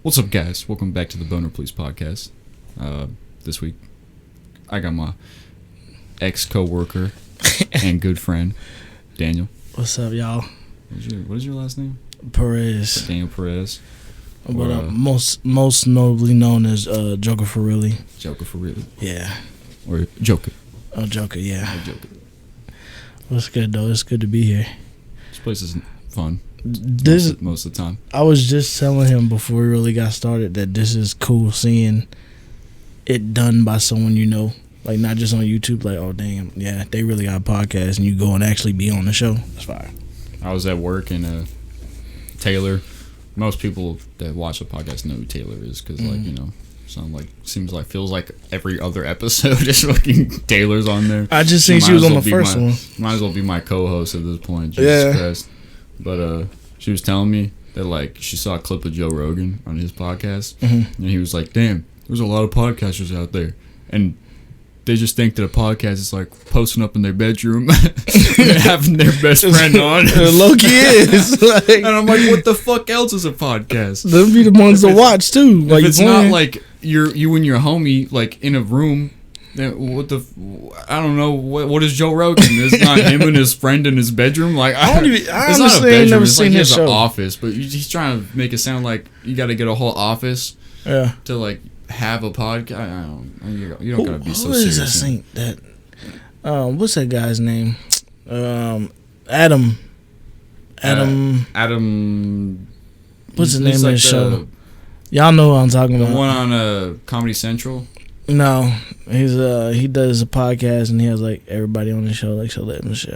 What's up, guys? Welcome back to the Boner Please podcast. This week, I got my ex-co-worker and good friend, Daniel. What's up, y'all? What is your last name? Perez. Daniel Perez. But most notably known as Joker for Really. Joker for Really? Yeah. Or Joker. Oh, Joker, yeah. Or Joker. What's good, though? It's good to be here. This place is fun. Most of the time. I was just telling him before we really got started that this is cool seeing it done by someone you know. Like, not just on YouTube, like, oh, damn, yeah, they really got a podcast, and you go and actually be on the show. That's fire. I was at work, and Taylor, most people that watch the podcast know who Taylor is, because, like, you know, feels like every other episode is fucking Taylor's on there. I just seen she was on the first one. Might as well be my co-host at this point. Jesus Christ. But she was telling me that, like, she saw a clip of Joe Rogan on his podcast, and he was like, damn, there's a lot of podcasters out there, and they just think that a podcast is like posting up in their bedroom and having their best friend on. Low-key is. Like, and I'm like, what the fuck else is a podcast? They'll be the ones to watch, too. Like, if it's not like you and your homie, like, in a room, then I don't know, what is Joe Rogan? It's not him and his friend in his bedroom? Like, I it's honestly not a bedroom. ain't never it's seen like he his has show. an office, but he's trying to make it sound like you got to get a whole office to, like, have a podcast. I don't. You don't gotta be so serious. Who is that? What's that guy's name? Adam. What's the name of his show? Y'all know what I'm talking about. The one on Comedy Central. No, he does a podcast and he has like everybody on the show, like Show Live and shit.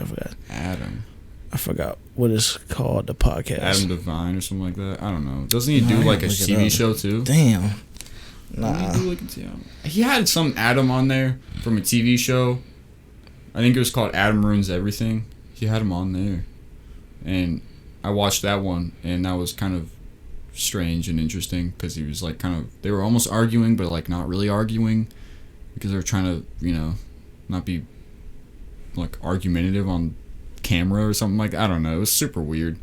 I forgot what it's called. The podcast. Adam Devine or something like that. I don't know. Doesn't he do like a TV show too? Damn. Nah. He had some Adam on there from a TV show. I think it was called Adam Ruins Everything. He had him on there. And I watched that one, and that was kind of strange and interesting because he was like they were almost arguing, but like not really arguing because they were trying to, you know, not be like argumentative on camera or something like that. I don't know. It was super weird.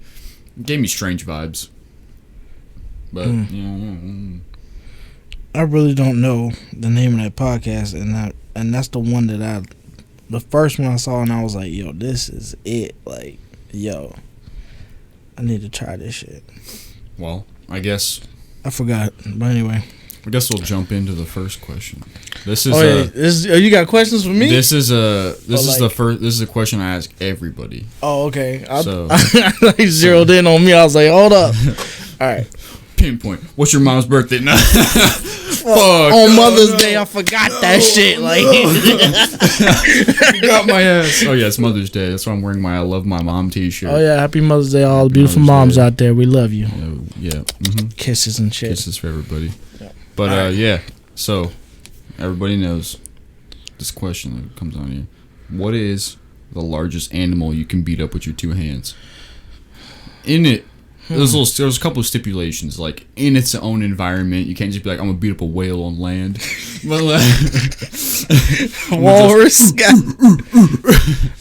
It gave me strange vibes. But, you know. I really don't know the name of that podcast, and that's the one that the first one I saw, and I was like, yo, this is it. Like, yo, I need to try this shit. Well, I guess I forgot, but anyway. I guess we'll jump into the first question. This is you got questions for me? This is a question I ask everybody. Oh, okay. I zeroed in on me. I was like, hold up. All right. Pinpoint. What's your mom's birthday? No. Fuck. On Mother's Day, I forgot that shit. Like, you got my ass. Oh yeah, it's Mother's Day. That's why I'm wearing my "I Love My Mom" T-shirt. Oh yeah, Happy Mother's Day, all the beautiful moms out there. We love you. Yeah. Kisses and shit. Kisses for everybody. Yeah. But yeah. So everybody knows this question that comes on here. What is the largest animal you can beat up with your two hands? In it. There's a couple of stipulations, like in its own environment. You can't just be like, I'm gonna beat up a whale on land. But walrus.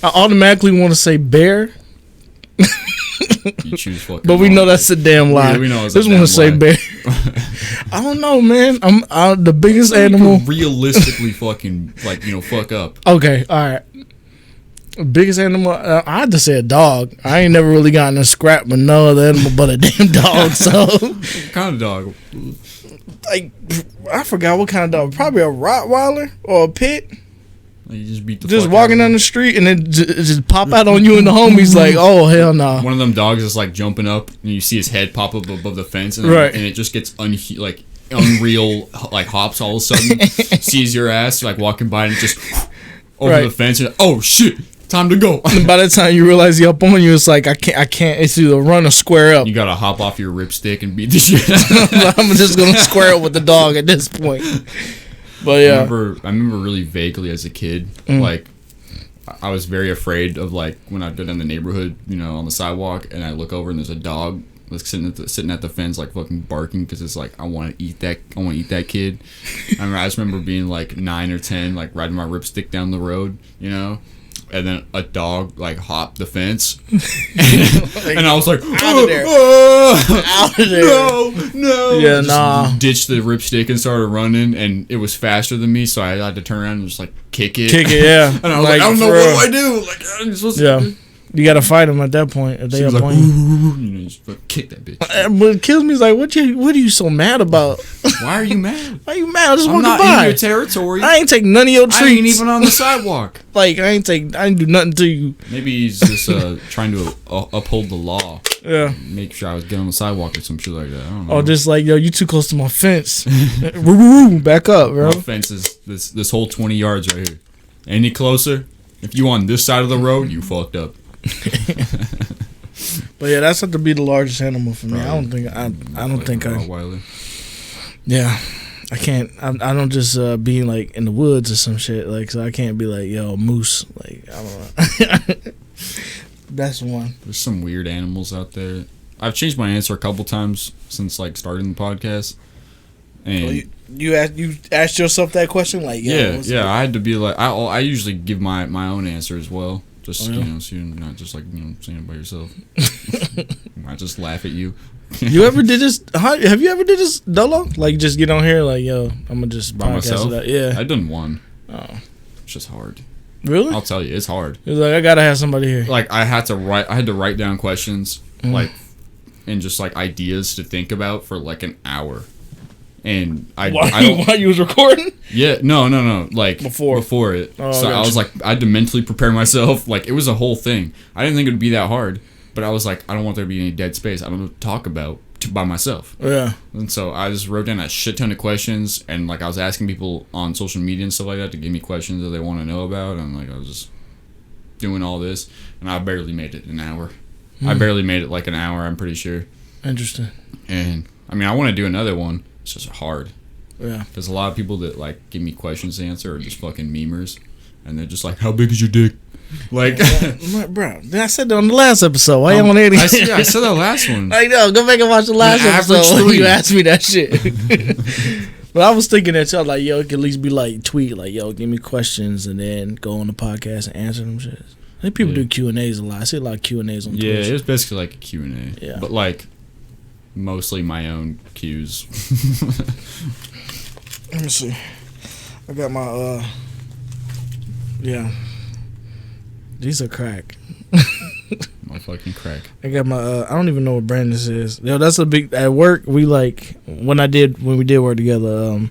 I automatically want to say bear. You choose fucking. But we know that's a damn lie. Yeah, we know it's just want to say bear. I don't know, man. I'm the biggest animal. Realistically, fucking fuck up. Okay, all right. Biggest animal, I had to say a dog. I ain't never really gotten a scrap with no other animal but a damn dog. So, what kind of dog? Like, I forgot what kind of dog. Probably a Rottweiler or a pit. Like, you just beat the. Just walking down the street and then just pop out on you and the homies. Like, oh hell no. Nah. One of them dogs is like jumping up and you see his head pop up above the fence and it just gets unreal like hops all of a sudden. Sees your ass like walking by and just over the fence. And, oh shit. Time to go. And by the time you realize he up on you, it's like I can't. It's either run or square up. You gotta hop off your ripstick and beat the shit out. I'm just gonna square up with the dog at this point. But yeah, I remember really vaguely as a kid, like I was very afraid of like when I'd go down the neighborhood, you know, on the sidewalk, and I look over and there's a dog like sitting at the fence, like fucking barking because it's like I want to eat that kid. I just remember being like 9 or 10, like riding my ripstick down the road, you know. And then a dog like hopped the fence, and I was like, out of there, out of there. no. Yeah, Just nah. ditched the ripstick and started running, and it was faster than me, so I had to turn around and just like kick it. Yeah. And I was like, I don't know, what do I do? Like, I'm supposed to. You gotta fight them at that point. If they was up like, on you. you know, just kick that bitch. What it kills me is like, what are you so mad about? Why are you mad? Why are you mad? I just I'm want to not buy. in your territory. I ain't taking none of your treats. I ain't even on the sidewalk. Like, I ain't do nothing to you. Maybe he's just trying to uphold the law. Yeah. Make sure I was getting on the sidewalk or some shit like that. I don't know. Or just like, yo, you too close to my fence. Woo, back up, bro. My fence is this whole 20 yards right here. Any closer, if you on this side of the road, you fucked up. But yeah, that's have to be the largest animal for me. Probably. I don't think I. Rottweiler. Yeah, I can't. I don't just be like in the woods or some shit. Like, so I can't be like, yo, moose. Like, I don't know. That's one. There's some weird animals out there. I've changed my answer a couple times since like starting the podcast. And you asked yourself that question, like, yo, yeah. I had to be like, I usually give my own answer as well. Just yeah? you know, so you're not just like saying it by yourself. I just laugh at you. You ever did this? Have you ever did this dolo? Like, just get on here, like, yo, I'm gonna just by myself. Yeah, I done one. Oh, it's just hard. Really? I'll tell you, it's hard. It was like, I gotta have somebody here. Like I had to write down questions, like, and just like ideas to think about for like an hour. And while you was recording? Yeah, no. Like before it. Oh, so I was like, I had to mentally prepare myself. Like it was a whole thing. I didn't think it would be that hard, but I was like, I don't want there to be any dead space. I don't know what to talk about by myself. Yeah. And so I just wrote down a shit ton of questions, and like I was asking people on social media and stuff like that to give me questions that they want to know about, and like I was just doing all this, and I barely made it an hour. I barely made it like an hour. I'm pretty sure. Interesting. And I mean, I want to do another one. It's just hard. Yeah. There's a lot of people that like give me questions to answer are just fucking memers, and they're just like, "How big is your dick?" Like, bro, I said that on the last episode. Why you on there? I said that last one. I know. Go back and watch the last episode when you asked me that shit. But I was thinking that y'all like, yo, it could at least be like tweet like, yo, give me questions and then go on the podcast and answer them shit. I think people do Q&As a lot. I see a lot of Q&As on Twitch. Yeah, it was basically like a Q&A. Yeah. But like mostly my own cues. Let me see. I got my yeah. These are crack. My fucking crack. I got my I don't even know what brand this is. Yo, that's a big at work. We like when we did work together.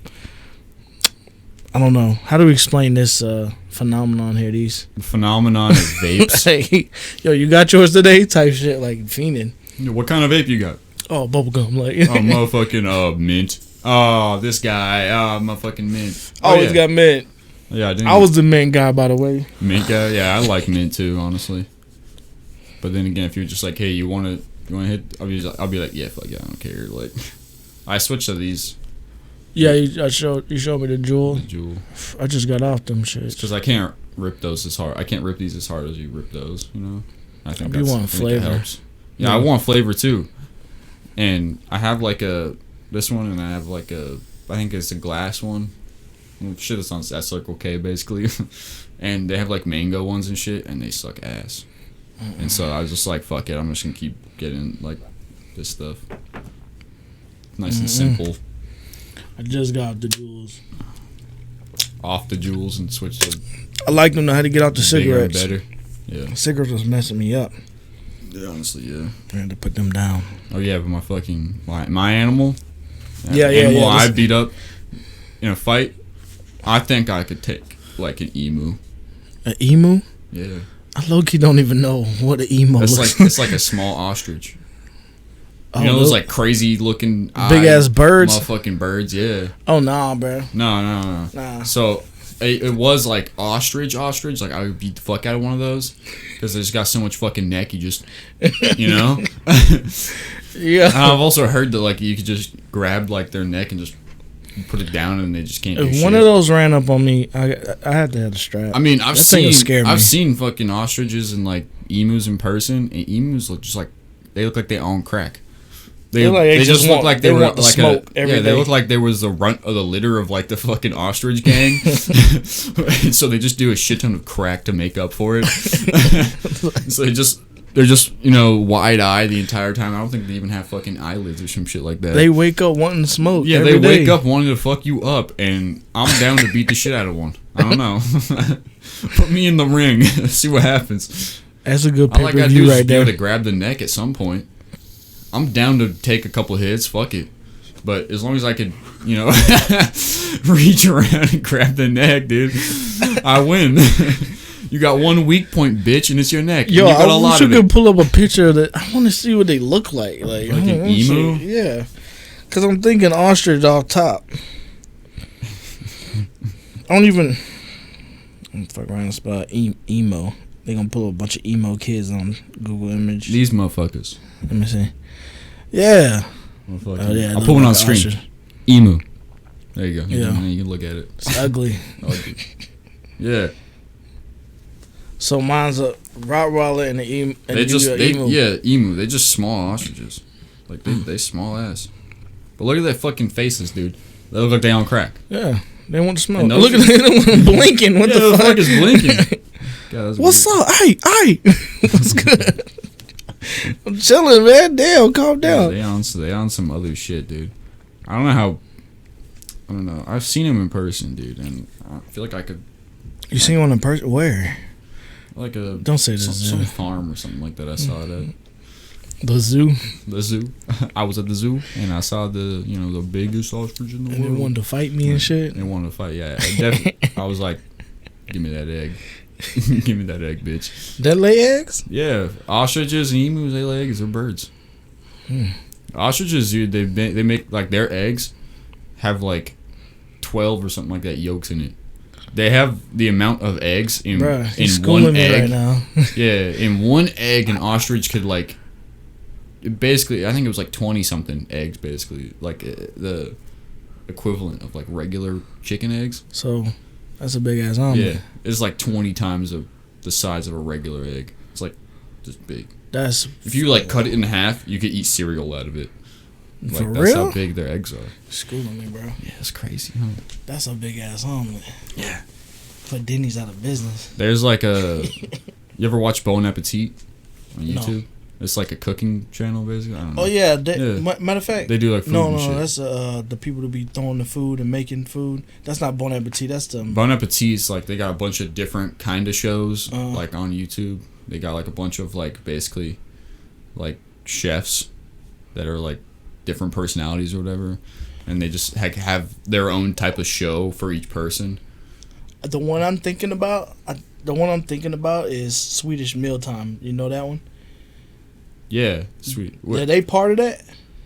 I don't know how do we explain this phenomenon here. These the phenomenon of vapes. Hey, yo, you got yours today? Type shit like fiending. What kind of vape you got? Oh, bubblegum like. Oh, motherfucking mint. Oh, this guy. Oh, motherfucking mint. Always got mint. Yeah, I was the mint guy, by the way. Mint guy. Yeah, I like mint too, honestly. But then again, if you're just like, hey, you want to hit? I'll be like, yeah, fuck yeah, I don't care. Like, I switched to these. Yeah, you showed me the Jewel. The Jewel. I just got off them shit. Because I can't rip those as hard. I can't rip these as hard as you rip those. You know. I think you want flavor. Helps. Yeah, I want flavor too. And I have like this one, and I have like I think it's a glass one. Shit, it's on that Circle K basically. And they have like mango ones and shit, and they suck ass. And so I was just like, fuck it, I'm just gonna keep getting like this stuff. Nice and simple. I just got the Jewels. Off the Jewels and switch to. I like them know how to get out the cigarettes. Better. Yeah. Cigarettes was messing me up. Yeah, honestly, yeah. I had to put them down. Oh yeah, but my animal. Yeah. I beat up in a fight. I think I could take like an emu. An emu? Yeah. I low-key don't even know what an emu looks like. It's like a small ostrich. You know those like crazy looking big ass birds? Motherfucking birds, yeah. Oh, nah, bro. No. Nah. So it was like ostrich. Like I would beat the fuck out of one of those because they just got so much fucking neck. You just, you know. Yeah. And I've also heard that like you could just grab like their neck and just put it down and they just can't. If one of those ran up on me, I had to have a strap. I mean, I've seen fucking ostriches and like emus in person, and emus look just like they look like they own crack. They just look like they were like smoke every day. They look like there was the runt of the litter of like the fucking ostrich gang. So they just do a shit ton of crack to make up for it. So they're just, you know, wide-eyed the entire time. I don't think they even have fucking eyelids or some shit like that. They wake up wanting to smoke. Yeah, every they wake day. up wanting to fuck you up, and I'm down to beat the shit out of one. I don't know. Put me in the ring. See what happens. That's a good All I gotta do pay-per-view is right be able there. to grab the neck at some point. I'm down to take a couple hits. Fuck it. But as long as I could, you know, reach around and grab the neck, dude, I win. You got one weak point, bitch, and it's your neck. Yo, and you got I a wish lot you of could it. pull up a picture of that. I want to see what they look like. Like Like an I wanna emu? see- Yeah. Because I'm thinking ostrich off top. I don't even... I'm fuck around and spell emo. They gonna pull up a bunch of emo kids on Google Image. These motherfuckers. Let me see. Yeah. Motherfuckers. Oh, yeah, it I'll look put one like on an screen. ostrich. Emu. There you go. Yeah. You can look at it. It's ugly. Yeah. So mine's a Rottweiler and an emu. And They just, emu. yeah, emu. They just small ostriches. Like, they small ass. But look at their fucking faces, dude. They look like they on crack. Yeah. They want to smoke. And those- Look at them blinking. What Yeah, the fuck? is blinking. God, that's What's weird. up? Hey. What's good? I'm chilling, man. Damn, calm Yeah, down. they on some other shit, dude. I don't know how. I don't know. I've seen him in person, dude, and I feel like I could You seen one in person? Where? like a Don't say the some zoo. farm or something like that. I saw it at The zoo. the zoo. I was at the zoo and I saw the the biggest ostrich in the And they world. wanted to fight me and shit. They wanted to fight. Yeah, I was like, give me that egg. Give me that egg, bitch. That lay eggs? Yeah, ostriches and emus, they lay eggs. They're birds. Ostriches, dude, they make like their eggs have like 12 or something like that yolks in it. They have the amount of eggs in Bruh, he's in schooling one me egg. right now. Yeah, in one egg, an ostrich could like basically, I think it was like 20 something eggs, basically, like the equivalent of like regular chicken eggs. So, that's a big ass omelet. Yeah, it's like 20 times of the size of a regular egg. It's like just big. That's If you like cut it in half, you could eat cereal out of it. Like for that's real. how big their eggs are. Schooling me, bro. Yeah, it's crazy, huh? That's a big ass omelet. Yeah. Put Denny's out of business. There's like a. You ever watch Bon Appetit on No. YouTube? It's like a cooking channel, basically. I don't know. Oh yeah, Yeah. matter of fact, They do like food no, and shit. that's the people to be throwing the food and making food. That's not Bon Appetit. That's the Bon Appetit's like they got a bunch of different kind of shows like on YouTube. They got like a bunch of like basically like chefs that are like different personalities or whatever, and they just have their own type of show for each person. the one I'm thinking about. The one I'm thinking about is Swedish Mealtime. You know that one? Yeah, sweet. Are they part of that?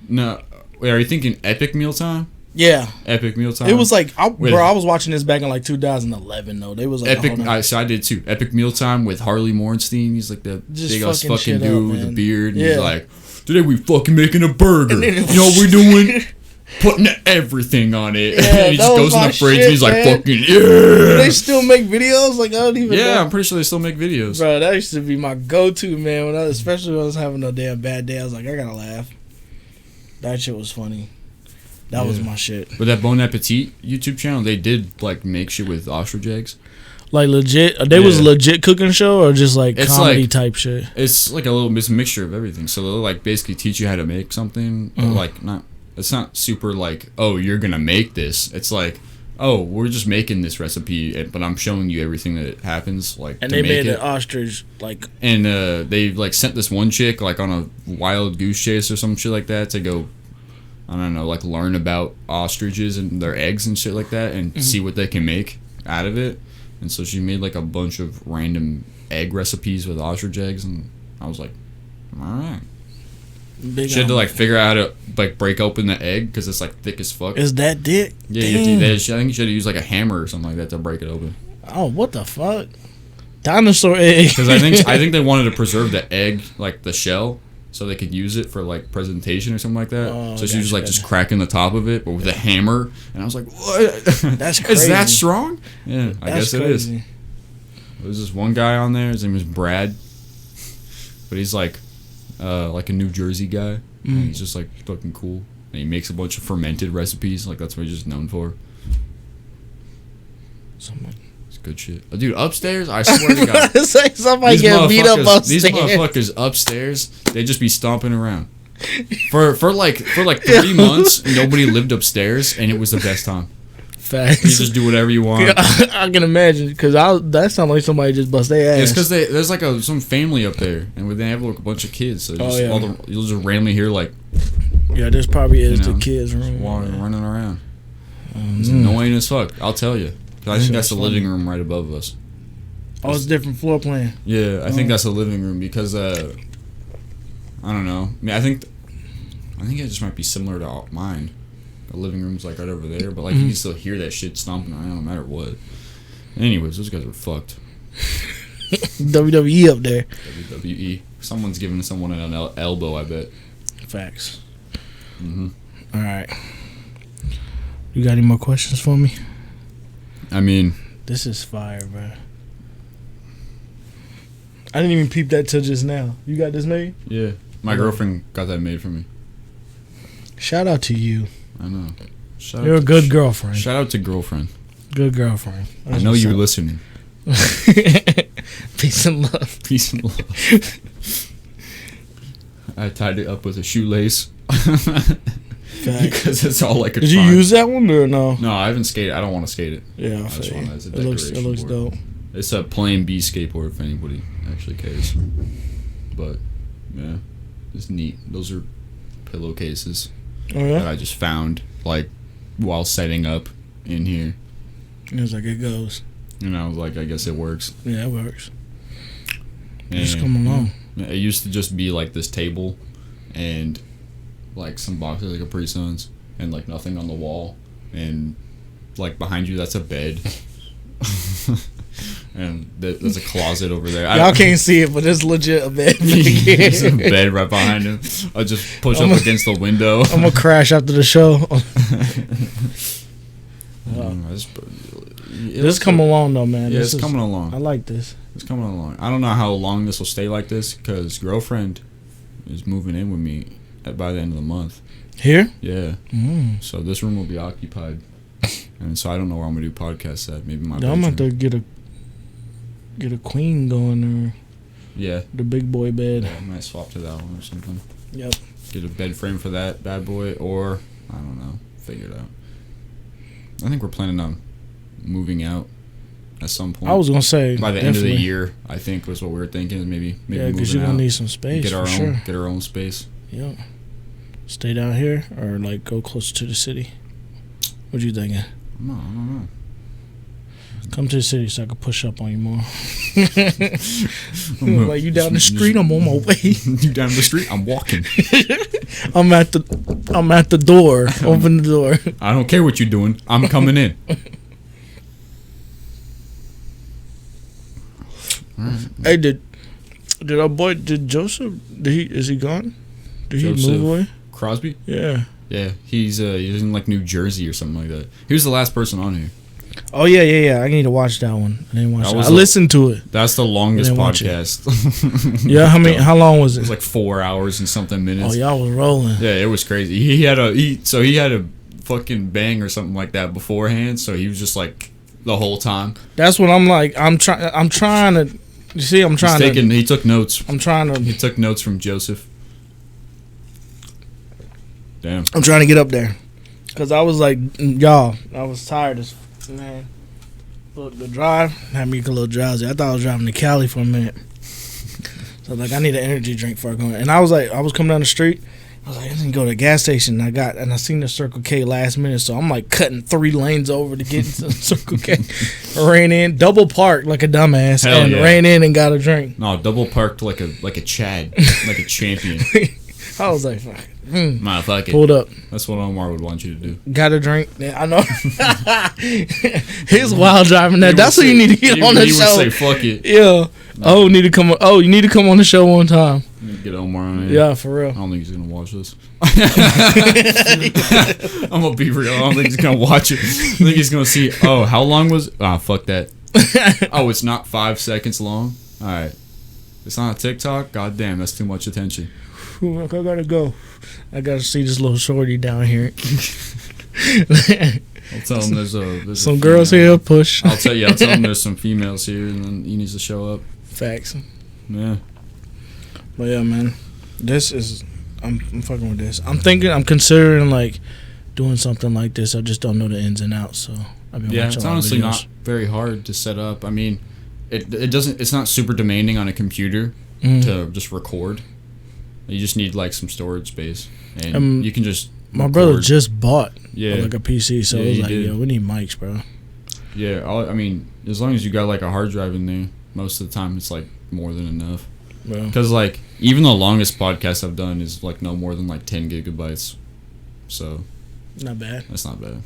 No, wait, are you thinking Epic Mealtime? Yeah. Epic Mealtime. It was like, Wait. I was watching this back in like 2011 though. They was like Epic. So I did too. Epic Mealtime with Harley Morenstein. He's like the Just big ass fucking fucking shit up, dude with man. the beard. And Yeah. he's like, today we fucking making a burger. And You then- know what we're doing? Putting everything on it. Yeah, and he that just was goes in my the fridge shit, and he's like, man. fucking Do they yeah. still make videos? Like I don't even Yeah, know. I'm pretty sure they still make videos. Bro, that used to be my go-to, man. Especially when I was having a damn bad day, I was like, I gotta laugh. That shit was funny. That was Yeah. my shit. But that Bon Appetit YouTube channel, they did like make shit with ostrich eggs. Like legit, they was a Yeah. legit cooking show or just like It's comedy like- type shit. It's like a little mixture of everything. So they'll like basically teach you how to make something. But like not. It's not super like, oh, you're gonna make this. It's like, oh, we're just making this recipe, but I'm showing you everything that happens. Like, And to they make made it. an ostrich like And they like sent this one chick like on a wild goose chase or some shit like that to go, I don't know, like learn about ostriches and their eggs and shit like that and see what they can make out of it. And so she made like a bunch of random egg recipes with ostrich eggs, and I was like, all right. big. She had to like figure out how to like break open the egg because it's like thick as fuck. Is that dick? Yeah, you have to, I think she had to use like a hammer or something like that to break it open. Oh, what the fuck? Dinosaur egg. Because I think they wanted to preserve the egg, like the shell, so they could use it for like presentation or something like that. Oh, So she was like gotcha. just cracking the top of it, but with a hammer. And I was like, what? That's Is crazy. that strong? Yeah, I That's guess it is. crazy. There was this one guy on there. His name was Brad, but he's like a New Jersey guy. And he's just like fucking cool. And he makes a bunch of fermented recipes. Like that's what he's just known for. Something. It's good shit. Dude, upstairs, I swear to God. It's like somebody get beat up upstairs. These motherfuckers upstairs, they just be stomping around. For like 3 months, nobody lived upstairs, and it was the best time. Facts. You just do whatever you want. I can imagine, because that sounds like somebody just bust their ass. It's because there's like some family up there, and they have like a bunch of kids. So just you'll just randomly hear like. Yeah, this probably is the kids' room. Running around. It's annoying as fuck. I'll tell you. I think that's the living room right above us. Oh, it's a different floor plan. Yeah, I think that's the living room because I don't know. I mean, I think it just might be similar to mine. The living room's like right over there, but like you can still hear that shit stomping around no matter what. Anyways, those guys are fucked. WWE up there. WWE. Someone's giving someone an elbow, I bet. Facts. All right. You got any more questions for me? I mean, this is fire, bro. I didn't even peep that till just now. You got this made? Yeah. My girlfriend got that made for me. Shout out to you. I know. You're a good girlfriend. Shout out to girlfriend. Good girlfriend. I know you're listening. Peace and love. Peace and love. I tied it up with a shoelace. Because it's all like a. Did you use that one or no? No, I haven't skated. I don't want to skate it. Yeah, I just want it as a decoration. It looks dope. It's a plain B skateboard if anybody actually cares. But yeah, it's neat. Those are pillowcases that I just found like while setting up in here. It was like it goes. And I was like, I guess it works. Yeah, it works. And just come along. It used to just be like this table and like some boxes like Capri Suns and like nothing on the wall, and like behind you that's a bed. And there's a closet over there. Y'all can't see it, but it's legit a bed. There's a bed right behind him. I just push up against the window. I'm gonna crash after the show. This coming along though, man. Yeah, it's coming along. I like this. It's coming along. I don't know how long this will stay like this because girlfriend is moving in with me by the end of the month. Here? Yeah. So this room will be occupied, and so I don't know where I'm gonna do podcasts at. Maybe my. I'm about to get a queen going there. Yeah. The big boy bed. Yeah, I might swap to that one or something. Yep. Get a bed frame for that bad boy, or I don't know. Figure it out. I think we're planning on moving out at some point. I was gonna say by the end of the year. I think was what we were thinking. Maybe because you're gonna need some space. Get our own space. Yep. Stay down here or like go closer to the city. What you thinking? No, I don't know. Come to the city so I can push up on you more. Like you down the street, I'm on my way. You down the street, I'm walking. I'm at the door. Open the door. I don't care what you're doing. I'm coming in. Hey, did our boy Joseph? Is he gone? Did he move away? Crosby? Yeah. Yeah, he's in like New Jersey or something like that. He was the last person on here. Oh yeah. I need to watch that one. I didn't watch it. I listened to it. That's the longest podcast. Yeah, how long was it? It was like 4 hours and something minutes. Oh, y'all was rolling. Yeah, it was crazy. He had a fucking bang or something like that beforehand, so he was just like the whole time. That's what I'm like. I'm trying to. You see, He took notes. He took notes from Joseph. Damn. I'm trying to get up there, cause I was like, y'all, I was tired as man. Look, the drive had me a little drowsy. I thought I was driving to Cali for a minute. So like, I need an energy drink before I go in. And I was coming down the street. I was like, I didn't go to the gas station. I seen the Circle K last minute, so I'm like cutting 3 lanes over to get to the Circle K. Ran in, double parked like a dumbass, ran in and got a drink. No, double parked like a Chad, like a champion. I was like, fuck. Motherfucker. Pulled up. That's what Omar would want you to do. Got a drink. Yeah, I know. He's wild driving that. That's what you need to get on the show. He would say, fuck it. Yeah. No. You need to come on the show one time. Get Omar on here. Yeah, for real. I don't think he's going to watch this. I'm going to be real. I don't think he's going to watch it. I think he's going to see, how long was... fuck that. It's not 5 seconds long? All right. It's on a TikTok? God damn, that's too much attention. I gotta go. I gotta see this little shorty down here. I'll tell him there's some a girls female. here push. I'll tell him there's some females here, and then he needs to show up. Facts. Yeah. But yeah, man, I'm fucking with this. I'm considering like doing something like this. I just don't know the ins and outs. So I've been watching. It's honestly not very hard to set up. I mean, it's not super demanding on a computer to just record. You just need like some storage space, and you can just. My brother just bought like a PC, so it was like, yo, we need mics, bro. Yeah, I mean, as long as you got like a hard drive in there, most of the time it's like more than enough. Because like even the longest podcast I've done is like no more than like 10 gigabytes, so not bad. That's not bad.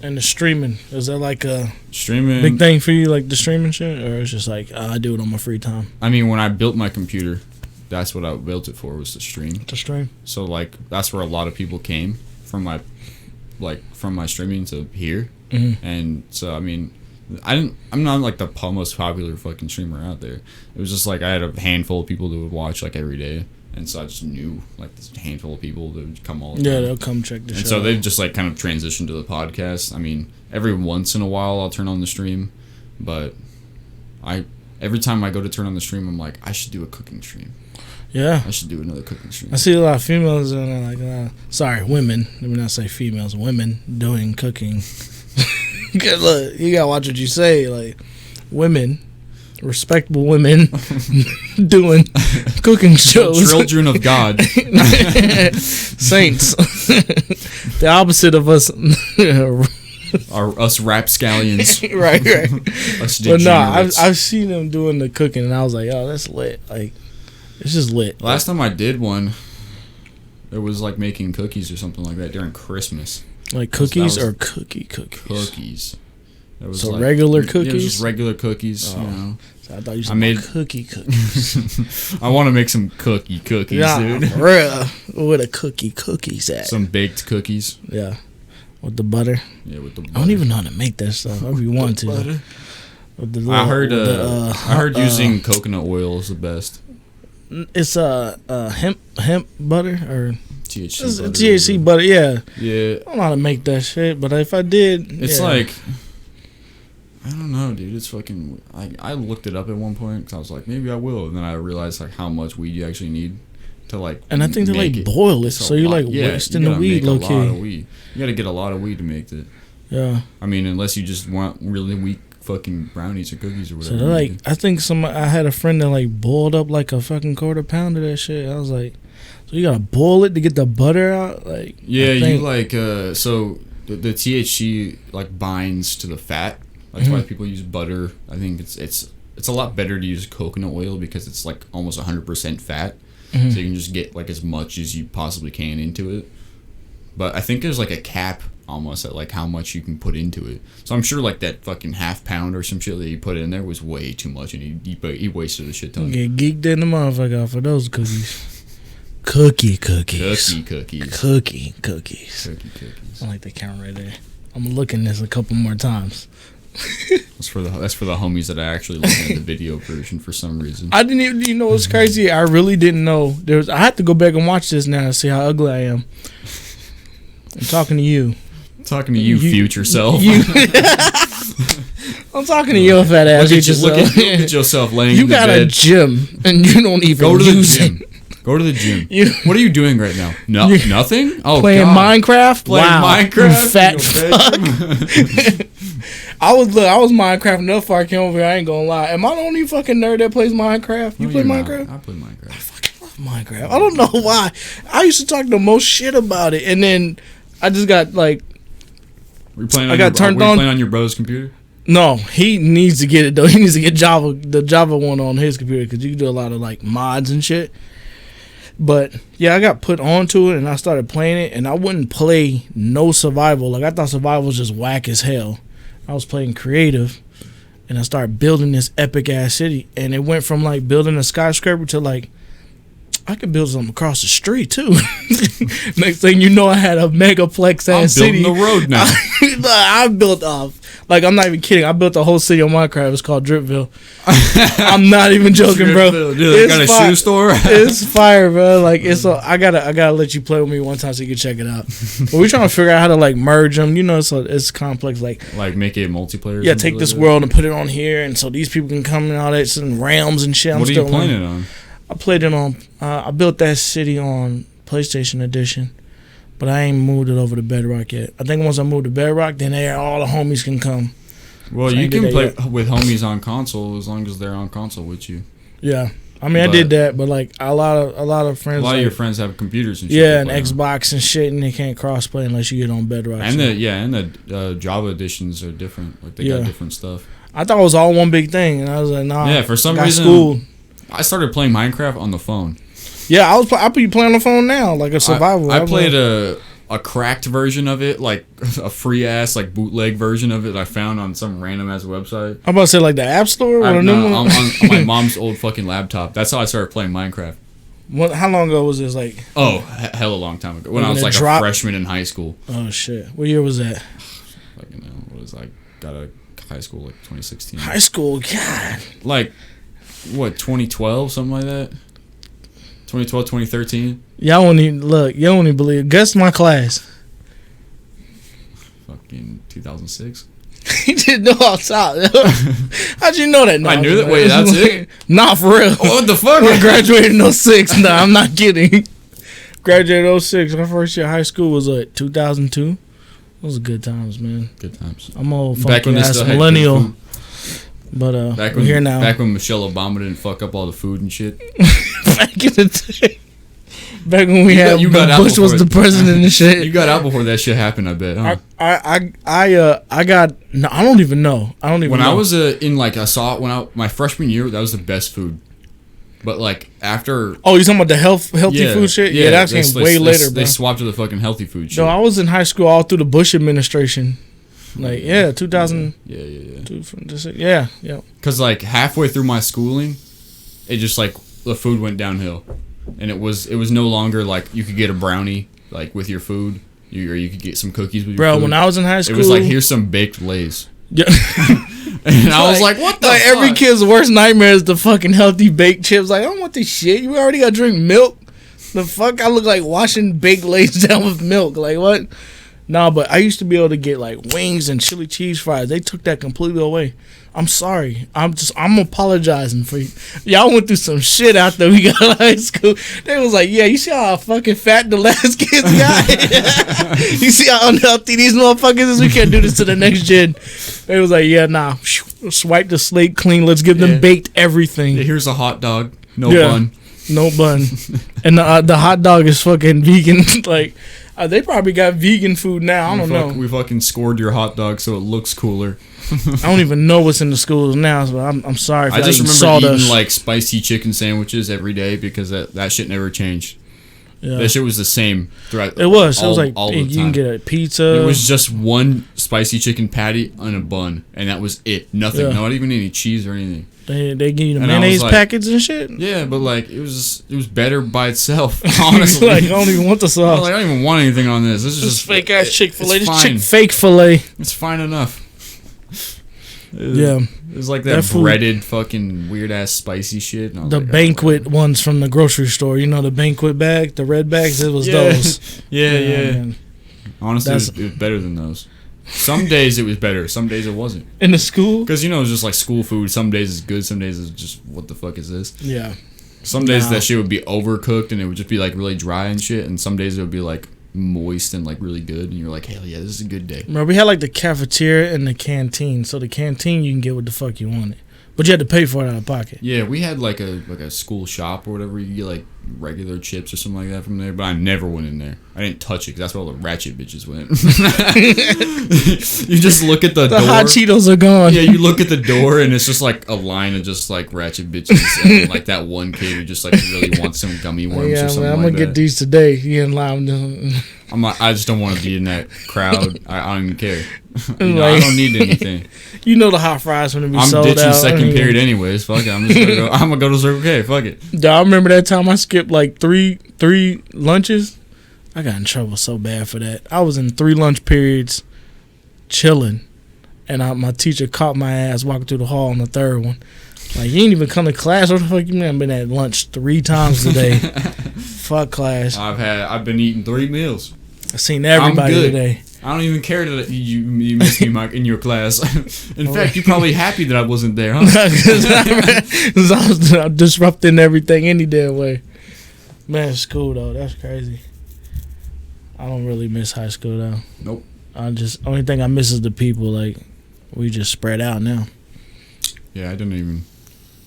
And the streaming, is that like a streaming big thing for you, like the streaming shit, or it's just like I do it on my free time? I mean, when I built my computer, that's what I built it for, was to stream. To stream. So like that's where a lot of people came from my streaming to here, and so I mean, I'm not like the most popular fucking streamer out there. It was just like I had a handful of people that would watch like every day, and so I just knew like this handful of people that would come all the time. Yeah, they'll come check the show. And so they've just like kind of transitioned to the podcast. I mean, every once in a while I'll turn on the stream, but every time I go to turn on the stream, I'm like, I should do a cooking stream. Yeah, I should do another cooking stream. I see a lot of females and they're like, sorry, women. Let me not say females. Women doing cooking. Look, you gotta watch what you say. Like, women, respectable women, doing cooking shows. Children of God, saints. The opposite of us. Are us rapscallions. right. Us but no, I've seen them doing the cooking, and I was like, oh, that's lit. Like, it's just lit. Last time I did one, it was like making cookies or something like that during Christmas. Like cookies or cookies? Cookies. So like, regular cookies? Yeah, just regular cookies, you know. So I thought you said cookies. I want to make some cookies, dude. Real. Where the cookies at? Some baked cookies. Yeah. With the butter. Yeah, with the butter. I don't even know how to make that stuff. I really want to. Butter. With the little, I heard using coconut oil is the best. It's hemp butter or THC butter. THC butter, yeah. Yeah. I don't know how to make that shit, but if I did, it's like, I don't know, dude. It's fucking. I looked it up at one point because I was like, maybe I will, and then I realized like how much weed you actually need to like. And I think they like boil it, so you're like wasting the weed, low key. You gotta get a lot of weed to make it. Yeah. I mean, unless you just want really weak fucking brownies or cookies or whatever. So like, I think I had a friend that like boiled up like a fucking quarter pound of that shit. I was like, so you gotta boil it to get the butter out, like. Yeah, you like so the THC like binds to the fat. That's why people use butter. I think it's a lot better to use coconut oil because it's like almost 100% fat, so you can just get like as much as you possibly can into it. But I think there's like a cap almost at like how much you can put into it. So I'm sure like that fucking half pound or some shit that you put in there was way too much, and he wasted a shit ton. Get geeked in the motherfucker for those cookies. Cookies. Cookie cookies. I like the camera right there. I'm gonna look in this a couple more times. That's for the homies that are actually looking at the video version for some reason. I didn't even. You know what's crazy? I really didn't know. I had to go back and watch this now to see how ugly I am. I'm talking to you. Talking to you future self. I'm talking to your fat ass. Look at yourself laying you in the bed. You got a gym and you don't even go to the use gym. it. Go to the gym. What are you doing right now? Nothing. Oh, playing God. Minecraft. Minecraft. Fat fuck. I was Minecraft enough before I came over here. I ain't gonna lie. Am I the only fucking nerd that plays Minecraft? You play Minecraft? I play Minecraft. I fucking love Minecraft. I don't know why. I used to talk the most shit about it, and then I just got like. Were you playing on your bro's computer? No, he needs to get it though. He needs to get the Java one on his computer because you can do a lot of like mods and shit. But yeah, I got put onto it and I started playing it, and I wouldn't play no survival. Like I thought survival was just whack as hell. I was playing creative, and I started building this epic ass city, and it went from like building a skyscraper to like I could build something across the street too. Next thing you know, I had a megaplex ass city. I'm building the road now. I built like I'm not even kidding. I built a whole city on Minecraft. It's called Dripville. I'm not even joking, bro. Dude, got a shoe store. It's fire, bro. Like I gotta let you play with me one time so you can check it out. But we're trying to figure out how to like merge them. You know, it's complex. Like make it multiplayer. Yeah, take this world and put it on here, and so these people can come and all that and realms and shit. What are you playing it on? I played it on. I built that city on PlayStation Edition, but I ain't moved it over to Bedrock yet. I think once I move to Bedrock, then all the homies can come. Well, you can play with homies on console as long as they're on console with you. Yeah, I mean, I did that, but like a lot of friends. A lot of your friends have computers and shit. Yeah, and Xbox and shit, and they can't crossplay unless you get on Bedrock. And the Java editions are different. Like they got different stuff. I thought it was all one big thing, and I was like, nah. Yeah, for some reason, I started playing Minecraft on the phone. Yeah, I be playing on the phone now, like a survival. I played a cracked version of it, like a free ass like bootleg version of it I found on some random ass website. I'm about to say like the App Store. On my mom's old fucking laptop. That's how I started playing Minecraft. How long ago was this? Like hell a long time ago when I was like a freshman in high school. Oh shit! What year was that? Fucking hell, what was I got out of high school like 2016. High school, God. Like what 2012 something like that. 2012, 2013. Y'all won't even look. Y'all won't even believe. Guess my class. Fucking 2006. He didn't know outside. How'd you know that? No, I knew that. Wait, that's it? Not for real. What the fuck? I graduated in 06. No, I'm not kidding. Graduated in 06. My first year of high school was 2002. Those were good times, man. Good times. I'm old funky ass millennial. But we're here now. Back when Michelle Obama didn't fuck up all the food and shit. Back in the day. Back when Bush was the president and shit. You got out before that shit happened, I bet. Huh? I got. No, I don't even know. When I was in like I saw it my freshman year, that was the best food. But like after. Oh, you talking about the healthy food shit? Yeah, that came way later, bro. They swapped to the fucking healthy food shit. No, I was in high school all through the Bush administration. Like 2000. Yeah. Because like halfway through my schooling, it just like the food went downhill, and it was no longer like you could get a brownie like with your food, or you could get some cookies with your food. Bro, when I was in high school, it was like here's some baked Lays. Yeah. And I was like, what the fuck? Every kid's worst nightmare is the fucking healthy baked chips. Like, I don't want this shit. You already gotta drink milk. The fuck? I look like washing baked Lays down with milk. Like, what? Nah, but I used to be able to get like wings and chili cheese fries. They took that completely away. I'm sorry. I'm apologizing for you. Y'all went through some shit out there. We got out of high school. They was like, yeah, you see how fucking fat the last kids got? You see how unhealthy these motherfuckers is? We can't do this to the next gen. They was like, yeah, nah. Swipe the slate clean. Let's give them baked everything. Yeah, here's a hot dog. No bun. No bun. And the hot dog is fucking vegan. Like, they probably got vegan food now. I don't know. We fucking scored your hot dog so it looks cooler. I don't even know what's in the schools now, so I'm sorry. I just remember eating like spicy chicken sandwiches every day because that shit never changed. Yeah. That shit was the same throughout. It was like all you can get a pizza. It was just one spicy chicken patty and a bun, and that was it. Nothing. Not even any cheese or anything. They give you the mayonnaise packets and shit. Yeah, but like it was better by itself. Honestly, like, I don't even want the sauce. I don't even want anything on this. This is just fake ass Chick-fil-A. This fake filet. It's fine enough. Yeah, it was like that breaded fucking weird ass spicy shit. The banquet ones from the grocery store. You know the banquet bag, the red bags. It was those. Yeah. Man. Honestly, it was better than those. Some days it was better. Some days it wasn't. In the school? Because it was just like school food. Some days it's good. Some days it's just what the fuck is this? Yeah. Some days that shit would be overcooked and it would just be like really dry and shit. And some days it would be like moist and like really good. And you're like, hell yeah, this is a good day. Bro, we had like the cafeteria and the canteen. So the canteen you can get what the fuck you wanted, but you had to pay for it out of pocket. Yeah, we had like a school shop or whatever. You could get like regular chips or something like that from there, but I never went in there. I didn't touch it because that's where all the ratchet bitches went. You just look at the door. Hot Cheetos are gone. Yeah, you look at the door and it's just like a line of just like ratchet bitches and like that one kid who just like really wants some gummy worms or something. I'm gonna get these today. He in line. I just don't want to be in that crowd. I don't even care. I don't need anything. You know the hot fries when it be sold out. I'm ditching second period anyways. Fuck it. I'm gonna go to Circle K. Fuck it. I remember that time I scared skipped like three lunches. I got in trouble so bad for that. I was in 3 lunch periods chilling, and my teacher caught my ass walking through the hall on the 3rd one. Like, you ain't even come to class. What the fuck you mean? I've been at lunch 3 times today. Fuck class. I've been eating 3 meals. I've seen everybody today. I don't even care that you missed me in your class. In fact, you're probably happy that I wasn't there, huh? Because I was disrupting everything any damn way. Man, school though, that's crazy. I don't really miss high school though. Nope. Only thing I miss is the people. Like, we just spread out now. Yeah, I didn't even.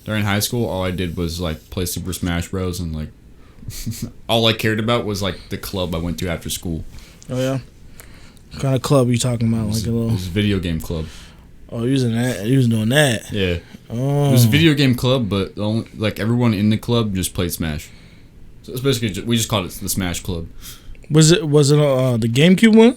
During high school, all I did was like play Super Smash Bros. And like, all I cared about was like the club I went to after school. Oh yeah. What kind of club are you talking about? It was a video game club. Oh, you was in that? You was doing that? Yeah. Oh. It was a video game club, but like everyone in the club just played Smash. So it's basically we just called it the Smash Club. Was it the GameCube one?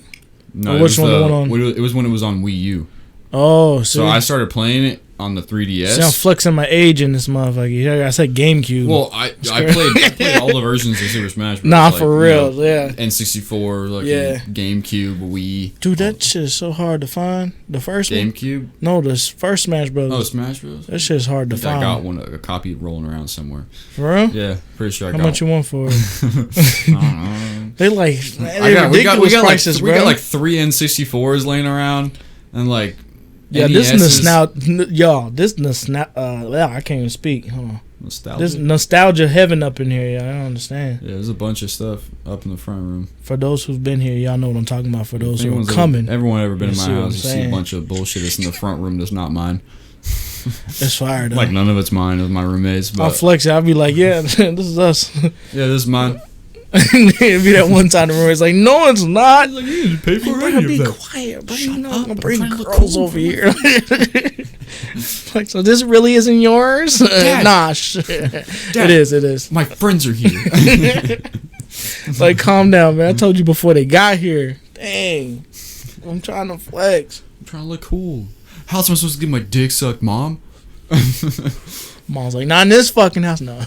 No, or which one? It was when it was on Wii U. Oh, so I started playing it on the 3DS. See, I'm flexing my age in this motherfucker. I said GameCube. Well, I played all the versions of Super Smash Bros. Nah, like, for real, yeah. N64, like GameCube, Wii. Dude, that shit is so hard to find. The first GameCube? one? No, the first Smash Bros. Oh, Smash Bros? That shit's hard to find. I got a copy rolling around somewhere. For real? Yeah, pretty sure I got How much you want for it? I don't know. They ridiculous prices, we got like 3 N64s laying around and like yeah, this I can't even speak. Hold on. Nostalgia. This nostalgia heaven up in here, y'all. I don't understand. Yeah, there's a bunch of stuff up in the front room. For those who've been here, y'all know what I'm talking about. For those who are coming, everyone ever been in my house, you see a bunch of bullshit that's in the front room that's not mine. It's fire though. Like none of it's mine. It's my roommates. But I'll flex it. I'll be like, yeah, this is us. Yeah, this is mine. It'd be that one time the room. It's like, no, it's not. Like, you need to pay for it. Be quiet, bro. You know, I'm gonna bring girls over here. Like, so this really isn't yours? Nah, shit. Dad, it is. My friends are here. Like, calm down, man. I told you before they got here. Dang, I'm trying to flex. I'm trying to look cool. How else am I supposed to get my dick sucked, Mom? Mom's like, not in this fucking house, no.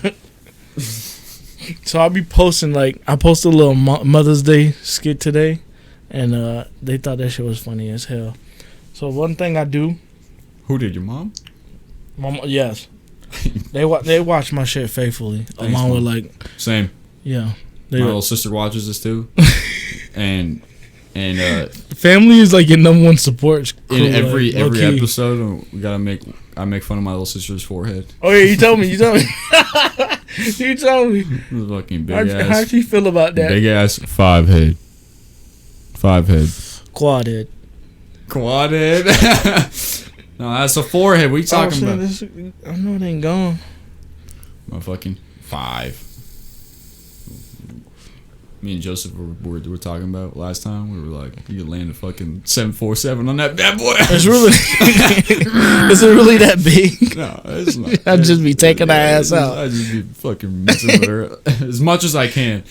So I'll be posting, like, I posted a little Mother's Day skit today, and they thought that shit was funny as hell. So one thing I do. Who did, your mom? Yes. They watch my shit faithfully. Thanks, along with like. Same. Yeah. My little sister watches this too, and family is like your number one support. Crew, in every episode, I make fun of my little sister's forehead. Oh yeah, you told me. You told me. Fucking big ass. How'd you feel about that? Big ass 5 head. 5 head. Quad head. No, that's a 4 head. What are you talking about? I know it ain't gone. My fucking 5. Me and Joseph were talking about last time. We were like, you could land a fucking 747 on that bad boy. It's really, is it really that big? No, it's not. I'd just be taking her ass out. I'd just be fucking messing with her as much as I can.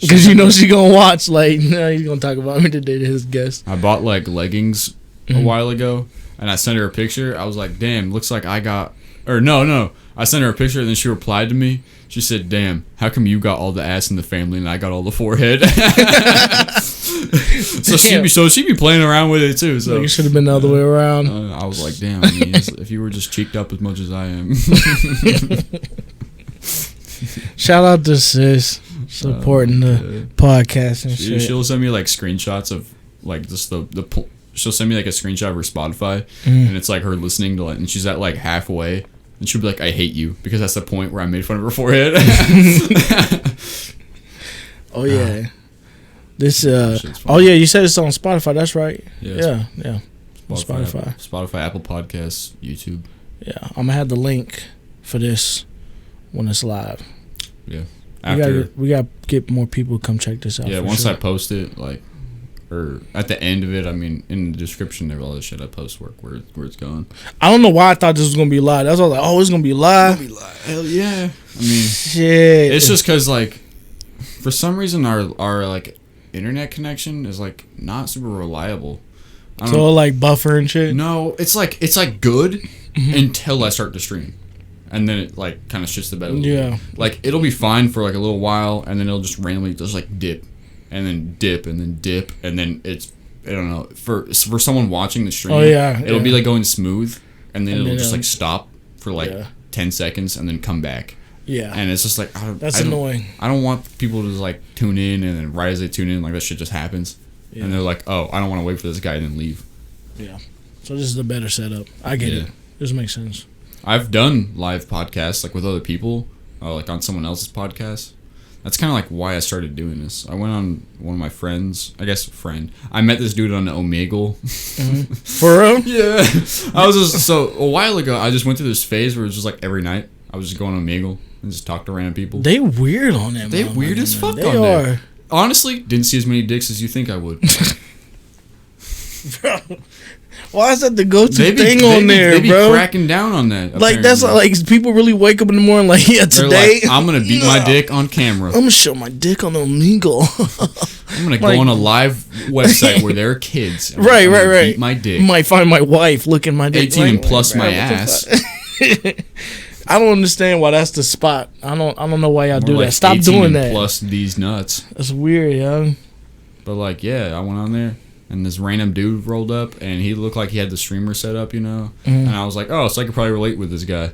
Because you know she gonna watch. Like, no, he's gonna talk about me today to his guest. I bought like leggings a while ago, and I sent her a picture. I was like, damn, looks like I got. Or no. I sent her a picture, and then she replied to me. She said, damn, how come you got all the ass in the family and I got all the forehead? So she'd be playing around with it too. So like, it should have been the other way around. I was like, damn, I mean, if you were just cheeked up as much as I am. Shout out to sis supporting the podcast and shit. She'll send me like screenshots of like just she'll send me like a screenshot of her Spotify and it's like her listening to like, and she's at like halfway. And she'll be like, I hate you, because that's the point where I made fun of her forehead. Oh, yeah. This, oh, yeah, you said it's on Spotify. That's right. Yeah. Spotify, Apple Podcasts, YouTube. Yeah. I'm going to have the link for this when it's live. Yeah. We got to get more people to come check this out. Yeah, once I post it, like, or at the end of it, I mean, in the description there, all the shit I post where it's going. I don't know why I thought this was gonna be live. That's why I was like, oh, it's gonna be live. Hell yeah. I mean, shit. It's just because like, for some reason our like internet connection is like not super reliable. So like buffer and shit. No, it's like good until I start to stream, and then it like kind of shits the bed a little Yeah. bit. Like it'll be fine for like a little while, and then it'll just randomly just like dip, and then dip, and then dip, and then it's, I don't know, for someone watching the stream. Oh yeah. It'll be like going smooth, and then it'll then just like stop for like 10 seconds and then come back. Yeah. And it's just like That's annoying. I don't want people to just like tune in, and then right as they tune in, like that shit just happens, and they're like, oh, I don't want to wait for this guy and then leave. Yeah. So this is a better setup. I get it. This makes sense. I've done live podcasts like with other people, like on someone else's podcast. That's kind of like why I started doing this. I went on one of my friends, I met this dude on Omegle. Mm-hmm. For real? Yeah. I was just, so a while ago, I just went through this phase where it was just like every night I was just going on Omegle and just talk to random people. They weird on that. They weird as fuck they on are. there. Honestly, didn't see as many dicks as you think I would. Bro, why is that the go-to thing on there, they be bro? cracking down on that. Like that's like people really wake up in the morning like, yeah, today like, I'm gonna beat my dick on camera. I'm gonna show my dick on Omegle. I'm gonna go on a live website where there are kids. And right. Beat my dick. Might find my wife looking my dick. 18 and plus my ass. I don't understand why that's the spot. I don't know why y'all do like that. Stop 18 doing and that. Plus these nuts. That's weird, yo. But like, yeah, I went on there. And this random dude rolled up, and he looked like he had the streamer set up, you know? And I was like, oh, so I could probably relate with this guy.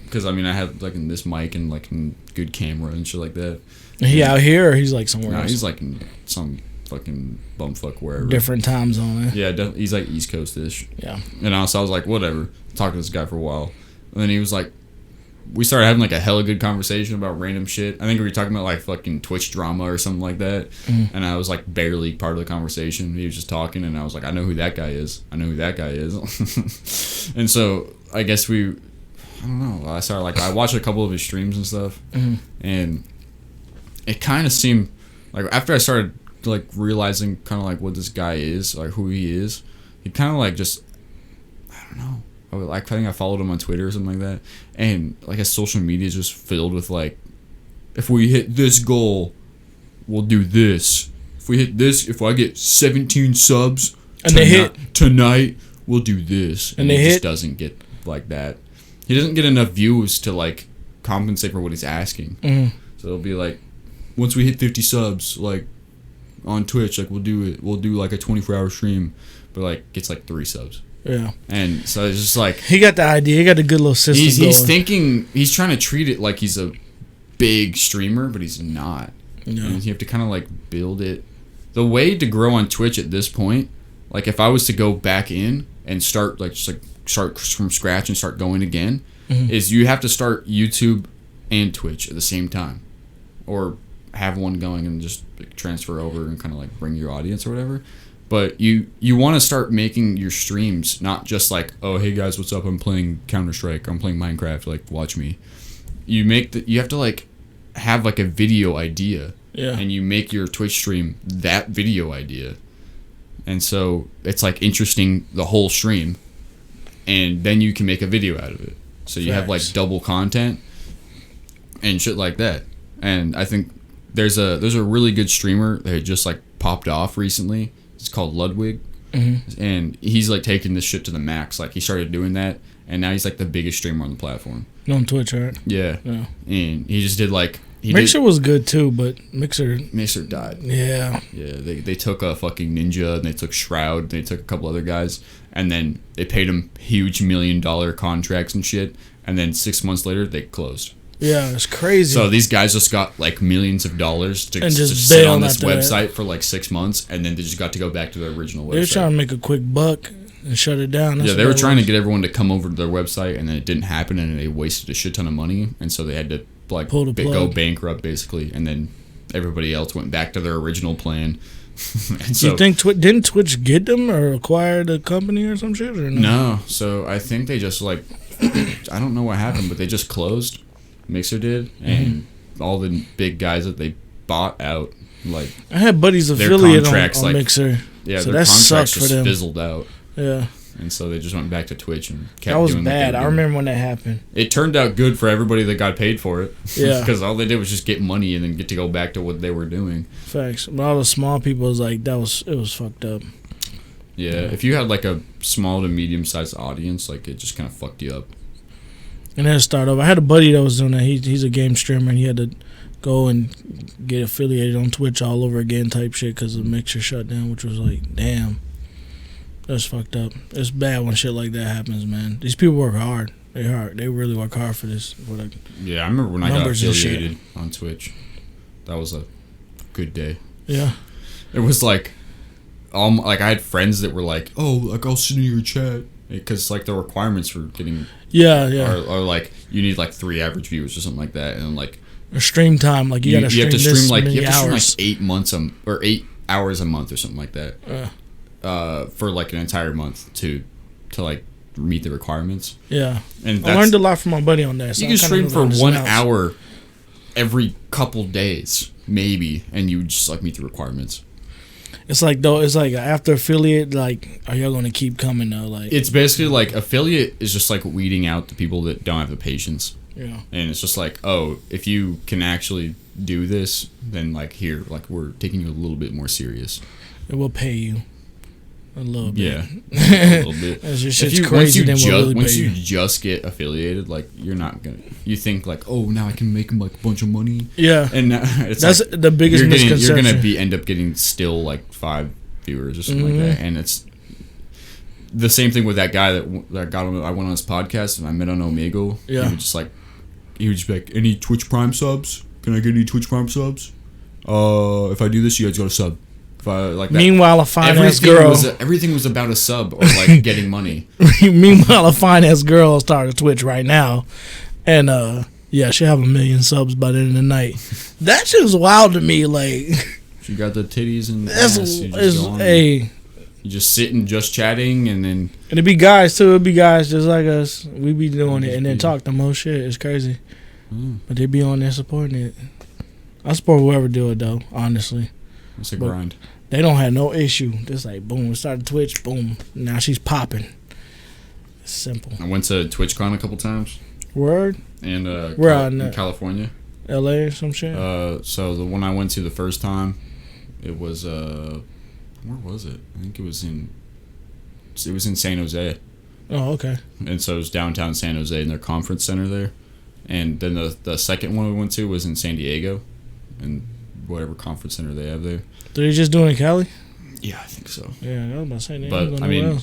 Because, I mean, I have, like, this mic and, like, good camera and shit like that. He out here, or he's, like, somewhere else? He's, like, in some fucking bumfuck wherever. Different time zone, eh? Yeah, he's, like, East Coast-ish. Yeah. And so I was like, whatever. Talked to this guy for a while. And then he was like, we started having, like, a hella good conversation about random shit. I think we were talking about, like, fucking Twitch drama or something like that. And I was, like, barely part of the conversation. He was just talking, and I was like, I know who that guy is. And so, I guess I don't know. I watched a couple of his streams and stuff. And it kind of seemed, like, after I started, like, realizing kind of, like, what this guy is, like, who he is, he kind of, like, just, I don't know. I think I followed him on Twitter or something like that, and like his social media is just filled with like, if we hit this goal, we'll do this. If we hit this, if I get 17 subs tonight, we'll do this. And he just doesn't get like that. He doesn't get enough views to like compensate for what he's asking. So it'll be like, once we hit 50 subs, like on Twitch, like we'll do like a 24-hour stream, but like gets like 3 subs. Yeah. And so it's just like, he got the idea. He got a good little system. He's trying to treat it like he's a big streamer, but he's not. No. And you have to kind of like build it. The way to grow on Twitch at this point, like if I was to go back in and start from scratch and start going again, is you have to start YouTube and Twitch at the same time, or have one going and just transfer over and kind of like bring your audience or whatever. But you want to start making your streams not just like, oh, hey guys, what's up? I'm playing Counter-Strike. I'm playing Minecraft. Like, watch me. You have to like have like a video idea. Yeah. And you make your Twitch stream that video idea. And so it's like interesting the whole stream. And then you can make a video out of it. So you have like double content and shit like that. And I think there's a really good streamer that had just like popped off recently. It's called Ludwig, and he's like taking this shit to the max. Like he started doing that, and now he's like the biggest streamer on the platform. On Twitch, right? Yeah. And he just did like Mixer was good too, but Mixer died. Yeah. Yeah. They took a fucking Ninja, and they took Shroud, and they took a couple other guys, and then they paid him huge $1 million contracts and shit, and then 6 months later they closed. Yeah, it's crazy. So these guys just got like millions of dollars to sit on this website for like 6 months, and then they just got to go back to their original website. They were trying to make a quick buck and shut it down. That's they were trying to get everyone to come over to their website, and then it didn't happen, and they wasted a shit ton of money, and so they had to like go bankrupt basically, and then everybody else went back to their original plan. And so, you think didn't Twitch get them or acquire the company or some shit or no? No, so I think they just like I don't know what happened, but they just closed. Mixer did, and all the big guys that they bought out, like I had buddies affiliate on Mixer. Yeah, so their that contracts sucked for just them. Fizzled out. Yeah, and so they just went back to Twitch and kept. That was doing bad. I remember when that happened. It turned out good for everybody that got paid for it. Yeah, because all they did was just get money and then get to go back to what they were doing. Facts. But all the small people was like it was fucked up. Yeah, if you had like a small to medium sized audience, like it just kind of fucked you up. And then start over. I had a buddy that was doing that. He's a game streamer, and he had to go and get affiliated on Twitch all over again type shit because the mixer shut down, which was like, damn. That's fucked up. It's bad when shit like that happens, man. These people work hard. They really work hard for this. For like yeah, I remember when I got affiliated on Twitch. That was a good day. Yeah. It was like, I had friends that were like, oh, like I'll sit in your chat. Because like the requirements for getting are like you need like 3 average viewers or something like that, and like or stream time, like you have to stream like 8 hours a month or something like that, for like an entire month to like meet the requirements. Yeah, and I learned a lot from my buddy on that. So you can stream for 1 hour every couple days maybe, and you just like meet the requirements. It's like after affiliate, like, are y'all gonna keep coming though? Like, it's basically like affiliate is just like weeding out the people that don't have the patience. Yeah. And it's just like, oh, if you can actually do this, then like here, like we're taking you a little bit more serious. It will pay you a little bit. Yeah, a little bit. As your shit's crazy, then we'll really once pay you just get affiliated, like you're not gonna. You think like, oh, now I can make them like a bunch of money. Yeah, and that's like, the biggest misconception. You're gonna end up getting still like 5 viewers or something like that, and it's the same thing with that guy that got on. I went on his podcast and I met on Omegle. Yeah, he was just like, any Twitch Prime subs? Can I get any Twitch Prime subs? If I do this, you guys got a sub. Meanwhile, a fine ass girl. Everything was about a sub or like getting money. Meanwhile, a fine ass girl started Twitch right now, and yeah, she have 1 million subs by the end of the night. That shit was wild to me. Like, she got the titties and you just sitting, just chatting, and it'd be guys too. It'd be guys just like us. We be doing it and then talk the most shit. It's crazy, but they be on there supporting it. I support whoever do it though. Honestly. It's a grind. They don't have no issue. Just like, boom, we started Twitch, boom. Now she's popping. It's simple. I went to TwitchCon a couple times. Word? And in California. LA or some shit? So the one I went to the first time, it was, where was it? I think it was in San Jose. Oh, okay. And so it was downtown San Jose in their conference center there. And then the second one we went to was in San Diego. And whatever conference center they have there. Did they just do it in Cali? Yeah, I think so. Yeah, I was about to say. But I mean,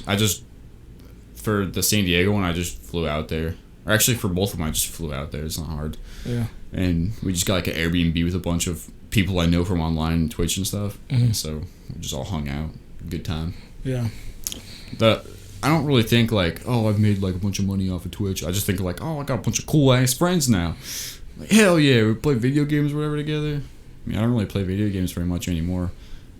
for the San Diego one, I just flew out there. Or actually, for both of them, I just flew out there. It's not hard. Yeah. And we just got like an Airbnb with a bunch of people I know from online and Twitch and stuff. Mm-hmm. So we just all hung out. Good time. Yeah. I don't really think like, oh, I've made like a bunch of money off of Twitch. I just think like, oh, I got a bunch of cool ass friends now. Like, hell yeah, we play video games or whatever together. I mean, I don't really play video games very much anymore.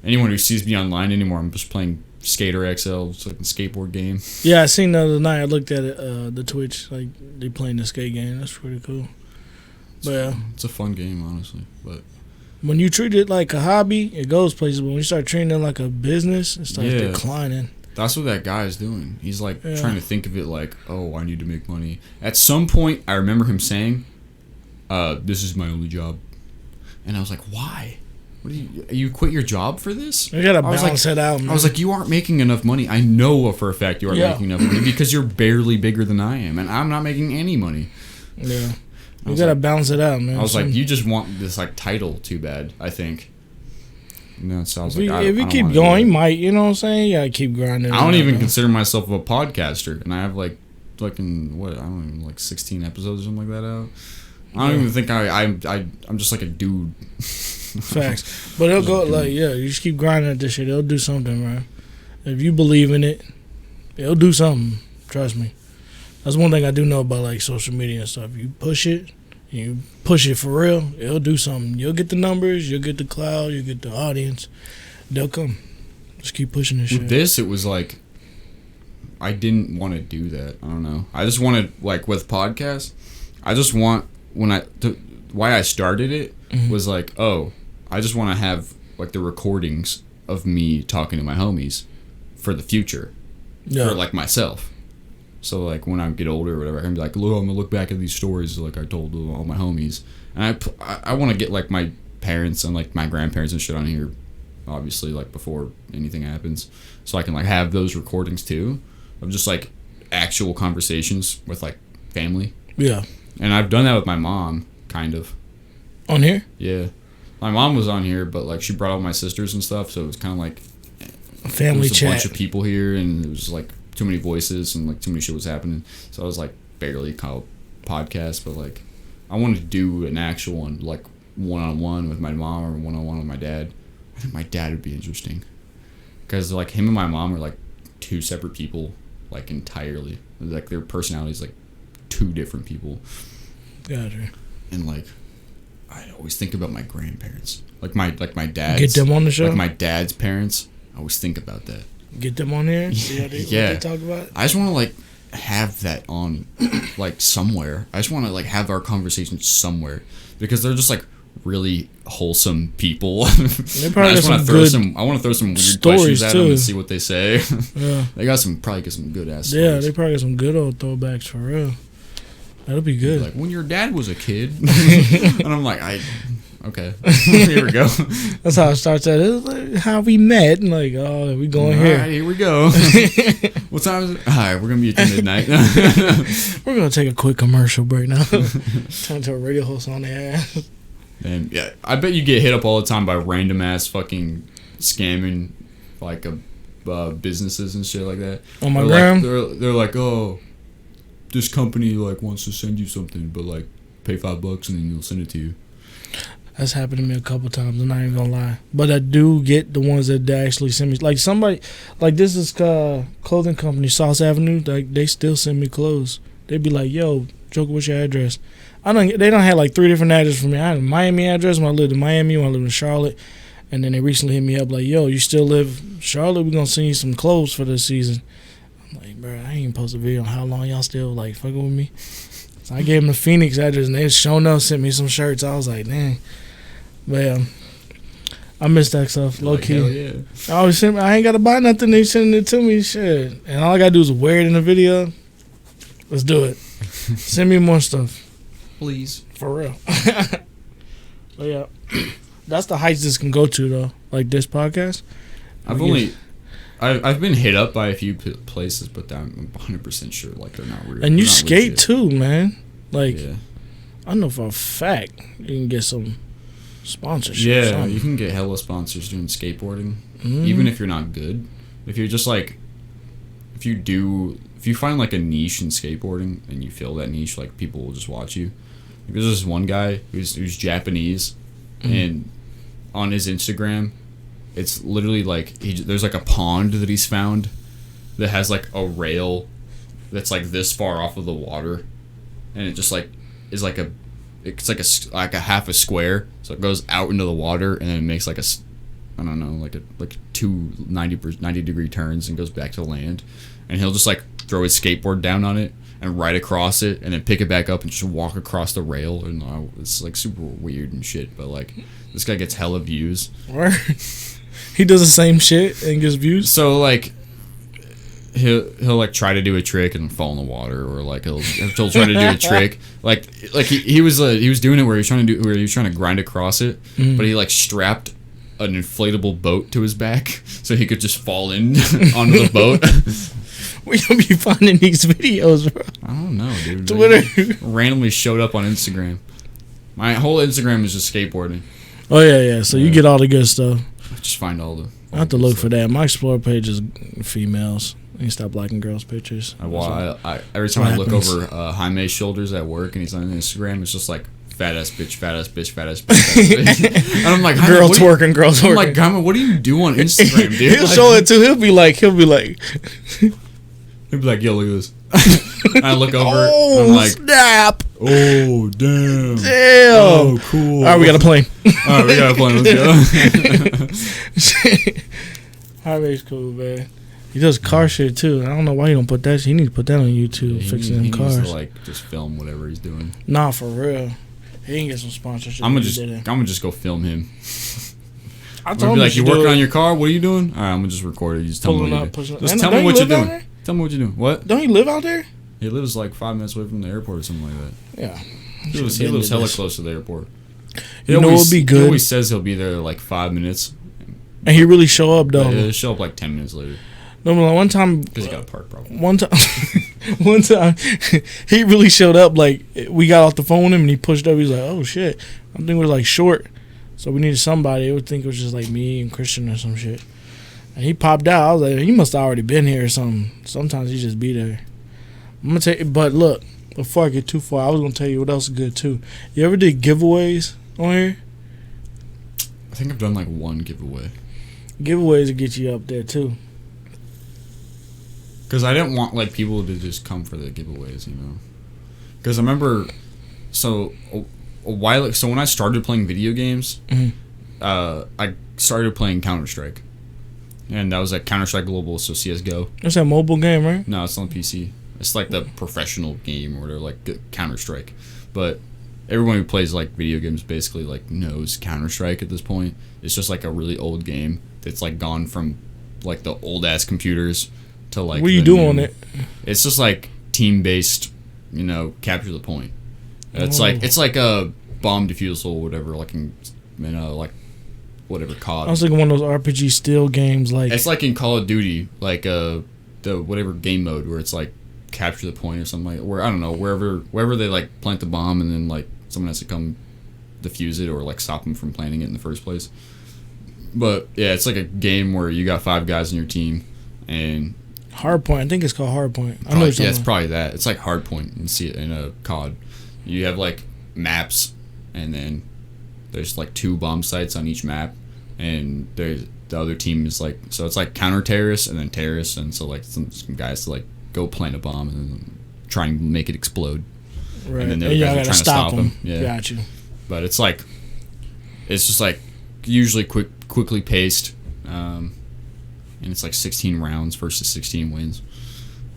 Anyone who sees me online anymore, I'm just playing Skater XL, it's like a skateboard game. Yeah, I seen the other night. I looked at it, the Twitch, like they playing the skate game. That's pretty cool. But yeah, it's a fun game, honestly. But when you treat it like a hobby, it goes places. But when you start treating it like a business, it starts declining. That's what that guy is doing. He's like trying to think of it like, oh, I need to make money. At some point, I remember him saying, "This is my only job." And I was like, why? What do you quit your job for this? You gotta balance it out, man. I was like, you aren't making enough money. I know for a fact you aren't making enough money because you're barely bigger than I am, and I'm not making any money. Yeah. You gotta balance it out, man. I was like, you just want this like title too bad, I think. No, so I was like, if you keep going, you might, you know what I'm saying? You gotta keep grinding. I don't even consider myself a podcaster, and I have like fucking I don't even like 16 episodes or something like that out. I don't even think I'm just like a dude. Facts. But it'll go like, yeah, you just keep grinding at this shit. It'll do something, man. If you believe in it, it'll do something. Trust me. That's one thing I do know about like social media and stuff. You push it for real, it'll do something. You'll get the numbers, you'll get the cloud, you'll get the audience. They'll come. Just keep pushing this shit. With this, it was like, I didn't want to do that. I don't know. I just wanted, like with podcasts, I just want, why I started it was like, oh, I just want to have like the recordings of me talking to my homies for the future, for like myself. So like when I get older or whatever, I can be like, look, I'm gonna look back at these stories like I told all my homies, and I want to get like my parents and like my grandparents and shit on here, obviously like before anything happens, so I can like have those recordings too, of just like actual conversations with like family. Yeah. And I've done that with my mom, kind of. On here? Yeah. My mom was on here, but like she brought all my sisters and stuff, so it was kind of like family chat. A bunch of people here, and it was like too many voices and like too many shit was happening. So I was like barely called podcast, but like I wanted to do an actual one, like one-on-one with my mom or one-on-one with my dad. I think my dad would be interesting because like him and my mom are like two separate people, like entirely. Like their personalities like two different people. Gotcha. And like I always think about my grandparents, like my dad's. Get them on the show. Like my dad's parents. I always think about that. Get them on here. See how they, yeah. what they talk about. I just want to like have that on, like somewhere. I just want to like have our conversation somewhere because they're just like really wholesome people. They probably I just want to throw some. I want to throw some weird questions at them and see what they say. Yeah. They got probably get some good ass. Yeah, stories. they probably got some good old throwbacks for real. That'll be good. Like when your dad was a kid, and I'm like, okay, here we go. That's how it starts. At it's like how we met. And like, oh, we going All here. right, here we go. What time is it? All right, we're gonna be at midnight. We're gonna take a quick commercial break now. Turn to a radio host on their ass. And yeah, I bet you get hit up all the time by random ass fucking scamming, like businesses and shit like that. On my gram, they're like, oh, this company like wants to send you something, but like pay $5 and then they'll send it to you. That's happened to me a couple times. I'm not even gonna lie, but I do get the ones that they actually send me. Like somebody, like this is clothing company Sauce Avenue. Like they still send me clothes. They be like, "Yo, Joker, what's your address?" They don't have like 3 different addresses for me. I had a Miami address when I lived in Miami, when I lived in Charlotte, and then they recently hit me up like, "Yo, you still live in Charlotte? We're gonna send you some clothes for this season." I'm like, bro, I ain't even post a video on how long y'all still like fucking with me. So I gave them the Phoenix address, and they showing up sent me some shirts. I was like, dang. But yeah, I miss that stuff, low key. Yeah. I always I ain't gotta buy nothing. They sending it to me, shit, and all I gotta do is wear it in the video. Let's do it. Send me more stuff, please, for real. But yeah, that's the heights this can go to though. Like this podcast, I've been hit up by a few places, but I'm 100% sure like they're not real. And you skate legit. Too, man. Like, yeah. I know for a fact you can get some sponsorship. Yeah, you can get hella sponsors doing skateboarding, even if you're not good. If you're just like, if you find like a niche in skateboarding and you fill that niche, like people will just watch you. There's this one guy who's Japanese, and on his Instagram, it's literally like there's like a pond that he's found that has like a rail that's like this far off of the water, and it just like is like it's like a half a square, so it goes out into the water and then it makes like I don't know, like two 90 degree turns and goes back to land, and he'll just like throw his skateboard down on it and ride across it and then pick it back up and just walk across the rail, and it's like super weird and shit, but like this guy gets hella views. He does the same shit and gets views. So like he'll like try to do a trick and fall in the water, or like he'll try to do a trick like he was doing it where he was trying to grind across it, but he like strapped an inflatable boat to his back so he could just fall in onto the boat. Where you be finding these videos, bro? I don't know, dude. Twitter randomly showed up on Instagram. My whole Instagram is just skateboarding. Oh yeah. So you get all the good stuff. I just find all the. I have to look for that. My explore page is females. I need to stop liking girls' pictures. I every time I look over Jaime's shoulders at work and he's on Instagram, it's just like fat ass bitch, fat ass bitch, fat ass bitch. And I'm like, girls twerking. I'm like, Jaime, what do you do on Instagram, dude? He'll show it too. He'll be like. He'll be like, yo, look at this. And I look over. Oh, I'm like, snap! Oh, damn! Oh, cool. All right, we got a plane. All right, we got a plane. Let's go. Jaime's cool, man. He does car shit too. I don't know why he don't put that. He need to put that on YouTube, fixing them cars. He needs to like just film whatever he's doing. Nah, for real. He can get some sponsorship. I'm gonna just go film him. I told him be like, you working on your car? What are you doing? All right, I'm gonna just record it. You just tell me what you're doing. Just tell me what you're doing. Tell me what you're doing. What? Don't he live out there? He lives like 5 minutes away from the airport or something like that. Yeah. He lives hella close to the airport. You know what would be good? He always says he'll be there like 5 minutes. And he really show up though. He'll show up like 10 minutes later. No, one time. Because he got a park problem. One time. One time, he really showed up. Like, we got off the phone with him and he pushed up. He was like, "Oh shit, I think we're like short, so we needed somebody." I would think it was just like me and Christian or some shit. And he popped out. I was like, he must have already been here or something. Sometimes he just be there. I'm gonna tell you, but look, before I get too far, I was gonna tell you what else is good too. You ever did giveaways on here? I think I've done like one giveaway. Giveaways will get you up there too. Because I didn't want like people to just come for the giveaways, you know. Because I remember, so a while. So when I started playing video games, I started playing Counter-Strike, and that was like Counter-Strike Global, so CS:GO. It's a mobile game, right? No, it's on PC. It's like the professional game or whatever, like Counter-Strike. But everyone who plays like video games basically like knows Counter-Strike at this point. It's just like a really old game that's like gone from like the old ass computers to like. What are you doing on it? It's just like team-based, you know, capture the point. It's like a bomb defusal or whatever, like in like whatever COD. I was thinking one of those RPG steel games, like it's like in Call of Duty, like the whatever game mode where it's like capture the point or something like, where I don't know, wherever they like plant the bomb and then like someone has to come defuse it or like stop them from planting it in the first place. But yeah, it's like a game where you got 5 guys in your team and Hardpoint. I think it's called Hardpoint. I know yeah, it's probably that. It's like Hardpoint and see it in a COD. You have like maps and then there's like 2 bomb sites on each map and there's the other team is like, so it's like counter terrorists and then terrorists, and so like some guys to like go plant a bomb and then try and make it explode. Right. And then the other guys are trying to stop them. Yeah. Got you. But it's like, it's just like usually quickly paced, and it's like 16 rounds versus 16 wins.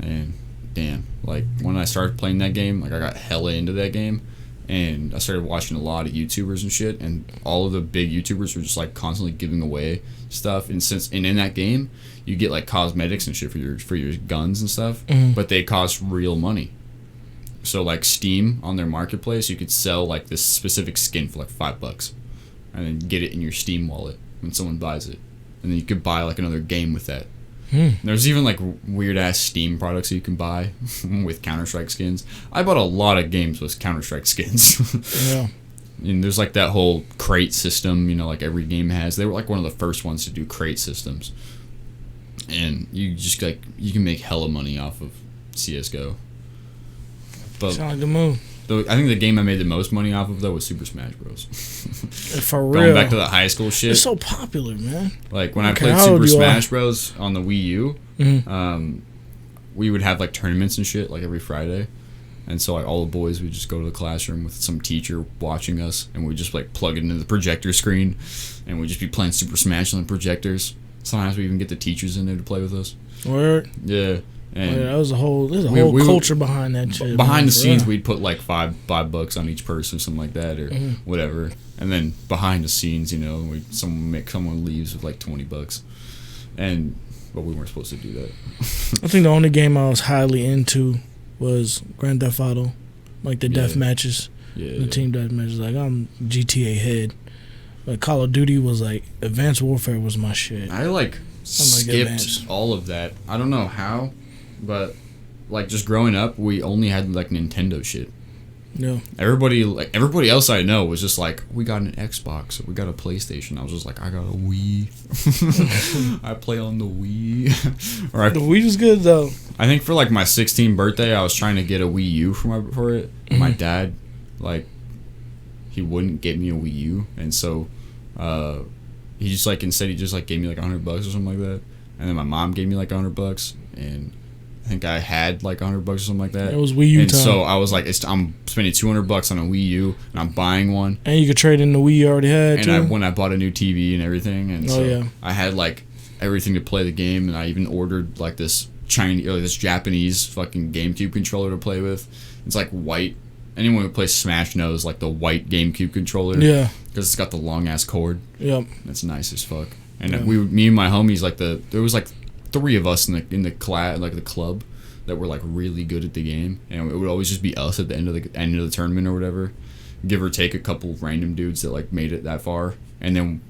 And damn, like when I started playing that game, like I got hella into that game, and I started watching a lot of YouTubers and shit, and all of the big YouTubers were just like constantly giving away stuff. And in that game, you get like cosmetics and shit for your guns and stuff, but they cost real money. So like Steam on their marketplace, you could sell like this specific skin for like $5, and then get it in your Steam wallet when someone buys it, and then you could buy like another game with that. There's even like weird ass Steam products that you can buy with Counter-Strike skins. I bought a lot of games with Counter-Strike skins. Yeah. And there's like that whole crate system, you know, like every game has. They were like one of the first ones to do crate systems. And you just like, you can make hella money off of CS:GO. But sound like a move. I think the game I made the most money off of though was Super Smash Bros. For real. Going back to the high school shit. It's so popular, man. Like when I played Super Smash Bros on the Wii U, we would have like tournaments and shit like every Friday. And so like all the boys would just go to the classroom with some teacher watching us, and we'd just like plug it into the projector screen, and we'd just be playing Super Smash on the projectors. Sometimes we even get the teachers in there to play with us. Word? Yeah. And there's a whole culture behind that shit. Behind the scenes, we'd put like $5 on each person, something like that, or whatever. And then behind the scenes, you know, someone leaves with like $20, but we weren't supposed to do that. I think the only game I was highly into was Grand Theft Auto, like the death matches, the team death matches. Like I'm GTA head. Like Call of Duty was like Advanced Warfare was my shit. I skipped all of that. I don't know how. But like just growing up, we only had like Nintendo shit. No. Everybody else I know was just like, we got an Xbox, or we got a PlayStation. I was just like, I got a Wii. I play on the Wii. The Wii was good though. I think for like my 16th birthday, I was trying to get a Wii U for it. My dad, like, he wouldn't get me a Wii U, and so he just like instead he just like gave me like $100 or something like that. And then my mom gave me like $100, and I think I had like $100 or something like that. It was Wii U and time. So I was like, I'm spending $200 on a Wii U, and I'm buying one. And you could trade in the Wii you already had. And when I bought a new TV and everything, and I had like everything to play the game, and I even ordered like this Japanese fucking GameCube controller to play with. It's like white. Anyone who plays Smash knows like the white GameCube controller. Yeah. Because it's got the long ass cord. Yep. It's nice as fuck. And me and my homies, like there was like 3 of us in the class, like the club, that were like really good at the game, and it would always just be us at the end of the tournament or whatever, give or take a couple random dudes that like made it that far, and then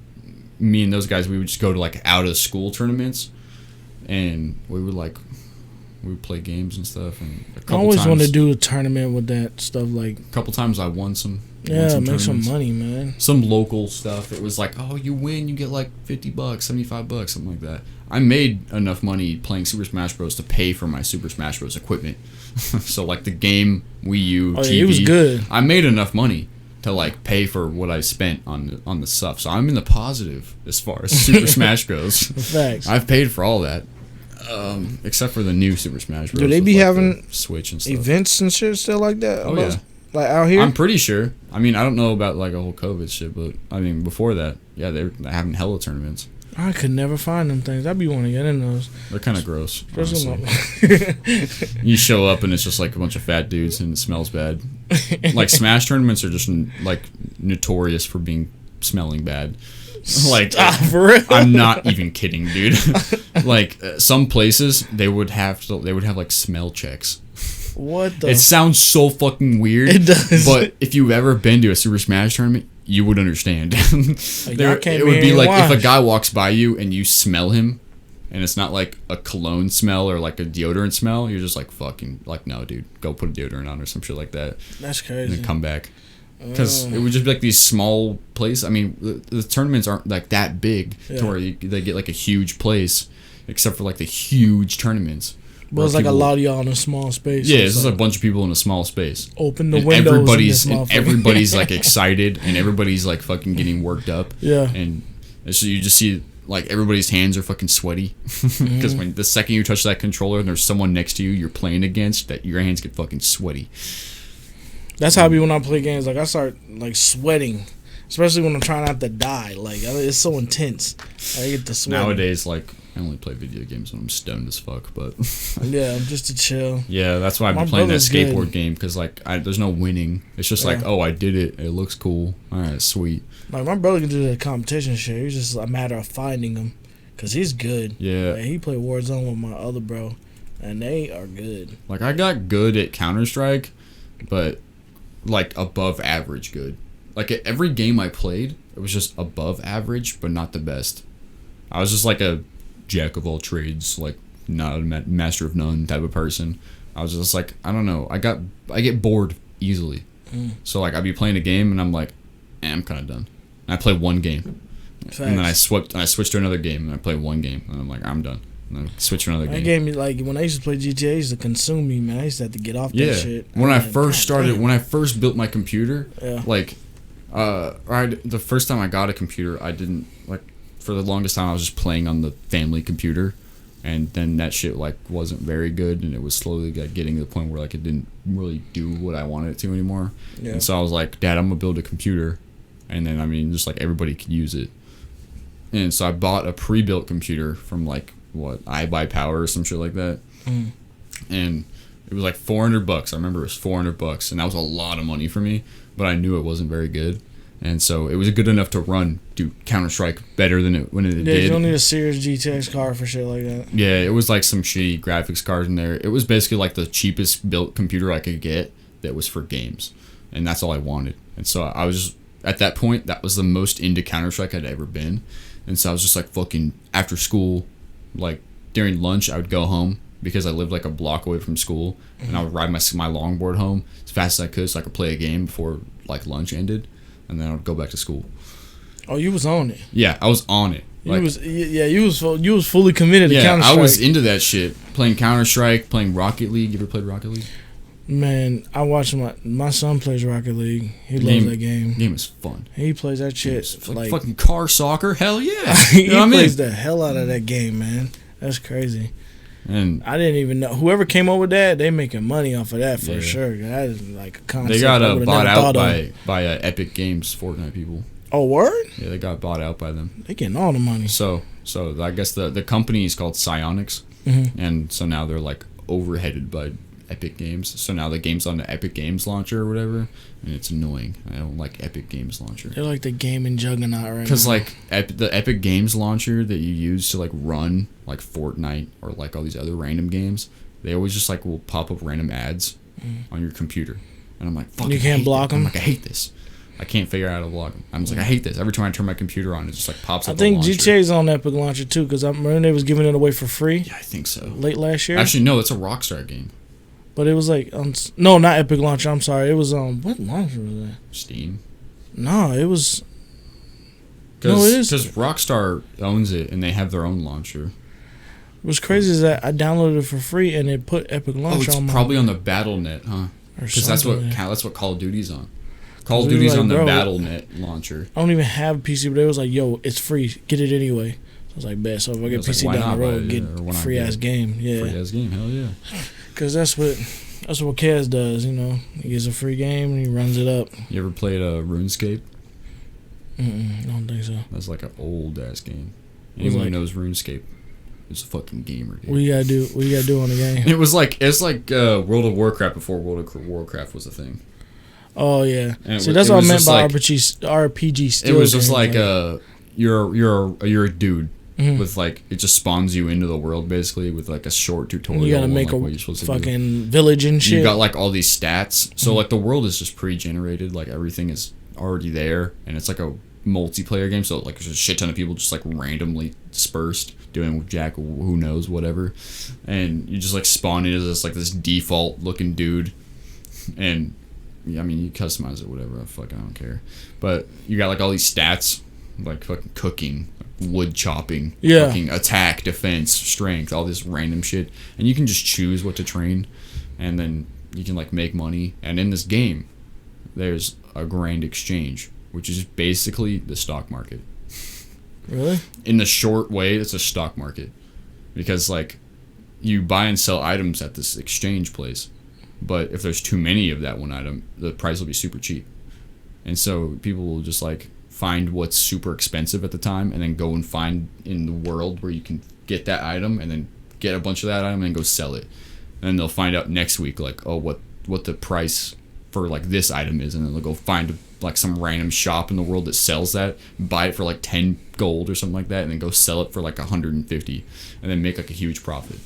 me and those guys, we would just go to like out of school tournaments, and we would like We would play games and stuff. And I always want to do a tournament with that stuff. Like a couple times I won some. Yeah, make some money, man. Some local stuff. It was like, oh, you win, you get like $50, $75, something like that. I made enough money playing Super Smash Bros. To pay for my Super Smash Bros. Equipment. So like the game, Wii U, TV. Yeah, it was good. I made enough money to like pay for what I spent on the stuff. So I'm in the positive as far as Super Smash goes. Facts. I've paid for all that. Except for the new Super Smash Bros. Do they be like having Switch and stuff. Events and shit still like that? Oh yeah. Like out here? I'm pretty sure. I mean, I don't know about like a whole COVID shit, but I mean, before that, yeah, they're having hella tournaments. I could never find them things. I'd be wanting to get in those. They're kind of gross. You show up and it's just like a bunch of fat dudes and it smells bad. Like Smash tournaments are just like notorious for smelling bad. Like for real? I'm not even kidding, dude. Like some places they would have like smell checks. What the? It sounds so fucking weird. It does. But if you've ever been to a Super Smash tournament, you would understand. It would be like if a guy walks by you and you smell him, and it's not like a cologne smell or like a deodorant smell. You're just like fucking like no, dude, go put a deodorant on or some shit like that. That's crazy. And then come back. Because it would just be like these small places. I mean, the tournaments aren't like that big to where they get like a huge place, except for like the huge tournaments. But it's like a lot of y'all in a small space. Yeah, it's just a bunch of people in a small space. Open the windows. Everybody's like excited and everybody's like fucking getting worked up. Yeah. And so you just see like everybody's hands are fucking sweaty because when the second you touch that controller and there's someone next to you you're playing against, that your hands get fucking sweaty. That's how I be when I play games. Like I start like sweating, especially when I'm trying not to die. Like it's so intense. I get the sweat. Nowadays, like I only play video games when I'm stoned as fuck. But yeah, just to chill. Yeah, that's why I've been playing that skateboard game because like there's no winning. It's just like, oh, I did it. It looks cool. All right, sweet. Like my brother can do the competition shit. It's just a matter of finding him, cause he's good. Yeah. Like, he played Warzone with my other bro, and they are good. Like I got good at Counter-Strike, but like above average good. Like at every game I played, it was just above average, but not the best. I was just like a jack of all trades, like not a master of none type of person. I was just like, I don't know. I get bored easily. So like I'd be playing a game and I'm like, I'm kind of done. And I play one game, and then I switch to another game and I play one game and I'm like, I'm done. And then switch to another game. That game, like when I used to play GTA, it used to consume me, man. I used to have to get off that shit. When I first built my computer, like, the first time I got a computer, I didn't like. For the longest time, I was just playing on the family computer, and then that shit like wasn't very good, and it was slowly like getting to the point where like it didn't really do what I wanted it to anymore. Yeah. And so I was like, Dad, I'm gonna build a computer, and then I mean, just like everybody could use it. And so I bought a pre-built computer from like iBuyPower or some shit like that, and it was like $400. I remember it was $400, and that was a lot of money for me, but I knew it wasn't very good. And so it was good enough to do Counter-Strike better than it did. Yeah, you don't need a serious GTX card for shit like that. Yeah, it was like some shitty graphics cards in there. It was basically like the cheapest built computer I could get that was for games. And that's all I wanted. And so I was just, at that point, that was the most into Counter-Strike I'd ever been. And so I was just like fucking, after school, like during lunch, I would go home because I lived like a block away from school. And I would ride my longboard home as fast as I could so I could play a game before like lunch ended. And then I would go back to school. Oh, you was on it. Yeah, I was on it. Like, you was fully committed to Counter-Strike. I was into that shit. Playing Counter-Strike, playing Rocket League. You ever played Rocket League? Man, I watch my son plays Rocket League. He loves that game. Game is fun. He plays that shit like fucking car soccer. Hell yeah. He plays the hell out of that game, man. That's crazy. And I didn't even know whoever came up with that. They making money off of that for sure. That is like a concept. They got bought out by Epic Games, Fortnite people. Oh, word? Yeah, they got bought out by them. They getting all the money. So I guess the company is called Psyonix, and so now they're like overheaded by Epic Games. So now the game's on the Epic Games launcher or whatever, and it's annoying. I don't like Epic Games launcher. They're like the gaming juggernaut right now. Because like the Epic Games launcher that you use to like run like Fortnite or like all these other random games, they always just like will pop up random ads on your computer, and I'm like, fuck. You can't block them. I'm like, I hate this. I can't figure out how to log them. I'm just like, I hate this. Every time I turn my computer on, it just like pops up. I think the launcher. GTA's on Epic Launcher too, because I remember they was giving it away for free. Yeah, I think so. Late last year. Actually, no, it's a Rockstar game. But it was like no, not Epic Launcher. I'm sorry. It was what launcher was that? Steam. No, it was. No, it is because Rockstar owns it and they have their own launcher. What's crazy is that I downloaded it for free and it put Epic Launcher on. It's probably on the BattleNet, huh? Because that's what Call of Duty's on. Call of Duty's on the BattleNet launcher. I don't even have a PC, but it was like, yo, it's free. Get it anyway. So I was like, bet. So if I get PC down the road, get free ass game. Yeah. Free ass game, hell yeah. Because that's what Kaz does, you know. He gets a free game and he runs it up. You ever played RuneScape? I don't think so. That's like an old ass game. Anyone who knows RuneScape is a fucking gamer. Dude. What you gotta do on the game? It's like World of Warcraft before World of Warcraft was a thing. Oh yeah. See, that's what I meant by RPG. Still it was just like you're a dude. Mm-hmm. With like it just spawns you into the world basically with like a short tutorial. You gotta make like a fucking village and shit. You got like all these stats, so like the world is just pre-generated. Like everything is already there, and it's like a multiplayer game. So like there's a shit ton of people just like randomly dispersed doing Jack who knows whatever, and you just like spawn in as this default looking dude, and I mean you customize it whatever. I don't care, but you got like all these stats like fucking cooking. Wood chopping, fucking attack, defense, strength, all this random shit, and you can just choose what to train, and then you can like make money. And in this game, there's a grand exchange, which is basically the stock market. Really? In the short way, it's a stock market, because like you buy and sell items at this exchange place, but if there's too many of that one item, the price will be super cheap, and so people will just like find what's super expensive at the time and then go and find in the world where you can get that item and then get a bunch of that item and go sell it. And then they'll find out next week like, oh, what the price for like this item is, and then they'll go find like some random shop in the world that sells that, buy it for like 10 gold or something like that, and then go sell it for like 150 and then make like a huge profit.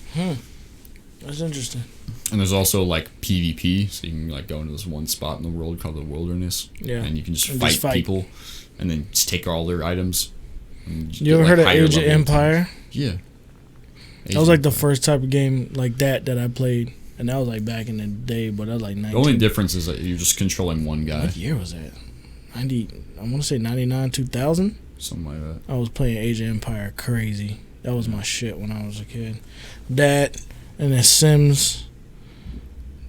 That's interesting. And there's also like PvP, so you can like go into this one spot in the world called the wilderness, and you can just fight people and then just take all their items. You ever heard of Age of Empire? Yeah. That was like the first type of game like that I played. And that was like back in the day, but that was like 19. The only difference is that you're just controlling one guy. What year was that? I want to say 99, 2000? Something like that. I was playing Age of Empire crazy. That was my shit when I was a kid. That, and then Sims,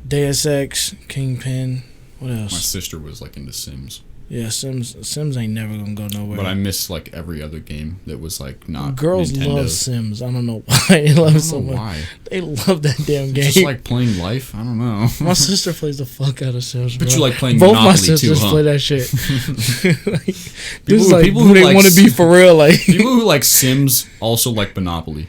Deus Ex, Kingpin. What else? My sister was like into Sims. Yeah, Sims ain't never gonna go nowhere. But I miss like every other game that was like not Girls Nintendo. love Sims. I don't know why they love it so much. Why? They love that damn game. It's just like playing Life. I don't know. My sister plays the fuck out of Sims. But bro. you like playing Both Monopoly my sisters too, huh? play that shit. Like, people who who they like want to be for real. Like people who like Sims also like Monopoly.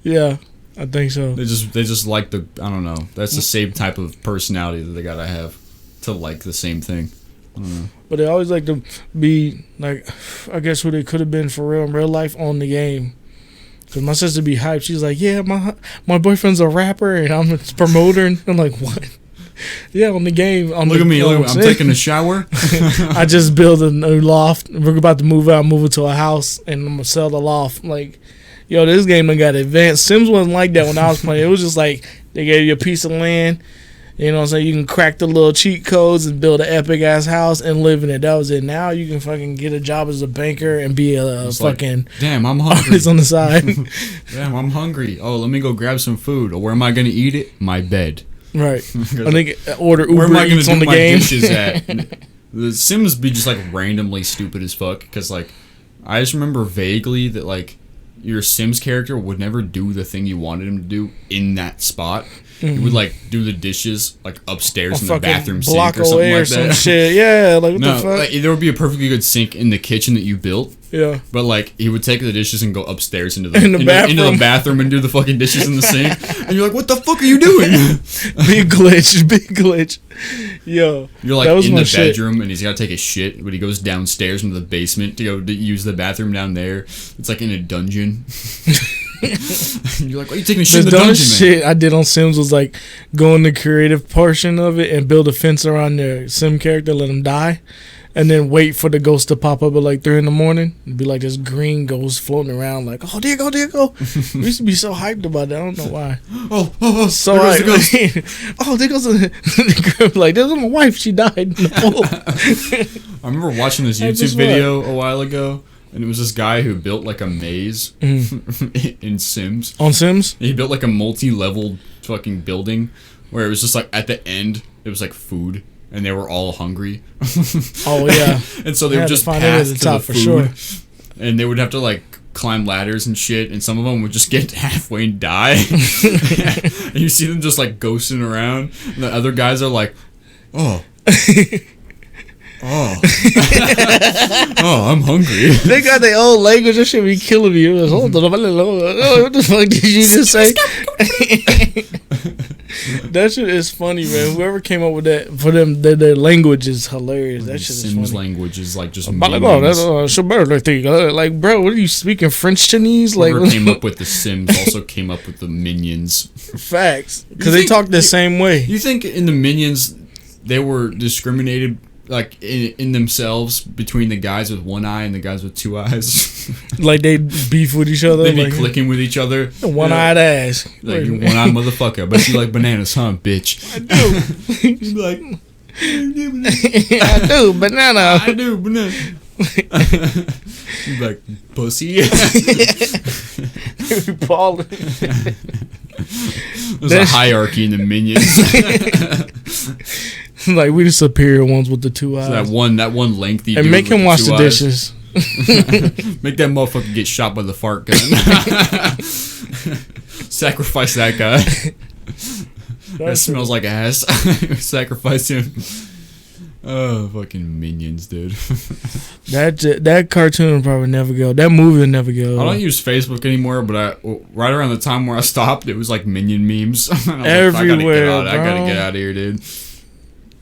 Yeah, I think so. They just like the I don't know. That's the same type of personality that they gotta have to like the same thing. I don't know. But they always like to be like, I guess who they could have been for real in real life on the game. Cause my sister be hyped. She's like, yeah, my boyfriend's a rapper and I'm a promoter. And I'm like, what? Yeah, on the game. Look at me. I'm taking a shower. I just built a new loft. We're about to move out, move into a house, and I'm gonna sell the loft. I'm like, yo, this game done got advanced. Sims wasn't like that when I was playing. It was just like they gave you a piece of land. You know what I'm saying? You can crack the little cheat codes and build an epic ass house and live in it. That was it. Now you can fucking get a job as a banker and be a fucking damn, I'm hungry. Artist on the side. Damn, I'm hungry. Oh, let me go grab some food. Or where am I gonna eat it? My bed. Right. I think order Uber where am I gonna Eats do on the my game. dishes at? The Sims be just like randomly stupid as fuck. Because like, I just remember vaguely that like your Sims character would never do the thing you wanted him to do in that spot. Mm-hmm. He would like do the dishes like upstairs in the bathroom sink or something like that. Shit. Yeah, like what the fuck? Like, there would be a perfectly good sink in the kitchen that you built. Yeah. But like he would take the dishes and go upstairs into the bathroom and do the fucking dishes in the sink. And you're like, what the fuck are you doing? Big glitch. Yo. You're like in the bedroom and he's got to take a shit, but he goes downstairs into the basement to go to use the bathroom down there. It's like in a dungeon. You're like, why are you taking a shit in the dungeon, shit I did on Sims was like go in the creative portion of it and build a fence around their Sim character, let him die, and then wait for the ghost to pop up at like 3 a.m. It'd be like this green ghost floating around, like, oh, there you go, there you go. We used to be so hyped about that. I don't know why. So there goes the ghost. Oh, there goes the like, there's my wife. She died in the pool. I remember watching this YouTube video a while ago, and it was this guy who built like a maze in Sims. On Sims? He built like a multi-level fucking building where it was just like at the end, it was like food, and they were all hungry. Oh yeah. And so they would just pass to the food, for sure. And they would have to like climb ladders and shit, and some of them would just get halfway and die. And you see them just like ghosting around, and the other guys are like, oh. Oh, I'm hungry. They got their own language. That shit be killing me. It was, what the fuck did you just say? That shit is funny, man. Whoever came up with that for them, their language is hilarious. That shit is funny. Sims language is like just like, bro, what are you speaking French Chinese? Like, whoever came up with the Sims also came up with the Minions. Facts, because they talk the same way. You think in the Minions they were discriminated? Like in themselves between the guys with one eye and the guys with two eyes. Like they beef with each other. They be like, clicking with each other. One-eyed ass. Like you one-eyed motherfucker. But you like bananas, huh, bitch? I do. You be like, I do, banana. I do, banana. You be like, pussy. Paul. There's a hierarchy in the Minions. Like we the superior ones with the two eyes. So that one lengthy. And dude make him wash the eyes. dishes. Make that motherfucker get shot by the fart gun. Sacrifice that guy. That smells like ass. Sacrifice him. Oh, fucking Minions, dude. That cartoon will probably never go. That movie will never go. I don't use Facebook anymore, but right around the time where I stopped, it was like Minion memes. Everywhere, I gotta get out of here, dude.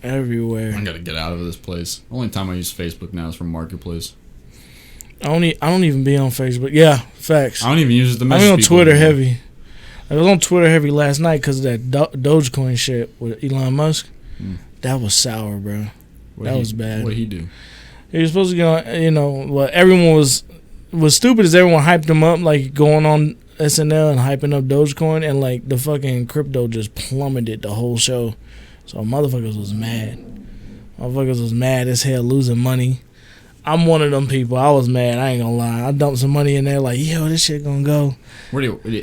Everywhere. I gotta get out of this place. The only time I use Facebook now is from Marketplace. I don't even be on Facebook. Yeah, facts. I don't even use it to message I'm on people Twitter anymore. heavy. I was on Twitter heavy last night because of that Dogecoin shit with Elon Musk. That was sour, bro. That was bad. What did he do? He was supposed to go, what everyone was stupid is everyone hyped him up, like going on SNL and hyping up Dogecoin, and like the fucking crypto just plummeted the whole show. So motherfuckers was mad. Motherfuckers was mad as hell, losing money. I'm one of them people. I was mad. I ain't gonna lie. I dumped some money in there, like, yo, this shit gonna go.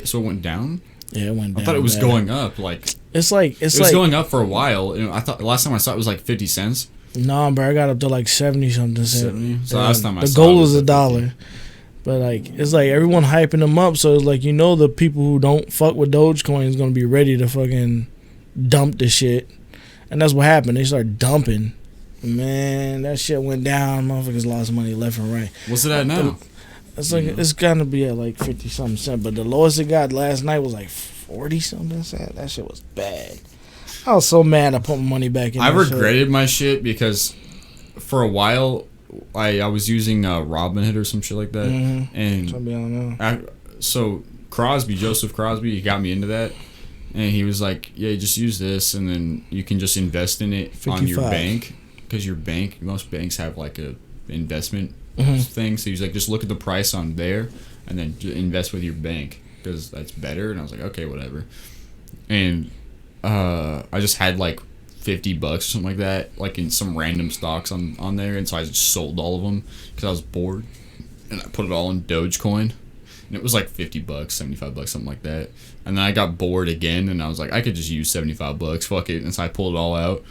So it went down? Yeah, it went down. I thought it was bad. Going up. Like it was going up for a while. I thought last time I saw it was like 50 cents. Nah, bro, I got up to like 70 something. 70? So last time I saw the goal was like $1. But like it's like everyone hyping them up, so it's like the people who don't fuck with Dogecoin is gonna be ready to fucking dump the shit. And that's what happened. They started dumping. Man, that shit went down. Motherfuckers lost money left and right. What's it at now? It's like it's gonna be at like 50 something cent. But the lowest it got last night was like 40 something cent. That shit was bad. I was so mad I put my money back in. I regretted my shit because for a while I was using Robinhood or some shit like that. Mm-hmm. And so Joseph Crosby, he got me into that. And he was like, yeah, just use this, and then you can just invest in it 55. On your bank. Because most banks have like a investment thing. So he's like, just look at the price on there, and then invest with your bank, because that's better. And I was like, okay, whatever. And I just had like $50 or something like that, like in some random stocks on there. And so I just sold all of them because I was bored. And I put it all in Dogecoin. And it was like $50, $75, something like that. And then I got bored again, and I was like, I could just use $75. Fuck it. And so I pulled it all out.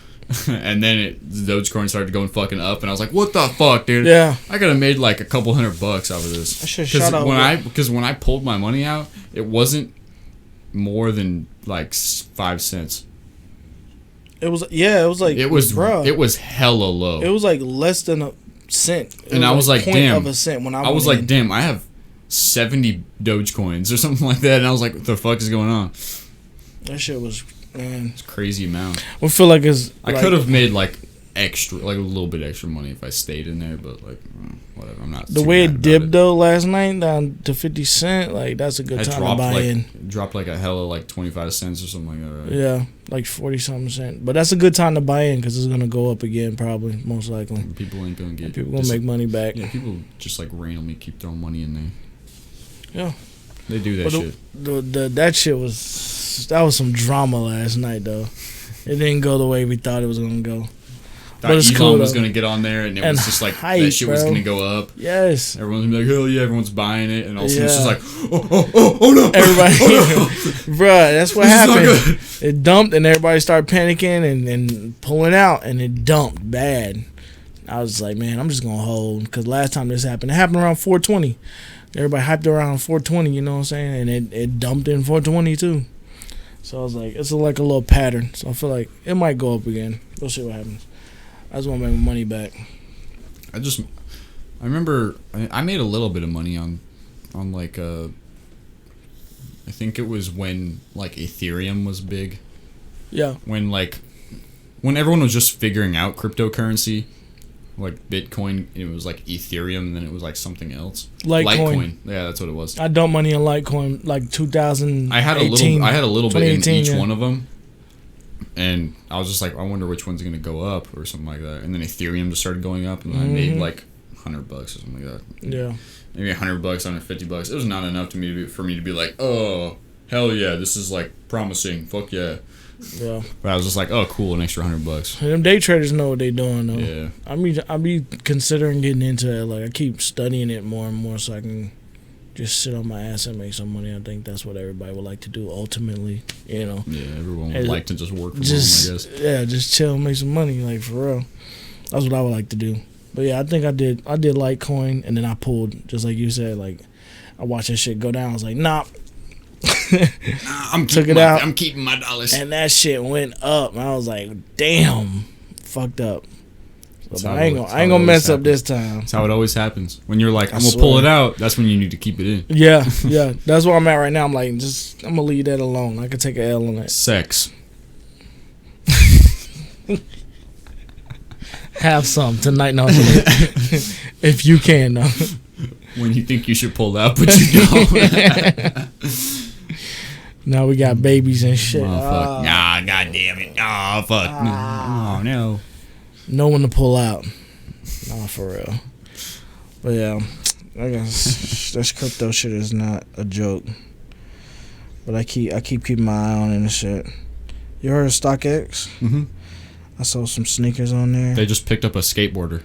And then the Dogecoin started going fucking up, and I was like, what the fuck, dude? Yeah. I could have made like a couple $100 out of this. I should shut up. Because when I pulled my money out, it wasn't more than like 5 cents. It was like it was hella low. It was like less than a cent. And I was like, damn. Of a cent when I was like, damn, I have 70 Dogecoins or something like that, and I was like, what the fuck is going on? That shit was, man, it's a crazy amount. I feel like I could have made like extra, like a little bit extra money if I stayed in there, but like whatever. I'm not. The way it dipped though last night down to 50 cents, like that's a good time to buy in. Dropped like a hella like 25 cents or something like that. Right? Yeah, like 40 something cents. But that's a good time to buy in because it's gonna go up again, probably, most likely. People ain't gonna get. People gonna make money back. Yeah, people just like randomly keep throwing money in there. Yeah, they do that shit. That shit was some drama last night though. It didn't go the way we thought it was gonna go. But Elon cool, was gonna get on there, and it was just like hype, that shit was gonna go up. Yes, everyone's gonna be like, hell yeah, everyone's buying it, and all of a sudden it's just like, oh no, everybody, bruh, that's what happened. It dumped, and everybody started panicking and pulling out, and it dumped bad. I was like, man, I'm just gonna hold because last time this happened, it happened around 420. Everybody hyped around 420, you know what I'm saying, and it dumped in 420 too. So I was like, it's like a little pattern. So I feel like it might go up again. We'll see what happens. I just want to make my money back. I remember I made a little bit of money on like I think it was when like Ethereum was big. Yeah. When everyone was just figuring out cryptocurrency, like Bitcoin, it was like Ethereum, and then it was like something else. Litecoin. Yeah, that's what it was. I dumped money on Litecoin like 2018. I had a little bit in each one of them. And I was just like, I wonder which one's gonna go up or something like that. And then Ethereum just started going up, and I made like $100 or something like that. Yeah, maybe $100, $150. It was not enough for me to be like, oh hell yeah, this is like promising. Fuck yeah. Yeah. But I was just like, oh cool, an extra $100. Them day traders know what they doing though. Yeah. I be considering getting into it. Like I keep studying it more and more so I can just sit on my ass and make some money. I think that's what everybody would like to do ultimately, you know. Yeah, everyone would like to just work from home, I guess. Yeah, just chill and make some money, like for real. That's what I would like to do. But yeah, I think I did Litecoin, and then I pulled, just like you said, like I watched that shit go down. I was like, nah. I'm keeping my dollars. And that shit went up. And I was like, damn, fucked up. So I ain't gonna mess up this time. That's how it always happens. When you're like, I'm gonna pull it out, that's when you need to keep it in. Yeah. That's where I'm at right now. I'm like, I'm gonna leave that alone. I can take an L on that. Sex. Have some tonight, no. If you can, though. When you think you should pull out, but you don't. Now we got babies and shit. Oh, fuck. Nah, god damn it. Oh, fuck. Oh, no. No one to pull out. Nah, for real. But yeah, I guess this crypto shit is not a joke. But I keep keeping my eye on it and shit. You heard of StockX? Mm-hmm. I saw some sneakers on there. They just picked up a skateboarder.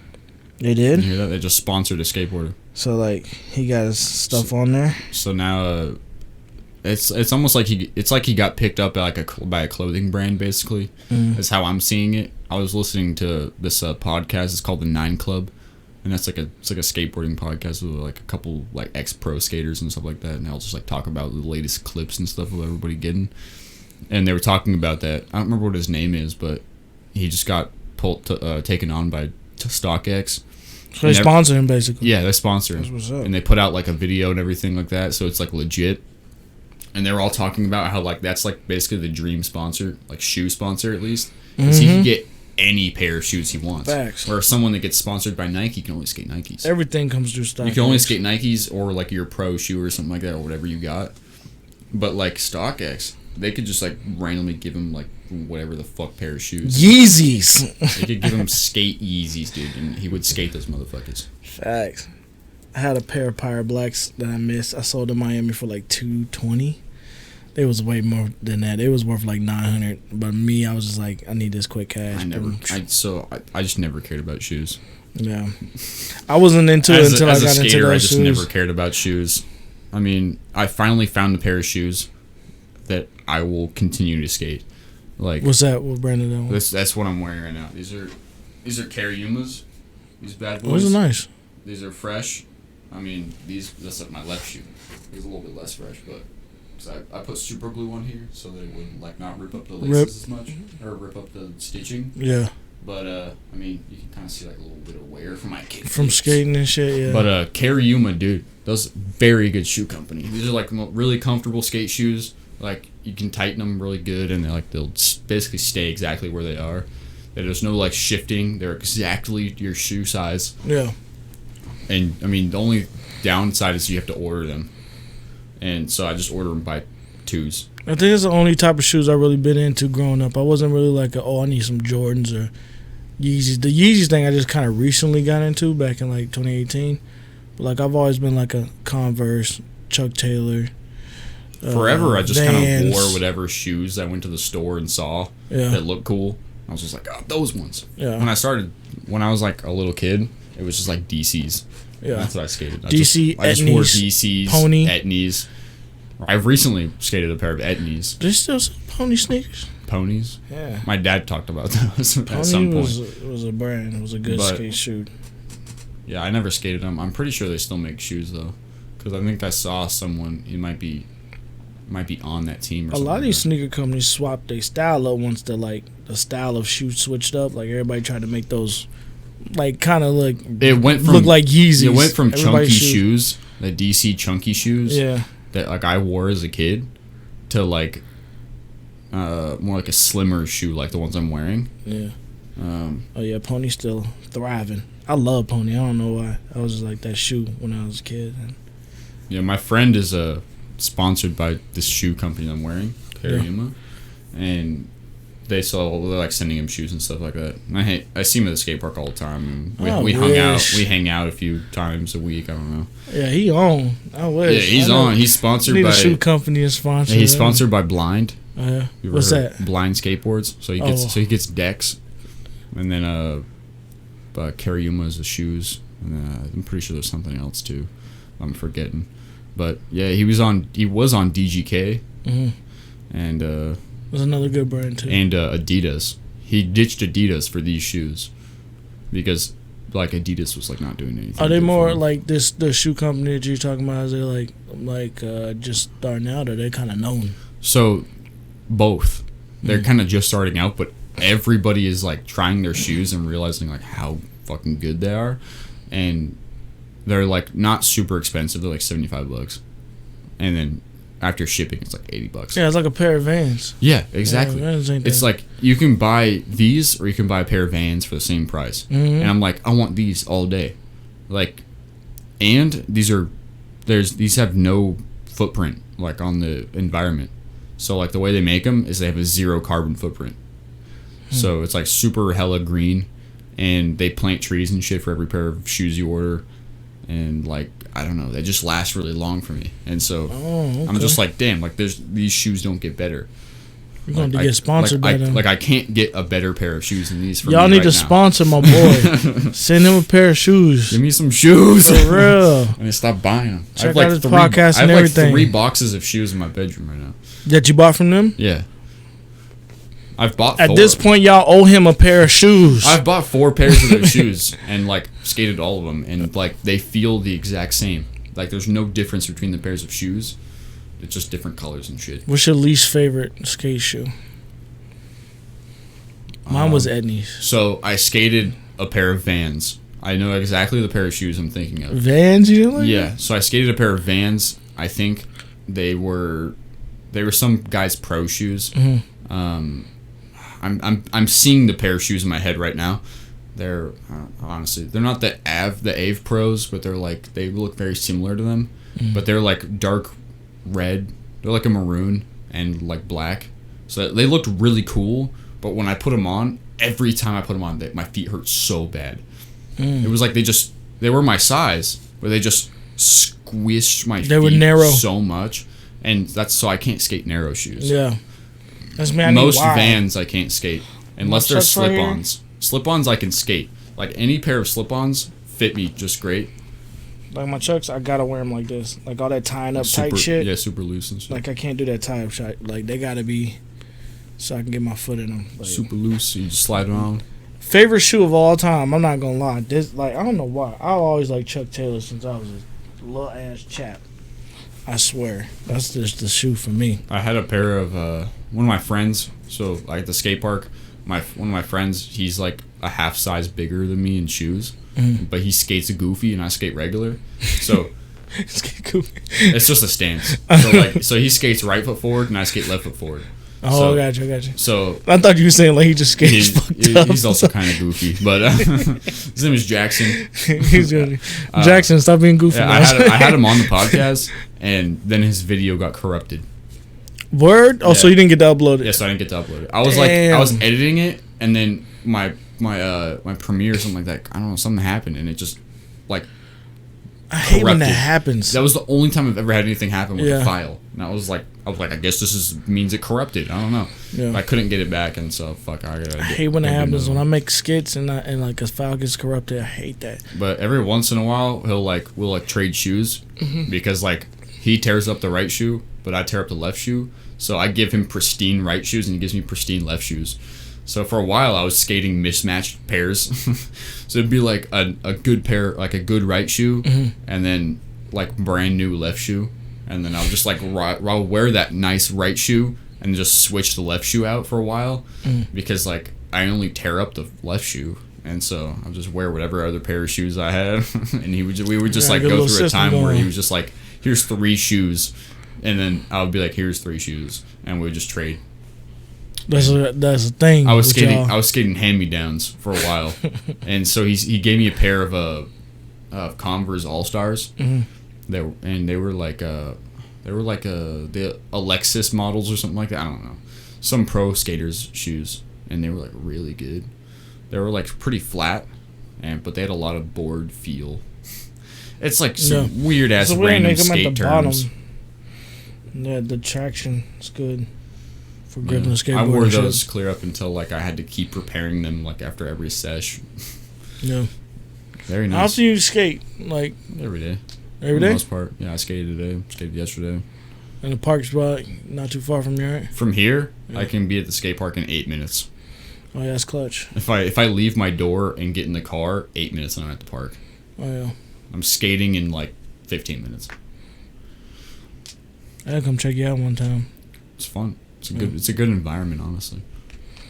They did? You hear that? They just sponsored a skateboarder. So like he got his stuff on there. So now it's almost like he got picked up by a clothing brand basically. That's how I'm seeing it. I was listening to this podcast. It's called the 9 Club, and it's like a skateboarding podcast with like a couple like ex-pro skaters and stuff like that, and they'll just like talk about the latest clips and stuff of everybody getting. And they were talking about that. I don't remember what his name is, but he just got taken on by StockX. So they sponsor him basically. Yeah, they sponsor him. That's what's up. And they put out like a video and everything like that, so it's like legit. And they were all talking about how like that's like basically the dream sponsor, like shoe sponsor at least, because he can get any pair of shoes he wants. Facts. Or if someone that gets sponsored by Nike can only skate Nikes. Everything comes through StockX. You can only skate Nikes or like your pro shoe or something like that or whatever you got. But like StockX, they could just like randomly give him like whatever the fuck pair of shoes. Yeezys. They could give him skate Yeezys, dude, and he would skate those motherfuckers. Facts. I had a pair of Pyre Blacks that I missed. I sold in Miami for like $220. It was way more than that. It was worth like $900. But me, I was just like, I need this quick cash. I just never cared about shoes. Yeah, I wasn't into it until I got into those I just shoes. never cared about shoes. I mean, I finally found a pair of shoes that I will continue to skate. Like, what's that? What brand is that one? That's what I'm wearing right now. These are Cariumas. These bad boys. Those are nice. These are fresh. I mean, that's like my left shoe. It's a little bit less fresh, but I put super glue on here so that it would like not rip up the laces as much or rip up the stitching. Yeah. But I mean, you can kind of see like a little bit of wear from my kid from skating and shit. Yeah. But Cariuma, dude, those very good shoe company. These are like really comfortable skate shoes. Like you can tighten them really good, and they'll basically stay exactly where they are. There's no like shifting. They're exactly your shoe size. Yeah. And I mean, the only downside is you have to order them. And so I just order them by twos. I think it's the only type of shoes I've really been into growing up. I wasn't really like, I need some Jordans or Yeezys. The Yeezys thing I just kind of recently got into back in like 2018. But like I've always been like a Converse, Chuck Taylor. Forever, I just kind Vans. of wore whatever shoes I went to the store and saw that looked cool. I was just like, oh, those ones. Yeah. When I was like a little kid, it was just like DCs. Yeah. That's what I skated. I just wore DCs, Pony. Etnies. I've recently skated a pair of Etnies. There's still some Pony sneakers. Ponies? Yeah. My dad talked about those Pony at some point. was a brand. It was a good skate shoe. Yeah, I never skated them. I'm pretty sure they still make shoes though, because I think I saw someone. He might be on that team. Or a lot of these sneaker companies swapped their style up once the style of shoe switched up. Like everybody tried to make those, like kind of like it went from look like Yeezys. It went from chunky shoes, the DC chunky shoes, yeah, that like I wore as a kid, to like more like a slimmer shoe, like the ones I'm wearing. Yeah. Oh yeah, Pony's still thriving. I love Pony. I don't know why. I was just like that shoe when I was a kid. Yeah, my friend is sponsored by this shoe company I'm wearing, Kariyama, and they're like sending him shoes and stuff like that. And I see him at the skate park all the time. And we hung out. We hang out a few times a week. I don't know. Yeah, he on. I wish. Yeah, he's on. He's sponsored by a shoe company to sponsor. Yeah, he's sponsored by Blind. Oh yeah. What's that? Blind Skateboards. So he gets decks, and then Kariyama's the shoes, and I'm pretty sure there's something else too. I'm forgetting. But yeah, he was on DGK, and it was another good brand too. And Adidas. He ditched Adidas for these shoes because like Adidas was like not doing anything. Are they more like the shoe company that you're talking about? Is they like just starting out, or they kind of known? So both. They're kind of just starting out, but everybody is like trying their shoes and realizing like how fucking good they are, and they're like not super expensive. They're like $75, and then after shipping, it's like $80. Yeah, it's like a pair of Vans. Yeah, exactly. Yeah, it's like you can buy these, or you can buy a pair of Vans for the same price. And I'm like, I want these all day, like, and these have no footprint like on the environment. So like the way they make them is they have a 0 carbon footprint. So it's like super hella green, and they plant trees and shit for every pair of shoes you order. And like I don't know, they just last really long for me, and so I'm just like, damn, like these shoes don't get better. You're going to get sponsored by them. Like I can't get a better pair of shoes than these. Y'all need to sponsor my boy. Send him a pair of shoes. Give me some shoes for real. And I stopped buying them. Check out his podcast and everything. I have like 3 boxes of shoes in my bedroom right now. That you bought from them? Yeah. I've bought 4. At this point, y'all owe him a pair of shoes. I've bought 4 pairs of those shoes and like skated all of them, and like they feel the exact same. Like there's no difference between the pairs of shoes. It's just different colors and shit. What's your least favorite skate shoe? Mine was Etnies. So I skated a pair of Vans. I know exactly the pair of shoes I'm thinking of. Vans, you didn't like? Yeah. So I skated a pair of Vans. I think they were some guy's pro shoes. I'm seeing the pair of shoes in my head right now. They're honestly, they're not the Ave Pros, but they're like, they look very similar to them, but they're like dark red. They're like a maroon and like black. So they looked really cool, but when I put them on, every time I put them on, my feet hurt so bad. It was like they were my size, but they just squished my feet. They were narrow so much, and so I can't skate narrow shoes. Yeah. Most Vans I can't skate unless they're slip-ons. Slip-ons I can skate. Like any pair of slip-ons fit me just great. Like my Chucks, I gotta wear them like this. Like all that tying up tight shit. Yeah, super loose and shit. Like I can't do that tie up shit. Like they gotta be so I can get my foot in them. Like, super loose, you just slide it on. Favorite shoe of all time? I'm not gonna lie. This I don't know why. I've always liked Chuck Taylor since I was a little ass chap. I swear, that's just the shoe for me. I had a pair of one of my friends. So like at the skate park, one of my friends, he's like a half size bigger than me in shoes, but he skates a goofy and I skate regular. So skate goofy. It's just a stance. So he skates right foot forward and I skate left foot forward. Oh, I got you. So I thought you were saying like he just skates fucked up. he's also kind of goofy, but his name is Jackson. He's good. Jackson, stop being goofy. Yeah, I had him on the podcast, and then his video got corrupted. Word? Oh, yeah. So you didn't get to upload it? Yes, I didn't get to upload it. I was editing it, and then my Premiere or something like that. I don't know, something happened, and it just like. I hate when that happens. That was the only time I've ever had anything happen with a file, and I was like, I guess this means it corrupted. I don't know. Yeah. I couldn't get it back, and so fuck. I hate when that happens. When I make skits and like a file gets corrupted, I hate that. But every once in a while, we'll trade shoes because like he tears up the right shoe, but I tear up the left shoe. So I give him pristine right shoes, and he gives me pristine left shoes. So for a while, I was skating mismatched pairs. So it'd be like a good pair, like a good right shoe, and then like brand new left shoe. And then I'll just like I'll wear that nice right shoe and just switch the left shoe out for a while because like I only tear up the left shoe. And so I'll just wear whatever other pair of shoes I had. And we would just like go through a time where he was just like, here's 3 shoes. And then I would be like, here's 3 shoes. And we would just trade. That's a thing. I was skating hand-me-downs for a while, and so he gave me a pair of Converse All-Stars. They were like the Alexis models or something like that. I don't know, some pro skaters shoes, and they were like really good. They were like pretty flat, but they had a lot of board feel. It's like some weird ass random skate terms. Yeah, the traction is good. For gripping a skateboard. I wore those clear up until like I had to keep repairing them like after every sesh. Yeah. Very nice. How often you skate? Like every day. Every day? For the most part. Yeah, I skated today. Skated yesterday. And the park's about not too far from here, right? From here, I can be at the skate park in 8 minutes. Oh yeah, that's clutch. If I leave my door and get in the car, 8 minutes and I'm at the park. Oh yeah. I'm skating in like 15 minutes. I gotta come check you out one time. It's fun. It's a good environment, honestly.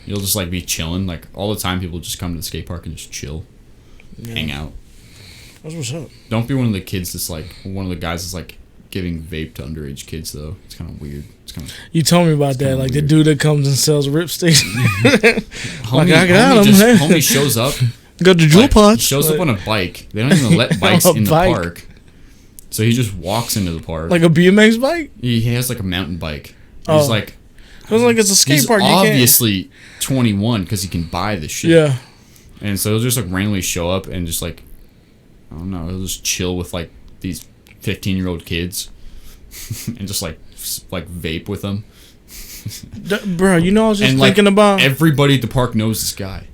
You'll just like be chilling. Like all the time, people just come to the skate park and just chill, hang out. That's what's up. Don't be one of the kids that's like one of the guys that's like giving vape to underage kids though. It's kind of weird. You told me about that, like weird. The dude that comes and sells ripsticks. Homie shows up. Go to Jewel Pots. Shows up on a bike. They don't even let bikes in the park. So he just walks into the park. Like a BMX bike? He has like a mountain bike. He's like. It was like it's a skate park. He's obviously 21 because he can buy the shit. Yeah. And so he'll just like randomly show up and just like, I don't know, he'll just chill with like these 15-year-old kids and just like vape with them. Bro, you know I was just thinking about. Everybody at the park knows this guy.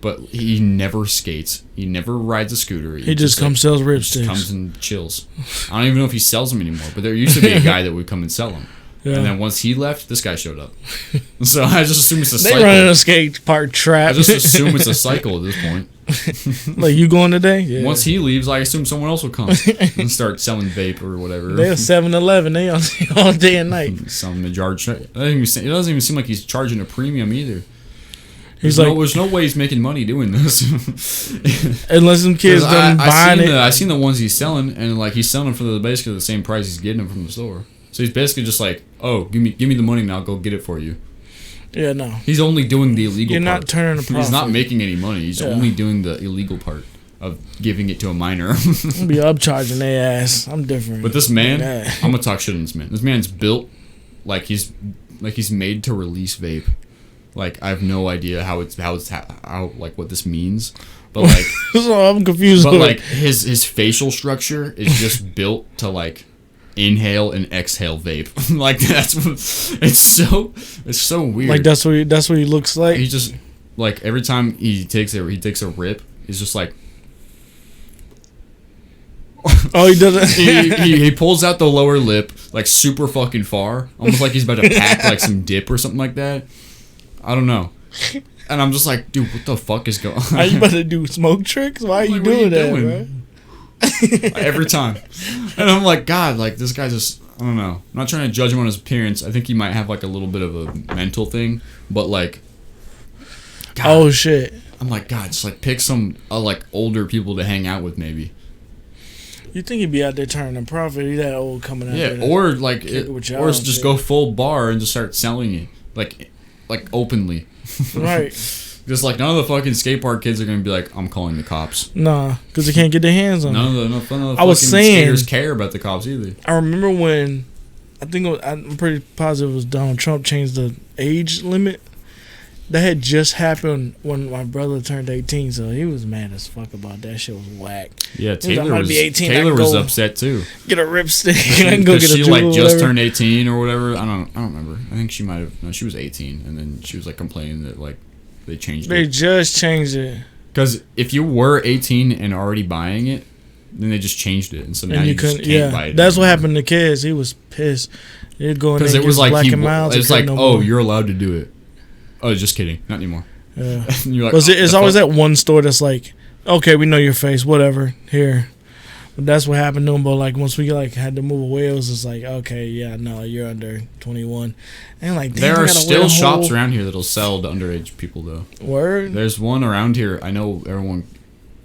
But he never skates. He never rides a scooter. He just comes sells ripsticks. Comes and chills. I don't even know if he sells them anymore. But there used to be a guy that would come and sell them. Yeah. And then once he left, this guy showed up. So I just assume it's a cycle. They run a skate park trap. I just assume it's a cycle at this point. Like, you going today? Yeah. Once he leaves, I assume someone else will come and start selling vape or whatever. They're 7-Eleven. They all day and night. Selling the jar. It doesn't even seem like he's charging a premium either. There's no way he's making money doing this. Unless some kids done buying it. I seen the ones he's selling, and like he's selling them for basically the same price he's getting them from the store. So he's basically just like, oh, give me the money and I'll go get it for you. Yeah, no. He's only doing the illegal part. You're not turning a profit. He's not making any money. He's only doing the illegal part of giving it to a minor. I'll be upcharging their ass. I'm different. But this man, I'm gonna talk shit on this man. This man's built like he's made to release vape. Like I have no idea how what this means. But like so I'm confused. But like his facial structure is just built to like inhale and exhale vape. Like that's what it's so weird. Like that's what he looks like. He just like every time he takes a rip, he's just like oh, he doesn't. he pulls out the lower lip like super fucking far, almost like he's about to pack like some dip or something like that. I don't know. And I'm just like, dude, what the fuck is going on? Are you about to do smoke tricks? Why are you doing that, bro? Every time. And I'm like, God, like this guy just, I don't know. I'm not trying to judge him on his appearance. I think he might have like a little bit of a mental thing, but like, God, oh shit. I'm like, God, just like pick some like older people to hang out with maybe. You think he'd be out there turning a profit? He that old coming out Yeah, there. or like, or and just shit. go full bar and just start selling it, like openly. Right. Just like none of the fucking skate park kids are gonna be like, I'm calling the cops. Nah, because they can't get their hands on it. None of the I was fucking saying- skaters care about the cops either. I remember when, I'm pretty positive it was Donald Trump changed the age limit. That had just happened when my brother turned 18, so he was mad as fuck about that. Shit was whack. Yeah, like, Taylor I might was be 18, I Taylor can was go upset too. Get a ripstick and I can go get a She jewel like or just whatever. turned 18 or whatever. I don't remember. I think she might have. No, she was 18, and then she was like complaining that like they changed They it. just changed it. Because if you were 18 and already buying it, then they just changed it, and so now And you you just couldn't. can't Yeah, buy it. that's what happened to Kids. He was pissed. He'd go in there Because and it was get like black he, and miles. it's like, oh, you're allowed to do it. Oh, just kidding, not anymore. Yeah. And you're like, But it's the always fuck? that one store that's like, okay, we know your face, whatever, here. But that's what happened to him. But like once we like had to move away, it was just like, okay, yeah, no, you're under 21. And like, damn, There I are gotta still wait a shops whole around here that'll sell to underage people though. Word. There's one around here. I know everyone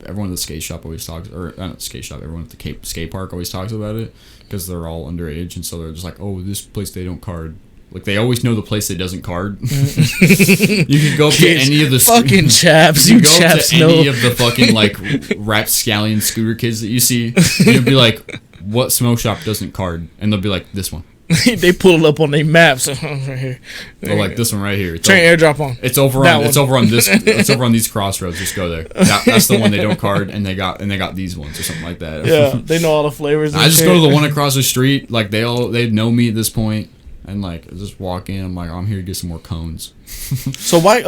at the skate shop always talks, or not skate shop. Everyone at the skate park always talks about it because they're all underage, and so they're just like, oh, this place they don't card. Like they always know the place that doesn't card. You can go up to Kids, any of the fucking chaps. You go up chaps to know. any of the fucking like rapscallion scooter kids that you see. And you'll be like, what smoke shop doesn't card? And they'll be like, this one. They pull it up on their maps. Right here. Or like this one right here. It's Train airdrop on. It's over That on. It's one. over on this. It's over on these crossroads. Just go there. That's the one they don't card, and they got these ones or something like that. Yeah, they know all the flavors. I just go to the one across the street. Like they know me at this point, and like I just walk in. I'm like, I'm here to get some more cones. So why?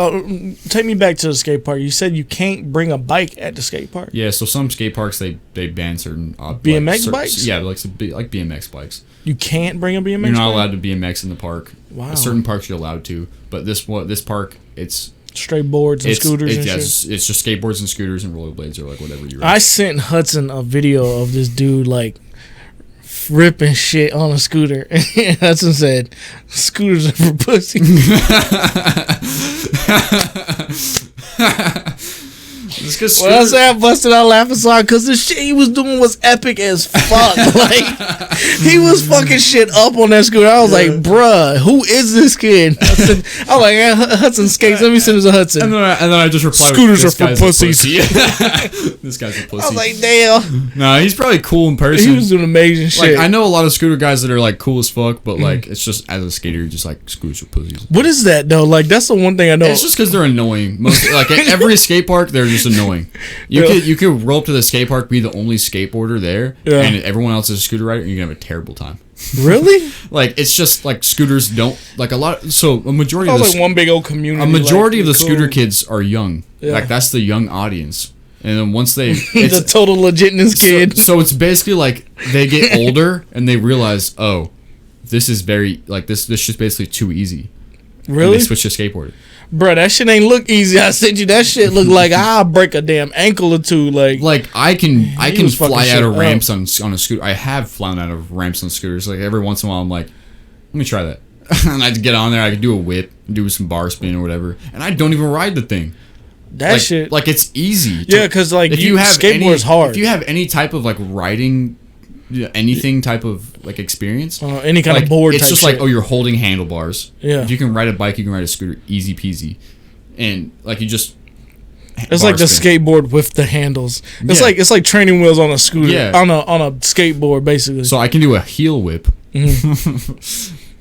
Take me back to the skate park. You said you can't bring a bike at the skate park. Yeah, so some skate parks they ban certain BMX bikes? Yeah, like BMX bikes. You can't bring a BMX. You're not bike? allowed to BMX in the park. Wow. Certain parks you're allowed to, but this park it's Straight boards and scooters and shit. it's just skateboards and scooters and rollerblades or like whatever you. I sent Hudson a video of this dude like ripping shit on a scooter. And Hudson said, "Scooters are for pussy." When I say I busted out laughing so hard, because the shit he was doing was epic as fuck. Like, he was fucking shit up on that scooter. I was like, bruh, who is this kid? I was like, yeah, Hudson skates. Let me send this to Hudson. And then I just replied, Scooters with, are for pussies. This guy's a pussy. I was like, damn. No, he's probably cool in person. He was doing amazing shit. Like, I know a lot of scooter guys that are like cool as fuck, but like it's just as a skater, you're just like scooters are pussies. What is that though? Like, that's the one thing I know. It's just because they're annoying. Most like at every skate park, they're just annoying. You could roll up to the skate park, be the only skateboarder there, and everyone else is a scooter rider, and you're gonna have a terrible time. Really? Like it's just like scooters don't like a lot. So a majority Oh, of the like one big old community. a majority of the cool. scooter kids are young. Yeah. Like that's the young audience, and then once they the total legitness kid. So it's basically like they get older and they realize, oh, this is very like this shit's basically too easy. Really? And they switch to skateboard. Bro, that shit ain't look easy. I sent you that shit look like I'll break a damn ankle or two. Like I can was fucking fly out shit of up. ramps on a scooter. I have flown out of ramps on scooters. Like every once in a while, I'm like, let me try that. And I get on there. I can do a whip, do some bar spin or whatever, and I don't even ride the thing. that like, shit. like it's easy. Yeah, because like if you have skateboard's hard. If you have any type of like riding, anything type of like experience, any kind like, of board. it's type just shit. like, oh, you're holding handlebars. Yeah. If you can ride a bike, you can ride a scooter, easy peasy, and like you just. It's bar like the spin. skateboard with the handles. It's Yeah. like training wheels on a scooter. Yeah. On a skateboard basically. So I can do a heel whip.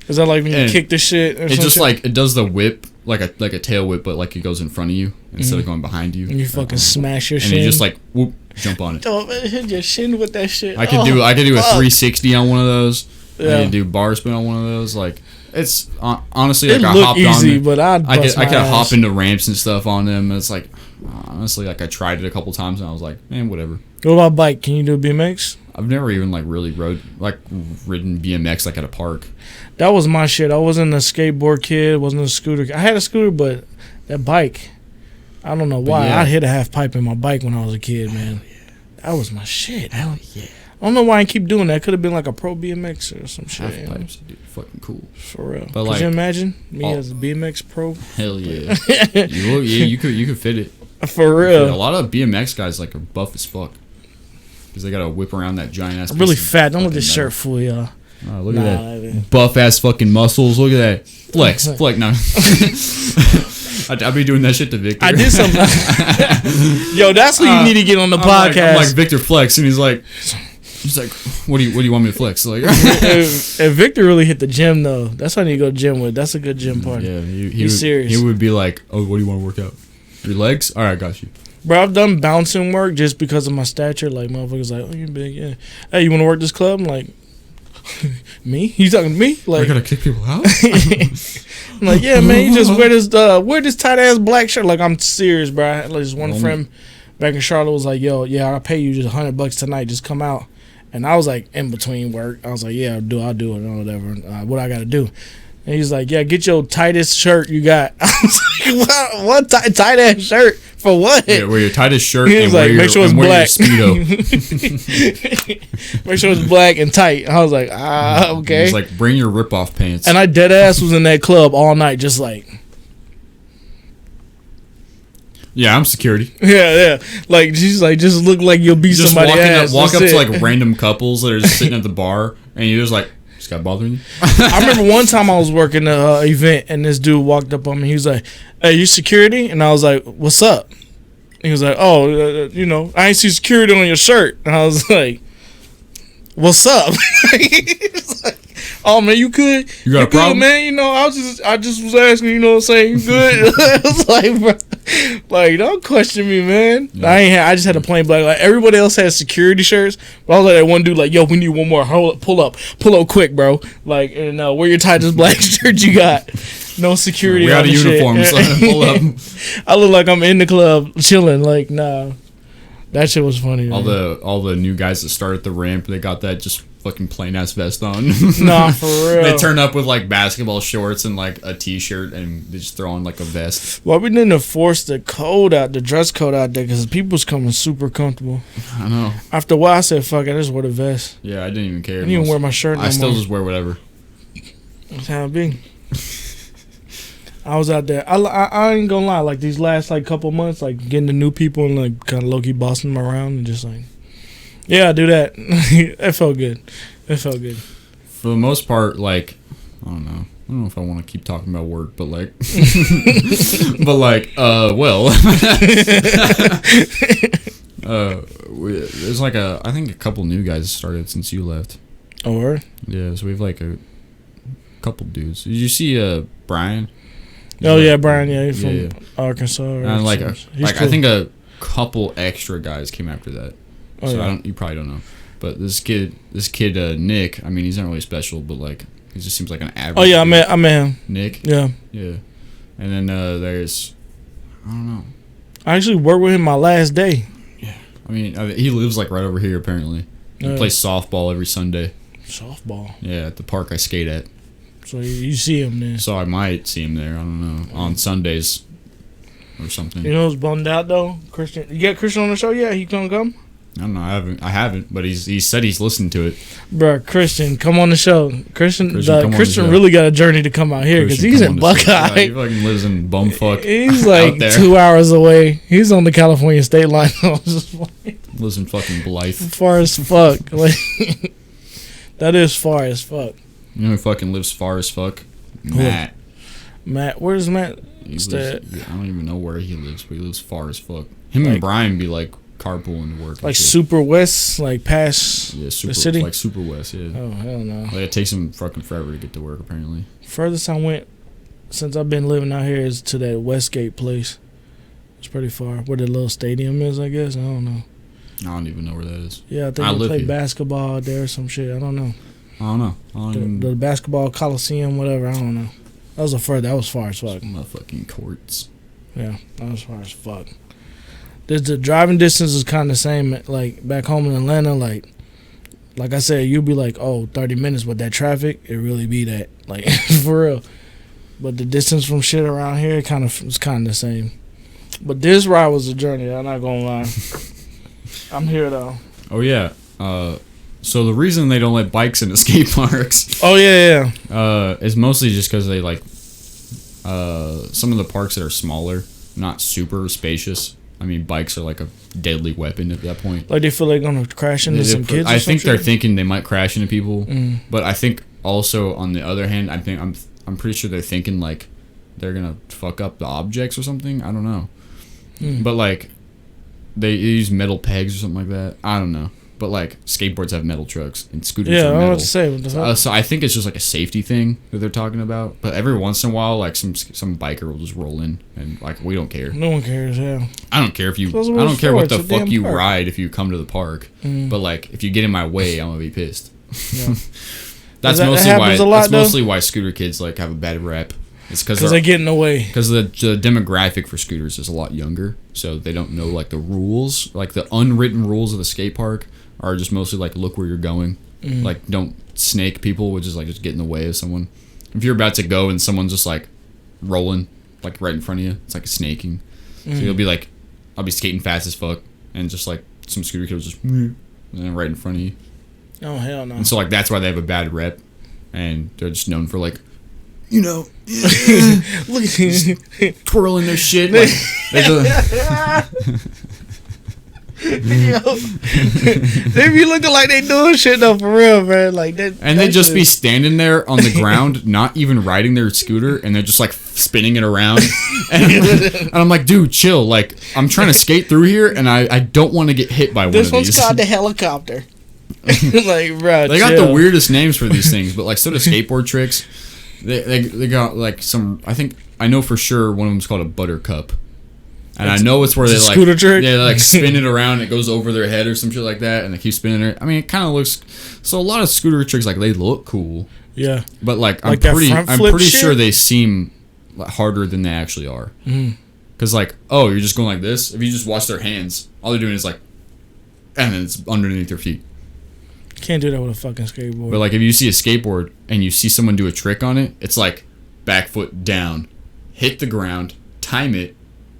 Is that like when you And kick the shit? Or It's some just shit? like it does the whip like a tail whip, but like it goes in front of you instead of going behind you. And you fucking smash your and shin. you just like whoop, jump on it. Don't hit your shin with that shit. I could do a fuck. 360 on one of those. Yeah. I could do bar spin on one of those. Like it's honestly It like I look hopped easy, on. but I'd I bust could my hop ass. into ramps and stuff on them. It's like honestly like I tried it a couple times and I was like, man, whatever. What about bike? Can you do BMX? I've never even like really ridden BMX like at a park. That was my shit. I wasn't a skateboard kid. Wasn't a scooter. I had a scooter, but that bike, I don't know why. yeah. I hit a half pipe in my bike when I was a kid, man. That was my shit. Hell yeah. I don't know why I keep doing that. Could have been like a pro BMX or some shit. Half you know? pipes, dude, fucking cool. For real. But Could like, you imagine me all- as a BMX pro? Hell yeah. you could fit it. For A real. lot of BMX guys like are buff as fuck. because they gotta whip around that giant ass. I'm really fat. Don't look at this shirt, fool, y'all. Oh, look at that buff ass fucking muscles. Look at that flex. No. I'd be doing that shit to Victor. I did something. Yo, that's what you need to get on the podcast. I'm like Victor flex, and he's like, what do you want me to flex? Like, if Victor really hit the gym though, that's what I need to go to gym with. That's a good gym partner. Yeah, he's serious. He would be like, oh, what do you want to work out? Your legs? All right, got you. Bro, I've done bouncing work just because of my stature. Like, motherfuckers like, oh, you're big, yeah. Hey, you want to work this club? I'm like, me? You talking to me? Like, I gotta kick people out? I'm like, yeah, man, you just wear this tight ass black shirt. Like, I'm serious, bro. I had like, this one friend back in Charlotte was like, yo, yeah, I'll pay you just $100 tonight. Just come out. And I was like, in between work, I was like, yeah, I'll do it or whatever. What I gotta do? And he's like, yeah, get your tightest shirt you got. I was like, what tight ass shirt? For what? Yeah, wear your tightest shirt and like, make sure it's black. Speedo. Make sure it's black and tight. I was like, okay. He's like, bring your rip-off pants. And I dead ass was in that club all night just like. Yeah, I'm security. Yeah. Like, she's like, just look like you'll be just somebody ass. Walk up to like random couples that are just sitting at the bar, and you're just like, this guy bothering you? I remember one time I was working an event, and this dude walked up on me. He was like, hey, you security? And I was like, what's up? He was like, oh, I ain't see security on your shirt. And I was like, what's up? He's like, oh, man, you good? You got a problem? Man, I just was asking, you know what I'm saying? You good? I was like, bro, like, don't question me, man. Yeah. I just had a plain black. Like, everybody else has security shirts, but I was like that one dude, like, yo, we need one more. Pull up quick, bro. Like, and wear your tightest black shirt you got. No security. We got a uniform, so pull up. I look like I'm in the club chilling. Like, nah, that shit was funny. All the new guys that start at the ramp, they got that just fucking plain ass vest on. Nah, for real. They turn up with like basketball shorts and like a t-shirt, and they just throw on like a vest. Well, we didn't enforce the dress code out there, because people was coming super comfortable. I know. After a while, I said, "Fuck, I just wear the vest." Yeah, I didn't even care. I didn't even wear my shirt. I still just wear whatever. That's how it be. I was out there. I ain't gonna lie. Like, these last like couple months, like getting to new people and like kind of low key bossing them around and just like, yeah, I do that. It felt good. For the most part, like, I don't know if I want to keep talking about work, but like, there's like I think a couple new guys started since you left. Oh, word? Yeah, so we have like a couple dudes. Did you see Brian? Brian. Yeah, he's from Arkansas. And like cool. I think a couple extra guys came after that. Oh, so yeah. You probably don't know, but this kid Nick. I mean, he's not really special, but like he just seems like an average. Oh yeah, I met him. Nick. Yeah. And then there's, I don't know. I actually worked with him my last day. Yeah. I mean, he lives like right over here apparently. He plays softball every Sunday. Softball. Yeah, at the park I skate at. So you see him there. So I might see him there. I don't know, on Sundays or something. You know who's bummed out though? Christian. You got Christian on the show? Yeah, he gonna come? I don't know. I haven't. But he said he's listened to it. Bro, Christian, come on the show. Christian really got a journey to come out here because he's in Buckeye. Yeah, he fucking lives in bumfuck. He's like 2 hours away. He's on the California state line. Lives in fucking Blythe. Far as fuck. Like, that is far as fuck. You know who fucking lives far as fuck? Matt. Matt, where's Matt? I don't even know where he lives, but he lives far as fuck. Him and Brian be like carpooling to work. Like super west, like past the city? Like super west, yeah. Oh, hell no. Like it takes him fucking forever to get to work, apparently. Furthest I went since I've been living out here is to that Westgate place. It's pretty far. Where the little stadium is, I guess. I don't know. I don't even know where that is. Yeah, I think they play basketball out there or some shit. I don't know. The basketball coliseum, whatever. I don't know. That was far as fuck. Some motherfucking courts. Yeah, that was far as fuck. The driving distance is kind of the same. Like back home in Atlanta, like I said, you'll be like, 30 minutes, but that traffic, it really be that, like, for real. But the distance from shit around here, it's kind of the same. But this ride was a journey. I'm not gonna lie. I'm here though. Oh yeah. So the reason they don't let bikes into skate parks. Oh yeah. Is mostly just because they like some of the parks that are smaller, not super spacious. I mean, bikes are like a deadly weapon at that point. Like they feel like gonna crash into some kids. I think they're thinking they might crash into people, but I think also on the other hand, I'm pretty sure they're thinking like they're gonna fuck up the objects or something. I don't know, but like they use metal pegs or something like that. I don't know. But like skateboards have metal trucks and scooters are metal. I was about to say. So I think it's just like a safety thing that they're talking about. But every once in a while, like some biker will just roll in and like we don't care. No one cares. Yeah. I don't care if you. I don't care what the fuck you ride if you come to the park. But like if you get in my way, I'm gonna be pissed. Yeah. That's mostly why scooter kids like have a bad rep. It's because they get in the way. Because the demographic for scooters is a lot younger, so they don't know like the rules, like the unwritten rules of the skate park. Are just mostly like look where you're going, like don't snake people, which is like just get in the way of someone. If you're about to go and someone's just like rolling like right in front of you, it's like a snaking. So you'll be like, I'll be skating fast as fuck, and just like some scooter kids just and then right in front of you. Oh hell no! And so like that's why they have a bad rep, and they're just known for like, look at twirling their shit. Like, Yo, they be looking like they doing shit though, for real, man. Like that, and they just be standing there on the ground, not even riding their scooter, and they're just like spinning it around. And I'm like, dude, chill. Like I'm trying to skate through here, and I don't want to get hit by one of these. This one's called the helicopter. Like, bro, they got the weirdest names for these things, but like so do skateboard tricks. They got like some. I know for sure one of them's called a buttercup. And I know it's where they like scooter trick? They like spin it around, it goes over their head or some shit like that, and they keep spinning it. I mean, it kind of looks so. A lot of scooter tricks like they look cool, yeah. But like I'm pretty sure they seem harder than they actually are. Because like, oh, you're just going like this. If you just watch their hands, all they're doing is like, and then it's underneath their feet. Can't do that with a fucking skateboard. But like, if you see a skateboard and you see someone do a trick on it, it's like back foot down, hit the ground, time it.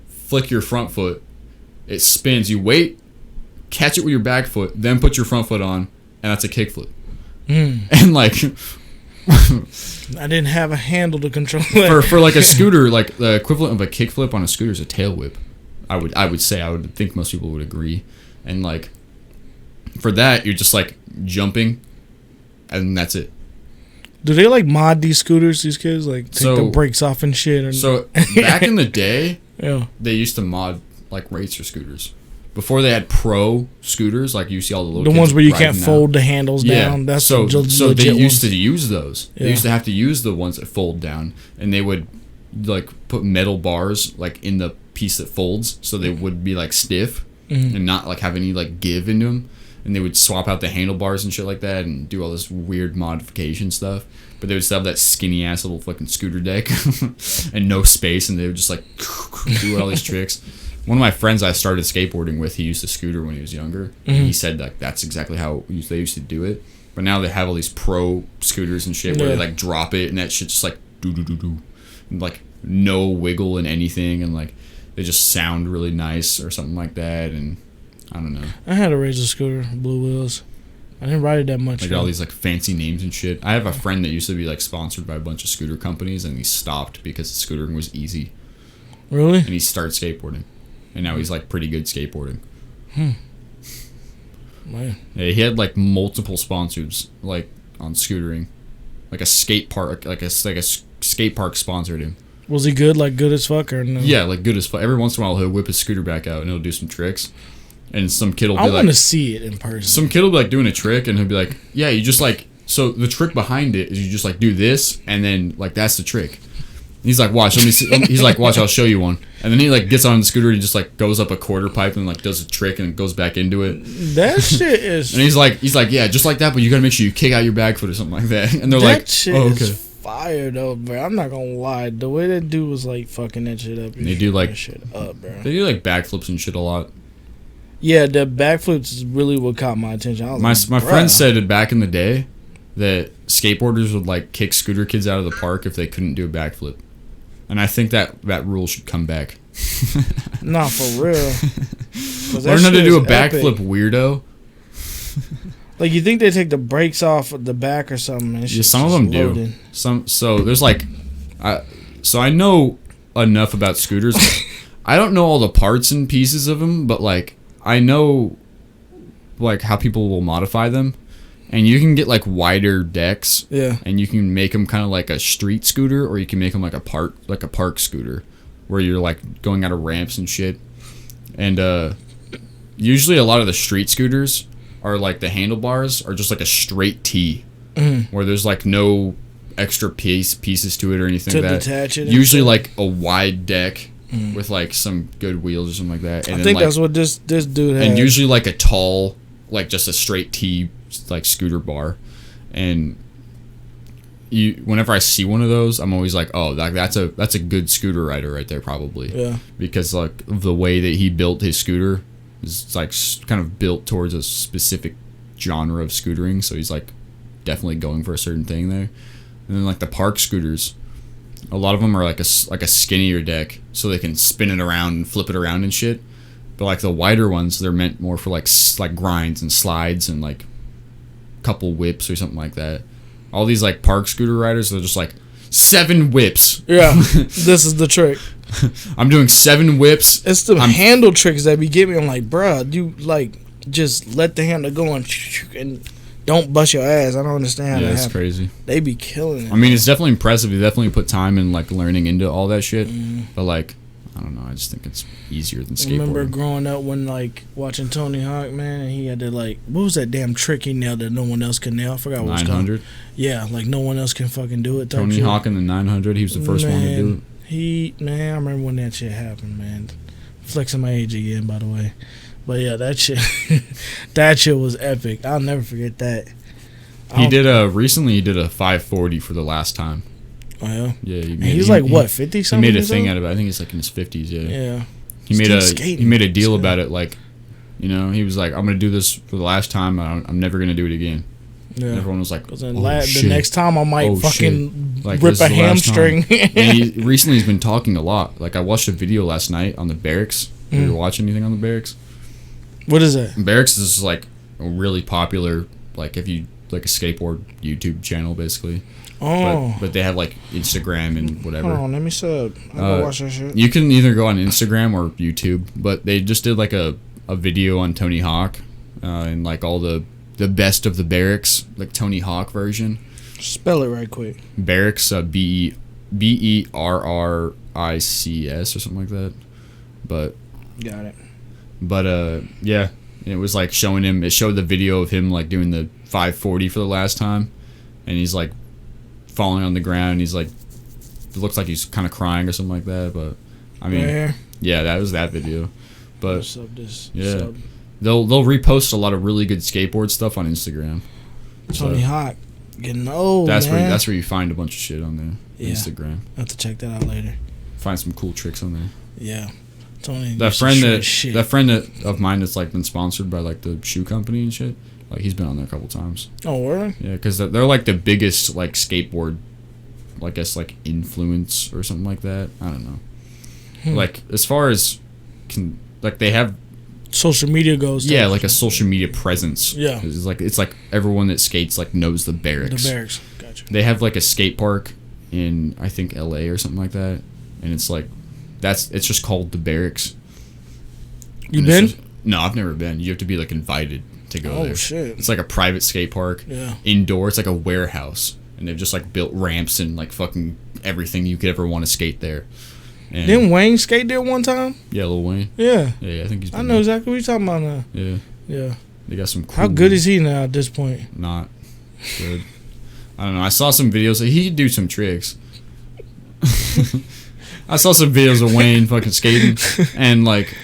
Flick your front foot, it spins, you wait, catch it with your back foot, then put your front foot on, and that's a kickflip. And like I didn't have a handle to control it. For like a scooter, like the equivalent of a kickflip on a scooter is a tail whip. I would think most people would agree. And like for that you're just like jumping and that's it. Do they like mod these scooters, these kids? Like take the brakes off and shit? So back in the day, yeah, they used to mod like racer scooters. Before they had pro scooters, like you see all the little the ones where you can't fold the handles down. That's so they used to use those. Yeah. They used to have to use the ones that fold down, and they would like put metal bars like in the piece that folds, so they would be like stiff and not like have any like give into them. And they would swap out the handlebars and shit like that and do all this weird modification stuff. But they would still have that skinny ass little fucking scooter deck and no space, and they would just like do all these tricks. One of my friends I started skateboarding with, he used a scooter when he was younger. And he said like that's exactly how they used to do it. But now they have all these pro scooters and shit where they like drop it and that shit's just like do do do do, and like no wiggle in anything, and like they just sound really nice or something like that. And I don't know. I had a Razor scooter, blue wheels. I didn't ride it that much. Like all these like fancy names and shit. I have a friend that used to be like sponsored by a bunch of scooter companies, and he stopped because scootering was easy. Really? And he started skateboarding, and now he's like pretty good skateboarding. Man. Yeah, he had like multiple sponsors like on scootering, like a skate park, like a skate park sponsored him. Was he good? Like good as fuck or no? Yeah, like good as fuck. Every once in a while he'll whip his scooter back out and he'll do some tricks. And some kid will be like... I want to see it in person. Some kid will be like doing a trick and he'll be like, yeah, you just like... So the trick behind it is you just like do this and then like that's the trick. And he's like, watch, let me see. He's like, watch, I'll show you one. And then he like gets on the scooter and just like goes up a quarter pipe and like does a trick and goes back into it. That shit is... And he's like, yeah, just like that, but you gotta make sure you kick out your back foot or something like that. And they're that like, shit oh, okay. Is fire though, bro. I'm not gonna lie. The way that dude was like fucking that shit up. They do like... That shit up, bro. They do like backflips and shit a lot. Yeah, the backflips is really what caught my attention. I was my friend said it back in the day that skateboarders would like kick scooter kids out of the park if they couldn't do a backflip, and I think that rule should come back. Nah, for real. Learn how to do a backflip, weirdo. Like you think they take the brakes off the back or something? Yeah, some of them do. So there's like, so I know enough about scooters. I don't know all the parts and pieces of them, but like I know like how people will modify them, and you can get like wider decks. Yeah. And you can make them kind of like a street scooter, or you can make them like a park scooter, where you're like going out of ramps and shit. And usually a lot of the street scooters are like the handlebars are just like a straight T, where there's like no extra pieces to it or anything to like that. Detach it. Usually like a wide deck with like some good wheels or something like that. And I then, think like, that's what this dude had. and usually like a tall, like just a straight T like scooter bar. And whenever I see one of those, I'm always like, oh, that's a good scooter rider right there, probably. Yeah. Because like the way that he built his scooter is like kind of built towards a specific genre of scootering, so he's like definitely going for a certain thing there. And then like the park scooters, a lot of them are like a skinnier deck, so they can spin it around and flip it around and shit. But like the wider ones, they're meant more for like grinds and slides and like couple whips or something like that. All these like park scooter riders, they're just like 7 whips. Yeah, this is the trick. I'm doing 7 whips. It's the handle tricks that be getting me. I'm like, bruh, you like just let the handle go and don't bust your ass. I don't understand. Yeah, how it's crazy. They be killing it. I mean, it's definitely impressive. You definitely put time in like learning into all that shit. But like, I don't know. I just think it's easier than skateboarding. I remember growing up when like watching Tony Hawk, man, and he had to like, what was that damn trick he nailed that no one else could nail? I forgot what it was called. 900. Yeah, like no one else can fucking do it. Tony Hawk in the 900. He was the first one to do it. I remember when that shit happened, man. Flexing my age again, by the way. But yeah, that shit, that shit was epic. I'll never forget that. Recently he did a 540 for the last time. Oh yeah. Yeah, he's like what, 50 something? He made a thing out of it. I think he's like in his 50s. Yeah. Yeah. He made a deal about it. Like, you know, he was like, I'm gonna do this for the last time. I'm never gonna do it again. Yeah. And everyone was like, the next time I might fucking like, rip a hamstring. And recently he's been talking a lot. Like I watched a video last night on the barracks. Did you watch anything on the barracks? What is that? Barracks is like a really popular, like if you like a skateboard YouTube channel basically. Oh. But they have like Instagram and whatever. Hold on, let me sub. I'll go watch that shit. You can either go on Instagram or YouTube, but they just did like a video on Tony Hawk and like all the best of the barracks, like Tony Hawk version. Spell it right quick. Barracks, BERRICS or something like that. But got it. But yeah, it was like showing him. It showed the video of him like doing the 540 for the last time, and he's like falling on the ground. He's like, it looks like he's kind of crying or something like that. But I mean, yeah, that was that video. But yeah, they'll repost a lot of really good skateboard stuff on Instagram. Tony Hawk, getting old. That's where you find a bunch of shit on there. Yeah. Instagram. I have to check that out later. Find some cool tricks on there. Yeah. Tony, that friend of mine that's like been sponsored by like the shoe company and shit. Like he's been on there a couple times. Oh, word? Yeah, because they're like the biggest like skateboard, I guess like influence or something like that. I don't know. Like as far as like they have social media goes. Yeah, like a social media presence. Yeah, it's like everyone that skates like knows the barracks. The barracks, gotcha. They have like a skate park in I think LA or something like that, and it's like it's just called the barracks. You been? No, I've never been. You have to be like invited to go there. Oh shit! It's like a private skate park. Yeah. Indoor, it's like a warehouse, and they've just like built ramps and like fucking everything you could ever want to skate there. And didn't Wayne skate there one time? Yeah, Lil Wayne. Yeah. Yeah, I think he's. I know exactly what you're talking about now. Yeah. Yeah. They got some. Cool How good is he now at this point? Not good. I don't know. I saw some videos. He could do some tricks. I saw some videos of Wayne fucking skating, and like,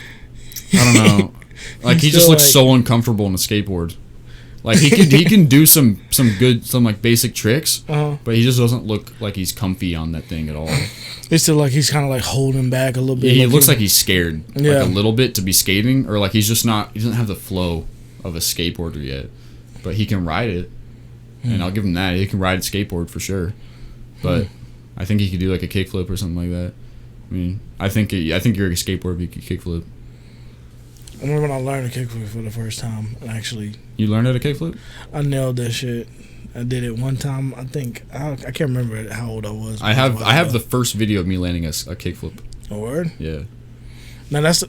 I don't know, like he just looks so uncomfortable on a skateboard. Like he can do some like basic tricks, but he just doesn't look like he's comfy on that thing at all. It's still like he's kind of like holding back a little bit. Yeah, he looks like he's scared, like a little bit to be skating, or like he's just not. He doesn't have the flow of a skateboarder yet, but he can ride it, and I'll give him that. He can ride a skateboard for sure, but I think he could do like a kickflip or something like that. I mean, I think you're a skateboarder if you could kickflip. I remember when I learned a kickflip for the first time. Actually, you learned how to kickflip? I nailed that shit. I did it one time. I think I can't remember how old I was. I have the first video of me landing a kickflip. A word? Yeah. Now that's.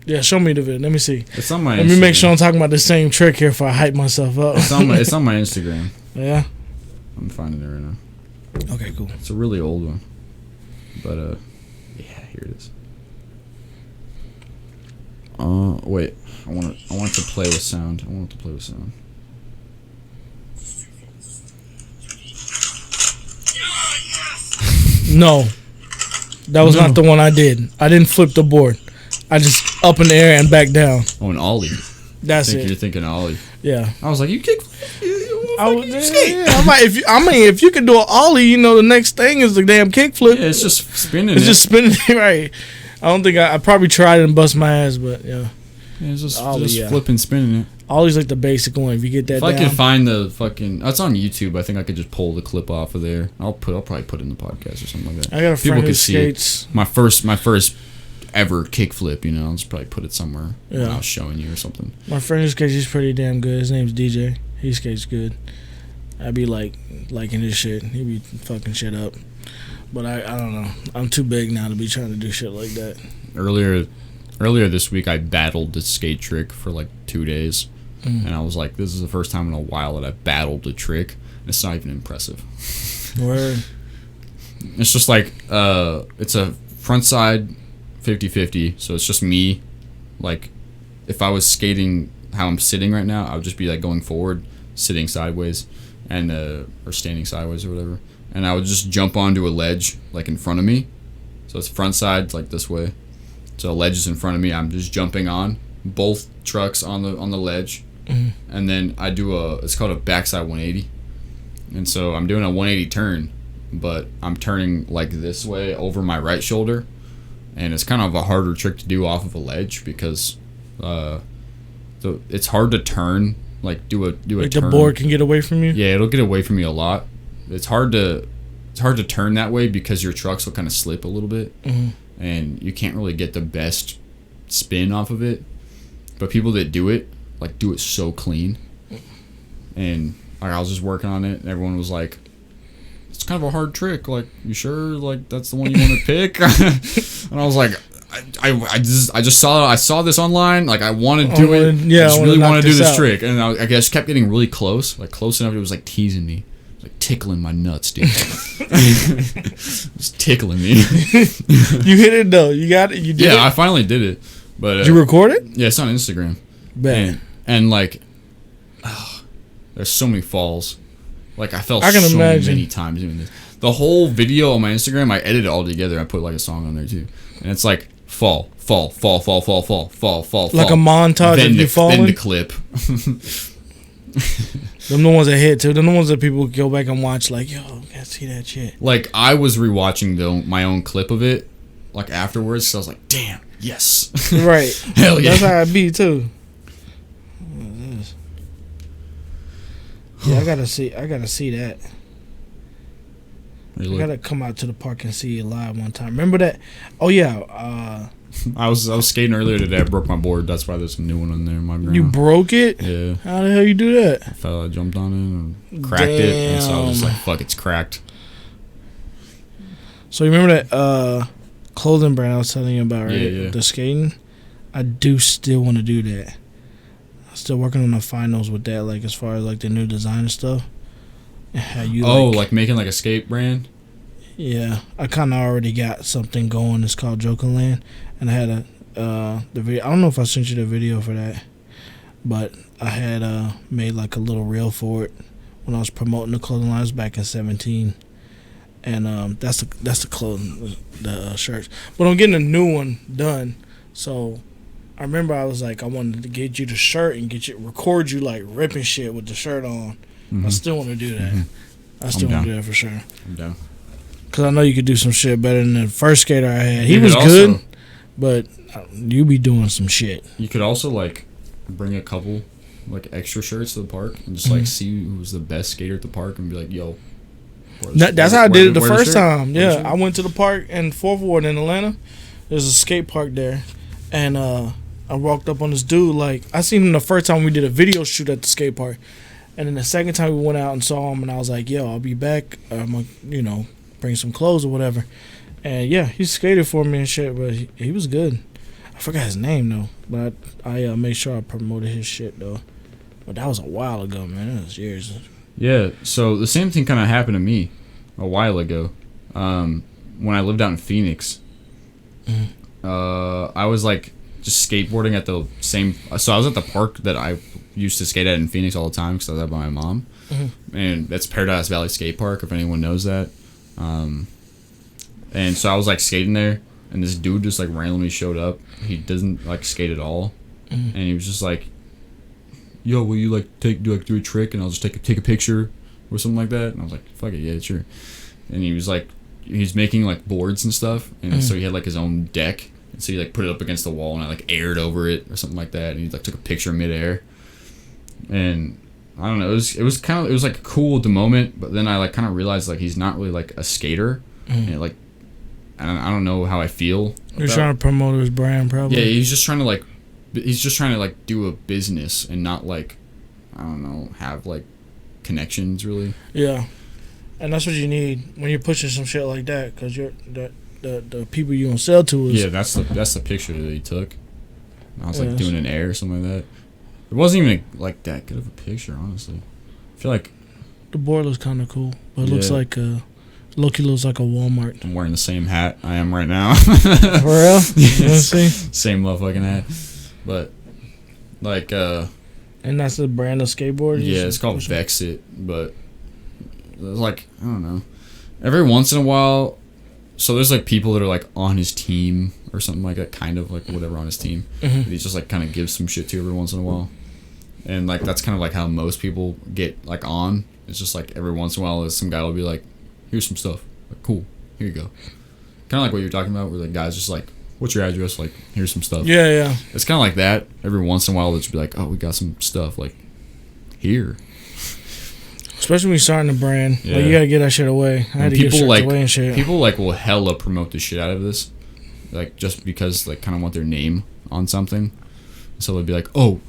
Yeah, show me the video. Let me see. It's on my. Let me make sure I'm talking about the same trick here before I hype myself up. It's on my Instagram. Yeah. I'm finding it right now. Okay, cool. It's a really old one, but yeah, here it is. Wait. I want it to play with sound. No, that was not the one I did. I didn't flip the board. I just up in the air and back down. Oh, an ollie. That's it. You're thinking ollie. Yeah. I was like, you kick. You skate. Yeah. I'm like, if you can do an ollie, the next thing is the damn kickflip. Yeah, it's just spinning. It's just spinning it right. I don't think I probably tried it and bust my ass, but yeah. Yeah, it's just flipping, spinning it. Ollie's like the basic one. If you get that down. If I could find the fucking, it's on YouTube. I think I could just pull the clip off of there. I'll probably put it in the podcast or something like that. I got a friend who skates. My first ever kickflip. I'll just probably put it somewhere. Yeah. When I was showing you or something. My friend who skates, he's pretty damn good. His name's DJ. He skates good. I'd be liking his shit. He be fucking shit up. But I don't know. I'm too big now to be trying to do shit like that. Earlier this week, I battled the skate trick for like 2 days. And I was like, this is the first time in a while that I've battled a trick. And it's not even impressive. Word. It's just like, it's a front side 50-50. So it's just me. Like, if I was skating how I'm sitting right now, I would just be like going forward, sitting sideways, and or standing sideways or whatever. And I would just jump onto a ledge like in front of me. So it's front side like this way. So a ledge is in front of me. I'm just jumping on both trucks on the ledge. And then I do it's called a backside 180. And so I'm doing a 180 turn, but I'm turning like this way over my right shoulder. And it's kind of a harder trick to do off of a ledge because it's hard to turn, like do a like turn. The board can get away from you? Yeah, it'll get away from you a lot. It's hard to turn that way because your trucks will kind of slip a little bit. And you can't really get the best spin off of it. But people that do it so clean. And I was just working on it, and everyone was like, it's kind of a hard trick. Like, you sure? Like, that's the one you want to pick? And I was like, I just saw this online. Like, I want to do it. Yeah, I just really want to do this trick. And I guess kept getting really close. Like, close enough. It was like teasing me. Like tickling my nuts, dude. It was tickling me. You hit it though. You got it. You did it. Yeah, I finally did it. But did you record it? Yeah, it's on Instagram. Bad. And like, there's so many falls. Like I fell imagine. many times doing this. The whole video on my Instagram, I edited it all together. I put like a song on there too, and it's like fall. Like a montage of you falling. Then the clip. Them the ones that hit too. Them the ones that people go back and watch. Like, yo, can't see that shit. Like I was rewatching my own clip of it, like afterwards. So I was like, damn, yes, right. Hell yeah. That's how I be too. Yeah, I gotta see that. I gotta come out to the park and see it live one time. Remember that? Oh yeah. I was skating earlier today. I broke my board. That's why there's a new one on there in my ground. You broke it? Yeah. How the hell you do that? I jumped on it and cracked it, and so I was just like, "Fuck, it's cracked." So you remember that clothing brand I was telling you about, right? Yeah. The skating. I do still want to do that. I'm still working on the finals with that, like as far as like the new design and stuff. How you like making like a skate brand? Yeah, I kind of already got something going. It's called Jokerland, and I had the video. I don't know if I sent you the video for that, but I had made like a little reel for it when I was promoting the clothing lines back in 2017, and that's the clothing, the shirts. But I'm getting a new one done, so I remember I was like, I wanted to get you the shirt and record you like ripping shit with the shirt on. I still want to do that. I still want to do that for sure. I'm down. Because I know you could do some shit better than the first skater I had. He was good, but you be doing some shit. You could also like bring a couple like extra shirts to the park and just like see who's the best skater at the park and be like, yo. That's how I did it the first time. Yeah, I went to the park in Fourth Ward in Atlanta. There's a skate park there, and I walked up on this dude. Like, I seen him the first time we did a video shoot at the skate park, and then the second time we went out and saw him, and I was like, yo, I'll be back. I'm gonna, bring some clothes or whatever. And yeah, he skated for me and shit, but he was good. I forgot his name though, but I made sure I promoted his shit though. But that was a while ago, man. That was years. Yeah, so the same thing kind of happened to me a while ago. When I lived out in Phoenix, I was like just skateboarding at the same. So I was at the park that I used to skate at in Phoenix all the time because I was out by my mom, and that's Paradise Valley Skate Park if anyone knows that. And so I was like skating there, and this dude just like randomly showed up. He doesn't like skate at all, and he was just like, "Yo, will you like do a trick, and I'll just take a picture or something like that." And I was like, "Fuck it, yeah, sure." And he was like, he's making like boards and stuff, and so he had like his own deck, and so he like put it up against the wall, and I like aired over it or something like that, and he like took a picture midair, and I don't know, it was like cool at the moment, but then I like kind of realized like he's not really like a skater, and like I don't know how I feel. You're trying to promote his brand, probably. Yeah, he's just trying to like do a business and not like, I don't know, have like connections really. Yeah, and that's what you need when you're pushing some shit like that, because you're the people you gonna sell to is. Yeah, that's the picture that he took. I was like doing an air or something like that. It wasn't even like that good of a picture, honestly. I feel like the board looks kind of cool, but it looks like Loki looks like a Walmart. I'm wearing the same hat I am right now. For real? Yes. Same motherfucking hat. But, like, and that's the brand of skateboard? Yeah, it's called Vexit, but, like, I don't know. Every once in a while, so there's, like, people that are, like, on his team or something like that, kind of, like, whatever on his team. He just, like, kind of gives some shit to every once in a while. And, like, that's kind of, like, how most people get, like, on. It's just, like, every once in a while, some guy will be like, here's some stuff. Like, cool. Here you go. Kind of like what you're talking about, where the guy's just like, what's your address? Like, here's some stuff. Yeah, yeah. It's kind of like that. Every once in a while, they'll just be like, oh, we got some stuff. Like, here. Especially when you're starting a brand. Yeah. Like, you got to get that shit away. I had to get shit away and shit. People, like, will hella promote the shit out of this. Like, just because, like, kind of want their name on something. So they'll be like, oh,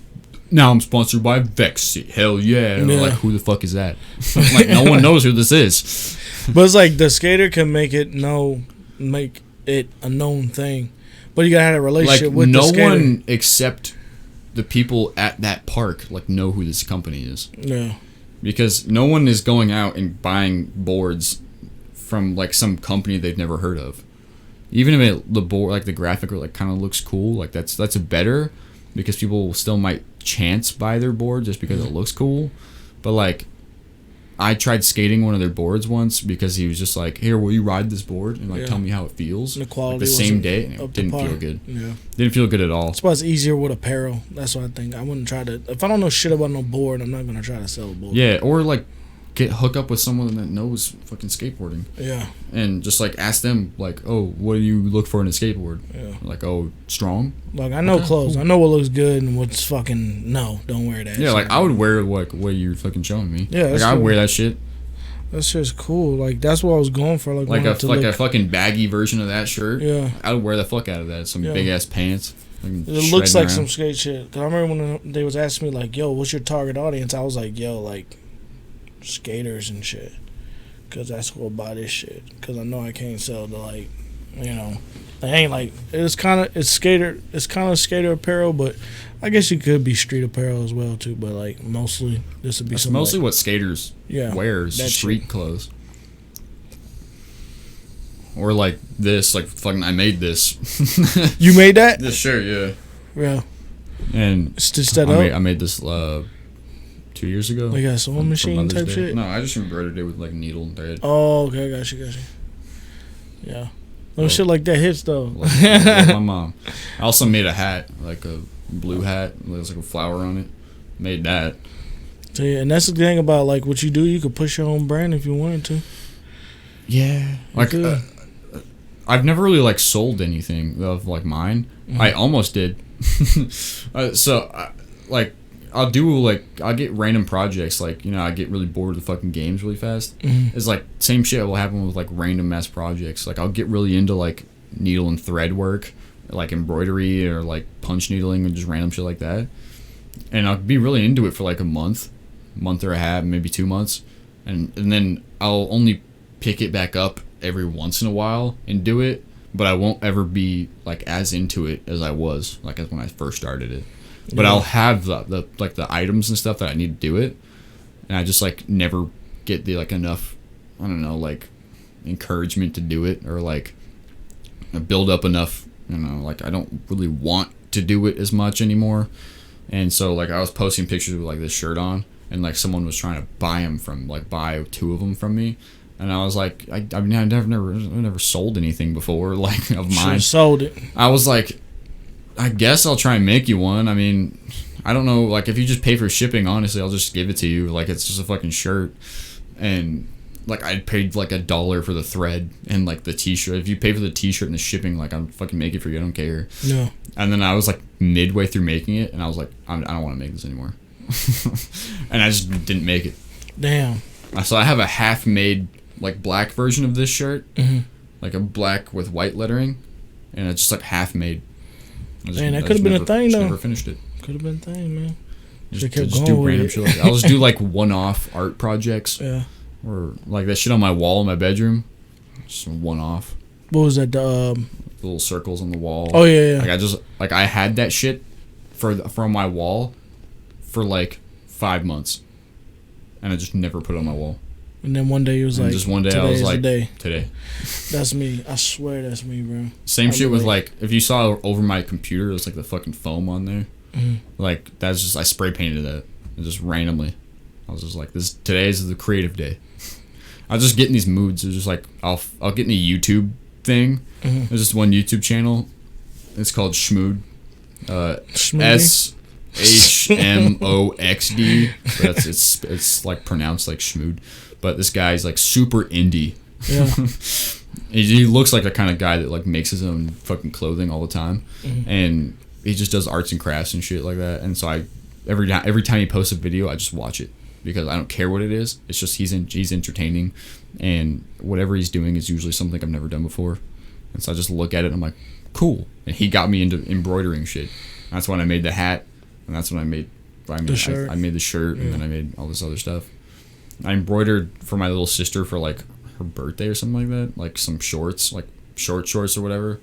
now I'm sponsored by Vexit. Hell yeah. And like, who the fuck is that? Like, no one knows who this is. But it's like the skater can make it a known thing. But you gotta have a relationship with the skater. No one except the people at that park like know who this company is. Yeah. Because no one is going out and buying boards from like some company they've never heard of. Even if the board, like the graphic, like kind of looks cool, like that's better because people still might chance buy their board just because it looks cool. But like, I tried skating one of their boards once because he was just like, here, will you ride this board and like tell me how it feels? And the quality like the same day, and it didn't feel good. Yeah, didn't feel good at all. It's about easier with apparel. That's what I think. I wouldn't try to. If I don't know shit about no board, I'm not gonna try to sell a board. Yeah, or like hook up with someone that knows fucking skateboarding. Yeah. And just like ask them like, oh, what do you look for in a skateboard? Yeah. Like, oh, strong. Like, I know clothes. Cool. I know what looks good and what's fucking no. Don't wear that. Yeah, like I would wear like what you're fucking showing me. Yeah. Like I would wear that shit. That's just cool. Like that's what I was going for. Like a fucking baggy version of that shirt. Yeah. I would wear the fuck out of that. Some big ass pants. It looks like some skate shit. Cause I remember when they was asking me like, yo, what's your target audience? I was like, yo, like skaters and shit, cause that's who will buy this shit. Cause I know I can't sell to like, you know, I ain't like it's kind of skater apparel, but I guess you could be street apparel as well too. But like mostly this would be mostly what skaters wear is street shit. Clothes. Or like this, like fucking I made this. You made that? This shirt, yeah. Yeah. And stitched that up. I made this 2 years ago. Like a sewing machine type shit? No, I just embroidered it with like needle and thread. Oh, okay, got you. Yeah. Shit like that hits though. Like my mom. I also made a hat, like a blue hat. There's like a flower on it. Made that. So, yeah, and that's the thing about like what you do. You could push your own brand if you wanted to. Yeah. Like I've never really like sold anything of like mine. Mm-hmm. I almost did. I'll get random projects, like, you know, I get really bored of the fucking games really fast. Mm-hmm. It's like, same shit will happen with, like, random ass projects. Like, I'll get really into, like, needle and thread work, like, embroidery, or, like, punch needling, and just random shit like that. And I'll be really into it for, like, a month or a half, maybe 2 months. And then I'll only pick it back up every once in a while and do it, but I won't ever be like as into it as I was like as when I first started it. But I'll have the like the items and stuff that I need to do it, and I just like never get the like enough, I don't know, like encouragement to do it, or like build up enough, you know, like I don't really want to do it as much anymore. And so like I was posting pictures with like this shirt on, and like someone was trying to buy 2 of them from me, and I was like, I mean, I've never sold anything before like of mine. Sold it. I was like, I guess I'll try and make you one. I mean, I don't know, like if you just pay for shipping, honestly, I'll just give it to you. Like it's just a fucking shirt, and like I paid like $1 for the thread and like the t-shirt. If you pay for the t-shirt and the shipping, like I'll fucking make it for you. I don't care. No. And then I was like midway through making it, and I was like, I don't want to make this anymore. And I just didn't make it. Damn. So I have a half-made like black version of this shirt, like a black with white lettering, and it's just like half-made. Man, that could have been a thing though. Never finished it. Could have been a thing, man. Just do random shit. Like, I'll just do like one-off art projects. Yeah. Or like that shit on my wall in my bedroom. Just one-off. What was that? The little circles on the wall. Oh yeah. Like I had that shit from my wall for like 5 months, and I just never put it on my wall. And then one day it was like, just one day I was like, today. That's me. I swear that's me, bro. Same shit with like, if you saw over my computer, there's like the fucking foam on there. Like that's just, I spray painted that just randomly. I was just like, today is the creative day. I was just getting these moods. It's just like I'll get in a YouTube thing. There's this one YouTube channel. It's called Schmood. SHMOXD. But it's like pronounced like Schmood. But this guy's like super indie. Yeah. He looks like the kind of guy that like makes his own fucking clothing all the time, and he just does arts and crafts and shit like that. And so every time he posts a video, I just watch it because I don't care what it is. It's just he's entertaining, and whatever he's doing is usually something I've never done before. And so I just look at it and I'm like, cool. And he got me into embroidering shit. That's when I made the hat, and that's when I made the shirt. I made the shirt, and then I made all this other stuff. I embroidered for my little sister for like her birthday or something like that, like some shorts, like short shorts or whatever.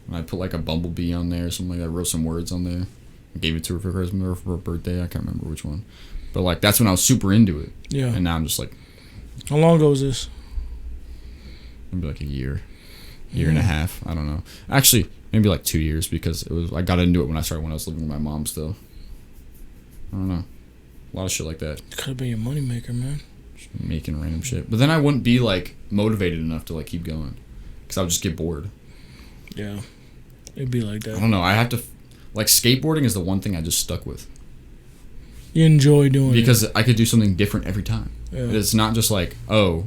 And I put like a bumblebee on there or something like that. I wrote some words on there. I gave it to her for Christmas or for her birthday. I can't remember which one. But like that's when I was super into it. Yeah. And now I'm just like, how long ago was this? Maybe like a year and a half. I don't know. Actually, maybe like 2 years, because I got into it when I was living with my mom still. I don't know. A lot of shit like that. Could have been your moneymaker, man. Just making random shit. But then I wouldn't be like motivated enough to like keep going, because I would just get bored. Yeah. It'd be like that. I don't know. I have to, like, skateboarding is the one thing I just stuck with. You enjoy doing because I could do something different every time. Yeah. It's not just like, oh,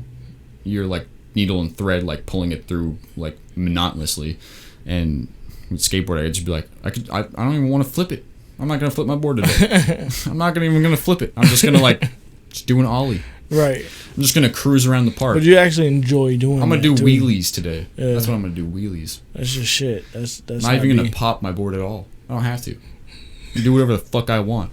you're like needle and thread, like pulling it through like monotonously. And with skateboard, I'd just be like, I don't even want to flip it. I'm not gonna flip my board today. I'm not even gonna flip it. I'm just gonna like just do an ollie. Right. I'm just gonna cruise around the park. But you actually enjoy doing. I'm gonna do too. Wheelies today. Yeah. That's what I'm gonna do. Wheelies. That's just shit. That's not even gonna pop my board at all. I don't have to. I do whatever the fuck I want.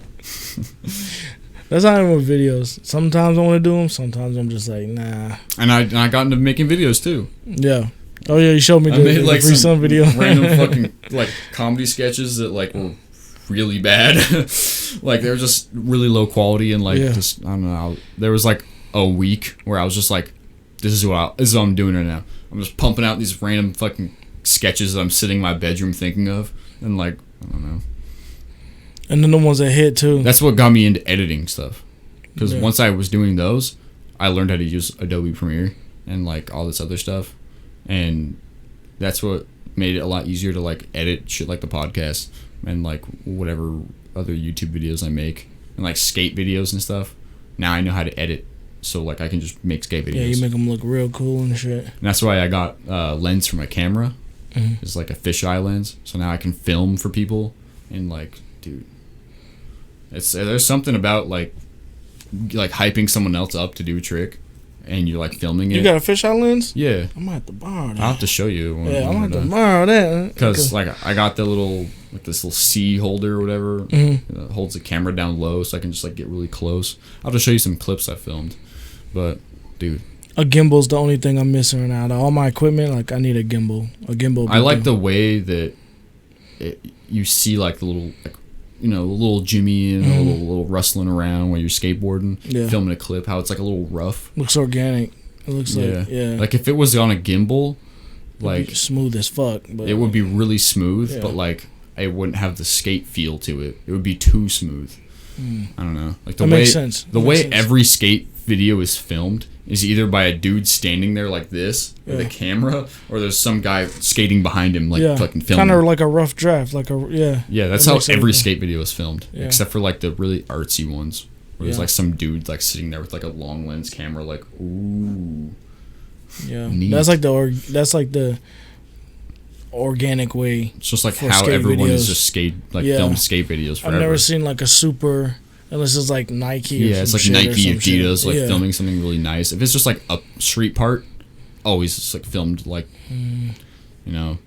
That's not even with videos. Sometimes I want to do them. Sometimes I'm just like, nah. And I got into making videos too. Yeah. Oh yeah, you showed me I made like some video. Random fucking like comedy sketches that like were really bad. Like they were just really low quality, and like just I don't know. There was like a week where I was just like, this is what I'm doing right now. I'm just pumping out these random fucking sketches that I'm sitting in my bedroom thinking of, and like I don't know. And then the ones that hit too. That's what got me into editing stuff, because once I was doing those, I learned how to use Adobe Premiere and like all this other stuff, and that's what made it a lot easier to like edit shit like the podcast and like whatever other YouTube videos I make, and like skate videos and stuff. Now I know how to edit, so like I can just make skate videos. Yeah, you make them look real cool and shit. And that's why I got a lens for my camera. It's like a fisheye lens, so now I can film for people. And like, dude, there's something about like hyping someone else up to do a trick, and you're like filming it. You got a fisheye lens? Yeah. I'm gonna have to borrow that. I'll have to show you. I'm gonna have to borrow that. Because like I got the little this little C holder or whatever. That holds the camera down low, so I can just like get really close. I'll just show you some clips I filmed. But dude, A gimbal's the only thing I'm missing right now. All my equipment, like I need a gimbal. A gimbal. I like the way that you see like the little, like, you know, a little Jimmy and a little rustling around while you're skateboarding, filming a clip. How it's like a little rough. Looks organic. It looks like Like if it was on a gimbal, like smooth as fuck. But it would be really smooth, but like it wouldn't have the skate feel to it. It would be too smooth. I don't know. Like the way makes sense. The way every skate video is filmed is either by a dude standing there like this with a camera, or there's some guy skating behind him like fucking filming. Kind of like a rough draft, like Yeah, that's how every skate video is filmed, except for like the really artsy ones where there's like some dude like sitting there with like a long lens camera, like ooh. Yeah, neat. That's like the organic way. It's just like how everyone is just filmed skate videos forever. I've never seen like a super, unless it's like Nike. It's like Nike, Adidas, like filming something really nice. If it's just like a street part, always just like filmed like, you know,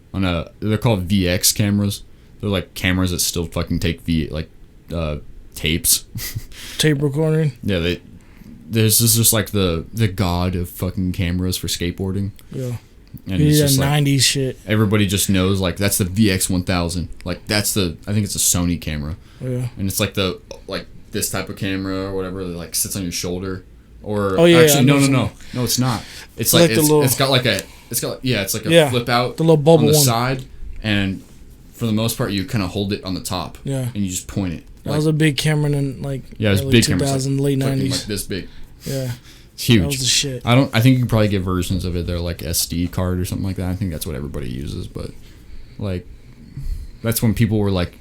they're called VX cameras. They're like cameras that still fucking take tapes. Tape recording. Yeah, this is just like the god of fucking cameras for skateboarding. Yeah. And it's just 90s like, shit. Everybody just knows like that's the VX 1000. Like that's I think it's a Sony camera. Yeah. And it's like this type of camera or whatever that like sits on your shoulder. Or actually no, it's not. It's like it's got like a flip out the little bubble on the one. side, and for the most part you kind of hold it on the top. Yeah. And you just point it. That was a big camera in like it was big 2000, late 90s. Like this big. Yeah. It's huge. That was the shit. I think you can probably get versions of it. They're like SD card or something like that. I think that's what everybody uses, but like that's when people were like,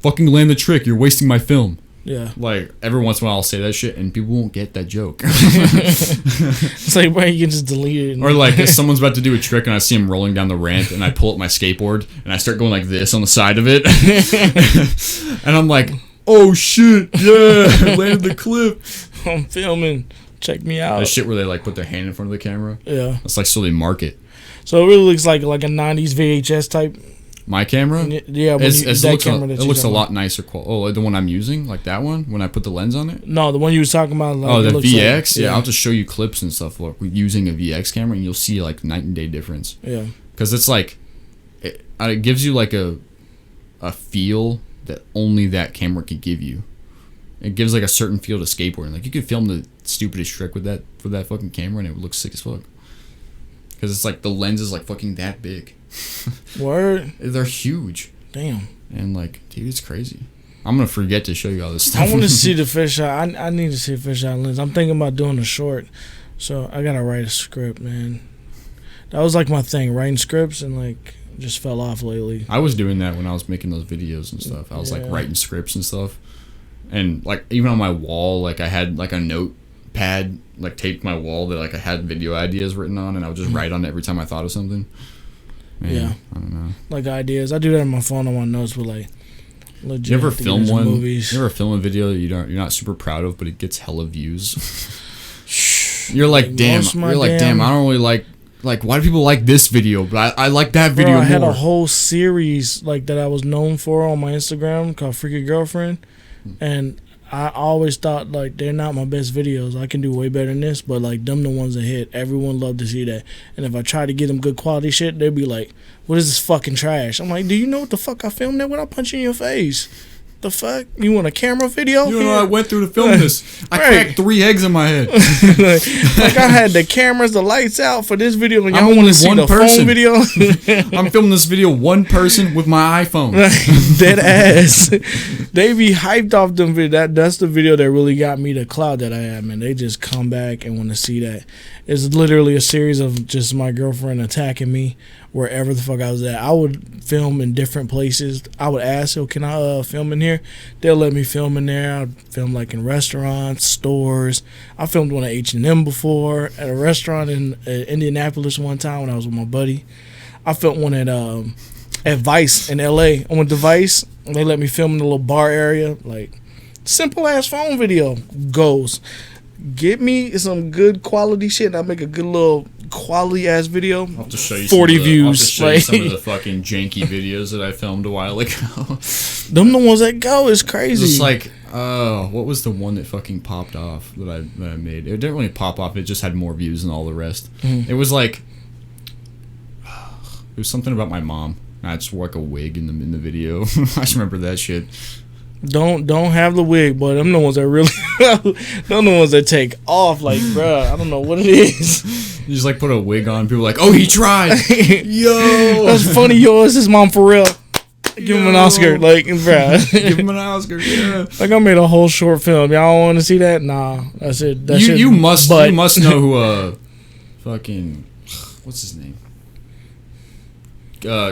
fucking land the trick, you're wasting my film. Yeah. Like every once in a while I'll say that shit and people won't get that joke. It's like, bro, you can just delete it. Or like if someone's about to do a trick and I see him rolling down the ramp and I pull up my skateboard and I start going like this on the side of it. And I'm like, oh shit, yeah, I landed the clip. I'm filming. Check me out. That shit where they like put their hand in front of the camera. Yeah. That's like so they mark it. So it really looks like a 90s VHS type. My camera? Yeah, it looks a lot nicer. The one I'm using, like that one, when I put the lens on it? No, the one you was talking about. Like, the VX? Like, I'll just show you clips and stuff using a VX camera, and you'll see like night and day difference. Yeah. Because it's like, it gives you like a feel that only that camera could give you. It gives like a certain feel to skateboarding. Like you could film the stupidest trick with that fucking camera, and it would look sick as fuck. Because it's like the lens is like fucking that big. Word. They're huge. Damn. And like, dude, it's crazy. I'm gonna forget to show you all this stuff. I want to see the fisheye. I need to see a fisheye lens. I'm thinking about doing a short, so I gotta write a script, man. That was like my thing, writing scripts, and like just fell off lately. I was doing that when I was making those videos and stuff. I was like writing scripts and stuff. And like even on my wall, like I had like a notepad like taped to my wall that like I had video ideas written on, and I would just write on it every time I thought of something. Man, I don't know. Like ideas, I do that on my phone on my notes, but like legit. You ever film one? Movies. You ever film a video that you're not super proud of, but it gets hella views? You're like, damn. You're like, damn. I don't really like. Why do people like this video? But I like that video more. I had a whole series like that I was known for on my Instagram called Freaky Girlfriend. And I always thought like they're not my best videos. I can do way better than this, but like them the ones that hit. Everyone loved to see that. And if I try to get them good quality shit, they'd be like, "What is this fucking trash?" I'm like, "Do you know what the fuck I filmed that without punching in your face? The fuck? You want a camera video?" You know, I went through to film this. I cracked 3 eggs in my head. like I had the cameras, the lights out for this video, and y'all want to see the phone video. I'm filming this video one person with my iPhone. Dead ass. They be hyped off them video. That's the video that really got me the clout that I have, man. They just come back and want to see that. It's literally a series of just my girlfriend attacking me wherever the fuck I was at. I would film in different places. I would ask, "Oh, can I film in here?" They'll let me film in there. I'd film like in restaurants, stores. I filmed one at H&M before, at a restaurant in Indianapolis one time when I was with my buddy. I filmed one at Vice in LA. I went to Vice. And they let me film in the little bar area. Like, simple ass phone video goes. Get me some good quality shit and I'll make a good little quality ass video. I'll have to show you 40 views. I'll have to show you some of the fucking janky videos that I filmed a while ago. Them the ones that go is crazy. Just like, What was the one that fucking popped off that I made? It didn't really pop off. It just had more views than all the rest. It was like, it was something about my mom. I just wore like a wig in the video. I just remember that shit. Don't have the wig, but them the ones that really, them the ones that take off. Like, bruh, I don't know what it is. You just like put a wig on. People are like, oh, he tried. Yo, that's funny. Yo, this is mom for real. Give him an Oscar, like, bruh. Give him an Oscar, yeah. Like, I made a whole short film. Y'all want to see that? Nah, that's it. You must know who fucking what's his name?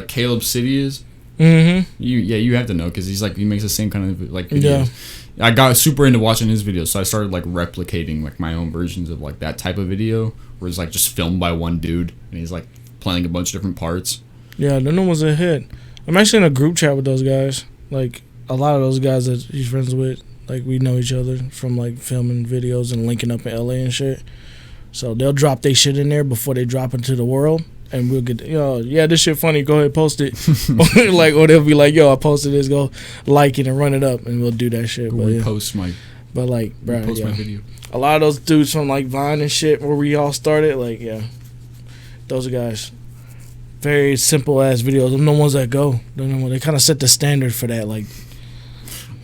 Caleb City is. Mm-hmm. You have to know because he makes the same kind of like videos. Yeah. I got super into watching his videos, so I started like replicating like my own versions of like that type of video, where it's like just filmed by one dude and he's like playing a bunch of different parts. Yeah, that one was a hit. I'm actually in a group chat with those guys. Like a lot of those guys that he's friends with, like we know each other from like filming videos and linking up in LA and shit. So they'll drop their shit in there before they drop into the world. And we'll get, yeah, this shit funny. Go ahead, post it. Like, or they'll be like, yo, I posted this. Go like it and run it up, and we'll do that shit. Post my. But like, bro, post my video. A lot of those dudes from like Vine and shit, where we all started, like, yeah, those are guys. Very simple ass videos. Them the ones that go. They kind of set the standard for that. Like,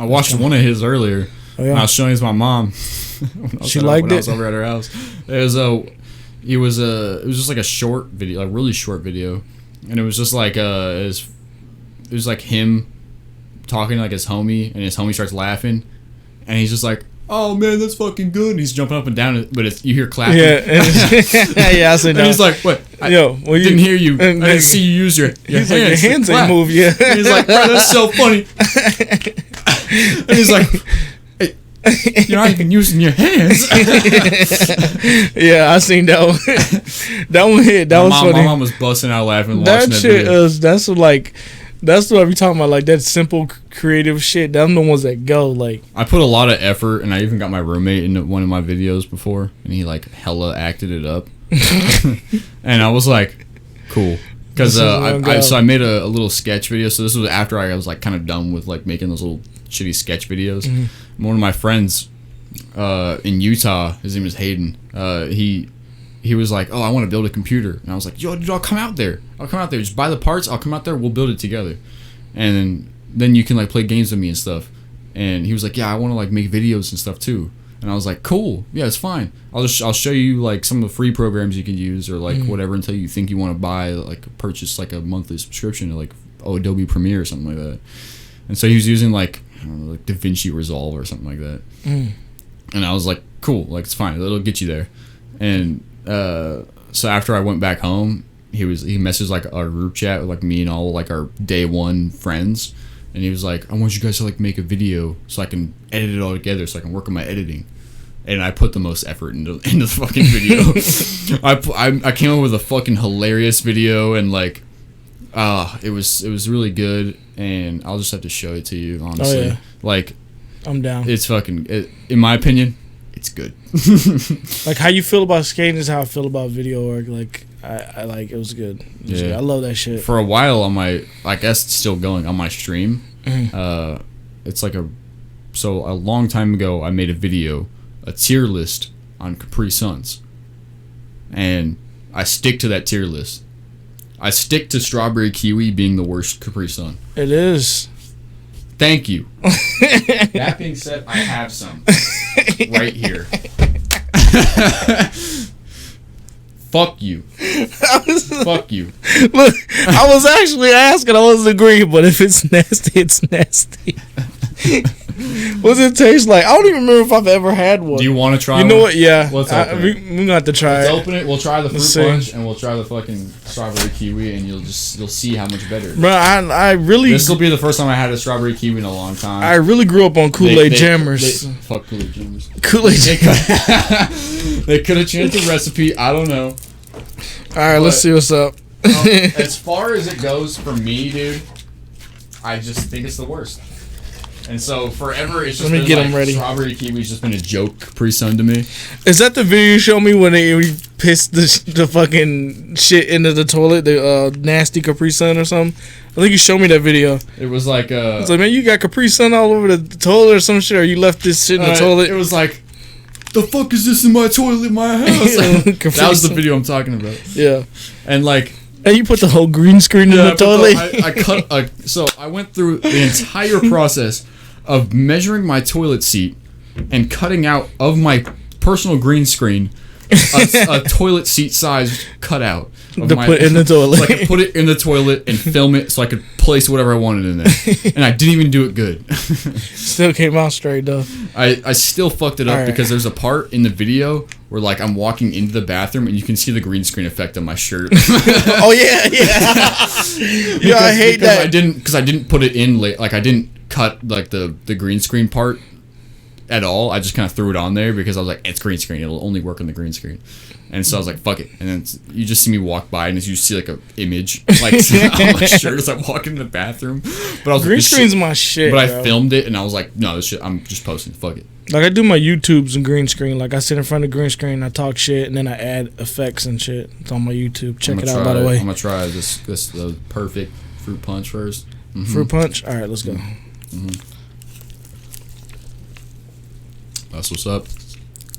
I watched one of his earlier. Oh, yeah. And I was showing it to my mom. She liked it. I was over at her house. It was just like a short video, like really short video, and it was just like it was like him talking to like his homie, and his homie starts laughing, and he's just like, "Oh man, that's fucking good." And he's jumping up and down, but you hear clapping. Yeah, yeah, I see that. And he's like, "What? I didn't hear you. I didn't see you use your he's hands. Like, your hands ain't move." Yeah, and he's like, "Bro, that's so funny." And he's like, you're not even using your hands. Yeah, I seen that one. That one hit. That was funny. My mom was busting out laughing watching that shit video. That's what I be talking about. Like that simple creative shit. Them the ones that go. Like I put a lot of effort, and I even got my roommate in one of my videos before, and he like hella acted it up. And I was like, cool. Because I made a little sketch video. So this was after I was like kind of done with like making those little shitty sketch videos. Mm-hmm. One of my friends in Utah, his name is Hayden. He was like, "Oh, I want to build a computer," and I was like, "Yo, dude, I'll come out there. Just buy the parts. I'll come out there. We'll build it together, and then you can like play games with me and stuff." And he was like, "Yeah, I want to like make videos and stuff too." And I was like, "Cool, yeah, it's fine. I'll show you like some of the free programs you can use or like whatever until you think you want to buy like purchase like a monthly subscription to like Adobe Premiere or something like that." And so he was using like I don't know, like DaVinci Resolve or something like that. And I was like, "Cool, like it's fine. It'll get you there." And so after I went back home, he messaged like our group chat with like me and all like our day one friends. And he was like, "I want you guys to like make a video so I can edit it all together so I can work on my editing." And I put the most effort into the fucking video. I came up with a fucking hilarious video and like, it was really good. And I'll just have to show it to you honestly. Oh, yeah. Like, I'm down. It's fucking. In my opinion, it's good. Like how you feel about skating is how I feel about video work. Like I like it was good. Good. I love that shit. For a while on my, I guess it's still going on my stream. It's like a long time ago I made a video, a tier list on Capri Suns, and I stick to that tier list. I stick to strawberry kiwi being the worst Capri Sun. It is. Thank you. That being said, I have some right here. Fuck you. Fuck you. Look, I was actually asking. I wasn't agreeing, but if it's nasty, it's nasty. What's it taste like? I don't even remember if I've ever had one. Do you want to try one? You know one? what? Yeah. Let's open it. We're going to have to try Let's open it. We'll try the fruit punch, and we'll try the fucking strawberry kiwi, and you'll see how much better it is. Bro, I really... This will be the first time I had a strawberry kiwi in a long time. I really grew up on Kool-Aid Jammers. Fuck Kool-Aid Jammers. Kool-Aid Jammers. They could have changed the recipe. I don't know. Alright, let's see what's up. As far as it goes for me, dude, I just think it's the worst. And so forever, it's just get them ready. Strawberry kiwi's just been a joke Capri Sun to me. Is that the video you showed me when pissed the fucking shit into the toilet, the nasty Capri Sun or something. I think you showed me that video. It was like it's like, man, you got Capri Sun all over the toilet or some shit, or you left this shit in the toilet. It was like, the fuck is this in my toilet in my house? That was the video I'm talking about. Yeah. And like, and you put the whole green screen in the toilet. So I went through the entire process of measuring my toilet seat and cutting out of my personal green screen a toilet seat size cutout put in the toilet. So I could put it in the toilet and film it so I could place whatever I wanted in there. And I didn't even do it good. Still came out straight though. I still fucked it up because there's a part in the video where like I'm walking into the bathroom and you can see the green screen effect on my shirt. Oh yeah. Yeah, I hate that. I didn't put it in late. Like I didn't cut like the green screen part at all. I just kind of threw it on there because I was like, it's green screen. It'll only work on the green screen. And so I was like, fuck it. And then you just see me walk by and you see like an image like on my shirt as I walk into the bathroom. But I was green screen's my shit. But bro. I filmed it and I was like, no, this shit, I'm just posting. Fuck it. Like I do my YouTubes in green screen. Like I sit in front of green screen, I talk shit, and then I add effects and shit. It's on my YouTube. Check it out, by the way. I'm gonna try this the perfect fruit punch first. Mm-hmm. Fruit punch. All right, let's go. Mm-hmm. That's what's up.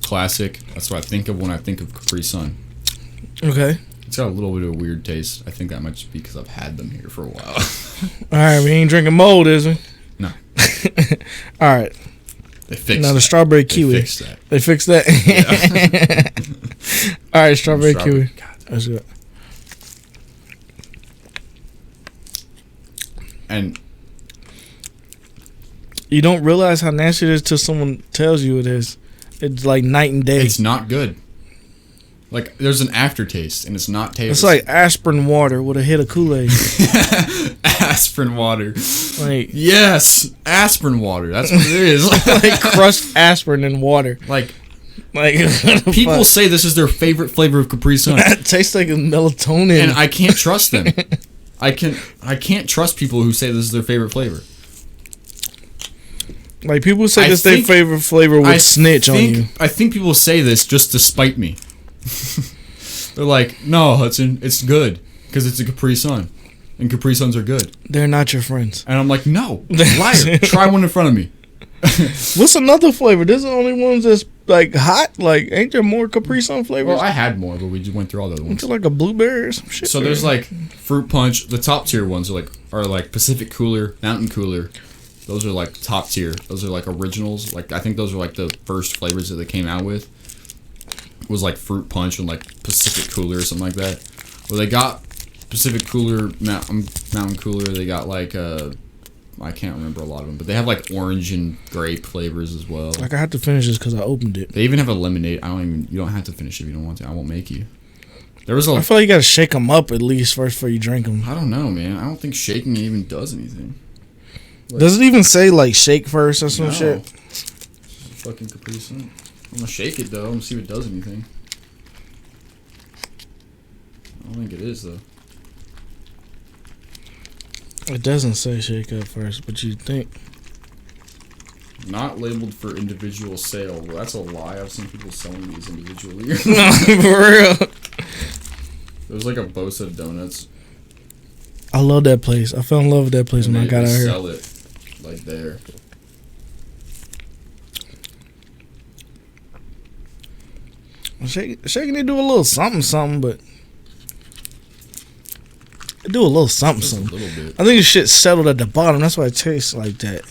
Classic. That's what I think of when I think of Capri Sun. Okay. It's got a little bit of a weird taste. I think that might just be because I've had them here for a while. All right, we ain't drinking mold, is we? No. All right. They fixed now the that. strawberry kiwi. They fixed that. They fixed that? Yeah. All right, strawberry kiwi. God. That's good. And you don't realize how nasty it is till someone tells you it is. It's like night and day. it's not good. Like, there's an aftertaste, and it's not tasty. It's like aspirin water with a hit of Kool-Aid. Aspirin water. Like, yes, aspirin water. That's what it is. like crushed aspirin in water. Like people say this is their favorite flavor of Capri Sun. It tastes like melatonin, and I can't trust them. I can't trust people who say this is their favorite flavor. Like people say this their favorite flavor with snitch on you. I think people say this just to spite me. They're like, no, Hudson, it's good because it's a Capri Sun, and Capri Suns are good. They're not your friends. And I'm like, no, liar. Try one in front of me. What's another flavor? This is the only ones that's like hot. Like, ain't there more Capri Sun flavors? Well, I had more, but we just went through all the other ones. Like a blueberry or some shit. So there's like fruit punch. The top tier ones are like Pacific Cooler, Mountain Cooler. Those are like top tier. Those are like originals. Like I think those are like the first flavors that they came out with. Was like fruit punch and like Pacific Cooler or something like that. Well, they got Pacific Cooler, Mountain Cooler. They got like I can't remember a lot of them, but they have like orange and grape flavors as well. Like I had to finish this because I opened it. They even have a lemonade. You don't have to finish it if you don't want to. I won't make you. I feel like you gotta shake them up at least first before you drink them. I don't know, man. I don't think shaking it even does anything. Like, does it even say like shake first or some shit? Fucking Capri Sun. I'm gonna shake it though. I'm gonna see if it does anything. I don't think it is though. It doesn't say shake up first, but you think. Not labeled for individual sale. Well, that's a lie. I've seen people selling these individually. No, for real. There's like a Bosa of donuts. I love that place. I fell in love with that place when I got out here. They sell it like there. Shaking it do a little something, but it do a little something. Just a little bit. I think the shit settled at the bottom. That's why it tastes like that.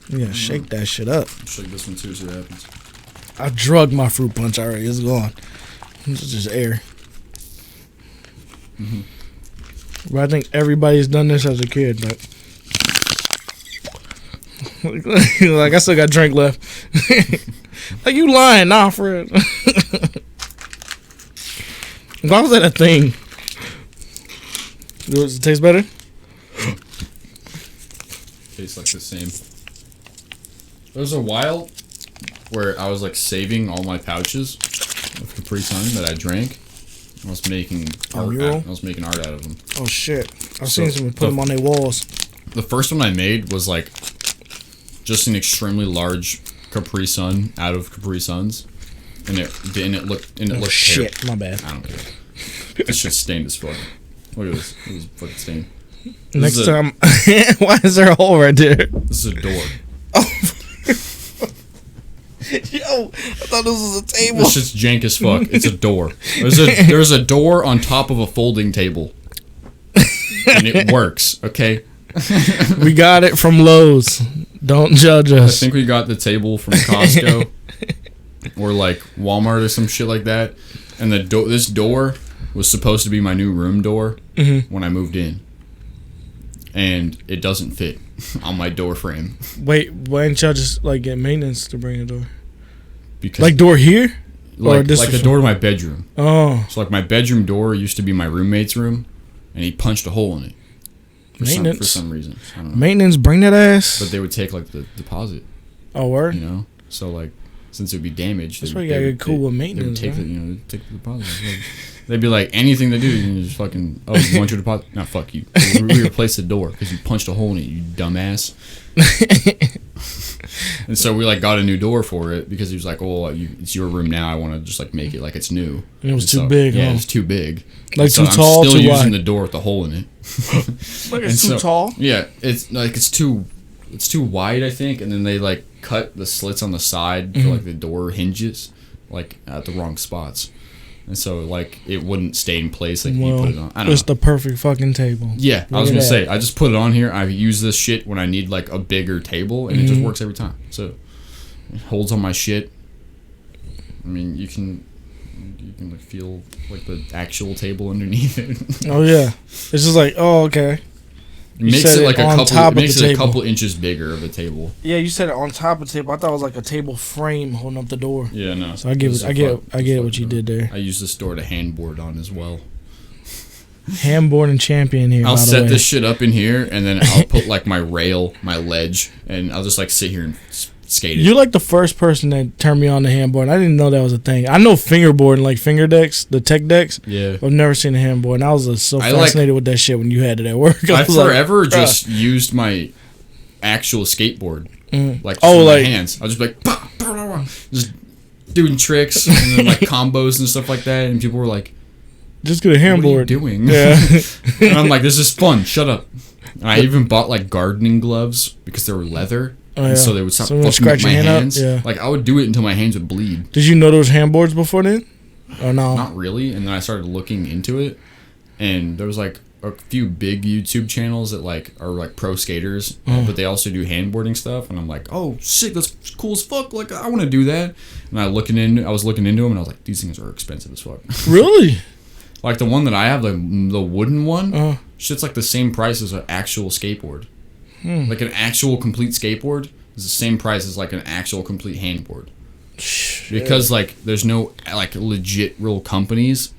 You gotta shake that shit up. Shake this one too, see what happens. I drugged my fruit punch already. It's gone. It's just air. Mm-hmm. But I think everybody's done this as a kid, but like I still got drink left. Like you lying, nah, Fred. Why was that a thing? Does it taste better? Tastes like the same. There was a while where I was like saving all my pouches of Capri Sun that I drank. I was making art out of them. Oh shit! I've seen someone put them on their walls. The first one I made was like just an extremely large Capri Sun out of Capri Suns, and it looked shit. terrible. My bad. I don't care. This shit's stained as fuck. Look at this. This is fucking stained. Next time, why is there a hole right there? This is a door. Yo, I thought this was a table. This shit's jank as fuck. It's a door. There's a door on top of a folding table, and it works. Okay. We got it from Lowe's. Don't judge us. I think we got the table from Costco or like Walmart or some shit like that. And this door was supposed to be my new room door when I moved in, and it doesn't fit on my door frame. Wait, why didn't y'all just like get maintenance to bring a door? Because like door here, like the door to my bedroom. Oh, so like my bedroom door used to be my roommate's room, and he punched a hole in it. For some reason. I don't know. Maintenance, bring that ass. But they would take like the deposit. Oh, word. You know, so like since it would be damaged, that's why you gotta get cool with maintenance. They would take the deposit. Like, they'd be like, anything they do, you can just fucking. Oh, you want your deposit? No, fuck you. We replaced the door because you punched a hole in it, you dumbass. And so we like got a new door for it because he was like, "Oh, it's your room now. I want to just like make it like it's new." And it was too big. Yeah, huh? it was too big. Like so too tall, I'm still too using wide. the door with the hole in it. Like it's too tall. Yeah, it's too wide, I think. And then they like cut the slits on the side for like the door hinges, like at the wrong spots. And so, like, it wouldn't stay in place like you put it on. I don't know. The perfect fucking table. Yeah, I was going to say, I just put it on here. I use this shit when I need, like, a bigger table, and it just works every time. So, it holds on my shit. I mean, you can like, feel, like, the actual table underneath it. Oh, yeah. It's just like, oh, okay. It makes it like a couple inches bigger of a table. Yeah, you said it on top of the table. I thought it was like a table frame holding up the door. Yeah, no. So I get what you did there. I use this door to handboard on as well. Handboard and champion here. I'll set this shit up in here, and then I'll put like my rail, my ledge, and I'll just like sit here and skate it. You're like the first person that turned me on to handboard. I didn't know that was a thing. I know fingerboard, like finger decks, the tech decks. Yeah. I've never seen a handboard, and I was so fascinated with that shit when you had it at work. I forever just used my actual skateboard, like my hands. I was just like, bah, bah, bah, bah, just doing tricks and then like combos and stuff like that, and people were like, "Just get a handboard." What are you doing? Yeah. And I'm like, "This is fun. Shut up." And I even bought like gardening gloves because they were leather. Oh, yeah. And so they would stop fucking with my hands. Yeah. Like I would do it until my hands would bleed. Did you know there was handboards before then? Or no? Not really. And then I started looking into it, and there was like a few big YouTube channels that like are like pro skaters, but they also do handboarding stuff. And I'm like, oh sick, that's cool as fuck. Like I want to do that. And I was looking into them, and I was like, these things are expensive as fuck. Really? Like the one that I have, the wooden one, shit's like the same price as an actual skateboard. Like an actual complete skateboard is the same price as like an actual complete handboard. Shit. Because like there's no like legit real companies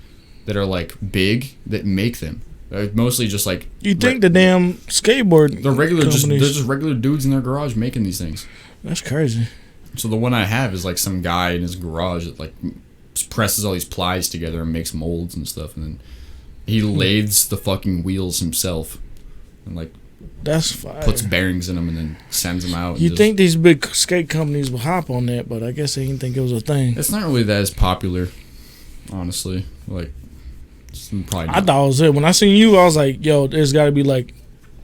that are like big that make them. They're mostly just like you think the damn skateboard they're just regular dudes in their garage making these things. That's crazy. So the one I have is like some guy in his garage that like presses all these plies together and makes molds and stuff, and then he lathes the fucking wheels himself and like that's fire. Puts bearings in them and then sends them out. You think these big skate companies will hop on that, but I guess they didn't think it was a thing. It's not really that as popular, honestly. Like, probably not. I thought it was it. When I seen you, I was like, yo, there's got to be like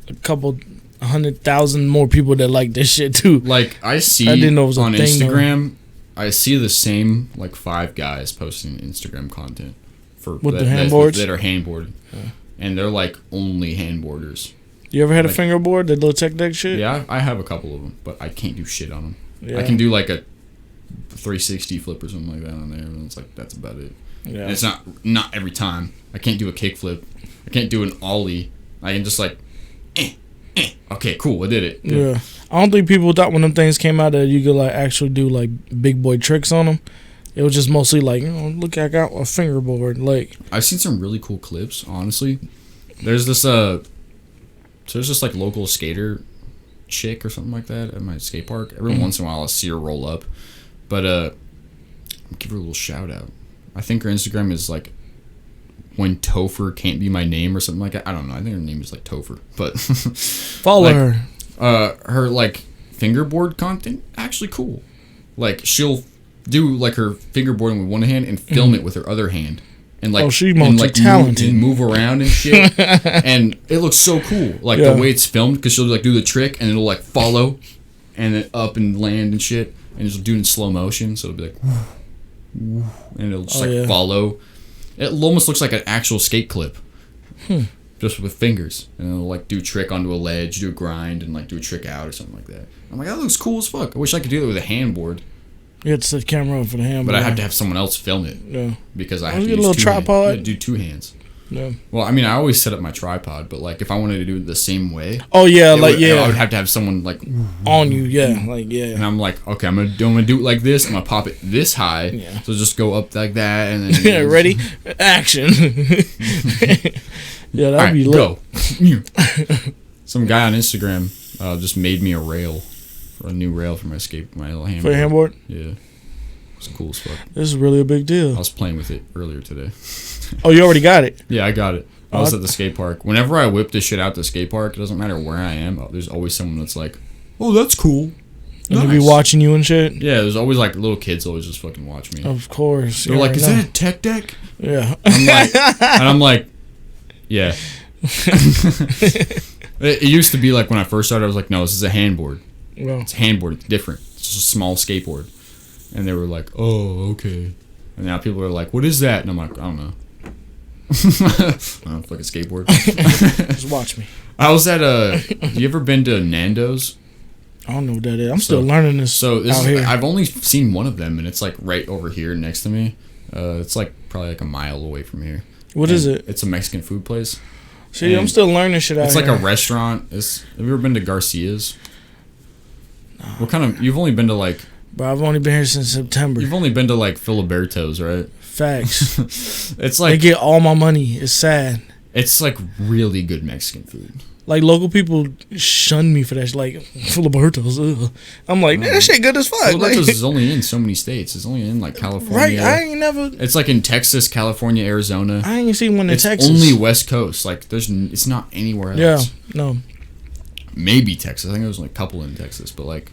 a couple 100,000 more people that like this shit too. Like, I didn't know it was a thing, Instagram, I see the same like 5 guys posting Instagram content with the handboards that are handboarding, and they're like only handboarders. You ever had a fingerboard, that little tech deck shit? Yeah, I have a couple of them, but I can't do shit on them. Yeah. I can do like a 360 flip or something like that on there, and it's like that's about it. Yeah. And it's not every time. I can't do a kick flip. I can't do an ollie. I can just like, okay, cool, I did it. Yeah. I don't think people thought when them things came out that you could like actually do like big boy tricks on them. It was just mostly like, look, I got a fingerboard. Like, I've seen some really cool clips. Honestly, there's this like local skater chick or something like that at my skate park. Every once in a while I'll see her roll up, but I'll give her a little shout out. I think her Instagram is like when Topher can't be my name or something like that. I don't know. I think her name is like Topher, but follow her. Her like fingerboard content actually cool. Like she'll do like her fingerboarding with one hand and film it with her other hand. And like, she's multi-talented. Move around and shit. And it looks so cool. Like the way it's filmed, because she'll like do the trick and it'll like follow and then up and land and shit. And she'll do it in slow motion. So it'll be like, and it'll just follow. It almost looks like an actual skate clip. Just with fingers. And it'll like do a trick onto a ledge, do a grind, and like do a trick out or something like that. I'm like, that looks cool as fuck. I wish I could do that with a handboard. You have to set the camera up for the handboard. But I have to have someone else film it. Yeah. Because I have to get use a little tripod. I do 2 hands. Yeah. Well, I mean, I always set up my tripod, but like if I wanted to do it the same way. Oh yeah, I would have to have someone like on you. Yeah, like yeah. And I'm like, okay, I'm gonna do it like this. I'm gonna pop it this high. Yeah. So just go up like that, and then yeah, ready, action. Yeah, that'd be lit. Go. Some guy on Instagram just made me a rail, for a new rail for my little handboard. For your handboard? Yeah. It's cool as fuck. This is really a big deal. I was playing with it earlier today. Oh, you already got it? Yeah, I got it. I was at the skate park. Whenever I whip this shit out the skate park, it doesn't matter where I am. There's always someone that's like, "Oh, that's cool." And they be watching you and shit? Yeah, there's always like little kids always just fucking watch me. Of course. They're like, "Is that a tech deck?" Yeah. I'm like, yeah. It used to be like when I first started, I was like, no, this is a handboard. Well, it's a handboard. It's different. It's just a small skateboard. And they were like, oh, okay. And now people are like, what is that? And I'm like, I don't know. I don't fucking skateboard. just watch me. I was at you ever been to Nando's? I don't know what that is. I'm still learning this. So this out here. I've only seen one of them, and it's like right over here next to me. It's like probably like a mile away from here. What is it? It's a Mexican food place. See, I'm still learning shit out here. It's like a restaurant. Have you ever been to Garcia's? No. What kind of? You've only been to like. But I've only been here since September. You've only been to like Filiberto's, right? Facts. It's like they get all my money. It's sad. It's like really good Mexican food. Like local people shun me for that. Like Filiberto's. Ugh. I'm like, that shit good as fuck. Filiberto's is only in so many states. It's only in like California. Right? I ain't never. It's like in Texas, California, Arizona. I ain't seen one in Texas. It's only West Coast. Like it's not anywhere else. Yeah. No. Maybe Texas. I think there was like a couple in Texas, but like.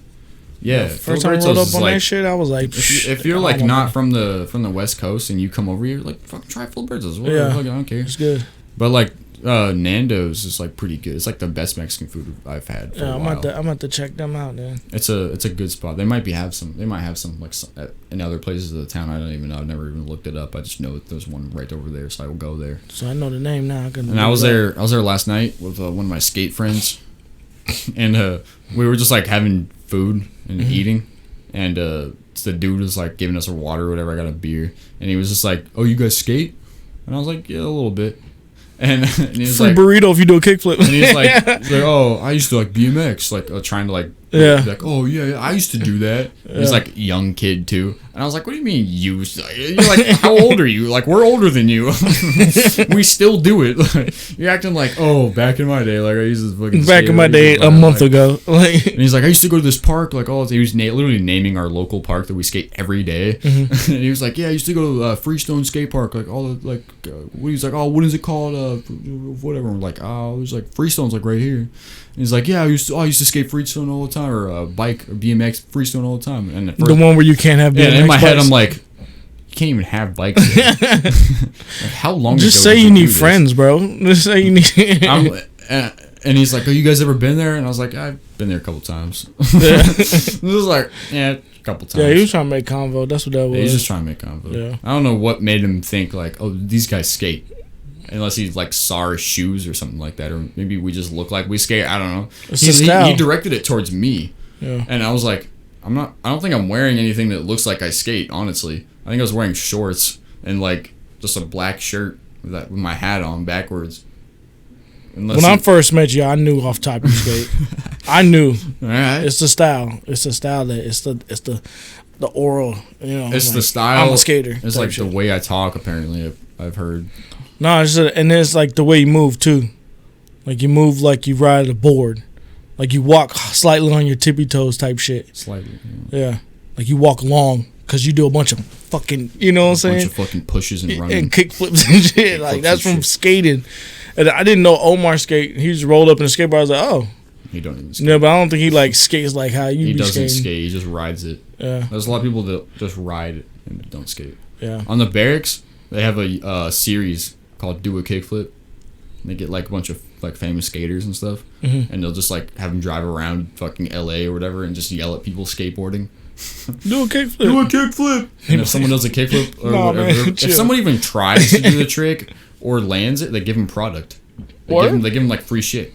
Yeah, first time I rolled up on that shit, I was like, if you're like not from the West Coast and you come over here, like fucking try Filiberto's. Yeah, I don't care. It's good. But like Nando's is like pretty good. It's like the best Mexican food I've had for a while. I'm about to check them out, man. It's a good spot. They might have some like in other places of the town. I don't even know. I've never even looked it up. I just know that there's one right over there, so I will go there. So I know the name now. I was there last night with one of my skate friends, and we were just like having food and eating, and the dude was like giving us a water or whatever. I got a beer, and he was just like, "Oh, you guys skate?" And I was like, "Yeah, a little bit." And he was free like, burrito if you do a kickflip. And he's like, "Oh, I used to like BMX, like trying to like." Yeah. Like, oh yeah, I used to do that. Yeah. He's like young kid too, and I was like, "What do you mean you?" You're like, "How old are you?" Like, we're older than you. We still do it. Like, you're acting like, "Oh, back in my day, like I used this fucking." Back in my day, a month ago. Like, and he's like, "I used to go to this park, like all." He was literally naming our local park that we skate every day. Mm-hmm. And he was like, "Yeah, I used to go to Freestone Skate Park, like all the like." He's like, "Oh, what is it called? Whatever." We're like, "Oh, there's like Freestone's like right here." And he's like, "Yeah, I used to skate Freestone all the time, or bike or BMX Freestone all the time." And the one where you can't have BMX. Yeah, in my head, I'm like, you can't even have bikes. Like, how long? Just say you need friends, bro. Just say you need. And he's like, "Oh, you guys ever been there?" And I was like, "I've been there a couple times." This was like, yeah, a couple times. Yeah, he was trying to make convo. That's what that was. Yeah, he was just trying to make convo. Yeah. I don't know what made him think like, "Oh, these guys skate." Unless he like saw our shoes or something like that, or maybe we just look like we skate. I don't know. He directed it towards me, and I was like, I don't think I'm wearing anything that looks like I skate. Honestly, I think I was wearing shorts and like just a black shirt with my hat on backwards. When I first met you, I knew off top you skate. I knew. All right. It's the style. It's the style that it's the oral. You know. It's like, the style. I'm a skater. It's like the way I talk. Apparently, I've heard. No, and it's like the way you move too. Like you move like you ride a board. Like you walk slightly on your tippy toes type shit. Slightly. Yeah. Like you walk long because you do a bunch of fucking, you know what I'm saying? A bunch of fucking pushes and running. And kick flips and shit. Like that's from skating. And I didn't know Omar skate. He just rolled up in a skateboard. I was like, oh. He don't even skate. No, but I don't think he like skates like how you. He be doesn't skating. skate. He just rides it. Yeah. There's a lot of people that just ride and don't skate. Yeah. On the barracks, they have a series called Do a Kickflip. They get like a bunch of like famous skaters and stuff, and they'll just like have them drive around fucking LA or whatever and just yell at people skateboarding. Do a kickflip. Do a kickflip. And if someone does a kickflip or whatever, man, if someone even tries to do the trick or lands it, they give them product. They give them like free shit.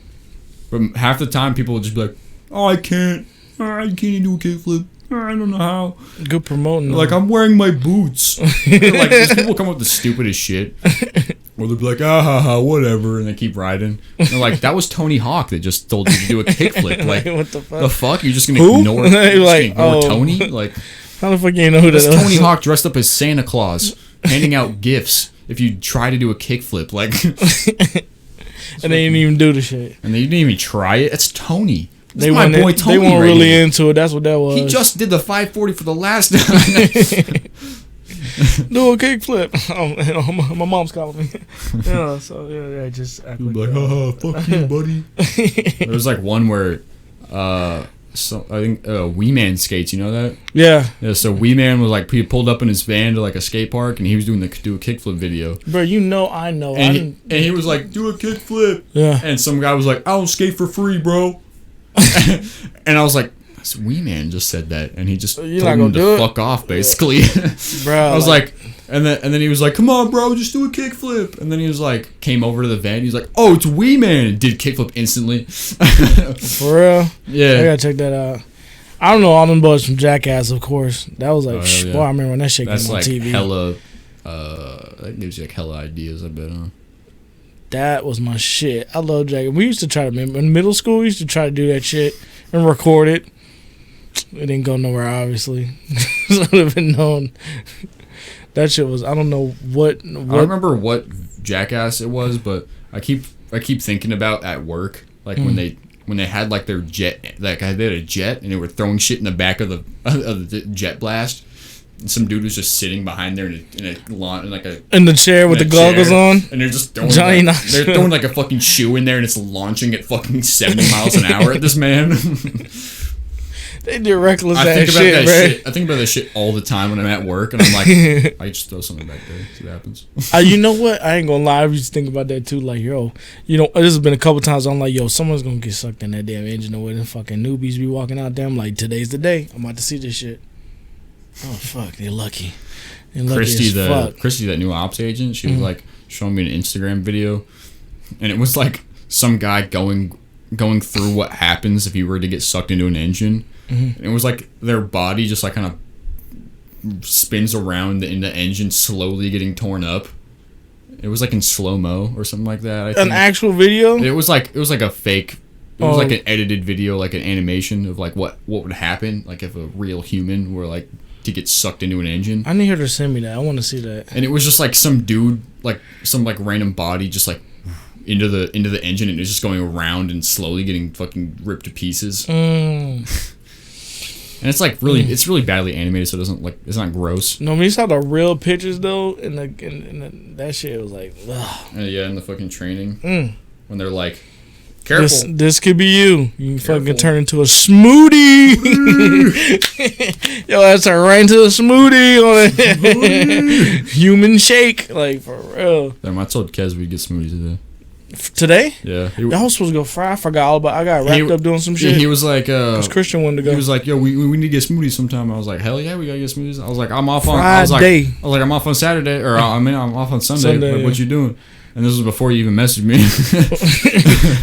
But half the time, people will just be like, "Oh, I can't do a kickflip. I don't know how." Good promoting. Like, I'm wearing my boots. Like, these people come up with the stupidest shit. Or they'll be like, whatever, and they keep riding. And they're like, that was Tony Hawk that just told you to do a kickflip. Like, what the fuck? The fuck? You're just gonna Who? ignore, Tony? Like, how the fuck you know who that is? Tony Hawk dressed up as Santa Claus, handing out gifts if you try to do a kickflip. Like, and they didn't even do the shit. And they didn't even try it. It's Tony. They weren't really into it. That's what that was. He just did the 540 for the last time. Do a kickflip. My mom's calling me. Yeah, so yeah, just act like fuck you, buddy. There was like one where, I think Wee Man skates. You know that? Yeah. Yeah. So Wee Man was like, he pulled up in his van to like a skate park, and he was doing do a kickflip video. Bro, I know. And he was like, do a kickflip. Yeah. And some guy was like, I don't skate for free, bro. And I was like, this Wee Man just said that, and he just told him to fuck off, basically. Bro, I was like, and then he was like, come on, bro, just do a kickflip. And then he was like, came over to the van. He's like, oh, it's Wee Man, and did kickflip instantly. For real? Yeah. I gotta check that out. I don't know all them boys from Jackass, of course. That was like, boy, I remember when that shit came on like TV. Hella, that gives you like hella ideas, I bet, huh? That was my shit. I love Jackass. We used to try to, in middle school, we used to try to do that shit and record it. It didn't go nowhere, obviously. So it would have been known. That shit was, I don't know what. I don't remember what Jackass it was, but I keep thinking about at work, like when they had like their jet, like they had a jet and they were throwing shit in the back of the jet blast. And some dude was just sitting behind there in the chair with the goggles on, and they're just throwing they're throwing like a fucking shoe in there, and it's launching at fucking 70 miles an hour at this man. They did reckless ass shit, bro. I think about that shit all the time when I'm at work, and I'm like, I just throw something back there, see what happens. You know what? I ain't gonna lie. I used to think about that too. Like, yo, this has been a couple times. I'm like, yo, someone's gonna get sucked in that damn engine the way them fucking newbies be walking out there. I'm like, today's the day. I'm about to see this shit. Oh fuck, they're lucky. Christy, that new ops agent, she was like showing me an Instagram video, and it was like some guy going through what happens if you were to get sucked into an engine. And it was like their body just like kind of spins around in the engine, slowly getting torn up. It was like in slow-mo or something like that. I think. An actual video? It was like a fake. It was like an edited video, like an animation of like what would happen, like if a real human were like to get sucked into an engine. I need her to send me that. I want to see that. And it was just like some dude, like some like random body, just like into the engine, and it was just going around and slowly getting fucking ripped to pieces. And it's like really, it's really badly animated, so it doesn't like, it's not gross. No, when you saw the real pictures though, and that shit was like, ugh. Yeah, in the fucking training, when they're like, careful, this could be you. You can fucking turn into a smoothie. Yo, that's right into a smoothie on a human shake, like for real. Damn, I told Kez we'd get smoothies today. Today? Yeah. Y'all was supposed to go fry. I forgot all about. I got wrapped up doing some shit. He was like, because Christian wanted to go. He was like, yo, we need to get smoothies sometime. I was like, hell yeah, we gotta get smoothies. I was like, I'm off on Friday. I was like, I'm off on Saturday, or I'm off on Sunday. Like, what you doing? And this was before you even messaged me.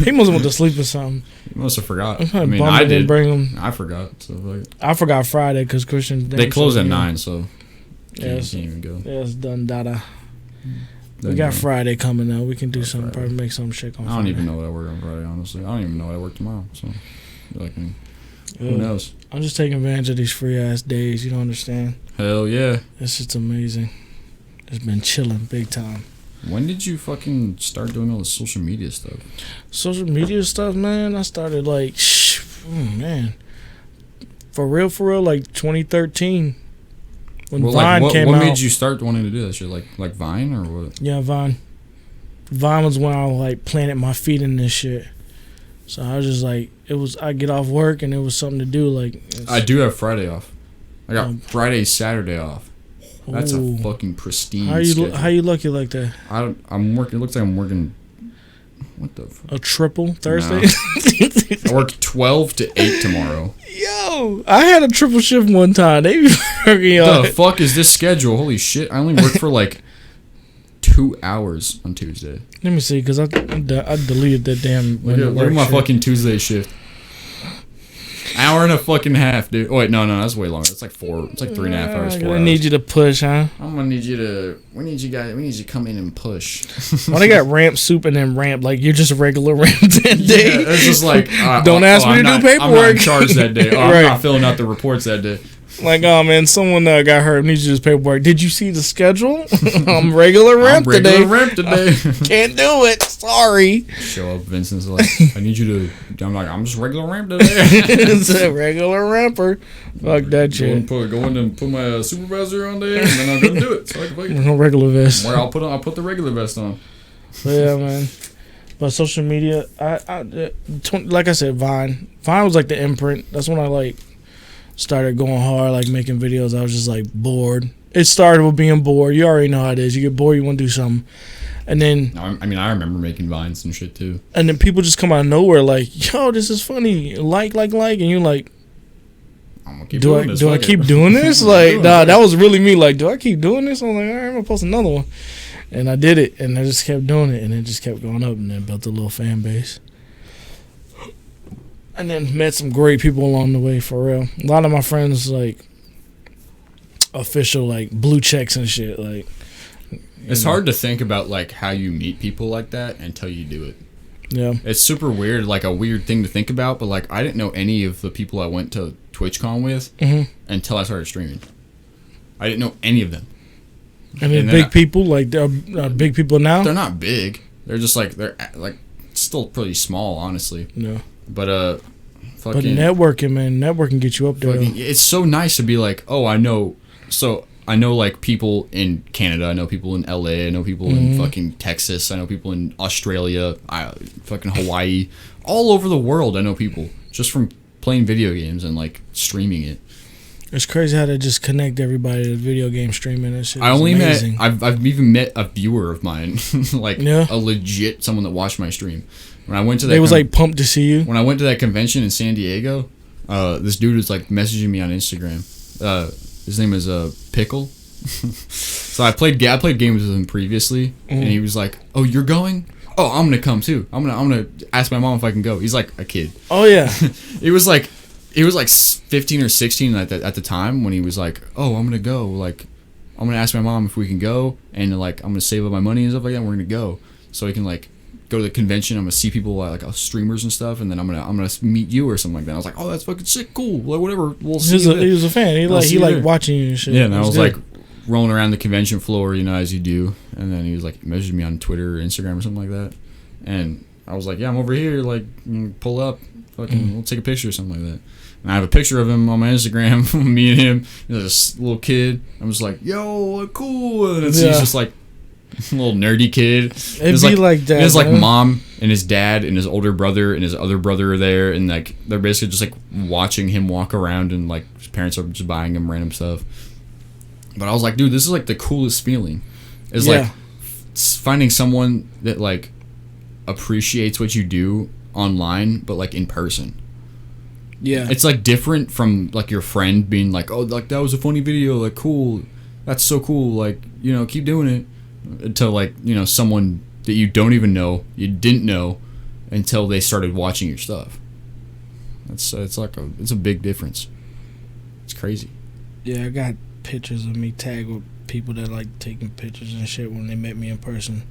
He must have went to sleep or something. He must have forgot. I mean, I did. Bring him. I forgot. So like, I forgot Friday because Christian. They close at 9, so yeah, can't even go. Yeah, it's done, dada. We got Friday coming out. We can do something. Probably make some shit on Friday. I don't even know what I work on Friday, honestly. I don't even know what I work tomorrow. So, like, who knows? I'm just taking advantage of these free ass days. You don't understand? Hell yeah. This shit's amazing. It's been chilling big time. When did you fucking start doing all the social media stuff? Social media stuff, man. I started like, man, for real, like 2013. When Vine came out. What made you start wanting to do that shit? Like Vine or what? Yeah, Vine. Vine was when I like planted my feet in this shit. So I was just like, I get off work and it was something to do. Like I do have Friday off. I got Friday, Saturday off. That's ooh. a fucking pristine How schedule. you lucky like that? I'm working. It looks like I'm working. What the fuck? A triple Thursday? No. I work 12 to 8 tomorrow. Yo, I had a triple shift one time. They be working on The fuck is this schedule? Holy shit. I only work for like 2 hours on Tuesday. Let me see, because I deleted that damn. Look at my fucking Tuesday shift. Hour and a fucking half, dude. Oh, wait, no, that's way longer. It's like 4. It's like 3.5 hours. 4 hours. I need you to push, huh? I'm gonna need you to. We need you to come in and push. Well, they got ramp soup and then ramp like you're just a regular ramp that day. Yeah, it's just like don't ask me to do paperwork. I'm not in charge that day. Right. I'm not filling out the reports that day. Like, oh man, someone got hurt. Needs you to do paperwork. Did you see the schedule? I'm regular ramp today. Can't do it. Sorry. Show up, Vincent's like, I need you to. I'm like, I'm just regular ramp today. It's a regular ramper. Fuck that shit. Go in and put my supervisor on there, and then I'm gonna do it. So I can fucking. No regular vest. I'll put the regular vest on. But yeah, man. But social media, like I said, Vine was like the imprint. That's when I started going hard, like making videos. I was just like bored. It started with being bored. You already know how it is. You get bored, you want to do something. And then I mean, I remember making Vines and shit too. And then people just come out of nowhere like, yo, this is funny. Like, and you're like, I'm gonna keep doing this. Do I keep doing this? Like, nah, that was really me. Like, do I keep doing this? I'm like, all right, I'm gonna post another one. And I did it, and I just kept doing it, and it just kept going up, and then built a little fan base. And then met some great people along the way, for real. A lot of my friends, like, official, like, blue checks and shit. Like, it's hard to think about, like, how you meet people like that until you do it. Yeah. It's super weird, like, a weird thing to think about, but, like, I didn't know any of the people I went to TwitchCon with until I started streaming. I didn't know any of them. And they're big people? Like, they're big people now? They're not big. They're just, like, they're, like, still pretty small, honestly. Yeah. But fucking, but networking, man, networking gets you up there. It's so nice to be like, oh, I know like people in Canada, I know people in LA, I know people in fucking Texas, I know people in Australia, fucking Hawaii, all over the world. I know people just from playing video games and like streaming it. It's crazy how they just connect everybody to video game streaming and shit. I've even met a viewer of mine, like a legit someone that watched my stream. When I went to that, they was like pumped to see you. When I went to that convention in San Diego, this dude was like messaging me on Instagram. His name is Pickle. So I played games with him previously, and he was like, "Oh, you're going? Oh, I'm gonna come too. I'm gonna ask my mom if I can go." He's like a kid. Oh yeah. He was like 15 or 16 at the time when he was like, "Oh, I'm gonna go. Like, I'm gonna ask my mom if we can go, and like I'm gonna save up my money and stuff like that. And we're gonna go, so he can like go to the convention. I'm gonna see people like streamers and stuff, and then I'm gonna meet you or something like that." I was like, "Oh, that's fucking sick, cool. Like whatever. We'll see." He was a fan. He liked watching you and shit. Yeah, and I was like rolling around the convention floor, you know, as you do. And then he was like messaging me on Twitter or Instagram or something like that, and I was like, "Yeah, I'm over here. Like, pull up, fucking, we'll take a picture or something like that." And I have a picture of him on my Instagram, me and him, this little kid. I'm just like, "Yo, cool." And he's just like a little nerdy kid. It'd be like that. His like mom and his dad and his older brother and his other brother are there, and like they're basically just like watching him walk around, and like his parents are just buying him random stuff. But I was like, dude, this is like the coolest feeling. It's like finding someone that like appreciates what you do online, but like in person. Yeah, it's like different from like your friend being like, "Oh, like that was a funny video, like cool, that's so cool, like, you know, keep doing it," until like, you know, someone that you don't even know, you didn't know until they started watching your stuff. It's a big difference. It's crazy. Yeah, I got pictures of me tagged with people that like taking pictures and shit when they met me in person.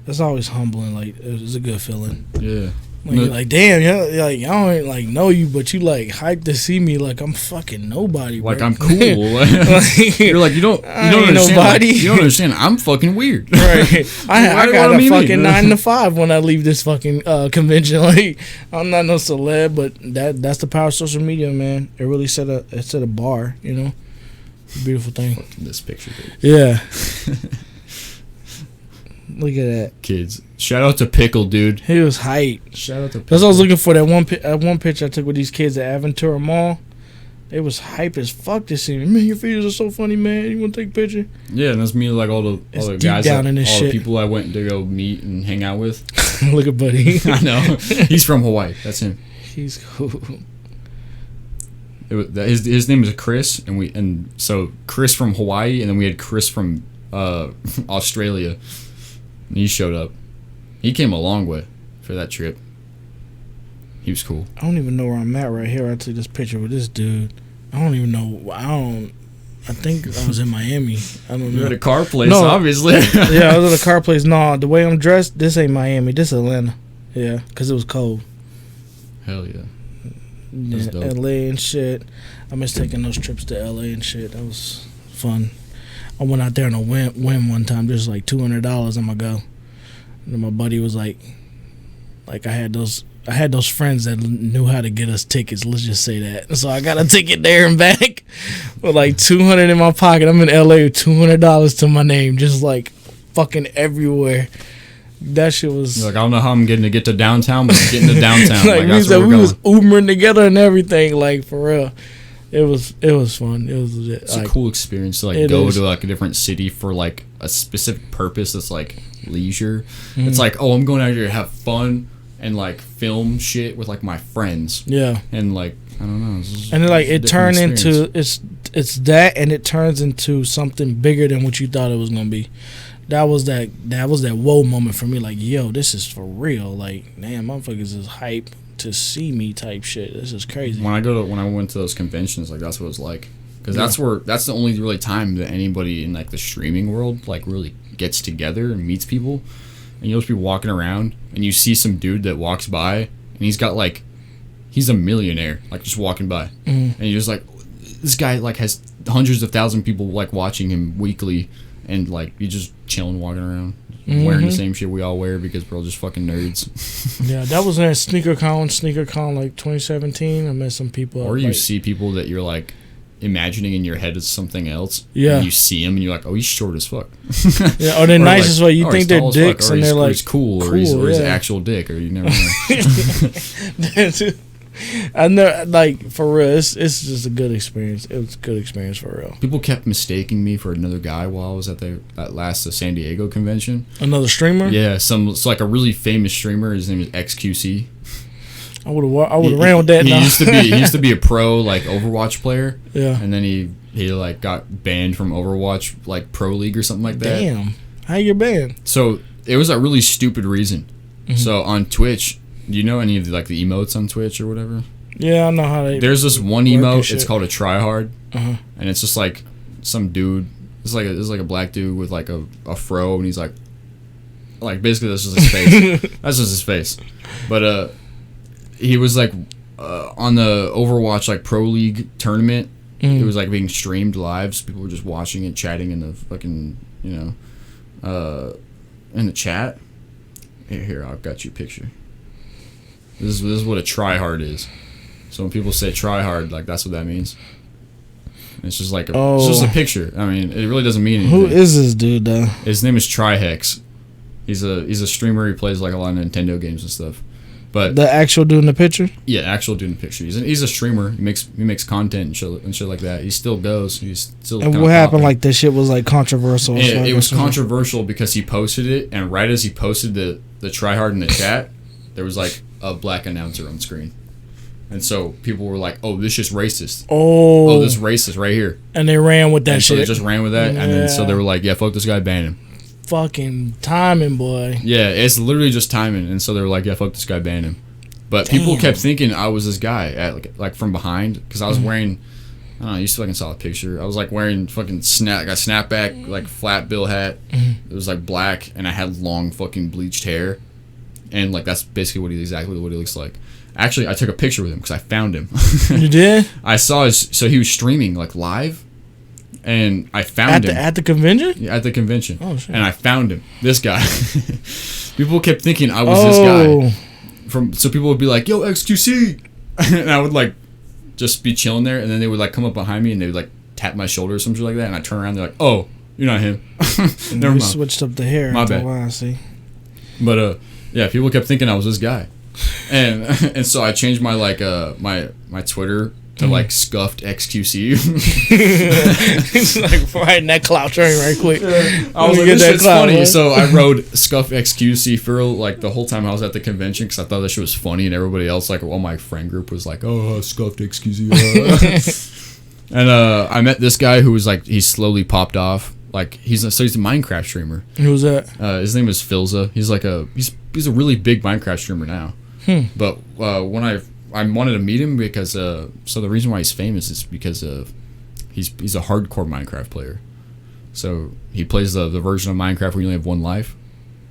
It's always humbling. Like, it's a good feeling. Yeah. Like, you're like, damn, yeah, like, I don't like know you, but you like hyped to see me. Like, I'm fucking nobody. Bro. Like, I'm cool. You're like, you don't understand. Nobody. Like, you don't understand. I'm fucking weird. Right. I got a fucking 9 to 5 when I leave this fucking convention. Like, I'm not no celeb, but that's the power of social media, man. It really set a bar. You know, beautiful thing. Fucking this picture, dude. Yeah. Look at that. Kids. Shout out to Pickle, dude. He was hype. Shout out to Pickle. That's what I was looking for. That one picture I took with these kids at Aventura Mall. They was hype as fuck to see me. Man, your videos are so funny, man. You want to take a picture? Yeah, and that's me, like all the guys, down like, in this all shit. the people I went to go meet and hang out with. Look at Buddy. I know. He's from Hawaii. That's him. He's cool. His name is Chris, and so Chris from Hawaii, and then we had Chris from Australia. And he showed up. He came a long way for that trip. He was cool. I don't even know where I'm at right here. I took this picture with this dude. I don't even know. I think I was in Miami. I don't know. You're at a car place, No. obviously. Yeah, I was at a car place. No, the way I'm dressed, this ain't Miami. This Atlanta. Yeah, because it was cold. Hell yeah. Yeah, dope. LA and shit. I miss taking those trips to LA and shit. That was fun. I went out there on a whim one time. There's like $200. I'm gonna go. And then my buddy was like I had those friends that knew how to get us tickets. Let's just say that. So I got a ticket there and back with like $200 in my pocket. I'm in LA with $200 to my name, just like fucking everywhere. That shit was You're like, I don't know how I'm getting to get to downtown, but I'm getting to downtown. like that's we where we're was going. Ubering together and everything. Like for real, it was fun. It was legit. It's like, a cool experience to like it go is. to like a different city for like a specific purpose that's like leisure. Mhm. It's like, oh, I'm going out here to have fun and like film shit with like my friends. Yeah, And like, I don't know. and then like it's a it different turned experience. into it's that, and it turns into something bigger than what you thought it was gonna be. That was that whoa moment for me. Like, yo, this is for real. Like, damn, motherfuckers is hype to see me type shit. This is crazy. When I went to those conventions, like that's what it was like. Because that's the only really time that anybody in like the streaming world like really gets together and meets people. And you'll just be walking around and you see some dude that walks by and he's a millionaire, like just walking by. Mhm. And you're just like, this guy like has hundreds of thousands of people like watching him weekly, and like you just chilling, walking around, wearing the same shit we all wear because we're all just fucking nerds. Yeah, that was at SneakerCon like 2017. I met some people. Or you like, see people that you're like imagining in your head as something else. Yeah. And you see him and you're like, oh, he's short as fuck. yeah, or they're Or nice like, as well. You oh, think he's they're tall as fuck, dicks, or and he's- they're or like he's cool, or he's yeah. actual dick, or you never know. I know, like for real, it's just a good experience. It was a good experience for real. People kept mistaking me for another guy while I was at that last San Diego convention. Another streamer. Yeah, it's like a really famous streamer. His name is XQC. I would have ran with that. He now. used to be a pro like Overwatch player, Yeah. and then he like got banned from Overwatch like Pro League or something like that. Damn. How you banned? So it was a really stupid reason. Mhm. So on Twitch, do you know any of the emotes on Twitch or whatever? Yeah, I know how they. There's this one work and emote. shit. It's called a tryhard, Uh-huh. and it's just like some dude. It's like a black dude with like a fro, and he's like basically that's just his face. That's just his face. But he was like on the Overwatch like Pro League tournament. It was like being streamed live, so people were just watching it, chatting in the fucking in the chat. Here, I've got you a picture. This is what a tryhard is. So when people say tryhard, like that's what that means. It's just like it's just a picture. I mean, it really doesn't mean anything. Who is this dude though? His name is Trihex. He's a streamer. He plays like a lot of Nintendo games and stuff. But The actual dude in the picture? yeah, actual dude in the picture. He's a streamer. He makes content and shit like that. He still goes. He's still. And kinda what happened? popping. Like that shit was like controversial. And so I it was guess- controversial because he posted it, and right as he posted the tryhard in the chat, there was like a black announcer on screen, and so people were like, "Oh, this shit's racist. Oh, this is racist right here." and they ran with that And so shit. they just ran with that, and then so Yeah. they were like, "Yeah, fuck this guy, ban him." Fucking timing, boy. Yeah, it's literally just timing, and so they were like, "Yeah, fuck this guy, ban him." But people Damn. kept thinking I was this guy at like from behind because I was wearing. I don't know. You still fucking saw the picture. I was like wearing fucking a snapback like flat bill hat. It was like black, and I had long fucking bleached hair, and like that's basically exactly what he looks like. Actually, I took a picture with him because I found him. You did? I saw so he was streaming like live, and I found him At the convention? yeah, at the convention. Oh, shit. And I found him. This guy. People kept thinking I was this guy. So people would be like, "Yo, XQC," and I would like just be chilling there, and then they would like come up behind me and they would like tap my shoulder or something like that, and I turn around, and they're like, "Oh, You're not him. Never mind. Switched up the hair. My bad. I see. But yeah, people kept thinking I was this guy, and so I changed my my Twitter to like scuffed XQC. It's like right in that clout train right quick. Yeah. I was like, this shit's funny. Right? So I wrote scuffed XQC for like the whole time I was at the convention because I thought that shit was funny, and everybody else, like all my friend group, was like, oh, scuffed XQC. And I met this guy who was like, he slowly popped off. Like he's a Minecraft streamer. Who's that? His name is Filza. He's like he's a really big Minecraft streamer now. But when I wanted to meet him because so the reason why he's famous is because he's a hardcore Minecraft player. So he plays the version of Minecraft where you only have one life,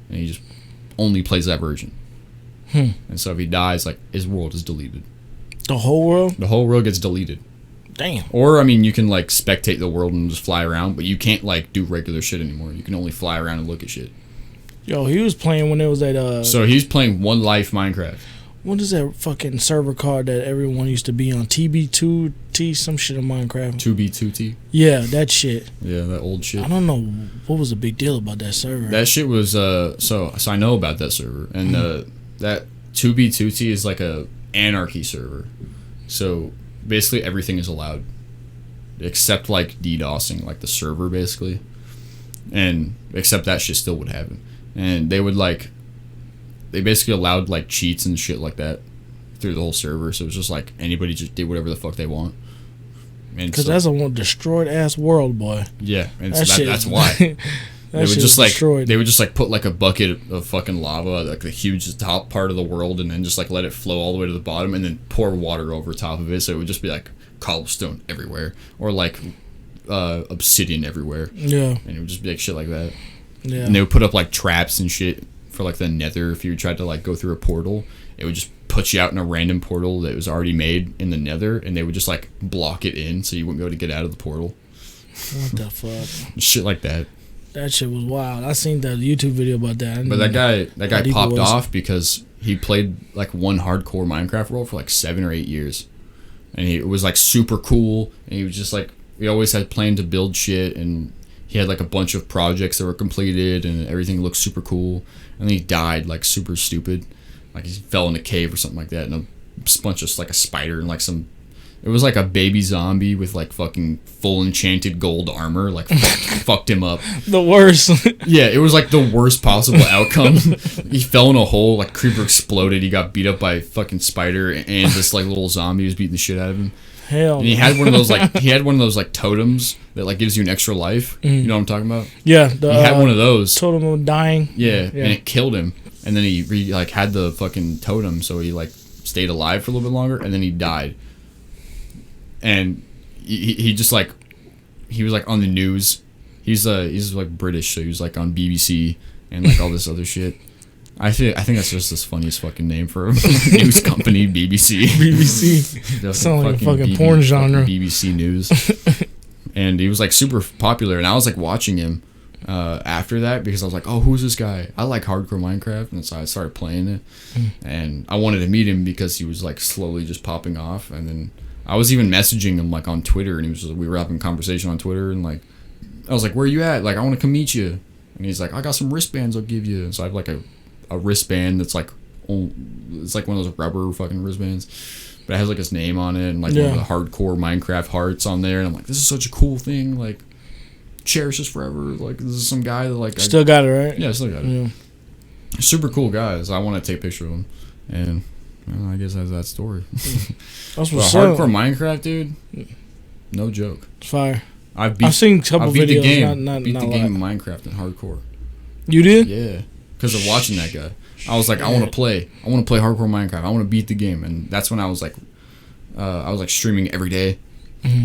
and he just only plays that version. And so if he dies, like his world is deleted. The whole world? The whole world gets deleted. Damn. Or I mean, you can like spectate the world and just fly around, but you can't like do regular shit anymore. You can only fly around and look at shit. Yo, he was playing when it was at So he's playing One Life Minecraft. What is that fucking server card that everyone used to be on? TB2T, some shit in Minecraft. 2B2T? Yeah, that shit. Yeah, that old shit. I don't know what was the big deal about that server. That shit was, so I know about that server. And that 2B2T is like a anarchy server. So basically everything is allowed. Except like DDoSing, like the server basically. And except that shit still would happen. And they would like... They basically allowed like cheats and shit like that through the whole server, so it was just like anybody just did whatever the fuck they want. Because that's a destroyed ass world, boy. Yeah, and so that's why they would just like destroyed. They would just like put like a bucket of fucking lava, like the huge top part of the world, and then just like let it flow all the way to the bottom, and then pour water over top of it, so it would just be like cobblestone everywhere, or like obsidian everywhere. Yeah, and it would just be like shit like that. Yeah, and they would put up like traps and shit. For like the nether, if you tried to like go through a portal, it would just put you out in a random portal that was already made in the nether, and they would just like block it in so you wouldn't be able to get out of the portal. What the fuck? Shit like that. That shit was wild. I seen that YouTube video about that. But that guy popped off because he played like one hardcore Minecraft world for like 7 or 8 years, and it was like super cool, and he was just like, we always had planned to build shit, and he had like a bunch of projects that were completed, and everything looked super cool. And then he died like super stupid, like he fell in a cave or something like that, and a bunch of like a spider and like some. It was like a baby zombie with like fucking full enchanted gold armor, like fucked him up. The worst. Yeah, it was like the worst possible outcome. He fell in a hole, like creeper exploded. He got beat up by a fucking spider, and this like little zombie was beating the shit out of him. Hell. And he had one of those like totems that like gives you an extra life. You know what I'm talking about? Yeah, he had one of those. Totem of dying. Yeah, and it killed him. And then he like had the fucking totem, so he like stayed alive for a little bit longer, and then he died. And he just like he was like on the news. He's like British, so he was like on BBC and like all this other shit. I think that's just the funniest fucking name for a news company, BBC. BBC. Sounds like a fucking porn genre. BBC News. And he was like super popular, and I was like watching him after that because I was like, oh, who's this guy? I like hardcore Minecraft, and so I started playing it. And I wanted to meet him because he was like slowly just popping off, and then I was even messaging him like on Twitter, and we were having a conversation on Twitter, and like I was like, where are you at? Like, I want to come meet you. And he's like, I got some wristbands I'll give you. And so I have like a wristband that's like, it's like one of those rubber fucking wristbands, but it has like his name on it and like one of the hardcore Minecraft hearts on there. And I'm like, this is such a cool thing. Like, cherish this forever. Like, this is some guy that like still got it, right? Yeah, still got it. Yeah. Super cool guy. So I want to take a picture of him, and well, I guess that's that story. That's what's hardcore Minecraft, dude. No joke. It's fire. I've seen a couple videos. The game. Not beat the game of Minecraft in hardcore. You did? Yeah, because of watching that guy. I was like, I want to play hardcore Minecraft. I want to beat the game, and that's when I was like streaming every day,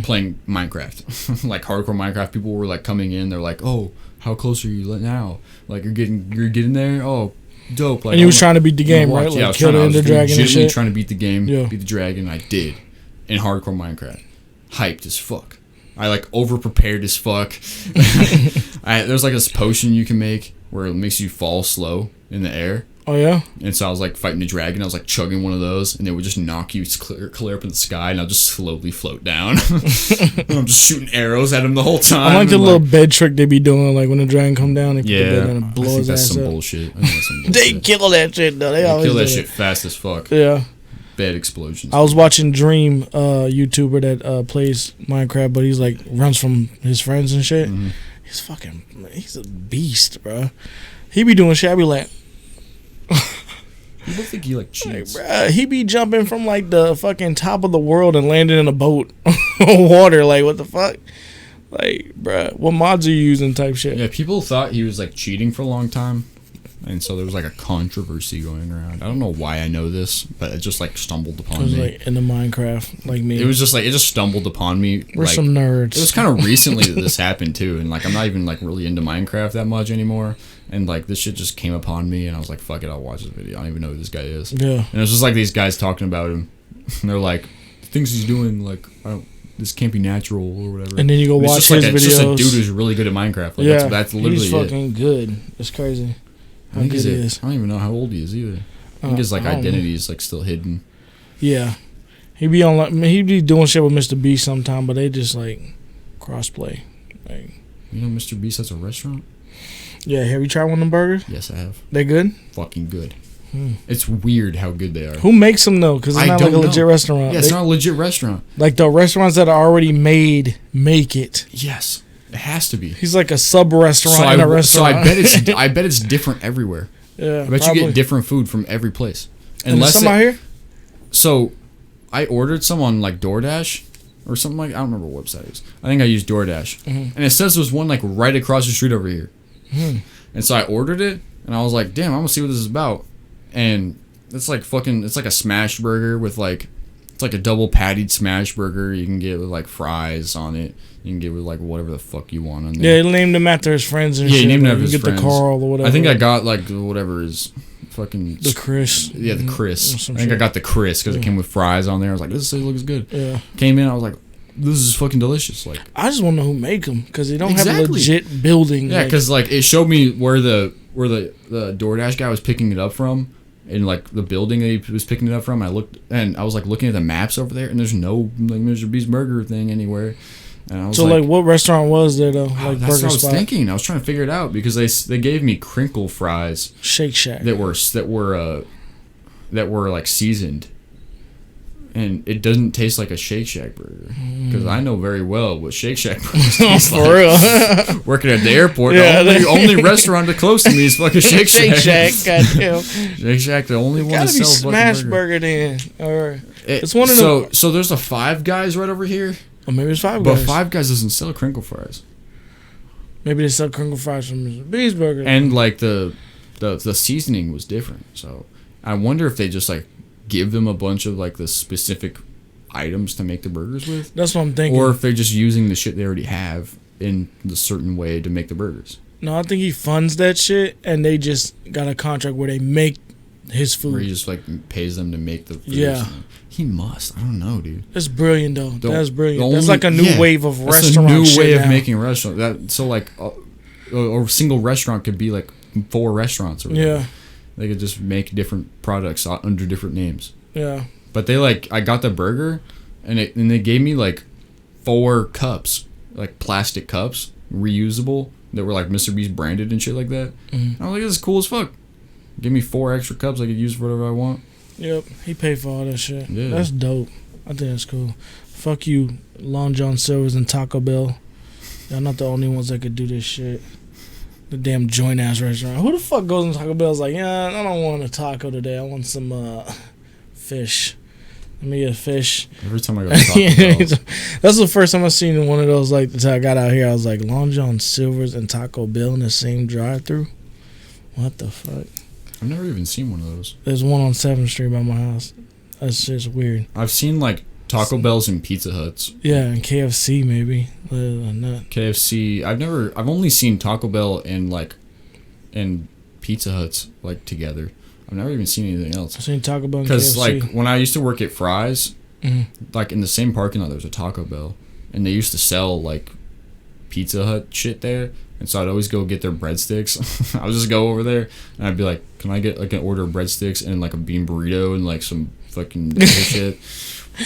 playing Minecraft. Like hardcore Minecraft, people were like coming in. They're like, oh, how close are you now? Like you're getting there. Oh, dope. Like, and you was trying to beat the game, right? Like kill the Ender Dragon and shit. Trying to beat the game, beat the dragon. I did in hardcore Minecraft. Hyped as fuck. I like over prepared as fuck. There's like this potion you can make where it makes you fall slow. in the air. Oh yeah. And so I was like fighting a dragon. I was like chugging one of those, and they would just knock you clear up in the sky, and I'll just slowly float down. And I'm just shooting arrows at him the whole time. I like the little bed trick they be doing, like when the dragon come down, they put the bed down and I blow think his that's ass some up. bullshit. I think that's some They bullshit. kill that shit though. They They always kill that do shit fast as fuck. Yeah. Bad explosions. I was watching Dream, YouTuber that plays Minecraft, but he's like runs from his friends and shit. Mhm. He's a beast, bro. He be doing shit. I be like, People think he like cheats. bruh, he be jumping from like the fucking top of the world and landing in a boat on water. Like, what the fuck? Like, bruh, what mods are you using type shit? Yeah, people thought he was like cheating for a long time, and so there was like a controversy going around. I don't know why I know this, but it just like stumbled It upon was me. like in the Minecraft, like me. It was just like it just stumbled upon me. We're like, some nerds. It was kind of recently that this happened too, and like I'm not even like really into Minecraft that much anymore. And like this shit just came upon me, and I was like, "Fuck it, I'll watch this video." I don't even know who this guy is. Yeah. And it was just like these guys talking about him. And they're like, "The things he's doing, like, this can't be natural or whatever." And then you go And watch it's just his like it's just a videos. dude who's really good at Minecraft. Like, Yeah, that's literally he's it. fucking good. It's crazy I how think good he I is. don't even know how old he is either. I think his like I don't know. identity is like still hidden. Yeah, he be on. He be doing shit with Mr. Beast sometime, but they just like crossplay. Like, You know, Mr. Beast has a restaurant. yeah, have you tried one of them burgers? Yes, I have. They good? Fucking good. Hmm. It's weird how good they are. Who makes them though? Because it's I not like a don't know. legit restaurant. Yeah, it's They- not a legit restaurant. like the restaurants that are already made make it. Yes, it has to be. He's like a sub restaurant So in a I restaurant. bet it's different everywhere. yeah, I bet probably. you get different food from every place. And there's some out here. So, I ordered some on like DoorDash or something like I don't remember what website it is. I think I used DoorDash, and it says there's one like right across the street over here. And so I ordered it, and I was like, "Damn, I'm gonna see what this is about." And it's like it's like a smash burger with like it's like a double pattied smash burger. You can get with like fries on it. You can get with like whatever the fuck you want on there. Yeah, he named him after his friends and Yeah, shit. he named him Like, after you his get friends. the Carl or whatever. I think I got like whatever is fucking the Chris. Yeah, the Chris. Or I some think I shit. got the Chris because it came with fries on there. I was like, this looks good. Yeah. Came in, I was like, this is fucking delicious. Like, I just want to know who make them because they don't have a Exactly. legit building. yeah, like- because like it showed me where the DoorDash guy was picking it up from, and like the building that he was picking it up from. I looked and I was like looking at the maps over there, and there's no like Mr. Beast burger thing anywhere. And I was so like, what restaurant was there though? Like that's burger what I was spot, thinking. I was trying to figure it out because they gave me crinkle fries Shake Shack. that were like seasoned, and it doesn't taste like a Shake Shack burger because I know very well what Shake Shack burgers taste For like. real. Working at the airport, Yeah, the only restaurant that close to me is fucking Shake Shack. Shake Shack. Goddamn. Shake Shack, the only one that Gotta be sells Smash fucking Burger then. Or It's one of them. So there's a Five Guys right over here, or maybe it's Five but Guys. Five Guys doesn't sell crinkle fries, Maybe they sell crinkle fries from Mr. Beast Burger. and like the seasoning was different. So I wonder if they just like give them a bunch of like the specific items to make the burgers with. That's what I'm thinking. Or if they're just using the shit they already have in the certain way to make the burgers. No, I think he funds that shit, and they just got a contract where they make his Where he food. just like pays them to make the food. or Yeah. something. He must. I don't know, dude. That's brilliant, though. That's brilliant. the That's only- like a new yeah, wave of That's restaurant a new shit way of now. making a restaurant. That so like a single restaurant could be like 4 restaurants or whatever. Yeah, They could just make different products under different names. yeah. But they like I got the burger and they gave me like 4 cups, like plastic cups, reusable, that were like Mr. Beast branded and shit like that. Mhm. I was like, this is cool as fuck. Give me 4 extra cups I could use for whatever I want. Yep, he paid for all that shit. Yeah. That's dope. I think that's cool. Fuck you, Long John Silver's and Taco Bell. Y'all not the only ones that could do this shit. The damn joint ass restaurant. Who the fuck goes in Taco Bell's like, yeah, I don't want a taco today. I want some fish. Let me get a fish. Every time I go to Taco Bell, That's the first time I seen one of those. Like, until I got out here, I was like, Long John Silver's and Taco Bell in the same drive-through. What the fuck? I've never even seen one of those. There's one on 7th Street by my house. That's just weird. I've seen like Taco Bells and Pizza Huts. Yeah, and KFC maybe. Not. KFC. I've only seen Taco Bell and Pizza Huts like together. I've never even seen anything else. I've seen Taco Bell and Because KFC. like when I used to work at Fry's, Mhm. like in the same parking lot there was a Taco Bell, and they used to sell like Pizza Hut shit there, And so I'd always go get their breadsticks. I would just go over there and I'd be like, "Can I get like an order of breadsticks and like a bean burrito and like some fucking shit?"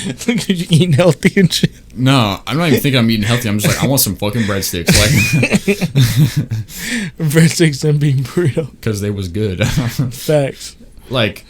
Look at you eating healthy and shit. No, I'm not even thinking I'm eating healthy. I'm just like, I want some fucking breadsticks, like breadsticks and bean burrito, because they was good. Facts. Like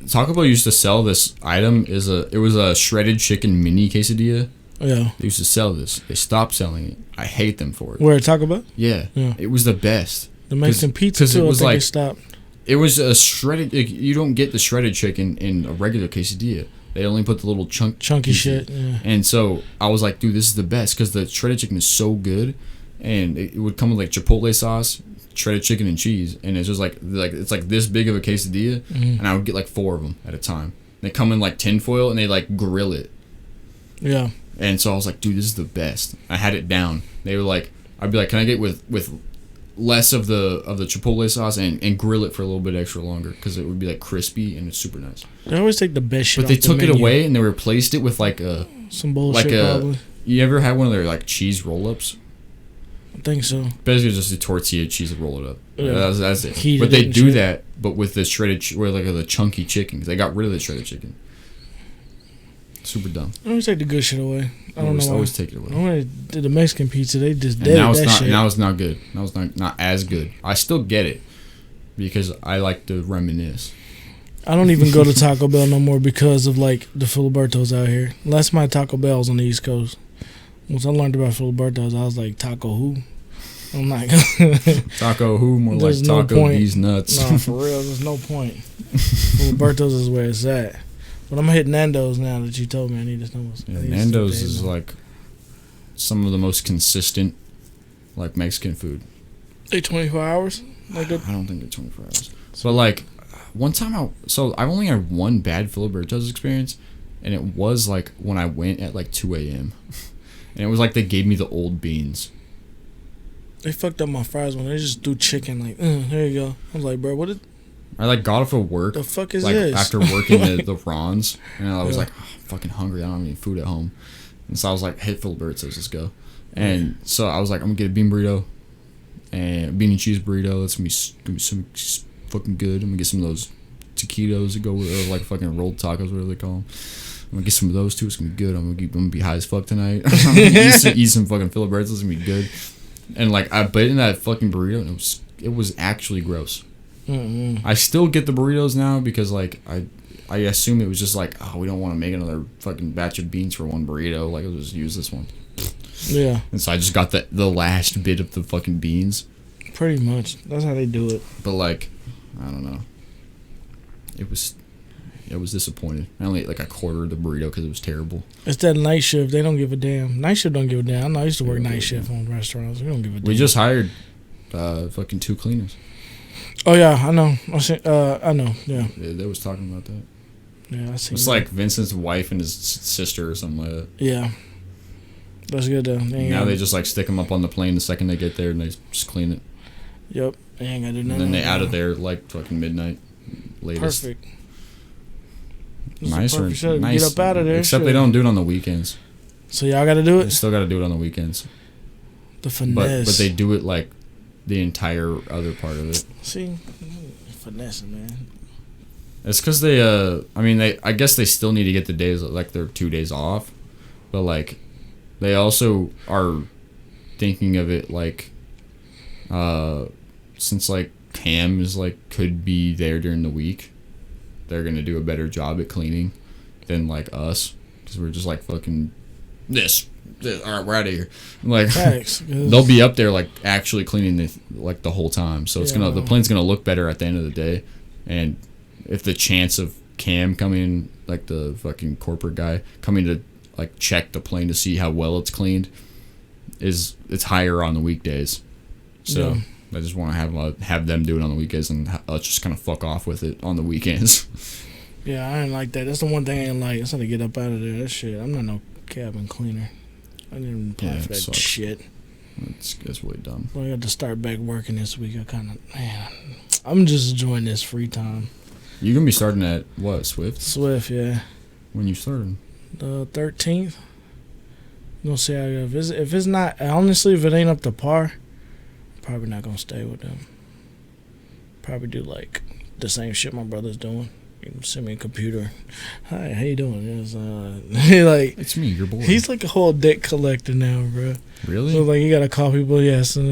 Taco Bell used to sell this item. It was a shredded chicken mini quesadilla. Yeah. They used to sell this. They stopped selling it. I hate them for it. Where, Taco Bell? Yeah. It was the best. The Mexican pizza too. It was I think they stopped. It was a shredded. You don't get the shredded chicken in a regular quesadilla. They only put the little chunky shit. Yeah. And so I was like, dude, this is the best because the shredded chicken is so good, and it would come with like chipotle sauce, shredded chicken, and cheese, and it's just like it's like this big of a quesadilla, and I would get like 4 of them at a time. They come in like tinfoil, and they like grill it. Yeah. And so I was like, dude, this is the best. I had it down. They were like, I'd be like, can I get with less of the chipotle sauce and grill it for a little bit extra longer because it would be like crispy and it's super nice. They always take the best shit. But they took it away and they replaced it with like some bullshit. Probably. You ever had one of their like cheese roll-ups? I think so. Basically, just a tortilla cheese and roll it up. Yeah. That's it. Heated but they do shit. that, but with the shredded, with like the chunky chicken. 'Cause they got rid of the shredded chicken. Super dumb. I always take the good shit away. I don't know why. Always take it away. When they did the Mexican pizza, they just did that shit. Now it's not good. Now it's not as good. I still get it because I like to reminisce. I don't even go to Taco Bell no more because of like the Filibertos out here. Last my Taco Bell's on the East Coast. Once I learned about Filibertos, I was like, Taco who? I'm like, Taco who? More like Taco these nuts. No, for real, there's no point. Filibertos is where it's at. But I'm gonna hit Nando's now that you told me I need to know. Nando's is like some of the most consistent like Mexican food. They 24 hours? Like I don't think they're 24 hours. But like one time I've only had one bad Filiberto's experience, and it was like when I went at like 2 a.m. and it was like they gave me the old beans. They fucked up my fries when they just do chicken like, there you go. I was like, bro, what is... I like got off of work. The fuck is like, this? After working the Ron's, and I was like, oh, I'm fucking hungry. I don't have any food at home, and so I was like, hey, Filiberto's, let's go. And so I was like, I'm gonna get a bean burrito and a bean and cheese burrito. That's gonna be some fucking good. I'm gonna get some of those taquitos that go with or like fucking rolled tacos, whatever they call them. I'm gonna get some of those too. It's gonna be good. I'm gonna be high as fuck tonight. I'm gonna eat some fucking Filiberto's. It's gonna be good. And like I bit in that fucking burrito, and it was actually gross. Mm-mm. I still get the burritos now because like I assume it was just like, oh, we don't want to make another fucking batch of beans for one burrito. Like, I'll just use this one. Yeah. And so I just got the last bit of the fucking beans. Pretty much. That's how they do it. But like, I don't know. It was disappointed. I only ate like a quarter of the burrito because it was terrible. It's that night shift. They don't give a damn. Night shift don't give a damn. I know I used to work night shift on restaurants. We don't give a damn. We just hired fucking 2 cleaners. Oh yeah, I know. I know. Yeah. They was talking about that. Yeah, I see. It's like Vincent's wife and his sister or something like that. Yeah. That's good though. Now they just like stick them up on the plane the second they get there and they just clean it. Yep. They ain't gotta do nothing. And then they out of there like fucking midnight. Latest. Perfect. Nice. Get up out of there. Except they don't do it on the weekends. So y'all gotta do it? They still gotta do it on the weekends. The finesse. But they do it like the entire other part of it. See? Finessing, man. It's because I guess they still need to get the days, like their 2 days off. But like, they also are thinking of it like, since like Cam is like, could be there during the week, they're gonna do a better job at cleaning than like us. Because we're just like fucking this. All right, we're out of here. Like, they'll be up there like actually cleaning the whole time. So it's the plane's gonna look better at the end of the day. And if the chance of Cam coming, like the fucking corporate guy coming to like check the plane to see how well it's cleaned, it's higher on the weekdays. So I just want to have them do it on the weekends and let's just kind of fuck off with it on the weekends. Yeah, I ain't like that. That's the one thing I ain't like. It's how to get up out of there. That shit. I'm not no cabin cleaner. I didn't apply for that shit. That's really dumb. Well, I got to start back working this week. I'm just enjoying this free time. You're gonna be starting at what, Swift? Swift, yeah. When you starting? The 13th. We'll see how I go. If it's not, honestly, if it ain't up to par, probably not gonna stay with them. Probably do like the same shit my brother's doing. You can send me a computer. Hi, how you doing? It's, like It's me, your boy. he's like a whole debt collector now, bro. Really? So like you gotta call people, yes, and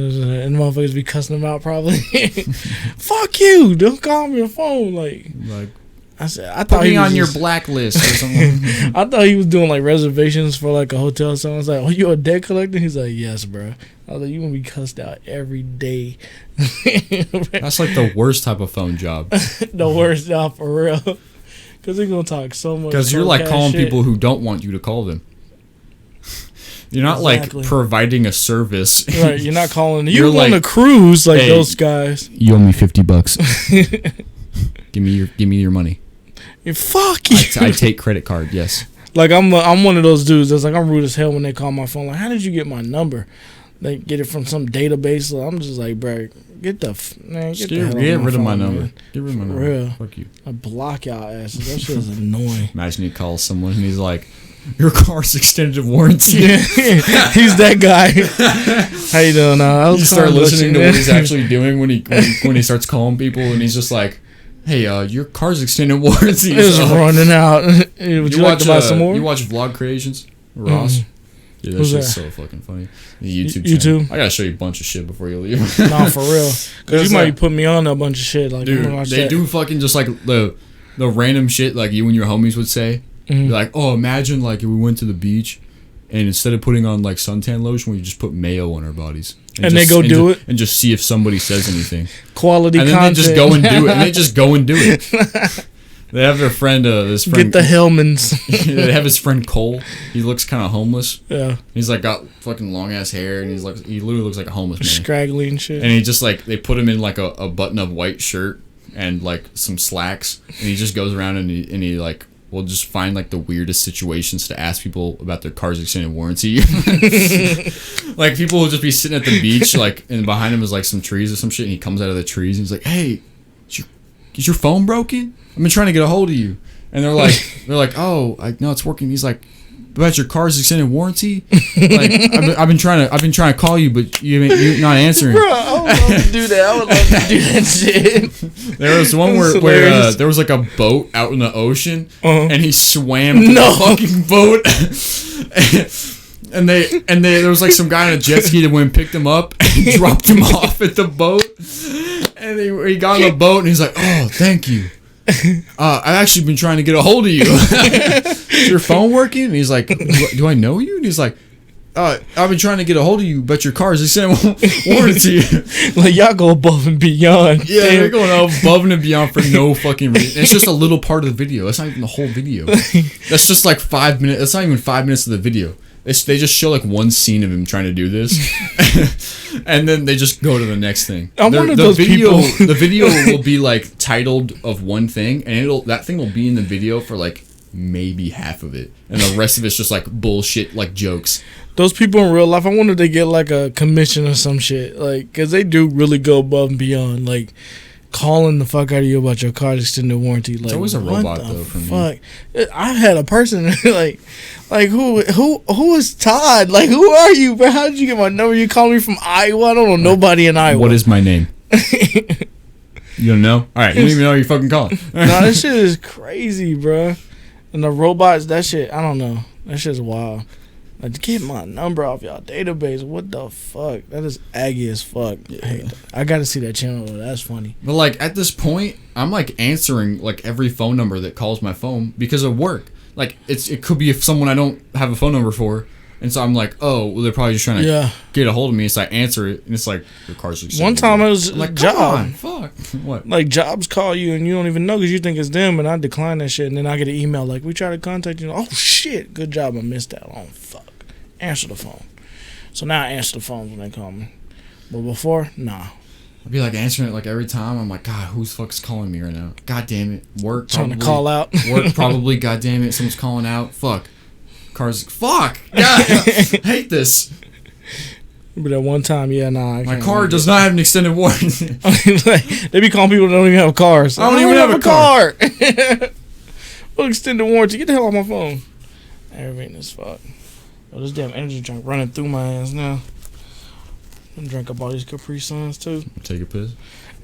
motherfuckers be cussing them out probably. Fuck you! Don't call me on the phone. Like I said, I put thought me he was on your just- blacklist or something. I thought he was doing like reservations for like a hotel. So I was like, "Oh, you a debt collector?" He's like, "Yes, bro." I was like, "You gonna be cussed out every day." That's like the worst type of phone job. The worst job for real. Because they're gonna talk so much. Because you're like cold-ass calling shit. people who don't want you to call them. You're not Exactly. like providing a service. Right, you're not calling. You're You're on like, a cruise like hey, those guys. You owe me $50. Give me your money. Fuck you. I take credit card. Yes. Like I'm one of those dudes that's like I'm rude as hell when they call my phone. Like, how did you get my number? They get it from some database. So I'm just like, bro, get the hell Get off rid of my phone, number. man. Get rid of my For number. real. Fuck you. I block y'all asses. That shit is annoying. Imagine he calls someone and he's like, your car's extended warranty. He's that guy. How you doing? I was You start calling listening to you. what he's actually doing when he starts calling people and he's just like, hey, your car's extended warranty. It's running out. Would you like to buy some more? You watch Vlog Creations? Ross? Yeah, that's Who's just that? so fucking funny. The YouTube channel. YouTube? I gotta show you a bunch of shit before you leave. Nah, for real. Because you might be putting me on a bunch of shit. Like, I'm Dude, gonna watch they that. do fucking just like the random shit like you and your homies would say. Mhm. Like, oh, imagine like if we went to the beach and instead of putting on like suntan lotion, we just put mayo on our bodies. And they go do it? And just see if somebody says anything. Quality And then content. they just go and do it. And they just go and do it. They have their friend, this friend. Get the Hellmans. They have his friend Cole. He looks kind of homeless. Yeah. He's like got fucking long ass hair, and he literally looks like a homeless man. Scraggly and shit. And he just like they put him in like a button up white shirt and like some slacks, and he just goes around and he like will just find like the weirdest situations to ask people about their car's extended warranty. Like people will just be sitting at the beach, like, and behind him is like some trees or some shit, and he comes out of the trees and he's like, "Hey, is your phone broken? I've been trying to get a hold of you." And they're like, "Oh, no, it's working." He's like, "About your car's extended warranty? Like, I've been trying to call you, but you're not answering." Bro, I would love to do that. I would love to do that shit. There was one That's where hilarious. there was like a boat out in the ocean, Uh-huh. and he swam to No. the fucking boat. And there was like some guy on a jet ski that went and picked him up and dropped him off at the boat. And he got on the boat and he's like, "Oh, thank you. I've actually been trying to get a hold of you. Is your phone working?" And he's like, "Do I know you?" And he's like, "I've been trying to get a hold of you, but your car's extended warranty." Like, y'all go above and beyond. Yeah, Damn. they're going above and beyond for no fucking reason. It's just a little part of the video. That's not even the whole video. That's just like 5 minutes. That's not even 5 minutes of the video. They just show like one scene of him trying to do this, and then they just go to the next thing. I'm one of those video, people. The video will be like titled of one thing, and that thing will be in the video for like maybe half of it, and the rest of it's just like bullshit, like jokes. Those people in real life, I wonder if they get like a commission or some shit. Like, because they do really go above and beyond. Like, calling the fuck out of you about your car's extended warranty. Like, It's always a what robot the though for me. fuck? I had a person like who is Todd? Like, who are you, bro? How did you get my number? You calling me from Iowa? I don't know nobody in Iowa. What is my name? You don't know? All right, you don't even know who you're fucking calling. Nah, this shit is crazy, bro. And the robots, that shit, I don't know. That shit's wild. Like, get my number off y'all database. What the fuck? That is aggy as fuck. Yeah. I gotta see that channel. That's funny. But like at this point, I'm like answering like every phone number that calls my phone because of work. Like it could be if someone I don't have a phone number for, and so I'm like, oh, well, they're probably just trying to get a hold of me. So I answer it, and it's like your car's extended. One time it was I'm like, job. come on, fuck, what? Like, jobs call you and you don't even know because you think it's them, and I decline that shit, and then I get an email like, we try to contact you. Oh shit, good job, I missed that. Oh fuck, answer the phone. So now I answer the phone when they call me, but before, nah. I'd be like answering it like every time. I'm like, God, who's fuck's calling me right now? God damn it, work. Trying Probably. to call out. Work probably. God damn it, someone's calling out. Fuck. Cars. Fuck. God, I hate this. But at one time, yeah, nah. My car does not have an extended warranty. Like, they be calling people that don't even have cars. I don't even have a car. Well, extended warranty. Get the hell off my phone. Aggravating as fuck. Oh, this damn energy drink running through my ass now. And drink up all these Capri Suns too. Take a piss.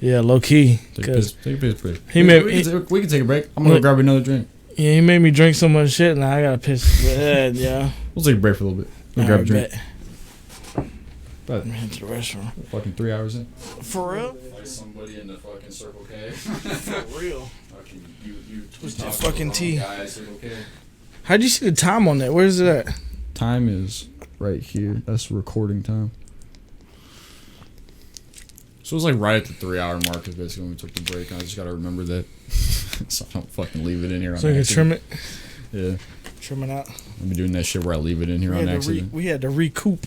Yeah, low key. Take a piss break. We can take a break. I'm gonna grab another drink. Yeah, he made me drink so much shit, and I gotta piss. Yeah. We'll take a break for a little bit. We'll grab a drink. But head to the restaurant. Fucking 3 hours in. For real? Like somebody in the fucking Circle K. For real. Fucking you What's that fucking tea? Circle K. How'd you see the time on that? Where's it at? Time is right here. That's recording time. So it was like right at the 3 hour mark is basically when we took the break. I just gotta remember that. So I don't fucking leave it in here. So you can trim it? Yeah. Trim it out. I've been doing that shit where I leave it in here on accident. We had to recoup.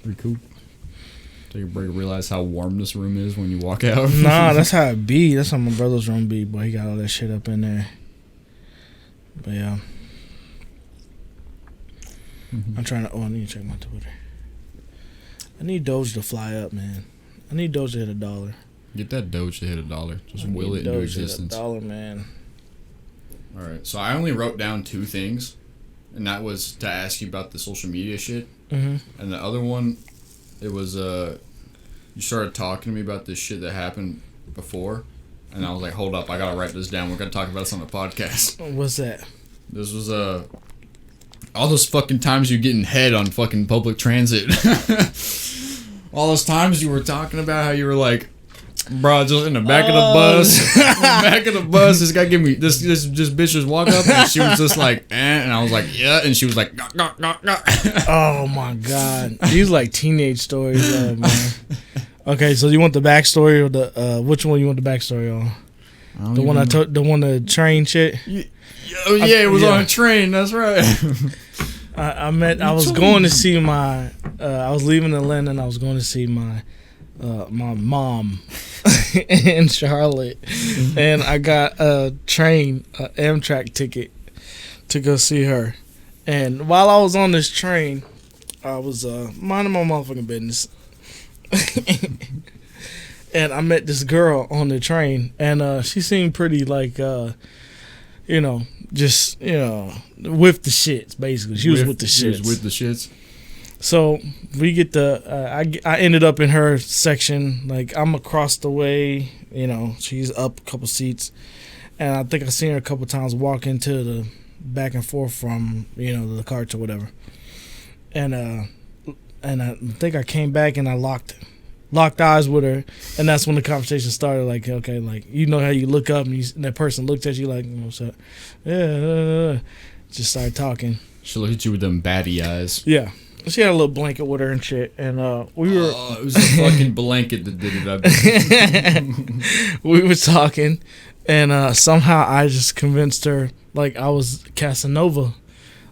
Take a break, realize how warm this room is when you walk out. Nah, that's how it be. That's how my brother's room be, boy. He got all that shit up in there. But yeah. I'm trying to... Oh, I need to check my Twitter. I need Doge to fly up, man. I need Doge to hit $1. Get that Doge to hit $1. Just will it into existence. $1, man. Alright, so I only wrote down 2 things. And that was to ask you about the social media shit. Mm-hmm. And the other one, it was, you started talking to me about this shit that happened before. And I was like, hold up, I gotta write this down. We're gonna talk about this on the podcast. What's that? This was, all those fucking times you getting head on fucking public transit. All those times you were talking about how you were like, bro, just in the back of the bus. This guy give me this bitch just walk up and she was just like, and I was like, yeah, and she was like, gah. Oh my god, these like teenage stories, man. Okay, so you want the backstory or the which one you want the backstory on? The one I took, the one the train shit. It was on a train. That's right. I was going to see my. I was leaving Atlanta and I was going to see my mom in Charlotte, and I got a train, Amtrak ticket to go see her. And while I was on this train, I was minding my motherfucking business, and I met this girl on the train, and she seemed pretty like, just with the shits. Basically, she was with the shits. She was with the shits. So we get I ended up in her section. Like, I'm across the way, she's up a couple seats, and I think I seen her a couple times walk into the back and forth from the carts or whatever. And I think I came back and I locked eyes with her, and that's when the conversation started. Like, okay, like, how you look up and that person looked at you like, what's up? Yeah, just started talking. She looked at you with them baddie eyes. Yeah. She had a little blanket with her and shit, and we were. Oh, it was a fucking blanket that did it up. We were talking, and somehow I just convinced her like I was Casanova.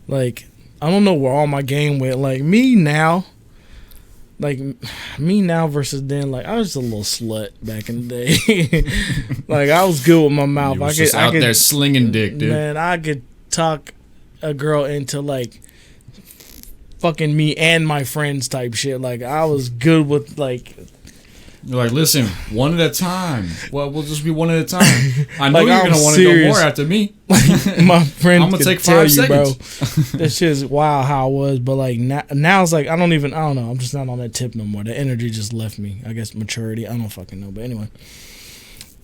Like, I don't know where all my game went. Like me now versus then. Like, I was just a little slut back in the day. Like, I was good with my mouth. I could out there slinging dick, dude. Man, I could talk a girl into like fucking me and my friends type shit. Like, I was good with like. You're like, listen, one at a time. Well, we'll just be one at a time. I know like, you're gonna want to go more after me. My friend, I'm gonna take 5 seconds, bro. That shit is wild how I was, but like now it's like I don't know. I'm just not on that tip no more. The energy just left me. I guess maturity. I don't fucking know, but anyway.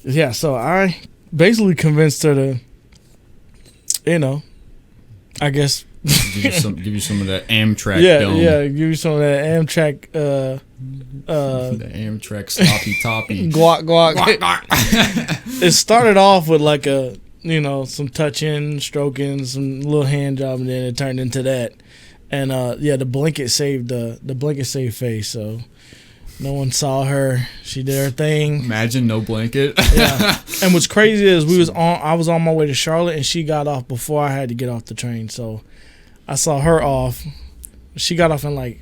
Yeah, so I basically convinced her to, I guess. give you some of that Amtrak. Yeah, give you some of that Amtrak. The Amtrak sloppy toppy. Guac. It started off with like a some touching, stroking, some little hand job, and then it turned into that. And the blanket saved face, so no one saw her. She did her thing. Imagine no blanket. Yeah. And what's crazy is I was on my way to Charlotte, and she got off before I had to get off the train. So I saw her off. She got off in like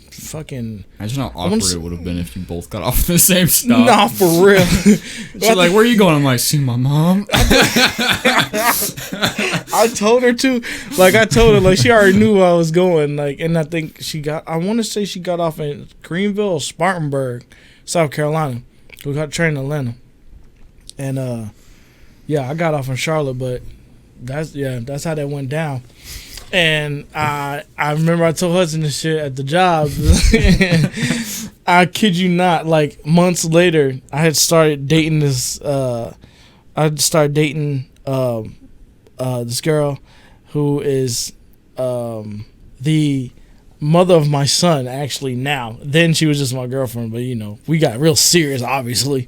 fucking. Imagine how awkward it would have been if you both got off in the same stop. Nah, for real. She's like, "Where are you going?" I'm like, "See my mom." I told her to. Like, I told her, like, she already knew where I was going. Like, and I think I want to say she got off in Greenville or Spartanburg, South Carolina. We got trained in Atlanta. And I got off in Charlotte, but that's how that went down. And I remember I told Hudson this shit at the job. I kid you not, like months later, I had started dating this. This girl who is the mother of my son. Actually, now then she was just my girlfriend, but you know we got real serious obviously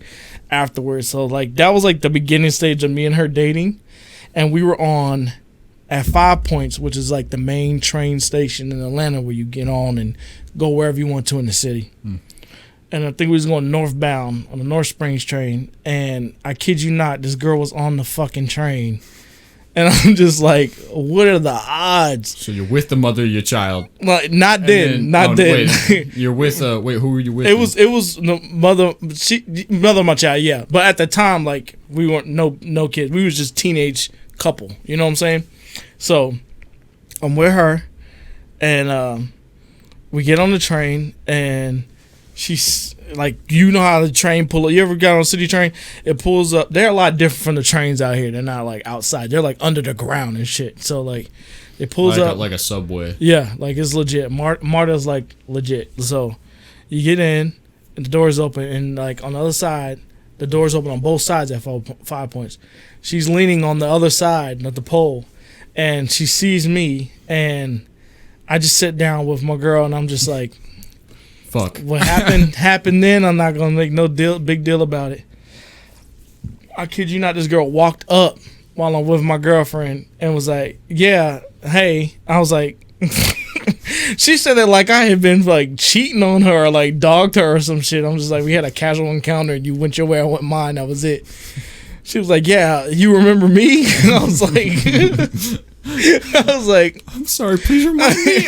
afterwards. So like that was like the beginning stage of me and her dating, and we were on at 5 Points, which is like the main train station in Atlanta where you get on and go wherever you want to in the city. And I think we was going northbound on the North Springs train, and I kid you not, this girl was on the fucking train. And I'm just like, what are the odds? So you're with the mother of your child. Like, not then. Wait, you're with who were you with? It was the mother of my child, yeah. But at the time, like, we weren't no kids. We was just teenage couple. You know what I'm saying? So I'm with her, and we get on the train, and she's like, you know how the train pull up. You ever got on a city train? It pulls up. They're a lot different from the trains out here. They're not like outside. They're like under the ground and shit. So like, it pulls up like a subway. Yeah, like it's legit. Marta's like legit. So you get in, and the doors open, and like on the other side, the doors open on both sides at 5 Points. She's leaning on the other side of the pole, and she sees me, and I just sit down with my girl, and I'm just like, fuck. What happened then. I'm not gonna make big deal about it. I kid you not, this girl walked up while I'm with my girlfriend and was like, yeah, hey. I was like, she said that like I had been like cheating on her or like dogged her or some shit. I'm just like, we had a casual encounter and you went your way, I went mine, that was it. She was like, yeah, you remember me? And I was like, I'm sorry, please remind me.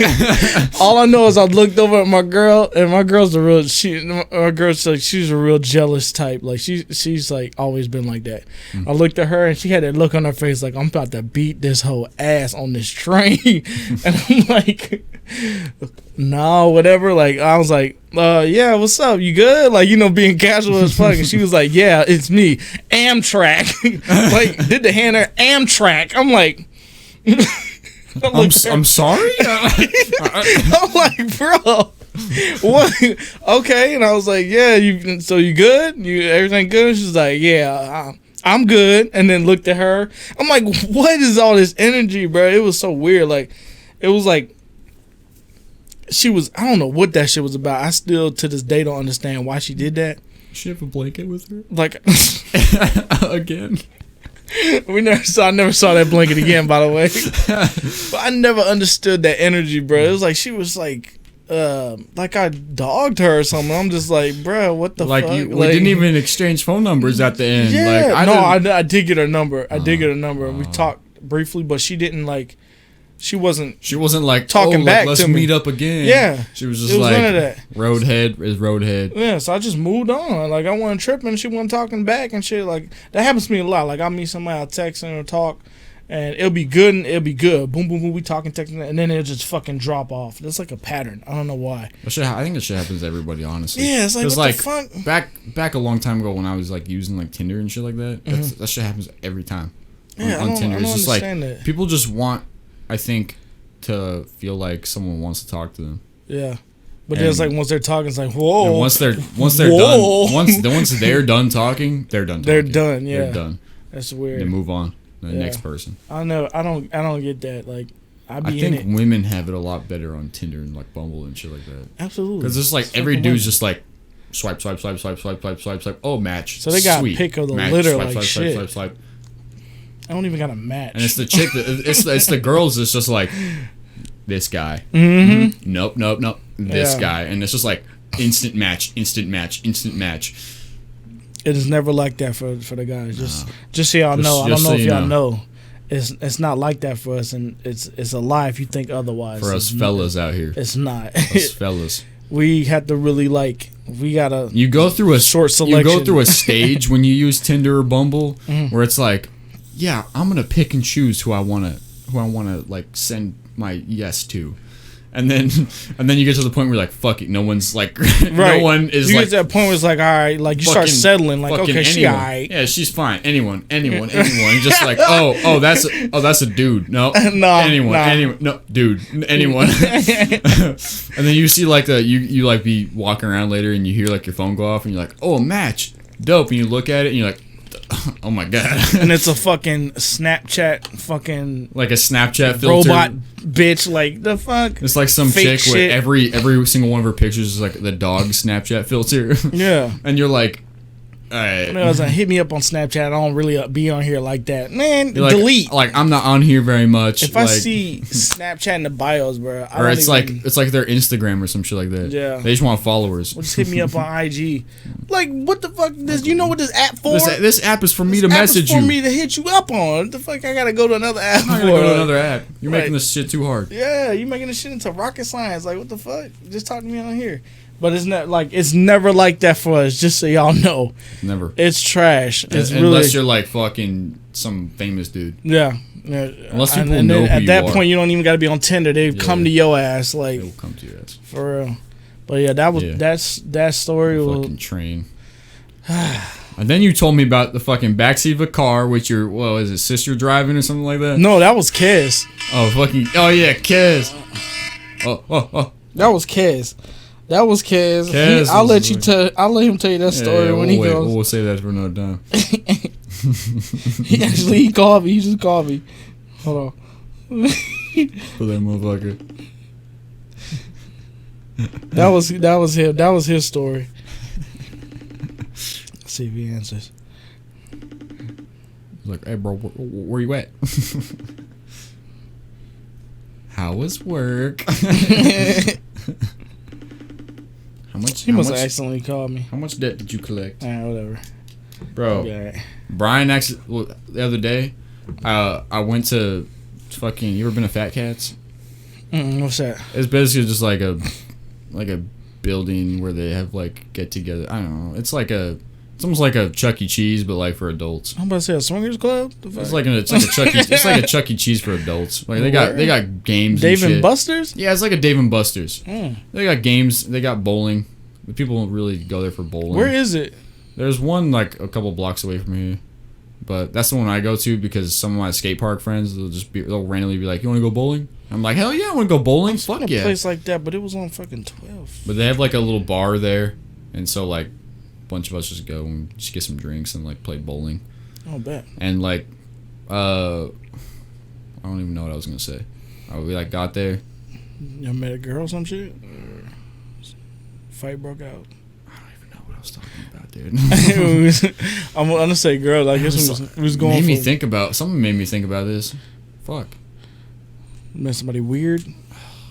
All I know is I looked over at my girl, and my girl's she's a real jealous type. Like she's like always been like that. I looked at her, and she had that look on her face like, I'm about to beat this whole ass on this train. And I'm like, no, whatever. Like I was like, yeah, what's up? You good? Like, you know, being casual as fuck. And she was like, yeah, it's me, Amtrak. Like did the hand there, Amtrak. I'm like, I'm sorry. I'm like, bro, what? Okay, and I was like, yeah, you good? Everything good? She's like, yeah, I'm good. And then looked at her. I'm like, what is all this energy, bro? It was so weird. Like, it was like I don't know what that shit was about. I still to this day don't understand why she did that. Does she have a blanket with her? Like again. I never saw that blanket again, by the way. But I never understood that energy, bro. It was like she was like I dogged her or something. I'm just like, bro, what the fuck? We didn't even exchange phone numbers at the end. Yeah, I did get her number. We talked briefly, but she didn't like. She wasn't like talking back let's to me. meet up again. Yeah, she was just like, none of that. Roadhead is roadhead. Yeah, so I just moved on. Like I wasn't tripping. She wasn't talking back and shit. Like that happens to me a lot. Like I meet somebody, I'll text and or talk, and it'll be good and it'll be good. Boom, boom, boom. We talking, texting, and then it'll just fucking drop off. That's like a pattern. I don't know why. I think that shit happens to everybody, honestly. Yeah, it's like what like, the fuck? Back a long time ago when I was like using like Tinder and shit like that. That shit happens every time. Yeah, on Tinder, it's just like that. People just want, I think, to feel like someone wants to talk to them. Yeah, but then it's like once they're talking, it's like whoa. Once they're done, once they're done talking, they're done. They're done. Yeah, they're done. That's weird. They move on to the next person. I know. I don't get that. Like I think women have it a lot better on Tinder and like Bumble and shit like that. Absolutely. Because it's like every dude's just like swipe. Oh, match. So they got Sweet. pick of the match, litter swipe, like swipe, shit. Swipe. I don't even got a match. And it's the chick. It's the girls. It's just like this guy. Mm-hmm. Nope. This guy, and it's just like instant match. It is never like that for the guys. Just so y'all know. I don't know if y'all know. It's not like that for us, and it's a lie if you think otherwise. For us fellas out here, it's not. Us fellas. We have to really we gotta. You go through a short selection. You go through a stage when you use Tinder or Bumble where it's like, yeah, I'm gonna pick and choose who I wanna like send my yes to, And then you get to the point where you're like, fuck it, no one's like, Right. no one is You like. get to that point where it's like, all right, like you start settling, like, okay, anyone. she all right. Yeah, she's fine. Anyone. Just like, oh, that's a dude. No, anyone, no, dude, anyone. And then you see like you like be walking around later and you hear like your phone go off and you're like, oh, a match, dope. And you look at it and you're like, oh my god. And it's a fucking Snapchat fucking like a Snapchat filter. Robot bitch, like the fuck. It's like some fake chick with every single one of her pictures is like the dog Snapchat filter. Yeah. And you're like, alright. I was like, hit me up on Snapchat. I don't really be on here like that. Man, delete. Like I'm not on here very much. If I see Snapchat in the bios, bro, or it's like their Instagram or some shit like that. Yeah. They just want followers. Well, just hit me up on IG. Like, what the fuck? You know what this app for? This app is for me to This app message is for you. me to hit you up on. What the fuck? I gotta go to another app. I'm not gonna go to another app. You're Right. making this shit too hard. Yeah, you making this shit into rocket science. Like, what the fuck? Just talk to me on here. But it's never like that for us. Just so y'all know, Never. it's trash. It's unless you're like fucking some famous dude. Yeah. Unless people and know then who at that you are. point, you don't even got to be on Tinder. They come to your ass, like They will come to your ass. for real. But yeah, that story was fucking train. And then you told me about the fucking backseat of a car with your is it sister driving or something like that? No, that was Kez. Oh yeah, Kez. Oh. That was Kez. I'll let him tell you that story when he goes. We'll save that for another time. He called me. He just called me. Hold on. For that motherfucker. That was him. That was his story. Let's see if he answers. Like, hey bro, where you at? How was work? He must have accidentally called me. How much debt did you collect? Whatever. Bro, Yeah. Brian actually, the other day, I went to fucking, you ever been to Fat Cats? What's that? It's basically just like a building where they have like get together. I don't know. It's almost like a Chuck E. Cheese, but like for adults. I'm about to say a swingers club. It's like a Chuck E. Cheese for adults. Like they got games. Dave and and Buster's. Yeah, it's like a Dave and Buster's. Mm. They got games. They got bowling. But people don't really go there for bowling. Where is it? There's one like a couple blocks away from here, but that's the one I go to because some of my skate park friends they'll randomly be like, "You want to go bowling?" I'm like, "Hell yeah, I want to go bowling." Fuck yeah. A place like that, but it was on fucking 12. But they have like a little bar there, and so like a bunch of us just go and just get some drinks and like play bowling. Oh, bet. And like, I don't even know what I was gonna say. We like got there. You met a girl or some shit? Or fight broke out? I don't even know what I was talking about, dude. I'm gonna say girl. I guess it was going. Made me think about something. Made me think about this. Fuck. Met somebody weird.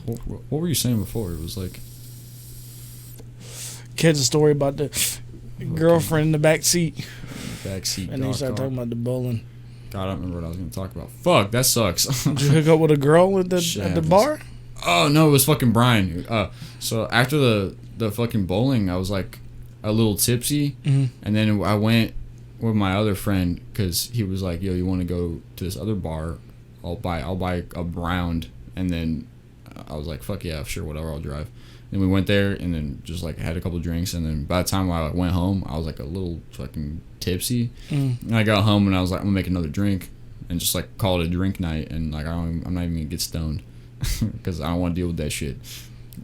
What were you saying before? It was like. Catch a story about the girlfriend in the back seat. Back seat. And then you started talking about the bowling. God, I don't remember what I was gonna talk about. Fuck, that sucks. Did you hook up with a girl at the bar? Oh no, it was fucking Brian. So after the fucking bowling, I was like a little tipsy, and then I went with my other friend because he was like, "Yo, you want to go to this other bar? I'll buy a round." And then I was like, "Fuck yeah, sure, whatever, I'll drive." And we went there and then just like had a couple drinks, and then by the time I went home, I was like a little fucking tipsy. And I got home and I was like, I'm gonna make another drink and just like call it a drink night, and like I'm not even gonna get stoned because I don't want to deal with that shit.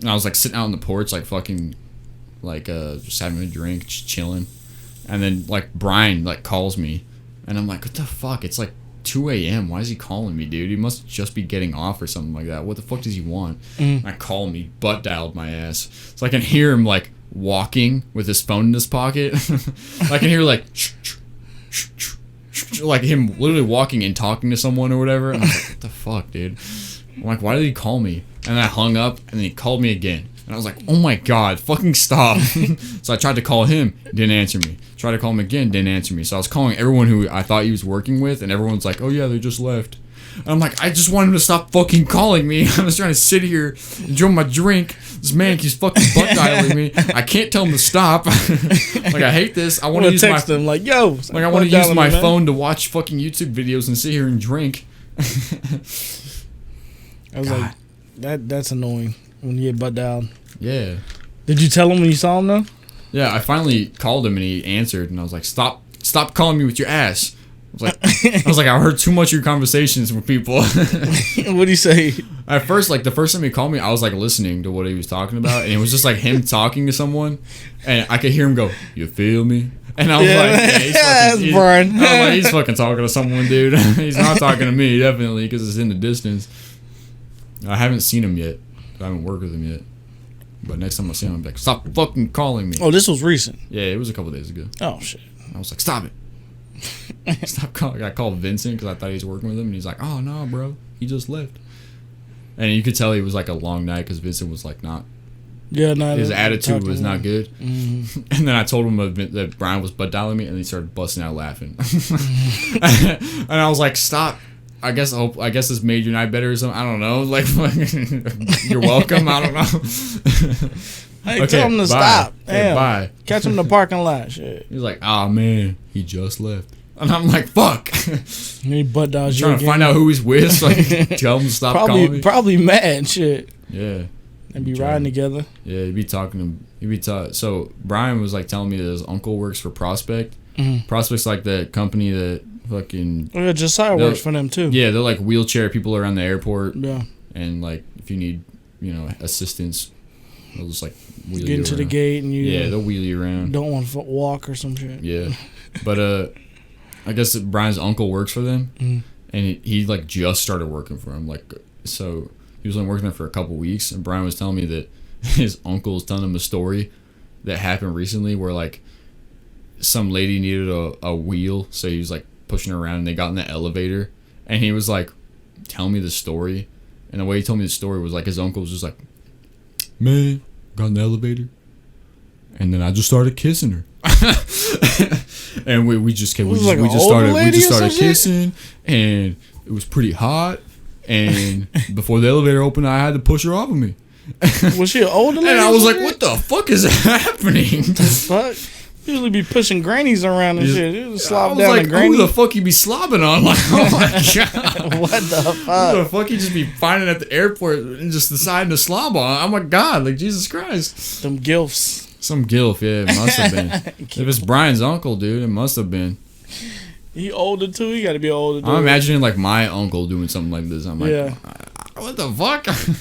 And I was like sitting out on the porch like fucking like just having a drink, just chilling, and then like Brian like calls me, and I'm like, what the fuck? It's like 2 a.m. Why is he calling me, dude? He must just be getting off or something like that. What the fuck does he want? I call me, butt dialed my ass. So I can hear him like walking with his phone in his pocket. I can hear like like him literally walking and talking to someone or whatever. And I'm like, what the fuck, dude? I'm like, why did he call me? And I hung up, and then he called me again. And I was like, oh my god, fucking stop. So I tried to call him, didn't answer me. Tried to call him again, didn't answer me. So I was calling everyone who I thought he was working with, and everyone's like, oh yeah, they just left. And I'm like, I just want him to stop fucking calling me. I'm just trying to sit here, enjoy my drink. This man keeps fucking butt dialing me. I can't tell him to stop. Like, I hate this. I want to use text him like, yo. Like, I want to use my phone to watch fucking YouTube videos and sit here and drink. I was like, that's annoying. When you get butt down. Yeah. Did you tell him when you saw him though? Yeah, I finally called him and he answered, and I was like, "Stop calling me with your ass." I was like, I heard too much of your conversations with people. What'd he say? At first, like the first time he called me, I was like listening to what he was talking about, and it was just like him talking to someone, and I could hear him go, "You feel me?" And I was like, "Yeah, he's fucking talking to someone, dude. He's not talking to me, definitely, because it's in the distance." I haven't seen him yet. I haven't worked with him yet. But next time I see him, I'm like, "Stop fucking calling me." Oh, this was recent. Yeah, it was a couple days ago. Oh shit. I was like, "Stop it." Stop calling. I called Vincent because I thought he was working with him, and he's like, "Oh no, bro, he just left." And you could tell he was like a long night because Vincent was like not. Yeah, no. His attitude was not good. Mm-hmm. And then I told him that Brian was butt dialing me, and he started busting out laughing. And I was like, "Stop." I guess this made your night better or something. I don't know. Like, you're welcome. I don't know. Hey, tell him to stop. Damn. Hey, bye. Catch him in the parking lot. Shit. He's like, "Oh man, he just left." And I'm like, "Fuck." He butt dials you trying to find out who he's with, so I can tell him to stop calling me. Probably mad. Shit. Yeah. And be riding together. Yeah, he'd be talking to. So Brian was like telling me that his uncle works for Prospect. Mm-hmm. Prospect's like the company that fucking. Oh, yeah, Josiah works for them too. Yeah, they're like wheelchair people around the airport. Yeah. And like if you need, assistance, they'll just like wheel get into the gate and they'll wheel you around. Don't want to walk or some shit. Yeah, but I guess Brian's uncle works for them, and he like just started working for him. Like, so he was only working there for a couple weeks, and Brian was telling me that his uncle was telling him a story that happened recently where like some lady needed a wheel, so he was like pushing her around, and they got in the elevator, and he was like telling me the story, and the way he told me the story was like his uncle was just like, "Man, got in the elevator, and then I just started kissing her." And we just started kissing, and it was pretty hot, and before the elevator opened, I had to push her off of me. Was she an older lady? And I was like, "What the fuck is happening?" Fuck. Usually be pushing grannies around and shit. You just slob down like, a granny. who the fuck you be slobbing on? Like, oh my god. What the fuck? Who the fuck you just be finding at the airport and just deciding to slob on? Oh my god, like Jesus Christ. Some gilfs. Some gilf, yeah, it must have been. If it's Brian's uncle, dude, it must have been. He older too. He got to be older. Dude. I'm imagining like my uncle doing something like this. I'm like, yeah. What the fuck? And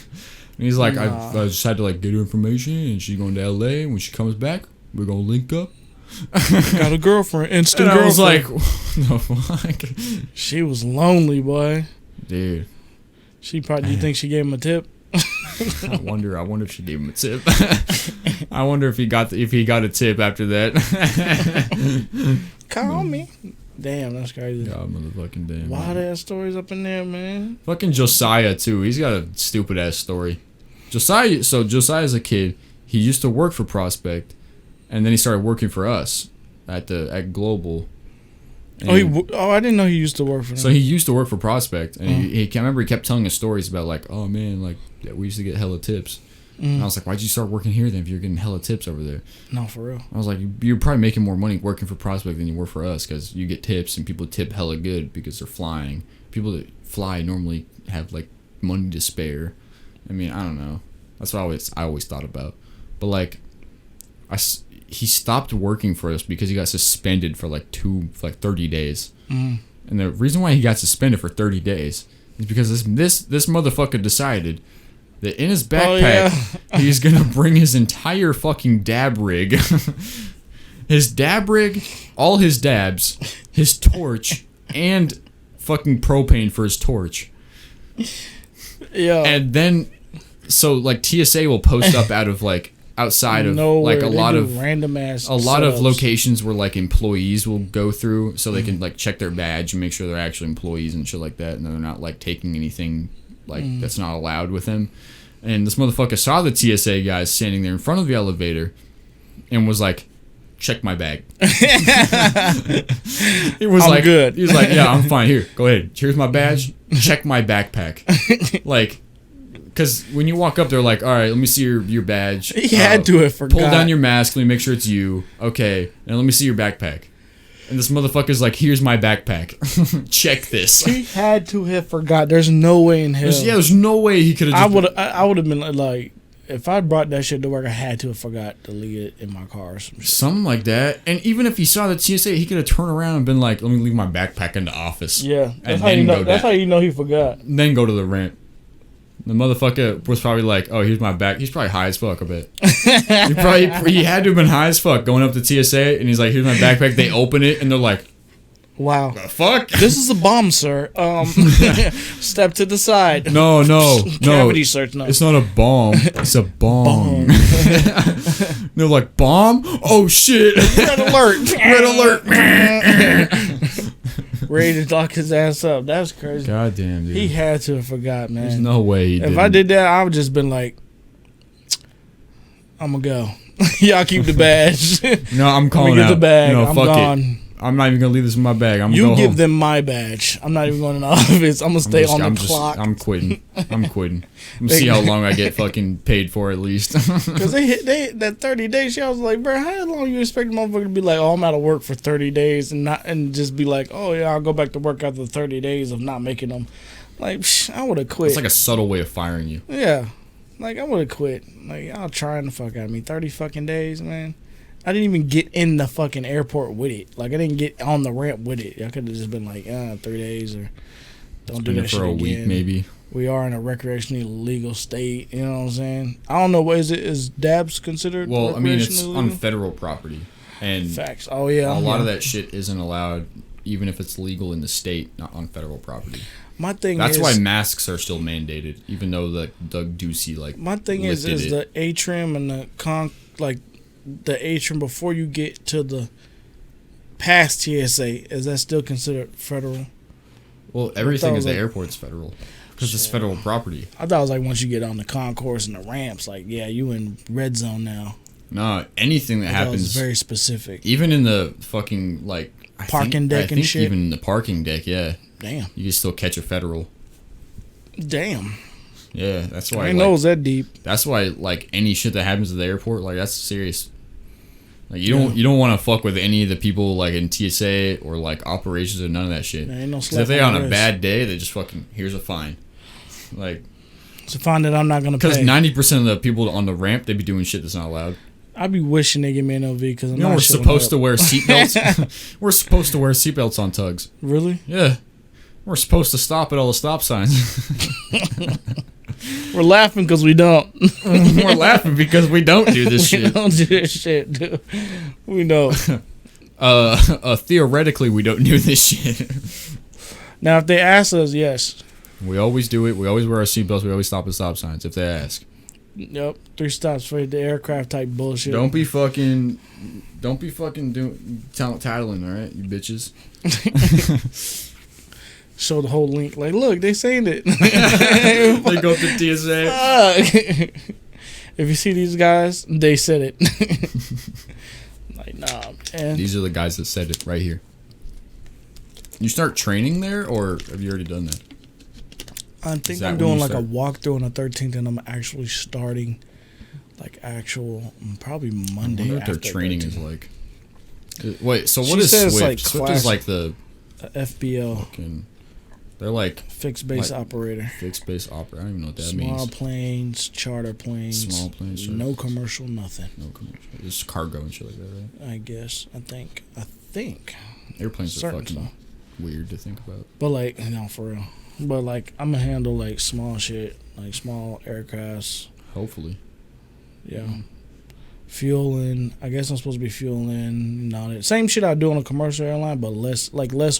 he's like, I just had to like get her information, and she's going to LA. And when she comes back, we're gonna link up. Got a girlfriend, instant and girlfriend. I was like, what the fuck? She was lonely, boy. Dude. She probably. You think she gave him a tip? I wonder if she gave him a tip. I wonder if he got a tip after that. Call me. Damn, that's crazy. God, motherfucking damn. Wild ass stories up in there, man. Fucking Josiah too. He's got a stupid ass story. Josiah's a kid. He used to work for Prospect, and then he started working for us at Global. And I didn't know he used to work for them. So he used to work for Prospect, and I remember he kept telling us stories about like, oh man, like we used to get hella tips. And I was like, why'd you start working here then if you're getting hella tips over there? No, for real. I was like, you're probably making more money working for Prospect than you work for us because you get tips and people tip hella good because they're flying. People that fly normally have like money to spare. I mean, I don't know. That's what I always thought about. But like, he stopped working for us because he got suspended for like 30 days. And the reason why he got suspended for 30 days is because this motherfucker decided that in his backpack, he's gonna bring his entire fucking dab rig. His dab rig, all his dabs, his torch, and fucking propane for his torch. Yeah. And then, so like TSA will post up out of like outside of like a lot of random ass of locations where like employees will go through so they can like check their badge and make sure they're actually employees and shit like that, and they're not like taking anything like that's not allowed with him. And this motherfucker saw the TSA guys standing there in front of the elevator and was like, check my bag. He was like, good. He was like, yeah, I'm fine. Here, go ahead. Here's my badge. Check my backpack. Like, because when you walk up, they're like, all right, let me see your badge. He had to have forgot. Pull down your mask. Let me make sure it's you. Okay. And let me see your backpack. And this motherfucker's like, here's my backpack. Check this. He had to have forgot. There's no way in hell. There's no way he could have. I would have been like, if I brought that shit to work, I had to have forgot to leave it in my car or some shit. Something like that. And even if he saw the TSA, he could have turned around and been like, let me leave my backpack in the office. Yeah, that's And how you then know. go That's down. how you know he forgot. Then go to the ramp. The motherfucker was probably like, oh, here's my back. He's probably high as fuck, I bet. He had to have been high as fuck going up to TSA, and he's like, here's my backpack. They open it, and they're like, Wow. the fuck? This is a bomb, sir. Step to the side. No. Cavity search. No. It's not a bomb. It's a bong. Bong. They're like, bomb? Oh, shit. Red alert. Red alert. Ready to lock his ass up. That's crazy. Goddamn, dude. He had to have forgot, man. There's no way he did. If I did that, I would just been like, I'm gonna go. Y'all keep the badge. No, I'm I'm calling gonna get out. the bag. No, I'm fuck gone. it. I'm not even gonna leave this in my bag. I'm You gonna go give home. them my badge. I'm not even going in the office. I'm gonna stay on the clock. I'm quitting. I'm gonna see how long I get fucking paid for at least. Because they that 30 days shit, I was like, bro, how long you expect a motherfucker to be like, oh, I'm out of work for 30 days and just be like, oh yeah, I'll go back to work after 30 days of not making them. Like, I would have quit. It's like a subtle way of firing you. Yeah, like I would have quit. Like y'all trying the fuck out of me. 30 fucking days, man. I didn't even get in the fucking airport with it. Like I didn't get on the ramp with it. Y'all could have just been like, 3 days or don't do that shit for a again. week maybe. We are in a recreationally legal state. You know what I'm saying? I don't know. What is it? Is dabs considered? Well, I mean, it's recreationally on legal? federal property, and Facts. Oh yeah. a lot of that shit isn't allowed, even if it's legal in the state, not on federal property. My thing That's is, why masks are still mandated, even though the Doug Ducey like. my thing is lifted it. the atrium and the atrium before you get to the past TSA. Is that still considered federal? Well, everything was is the like- airport's federal because it's federal property. I thought it was like once you get on the concourse and the ramps, like yeah, you in red zone now. No, anything that I thought it was happens, very specific. even in the fucking like Parking deck I and think shit? even in the parking deck, yeah, Damn. you can still catch a federal. Damn. Yeah, that's I why. didn't know it was that deep. That's why like any shit that happens at the airport, like that's serious. Like you don't want to fuck with any of the people like in TSA or like operations or none of that shit. There ain't no 'Cause slap if they on on the a wrist. bad day, they just fucking here's a fine. Like It's a fine that I'm not gonna because pay. 90% of the people on the ramp they be doing shit that's not allowed. I be wishing they give me an OV because I'm You know not we're showing supposed up. to wear seatbelts. We're supposed to wear seatbelts on tugs. Really? Yeah, we're supposed to stop at all the stop signs. We're laughing because we don't. We're laughing because we don't do this We shit. don't do this shit, dude. We know. Theoretically, we don't do this shit. Now, if they ask us, yes. We always do it. We always wear our seatbelts. We always stop at stop signs if they ask. Yep. 3 stops for the aircraft type bullshit. Don't be fucking doing tattling, all right, you bitches. Show the whole link. Like, look, they saying it. They go to TSA. Fuck. If you see these guys, they said it. Like, nah, man. These are the guys that said it right here. You start training there, or have you already done that? I Is think that I'm when doing you like a start? walkthrough on the 13th, and I'm actually starting like actual probably I Monday. wonder what their after training 13th. is like. Wait, so what She is says, Swift? like, Swift class- is like the FBO, fucking. They're like fixed base like operator. fixed base opera. I don't even know what that Small means. planes, charter planes, Small planes, charter no planes. commercial, nothing. No commercial. Just cargo and shit like that, right? I guess. I think. Airplanes are Certain fucking stuff. weird to think about. But like, no, for real. But like, I'm gonna handle like small shit, like small aircrafts. Hopefully. Yeah. Fueling. I guess I'm supposed to be fueling and all that. Same shit I do on a commercial airline, but less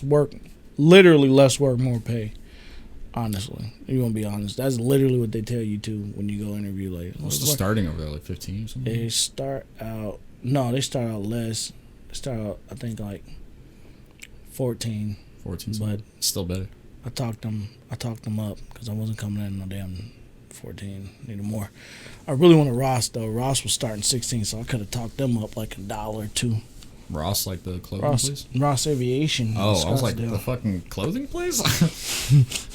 work. Literally less work, more pay. Honestly, you gonna be honest. That's literally what they tell you to when you go interview. Like, What's the starting over there? Like 15 or something? They start out less. They start out, I think, like 14. 14. But Still better. I talked them up because I wasn't coming in no damn 14. Needed more. I really wanted Ross though. Ross was starting 16, so I could have talked them up like $1 or $2. Ross, like the clothing place? Ross Aviation. in Oh, I was like, Scottsdale. the fucking clothing place?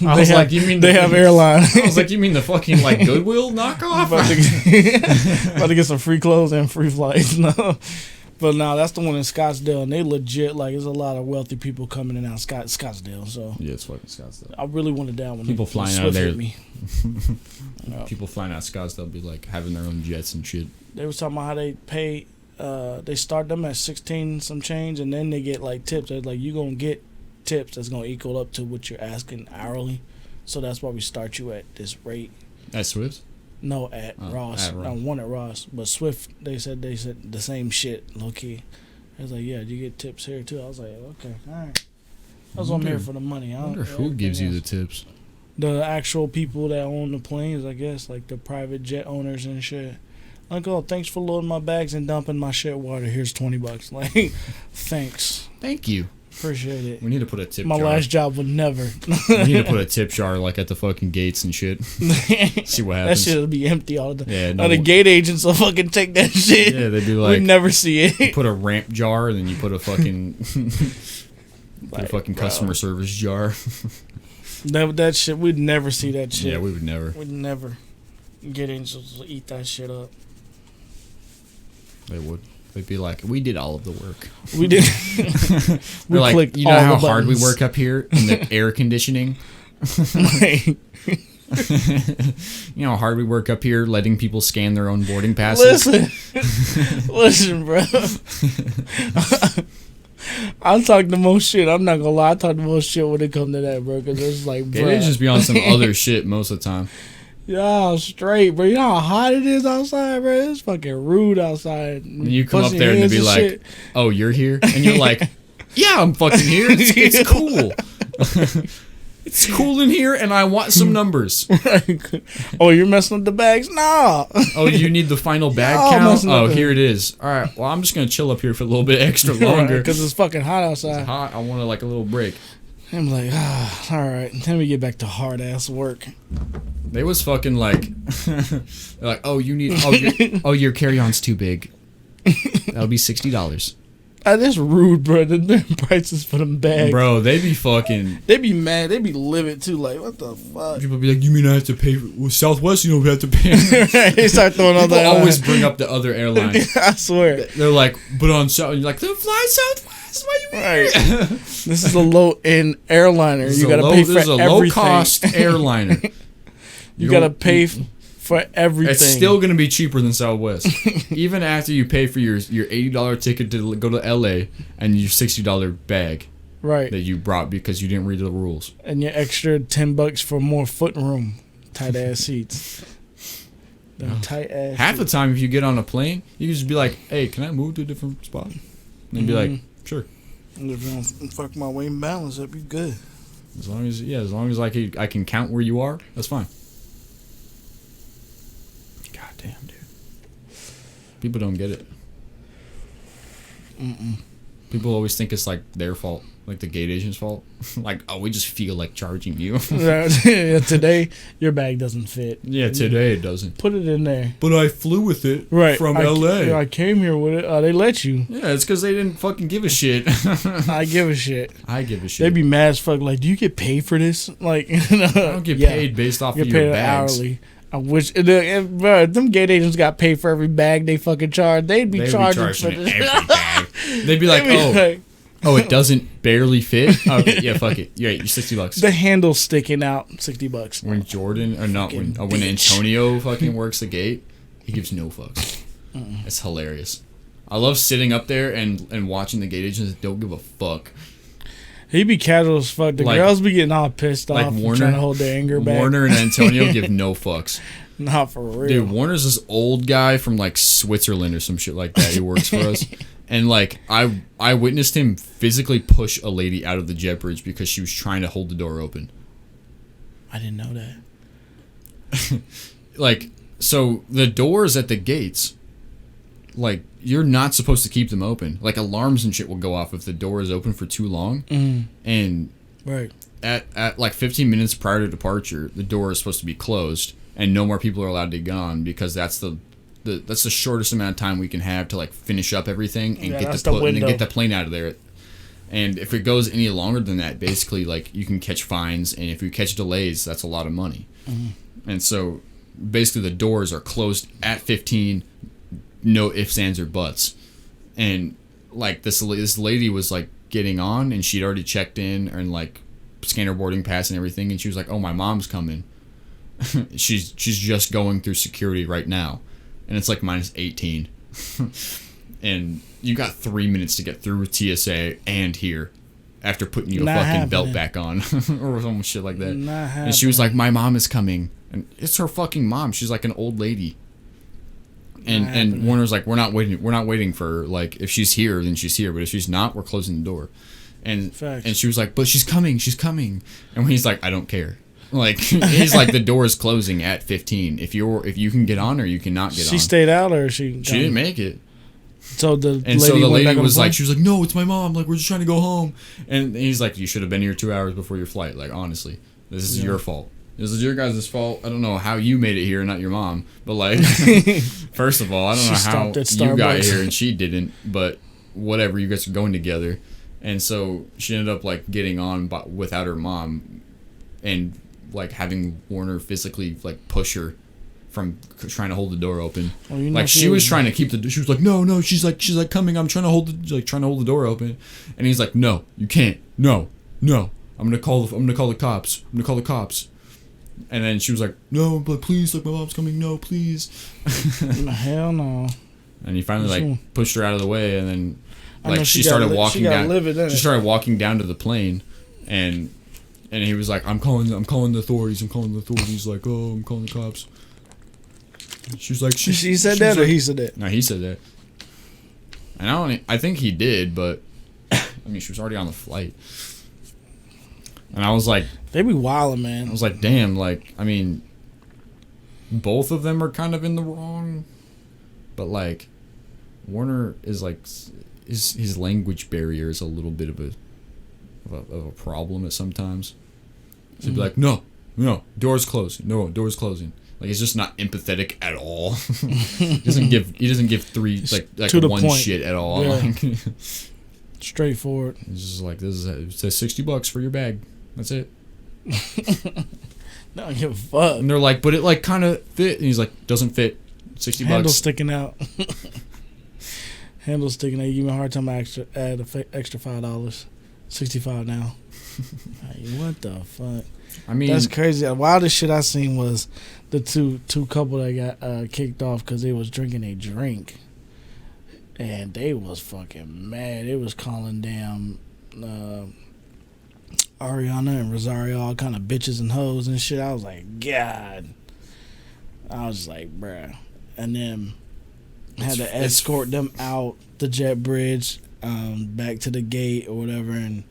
They I was have- like, you mean they have airline? I was like, you mean the fucking like Goodwill knockoff? About to get some free clothes and free flights. No, but no, that's the one in Scottsdale, and they legit like there's a lot of wealthy people coming in and out of Scottsdale. So Yeah, it's fucking Scottsdale. I really wanted that one. People When flying out of Swift there. hit me. Yep. People flying out of Scotts, they'll be like having their own jets and shit. They was talking about how they pay. They start them at 16 some change, and then they get like tips. They're like, you gonna get tips that's gonna equal up to what you're asking hourly. So that's why we start you at this rate. At Swift? No, at Ross. At Ross. I one at Ross, but Swift. They said the same shit, low key. I was like, yeah, you get tips here too. I was like, okay, all right. I was on here for the money. I wonder who gives you the tips. The actual people that own the planes, I guess, like the private jet owners and shit. Like, oh, thanks for loading my bags and dumping my shit water. Here's $20. Like, thanks. Thank you. Appreciate it. We need to put a tip my jar. last job would never. We need to put a tip jar like at the fucking gates and shit. See what happens. That shit will be empty all the time. Yeah, no, the gate agents will fucking take that shit. Yeah, they'd be like, we never see it. You put a ramp jar and then you put a fucking put a fucking customer service jar. That shit, we'd never see that shit. Yeah, we would never. We'd never. Gate agents will eat that shit up. They would. They'd be like, we did all of the work. We did. We're like, you know how hard we work up here in the air conditioning? You know how hard we work up here letting people scan their own boarding passes? Listen, bro. I talk the most shit. I'm not gonna lie. I talk the most shit when it comes to that, bro. Because it's like, bro. They just be on some other shit most of the time. Yeah, straight, bro. You know how hot it is outside, bro? It's fucking rude outside. And you come up there and they be like, shit. Oh, you're here? And you're like, yeah, I'm fucking here. It's cool. It's cool in here, and I want some numbers. Oh, you're messing with the bags? Nah. Oh, you need the final bag count? Oh, here it is. All right, well, I'm just going to chill up here for a little bit extra longer. Because it's fucking hot outside. It's hot. I want like a little break. I'm like, all right. Then we get back to hard-ass work. They was fucking like, they're like, oh, you need, your carry-on's too big. That'll be $60. That's rude, bro. The prices for them bags. Bro, they be fucking... They be mad. They be livid, too. Like, what the fuck? People be like, you mean I have to pay... With Southwest, you don't have to pay. They start throwing all that. People always bring up the other airline. I swear. They're like, but on South... You're like, they're flying Southwest. Why you right. This is a low-end airliner. You got to pay for everything. This is a low-cost airliner. You got to pay for everything. It's still going to be cheaper than Southwest. Even after you pay for your $80 ticket to go to LA and your $60 bag that you brought because you didn't read the rules. And your extra $10 for more foot room. Tight ass seats. Tight ass Half the time if you get on a plane, you can just be like, hey, can I move to a different spot? And they'd be like, sure. And if you don't fuck my weight and balance, that'd be good. As long as I can count where you are, that's fine. Damn, dude. People don't get it. People always think it's like their fault, like the gate agent's fault. Like, oh, we just feel like charging you. Yeah, today, your bag doesn't fit. Yeah, today it doesn't. Put it in there. But I flew with it from LA. I came here with it. They let you. Yeah, it's because they didn't fucking give a shit. I give a shit. I give a shit. They'd be mad as fuck. Like, do you get paid for this? Like, I don't get paid based off of your bags. Hourly. I wish, bro, them gate agents got paid for every bag they fucking charged. They'd be charging for every bag. They'd be like, oh, it doesn't barely fit? Okay, yeah, fuck it. You're $60. The handle's sticking out, $60. When Jordan, or not, when Antonio fucking works the gate, he gives no fucks. It's hilarious. I love sitting up there and watching the gate agents that don't give a fuck. He be casual as fuck. The girls be getting all pissed off Warner, trying to hold their anger back. Warner and Antonio give no fucks. Not for real. Dude, Warner's this old guy from like Switzerland or some shit like that. He works for us. And like I witnessed him physically push a lady out of the jet bridge because she was trying to hold the door open. I didn't know that. Like, so the doors at the gates, like, you're not supposed to keep them open. Like, alarms and shit will go off if the door is open for too long. And at like 15 minutes prior to departure, the door is supposed to be closed and no more people are allowed to get on because that's the shortest amount of time we can have to like finish up everything and get the plane out of there. And if it goes any longer than that, basically, like, you can catch fines, and if you catch delays, that's a lot of money. And so basically the doors are closed at 15. No ifs, ands, or buts. And like this lady was like getting on and she'd already checked in and like scanned her boarding pass and everything, and she was like, oh, my mom's coming. she's just going through security right now, and it's like minus 18, and you got 3 minutes to get through TSA and here, after putting your fucking belt back on, or some shit like that. And she was like, "My mom is coming," and it's her fucking mom. She's like an old lady. And Warner's like, we're not waiting for her. Like, if she's here, then she's here, but if she's not, we're closing the door. And she was like, but she's coming. And he's like, I don't care. Like, he's like, the door is closing at 15. If you can get on or you cannot get on. She stayed out or she didn't make it. So the lady was like, she was like, no, it's my mom. Like, we're just trying to go home. And he's like, you should have been here 2 hours before your flight. Like, honestly, this is your fault. This is your guys' fault. I don't know how you made it here, not your mom. But, like, first of all, I don't know how you got here and she didn't. But whatever, you guys are going together. And so she ended up, like, getting on without her mom and, like, having Warner physically, like, push her from trying to hold the door open. Well, like, she was trying to keep she was like, no, she's like coming. I'm trying to hold the door open. And he's like, no, you can't. No. I'm gonna call the cops. And then she was like, no, but please, like, my mom's coming. No, please. Hell no. And he finally, like, pushed her out of the way, and then, like, she started walking down. She started walking down to the plane, and he was like, I'm calling the authorities. Like, oh, I'm calling the cops. She was like, she said that, or he said that? No, he said that. And I think he did, but I mean, she was already on the flight. And I was like, they be wildin', man. I was like, damn, like, I mean, both of them are kind of in the wrong, but, like, Warner is like, his language barrier is a little bit of a problem at sometimes. So he'd be like, no, door's closing. No, door's closing. Like, he's just not empathetic at all. he doesn't give three like to the one point. Shit at all. Yeah. Like, straightforward. It's just like, it says $60 for your bag. That's it. Don't give a fuck. And they're like, but it, like, kind of fit. And he's like, doesn't fit. $60. Handle sticking out. Handle sticking out. You give me a hard time. Extra $5. $65 now. Like, what the fuck? I mean, that's crazy. The wildest shit I seen was the two couple that got kicked off because they was drinking a drink, and they was fucking mad. They was calling damn Ariana and Rosario all kind of bitches and hoes and shit. I was like, God. I was like, bruh. And then had to escort them out the jet bridge, back to the gate or whatever, and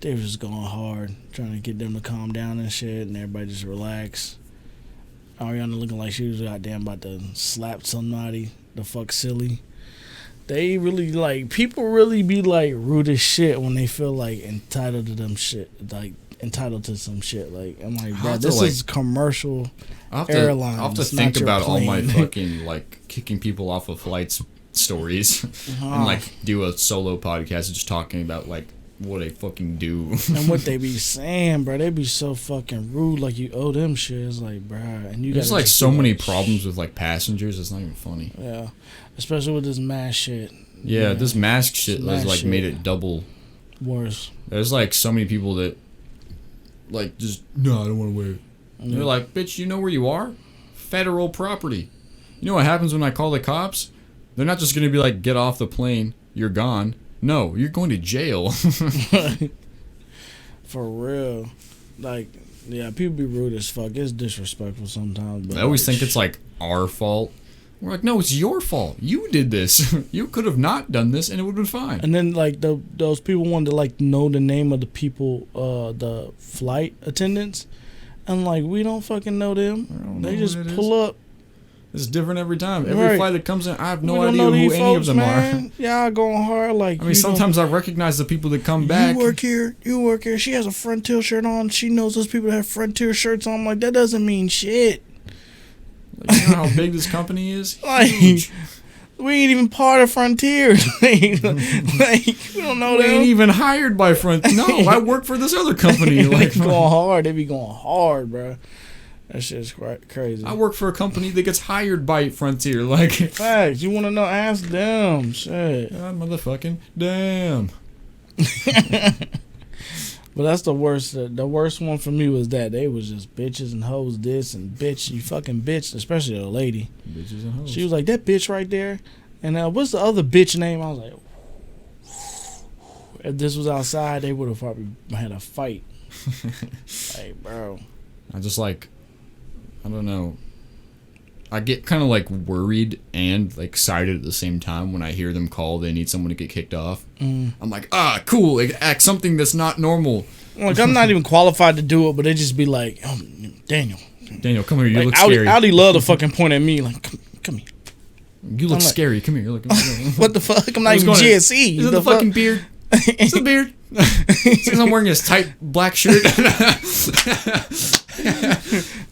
they was just going hard, trying to get them to calm down and shit, and everybody just relax. Ariana looking like she was goddamn about to slap somebody. The fuck silly. They really, like, people really be, like, rude as shit when they feel, like, entitled to them shit. Like, entitled to some shit. Like, I'm like, bro, this is commercial airlines. I'll have to think about all my fucking, like, kicking people off of flights stories. And, like, do a solo podcast just talking about, like, what they fucking do. And what they be saying, bro. They be so fucking rude, like you owe them shit. It's like, bro. And you there's, like, so many problems with, like, passengers. It's not even funny. Yeah. Especially with this mask shit. Yeah, this mask shit has, like, made it double worse. There's, like, so many people that, like, just, no, I don't want to wear it. And they're like, bitch, you know where you are? Federal property. You know what happens when I call the cops? They're not just going to be like, get off the plane, you're gone. No, you're going to jail. For real. Like, yeah, people be rude as fuck. It's disrespectful sometimes. But I always think it's, like, our fault. We're like, no, it's your fault. You did this. You could have not done this, and it would have been fine. And then, like, those people wanted to, like, know the name of the people, the flight attendants. And, like, we don't fucking know them. They just pull up. It's different every time. Every flight that comes in, I have no idea who any folks, of them man. are. Yeah, going hard. Like, I mean, sometimes I recognize the people that come back. You work here. She has a Frontier shirt on. She knows those people that have Frontier shirts on. I'm like, that doesn't mean shit. Like, you know how big this company is? Like, huge. We ain't even part of Frontier. like, we don't know we them. ain't even hired by Frontier. No, I work for this other company. Like, they going hard. They be going hard, bro. That shit's crazy. I work for a company that gets hired by Frontier. Like, facts. You want to know? Ask them. Shit. God, motherfucking damn. But that's the worst. The worst one for me was that they was just bitches and hoes this and bitch, you fucking bitch, especially the lady. Bitches and hoes. She was like, that bitch right there. And what's the other bitch name? I was like, if this was outside, they would have probably had a fight. Like, bro. I just like, I don't know. I get kind of like worried and like excited at the same time when I hear them call they need someone to get kicked off. I'm like, cool, like, act something that's not normal. Like, I'm not even qualified to do it, but they just be like, oh, Daniel, come here, you like, look scary. Audi love to fucking point at me like, come here. You look scary. Come here. Look. What the fuck? I'm not even GSE. Is it the fucking beard? It's the beard. Since I'm wearing this tight black shirt.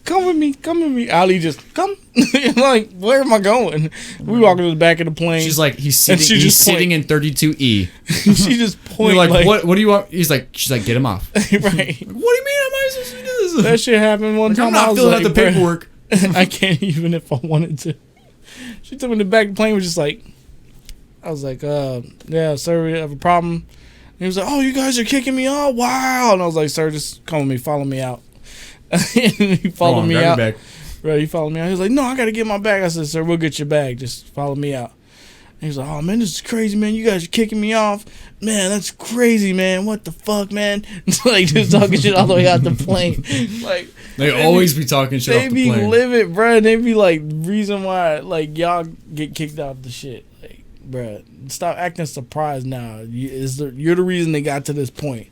Come with me. Ali just come. Like, where am I going? We walking to the back of the plane. She's like, he's sitting in 32E. She just pointed. Like, what do you want? She's like, get him off. Right. Like, what do you mean? Am I supposed to do this? That shit happened one time. I'm not filling out the paperwork. I can't even if I wanted to. She took me to the back of the plane. Was just like, I was like, yeah, sir, we have a problem. And he was like, oh, you guys are kicking me off. Wow. And I was like, sir, just come with me. Follow me out. And he followed me out. Right, he followed me out. He was like, no, I got to get my bag. I said, sir, we'll get your bag. Just follow me out. And he was like, oh, man, this is crazy, man. You guys are kicking me off. Man, that's crazy, man. What the fuck, man? Like, just talking shit all the way out the plane. Like, they always be talking shit off the plane. They be livid, bro. They be like, reason why, like, y'all get kicked out the shit. Like, bro, stop acting surprised now. You're the reason they got to this point.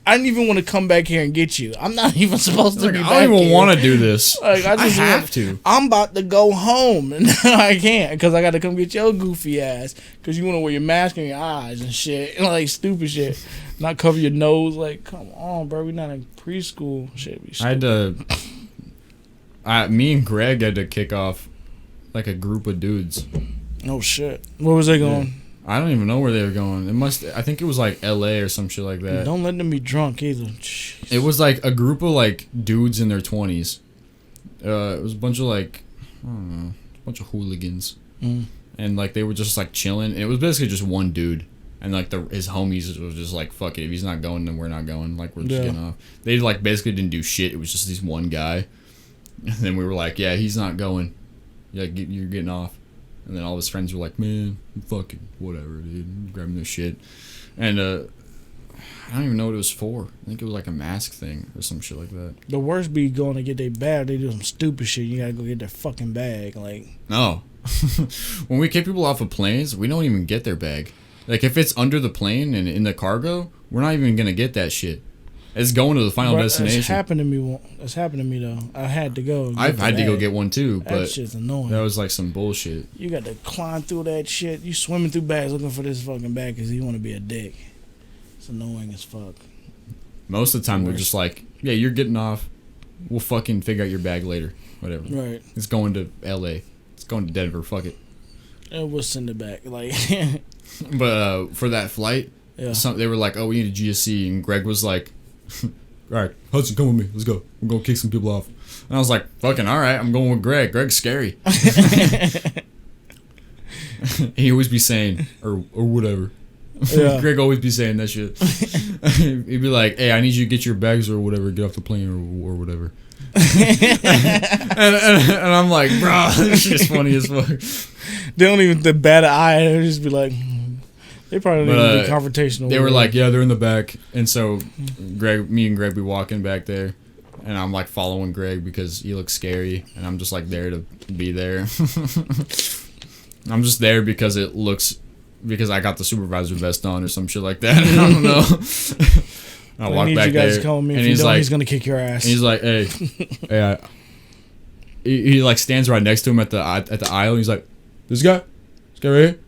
I didn't even want to come back here and get you. I'm not even supposed to be back here. I don't even want to do this. Like, I have to. I'm about to go home, and I can't because I got to come get your goofy ass because you want to wear your mask on your eyes and shit, like stupid shit. Not cover your nose. Like, come on, bro. We're not in preschool. Shit, be stupid. Me and Greg had to kick off like a group of dudes. Oh shit. Where was they going? Yeah. I don't even know where they were going. I think it was like LA or some shit like that. Don't let them be drunk either. Jeez. It was like a group of like dudes in their 20s. It was a bunch of like, I don't know, a bunch of hooligans. And like they were just like chilling. And it was basically just one dude. And like his homies was just like, fuck it, if he's not going, then we're not going. Like, we're just getting off. They like basically didn't do shit. It was just this one guy. And then we were like, yeah, he's not going. Yeah, you're getting off. And then all his friends were like, man, fucking whatever, dude. Grabbing their shit. And I don't even know what it was for. I think it was like a mask thing or some shit like that. The worst be going to get their bag. They do some stupid shit. You gotta go get their fucking bag. Like, no. When we kick people off of planes, we don't even get their bag. Like, if it's under the plane and in the cargo, we're not even gonna get that shit. It's going to the final destination. It's happened to me. It's happened to me though. I had to go. I've had to go get one too, but that shit's annoying. That was like some bullshit. You got to climb through that shit. You swimming through bags looking for this fucking bag because you want to be a dick. It's annoying as fuck. Most of the time they're just like, yeah, you're getting off. We'll fucking figure out your bag later. Whatever. Right. It's going to LA. It's going to Denver. Fuck it. And we'll send it back. Like. But for that flight, they were like, oh, we need a GSC, and Greg was like, all right, Hudson, come with me. Let's go. We're going to kick some people off. And I was like, fucking all right, I'm going with Greg. Greg's scary. He always be saying, or whatever. Yeah. Greg always be saying that shit. He'd be like, hey, I need you to get your bags or whatever, get off the plane or whatever. and I'm like, bro, this shit's funny as fuck. They don't even bat an eye. They just be like, they probably don't even be confrontational. They were like, yeah, they're in the back. And so me and Greg be walking back there. And I'm like following Greg because he looks scary. And I'm just like there to be there. I'm just there because I got the supervisor vest on or some shit like that. I don't know. I walk back there. And he's like, he's going to kick your ass. And he's like, hey. He like stands right next to him at the aisle. And he's like, this guy right here?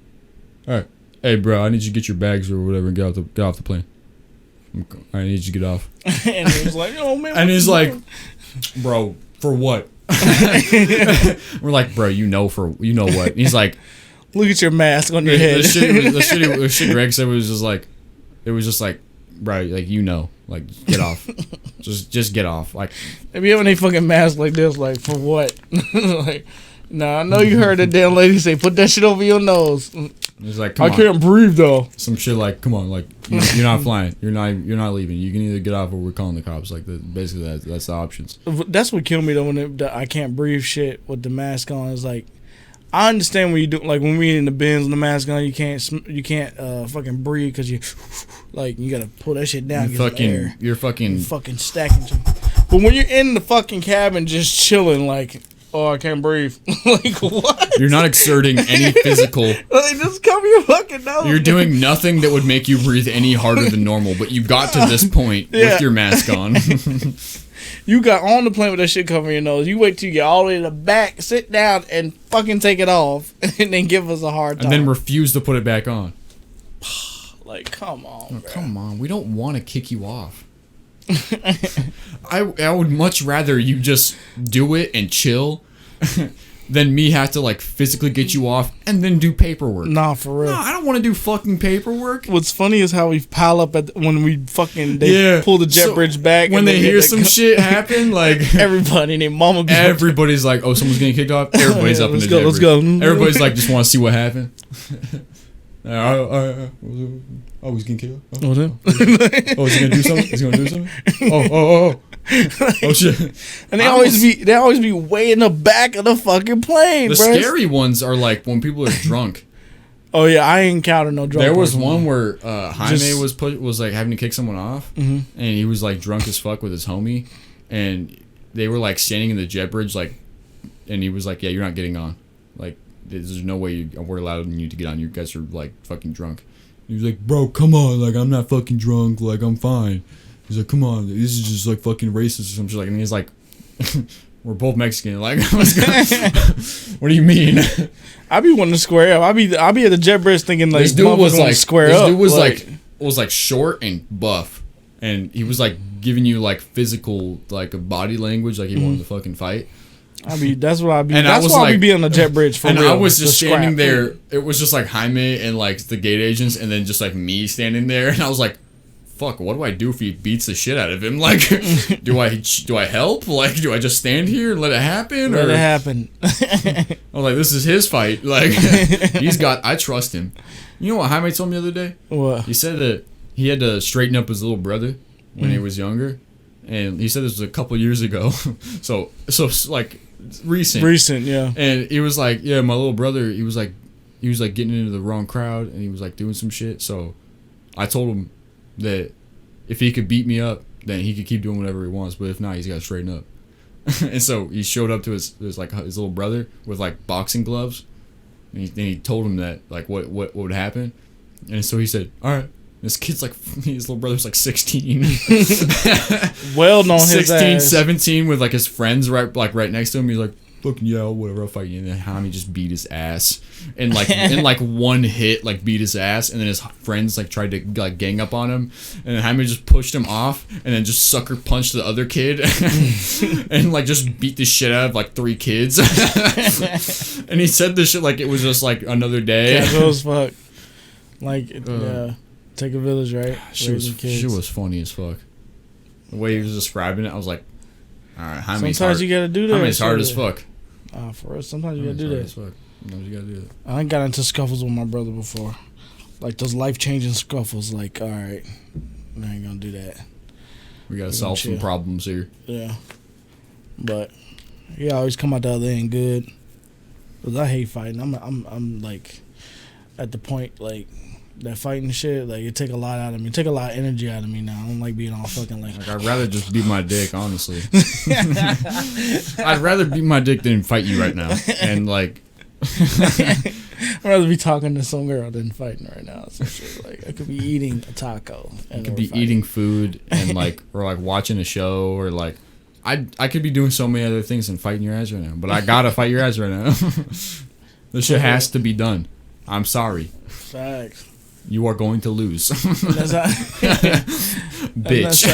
All right. Hey, bro, I need you to get your bags or whatever and get off the plane. I need you to get off. And he was like, oh, man. And he's like, bro, for what? We're like, bro, you know what? And he's like, look at your mask on your head. The shit Greg said was just like, bro, like, like, get off. just get off. Like, if you have any fucking mask like this, like, for what? Like, nah, I know you heard that damn lady say, put that shit over your nose. It's like, come I on. can't breathe though. Some shit like, come on, like you're not flying. You're not leaving. You can either get off or we're calling the cops. Like basically that's the options. That's what killed me though when the I can't breathe shit with the mask on. It's like I understand when you do like when we in the bins with the mask on, you can't fucking breathe because you like you gotta pull that shit down. You're fucking stacking. But when you're in the fucking cabin just chilling, like, oh, I can't breathe. Like what? You're not exerting any physical. Like just cover your fucking nose. You're doing nothing that would make you breathe any harder than normal. But you got to this point with your mask on. You got on the plane with that shit covering your nose. You wait till you get all the way to the back, sit down, and fucking take it off, and then give us a hard time. And then refuse to put it back on. Like, come on, bro. Come on. We don't want to kick you off. I would much rather you just do it and chill than me have to like physically get you off and then do paperwork. Nah, for real. No, I don't want to do fucking paperwork. What's funny is how we pile up when we fucking pull the jet bridge back. When they hear some shit happen, like everybody and their mama. Everybody's like, "Oh, someone's getting kicked off." Everybody's up in the jet bridge. Let's go. Everybody's like, just want to see what happened. Oh, he's getting killed. Oh, is he gonna do something? Is he gonna do something? Oh shit! And they always be way in the back of the fucking plane. The scary ones are like when people are drunk. Oh yeah, I ain't encountered no drunk. There was one where Jaime was like having to kick someone off, and he was like drunk as fuck with his homie, and they were like standing in the jet bridge, like, and he was like, "Yeah, you're not getting on. Like, there's no way we're allowing you to get on. You guys are like fucking drunk." He was like, "Bro, come on, like I'm not fucking drunk, like I'm fine." He's like, "Come on, this is just like fucking racist or some shit." Like, and he's like, "We're both Mexican." Like, what do you mean? I be wanting to square up. I be at the jet bridge thinking like, this dude was like square up. This dude was like short and buff, and he was like giving you like physical like a body language, like he wanted to fucking fight. That's what I be. And that's why I be on the jet bridge for and real. I was just standing there. It was just like Jaime and like the gate agents, and then just like me standing there. And I was like, "Fuck, what do I do if he beats the shit out of him? Like, do I help? Like, do I just stand here and let it happen? Let it happen." I was like, "This is his fight. Like, I trust him." You know what Jaime told me the other day? What? He said that he had to straighten up his little brother when he was younger, and he said this was a couple years ago. so like. Recent, yeah. And he was like, yeah, my little brother, he was like getting into the wrong crowd, and he was like doing some shit. So I told him that if he could beat me up, then he could keep doing whatever he wants. But if not, he's got to straighten up. And so he showed up to his little brother with like boxing gloves, and he told him that like what would happen. And so he said, all right. This kid's like, his little brother's like 16. Well known 16, 17 with like his friends right next to him. He's like, fucking yeah, whatever, I'll fight you. And then Jaime just beat his ass. And like in like one hit, like beat his ass. And then his friends like tried to like gang up on him. And then Jaime just pushed him off and then just sucker punched the other kid. And like just beat the shit out of like 3 kids. And he said this shit like it was just like another day. Yeah, it was fuck. Like, yeah. Take a village, right? She was funny as fuck. The way he was describing it, I was like, all right, Jaime's sometimes hard. You gotta do that. Jaime's hard as fuck. For us, sometimes you gotta do that. Sometimes you gotta do that. I ain't got into scuffles with my brother before. Like those life-changing scuffles. Like, all right, I ain't gonna do that. We gotta solve some problems here. Yeah. But he always come out the other end good. Cause I hate fighting. I'm like at the point like. That fighting shit, like, it take a lot out of me. It take a lot of energy out of me now. I don't like being all fucking like I'd rather just beat my dick, honestly. I'd rather beat my dick than fight you right now. And, like... I'd rather be talking to some girl than fighting right now. Some shit. Like, I could be eating a taco. I could be eating food and, like, or, like, watching a show or, like... I could be doing so many other things than fighting your ass right now. But I gotta fight your ass right now. This shit has to be done. I'm sorry. Facts. You are going to lose. That's how, bitch.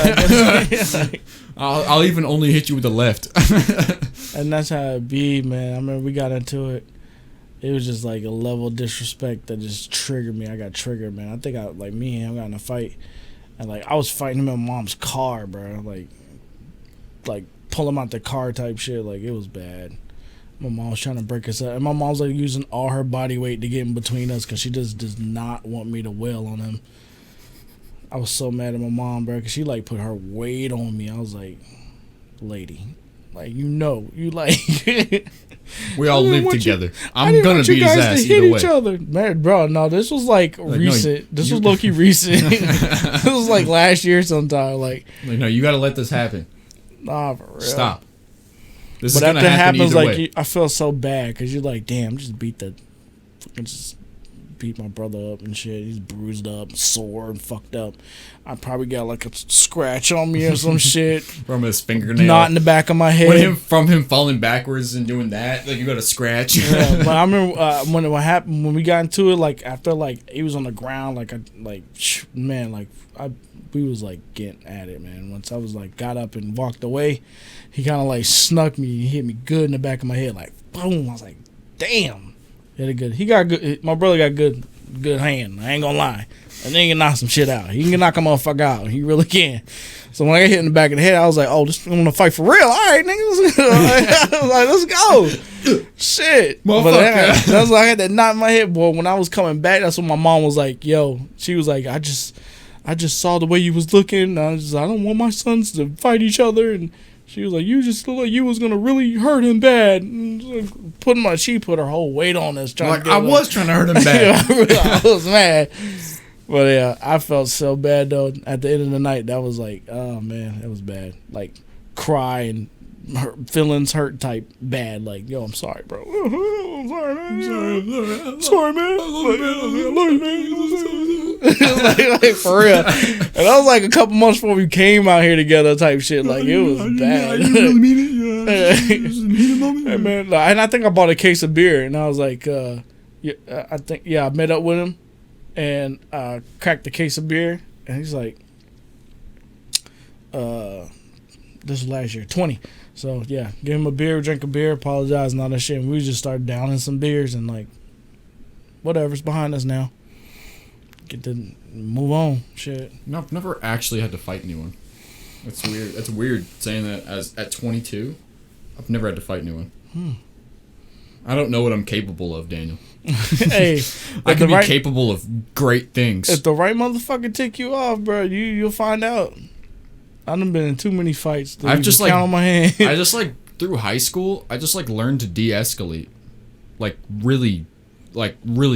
I'll even only hit you with the left. And that's how it be, man. I remember we got into it. It was just like a level of disrespect that just triggered me. I got triggered, man. I think me and him got in a fight. And like I was fighting him in my mom's car, bro. Like pull him out the car type shit. Like it was bad. My mom was trying to break us up, and my mom's like using all her body weight to get in between us because she just does not want me to wail on him. I was so mad at my mom, bro, because she like put her weight on me. I was like, lady, like you like. We all live together. I'm gonna beat his ass either way. Each other. Man, bro, no, this was like recent. No, this was low key recent. This was like last year sometime. Like no, you gotta let this happen. Nah, for real. Stop. This but is gonna happen either way. I feel so bad because you're like, damn, just beat my brother up and shit. He's bruised up, sore, and fucked up. I probably got like a scratch on me or some shit from his fingernail, not in the back of my head. From him falling backwards and doing that, like you got a scratch. Yeah, but I remember when what happened when we got into it. Like after like he was on the ground, we was like getting at it, man. Once I was like got up and walked away, he kind of like snuck me. He hit me good in the back of my head, like boom. I was like, damn. He got good. My brother got good hand. I ain't gonna lie. And then he can knock some shit out. He can knock a motherfucker out. He really can. So when I got hit in the back of the head, I was like, oh, I'm gonna fight for real. All right, niggas. I was like, let's go. Shit. But that's why I had that knot in my head, boy. When I was coming back, that's when my mom was like, yo, she was like, I just saw the way you was looking. I don't want my sons to fight each other. And she was like, you just look like you was gonna really hurt him bad. And she put her whole weight on us. Trying to was trying to hurt him bad. I was mad. But yeah, I felt so bad though. At the end of the night, that was like, oh man, that was bad. Like cry and feelings hurt type bad. Like, yo, I'm sorry, bro. I'm sorry, man. I'm sorry, man. I love you, man. like for real. And that was like a couple months before we came out here together type shit. Like it was bad. I didn't really mean it. It was a heated moment. Hey, man, and I think I bought a case of beer, and I was like, I met up with him. And cracked the case of beer, and he's like, this was last year, 20. So yeah, give him a beer, drink a beer, apologize, and all that shit. And we just started downing some beers and like, whatever's behind us now. Get to move on, shit. No, I've never actually had to fight anyone. That's weird. That's weird saying that at 22. I've never had to fight anyone. I don't know what I'm capable of, Daniel. Hey, I can be capable of great things. If the right motherfucker tick you off, bro, you'll find out. I done been in too many fights. I've just count on my hand. I just like through high school. I just like learned to de-escalate, like really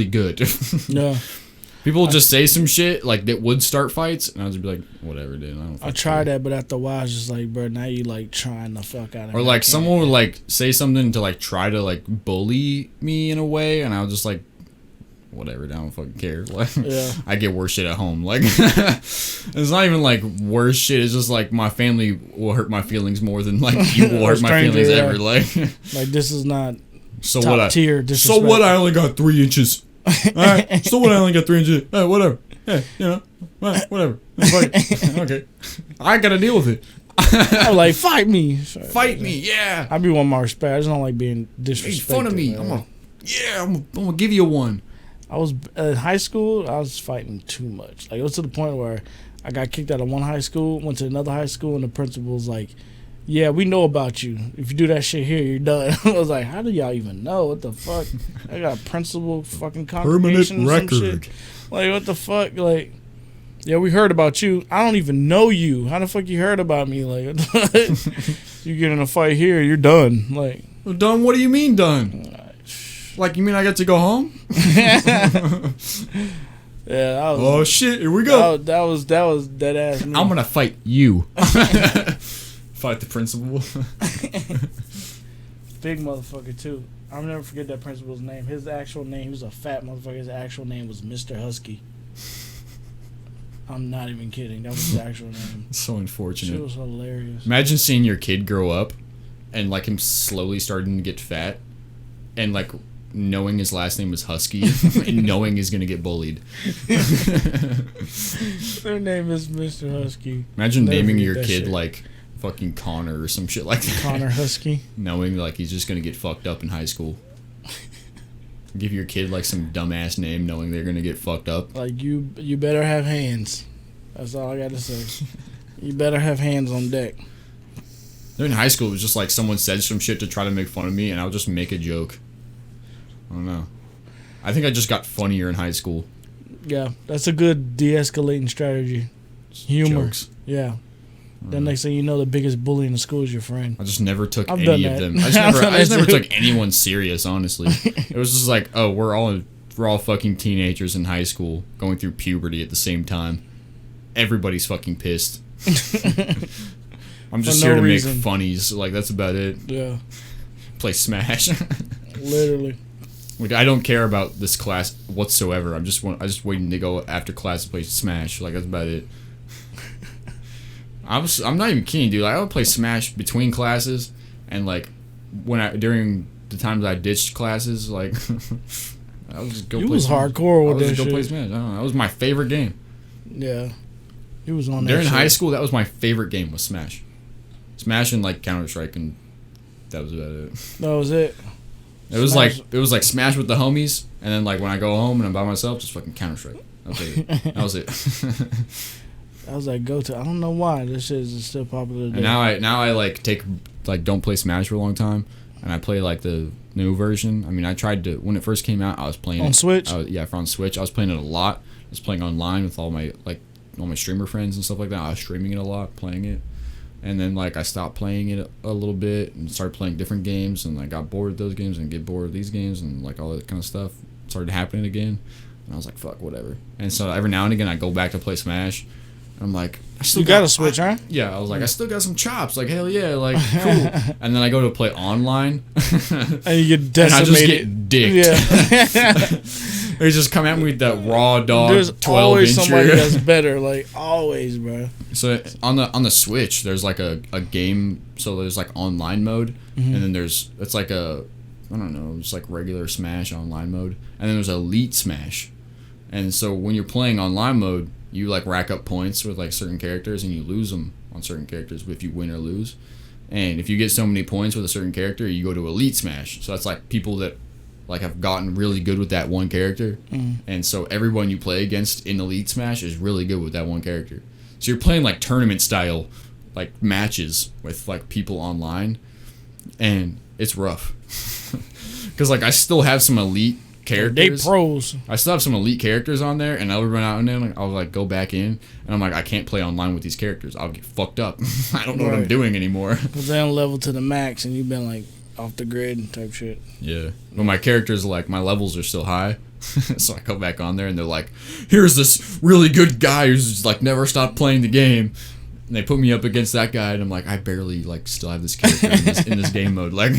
good. Yeah. People just say some shit like that would start fights, and I was just be like, whatever, dude. I tried that, but after a while, I was just like, bro, now you like trying the fuck out of me. Or like someone would like say something to like try to like bully me in a way, and I was just like, whatever, I don't fucking care. Like, yeah. I get worse shit at home. Like, it's not even like worse shit. It's just like my family will hurt my feelings more than like you will hurt my feelings ever. Like this is not so top tier disrespect. So what? I only got 3 inches. Alright, so what? I only got 3 inches. Hey, whatever. Hey, whatever. Okay. I gotta deal with it. I'm like, fight me. Fight me, yeah. I be one more respect. I just don't like being disrespected. Make fun of me. I'm gonna give you one. I was in high school. I was fighting too much. Like it was to the point where I got kicked out of one high school, went to another high school, and the principal was like, yeah, we know about you. If you do that shit here, you're done. I was like, how do y'all even know? What the fuck? I got principal fucking congregation or some shit. Like, what the fuck? Like, yeah, we heard about you. I don't even know you. How the fuck you heard about me? Like, you get in a fight here, you're done. Like, well, done? What do you mean done? Like, you mean I get to go home? Yeah, that was, oh shit! Here we go. That was dead ass. I'm gonna fight you. Fight the principal. Big motherfucker too. I'll never forget that principal's name. His actual name, he was a fat motherfucker. His actual name was Mr. Husky. I'm not even kidding. That was his actual name. So unfortunate. It was hilarious. Imagine seeing your kid grow up and like him slowly starting to get fat and like knowing his last name is Husky and knowing he's gonna get bullied. Their name is Mr. Husky. Imagine naming your kid like fucking Connor or some shit like that. Connor Husky. Knowing like he's just gonna get fucked up in high school. Give your kid like some dumbass name knowing they're gonna get fucked up. Like you better have hands. That's all I gotta say. You better have hands on deck. During high school, it was just like someone said some shit to try to make fun of me, and I would just make a joke. I don't know. I think I just got funnier in high school. Yeah, that's a good de-escalating strategy. Humor. Jokes. Yeah. Then next thing you know, the biggest bully in the school is your friend. I just never took I've any done of that. them. I just never took anyone serious, honestly. It was just like, oh, we're all fucking teenagers in high school going through puberty at the same time. Everybody's fucking pissed. I'm just here to make funnies. Like, that's about it. Yeah. Play Smash. Literally. Like, I don't care about this class whatsoever. I just waiting to go after class to play Smash. Like, that's about it. I'm not even kidding, dude. Like, I would play Smash between classes, and like during the times I ditched classes, like I would just go. You play was Smash. hardcore with that shit. shit. Play Smash. I don't know. That was my favorite game. Yeah, he was on. During that high shit. school, that was my favorite game. Was Smash, and like Counter-Strike, and that was about it. That was it. It was like Smash with the homies, and then like when I go home and I'm by myself, just fucking Counter-Strike. That was it. I was like, go to. I don't know why this shit is still popular today. And now I like don't play Smash for a long time, and I play like the new version. I mean, I tried to when it first came out. I was playing on Switch. On Switch. I was playing it a lot. I was playing online with all my streamer friends and stuff like that. I was streaming it a lot, playing it, and then like I stopped playing it a little bit and started playing different games, and I got bored of those games and get bored of these games and like all that kind of stuff started happening again, and I was like, fuck, whatever. And so every now and again I go back to play Smash. I'm like, I still got a Switch, huh? Yeah, I was like, I still got some chops. Like, hell yeah, like, cool. And then I go to play online. And you get decimated. And I just get dicked. Yeah. They just come at me with that raw dog. There's 12 always incher. somebody that's better. Like, always, bro. So on the Switch, there's like a game. So there's like online mode, and then it's like I don't know, it's like regular Smash online mode, and then there's Elite Smash. And so when you're playing online mode, you like rack up points with like certain characters, and you lose them on certain characters if you win or lose. And if you get so many points with a certain character, you go to Elite Smash. So that's like people that like have gotten really good with that one character. And so everyone you play against in Elite Smash is really good with that one character. So you're playing like tournament style like matches with like people online, and it's rough. Cuz like I still have some elite characters. They pros. I still have some elite characters on there, and I'll run out and then I'll like go back in, and I'm like, I can't play online with these characters. I'll get fucked up. I don't know what I'm doing anymore. Because they don't level to the max, and you've been like off the grid type shit. Yeah, but my characters like my levels are still high, so I go back on there, and they're like, here's this really good guy who's just, like never stopped playing the game. And they put me up against that guy, and I'm like, I barely like still have this character in this game mode. Like,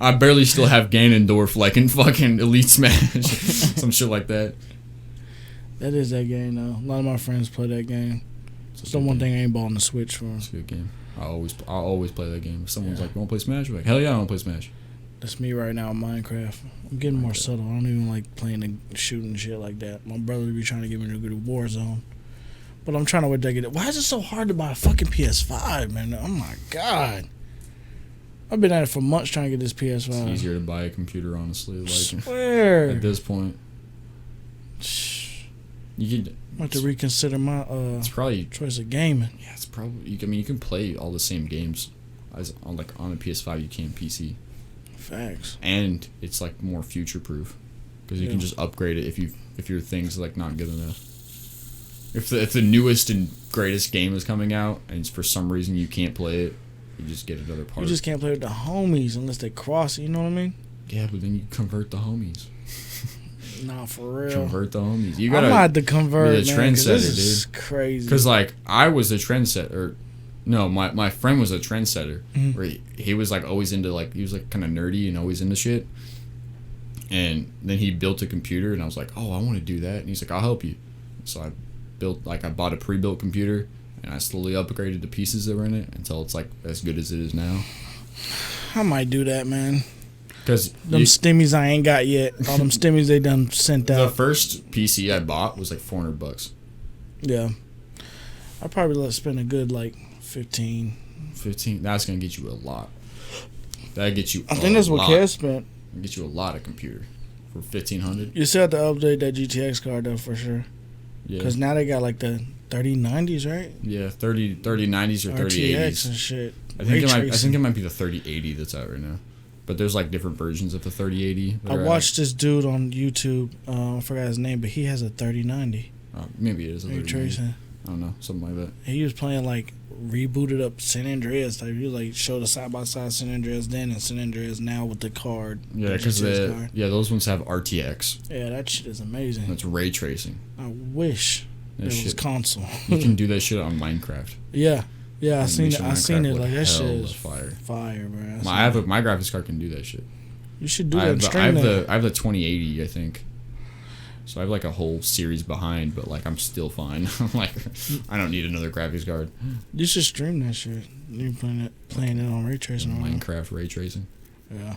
I barely still have Ganondorf like in fucking Elite Smash, some shit like that. That is that game though. A lot of my friends play that game. It's the one thing I ain't bought on the Switch for. It's a good game. I'll always play that game. If someone's like, you want to play Smash? I'm like, hell yeah, I want to play Smash. That's me right now in Minecraft. I'm getting more subtle. I don't even like playing the shooting shit like that. My brother be trying to get me to go to Warzone. But I'm trying to wait to get it. Why is it so hard to buy a fucking PS5, man? Oh my god. I've been at it for months trying to get this PS5. It's easier to buy a computer, honestly. Like, swear. At this point. You could I have to reconsider my it's probably choice of gaming. Yeah, it's probably you can play all the same games as on a PS5 you can PC. Facts. And it's like more future proof because you can just upgrade it if your thing's like not good enough. If the newest and greatest game is coming out and for some reason you can't play it, you just get another part. You just can't play with the homies unless they cross it, you know what I mean? Yeah, but then you convert the homies. Nah, for real. Convert the homies. You gotta I'm not to convert, be the man, trendsetter, this is dude. crazy. Because like I was a trendsetter. No, my friend was a trendsetter. Where he was like always into like he was like kind of nerdy and always into shit. And then he built a computer, and I was like, oh, I want to do that. And he's like, I'll help you. So I bought a pre-built computer, and I slowly upgraded the pieces that were in it until it's like as good as it is now. I might do that, man. Because them stimmies I ain't got yet. All them stimmies they done sent out. The first PC I bought was like $400. Yeah. I'd probably spend a good like 15. That's gonna get you a lot. That'd get you. I think that's what Kev spent. Get you a lot of computer for $1,500. You still have to update that GTX card though for sure. Yeah. Because now they got like the 3090s, right? Yeah, 3090s or 3080s and shit. I think it might be the 3080 that's out right now. But there's like different versions of the 3080. I watched this dude on YouTube. I forgot his name, but he has a 3090. Maybe it is a ray 3090. tracing. I don't know, something like that. He was playing like rebooted up San Andreas type. He was like showed a side by side San Andreas then and San Andreas now with the card. Yeah, because those ones have RTX. Yeah, that shit is amazing. That's ray tracing. I wish it was console. You can do that shit on Minecraft. Yeah, I seen it. Like that shit is fire, bro. My graphics card can do that shit. You should do that. I have the 2080, I think. So I have like a whole series behind, but like I'm still fine. Like I don't need another graphics card. You should stream that shit. You playing it on ray tracing. Minecraft ray tracing. Yeah.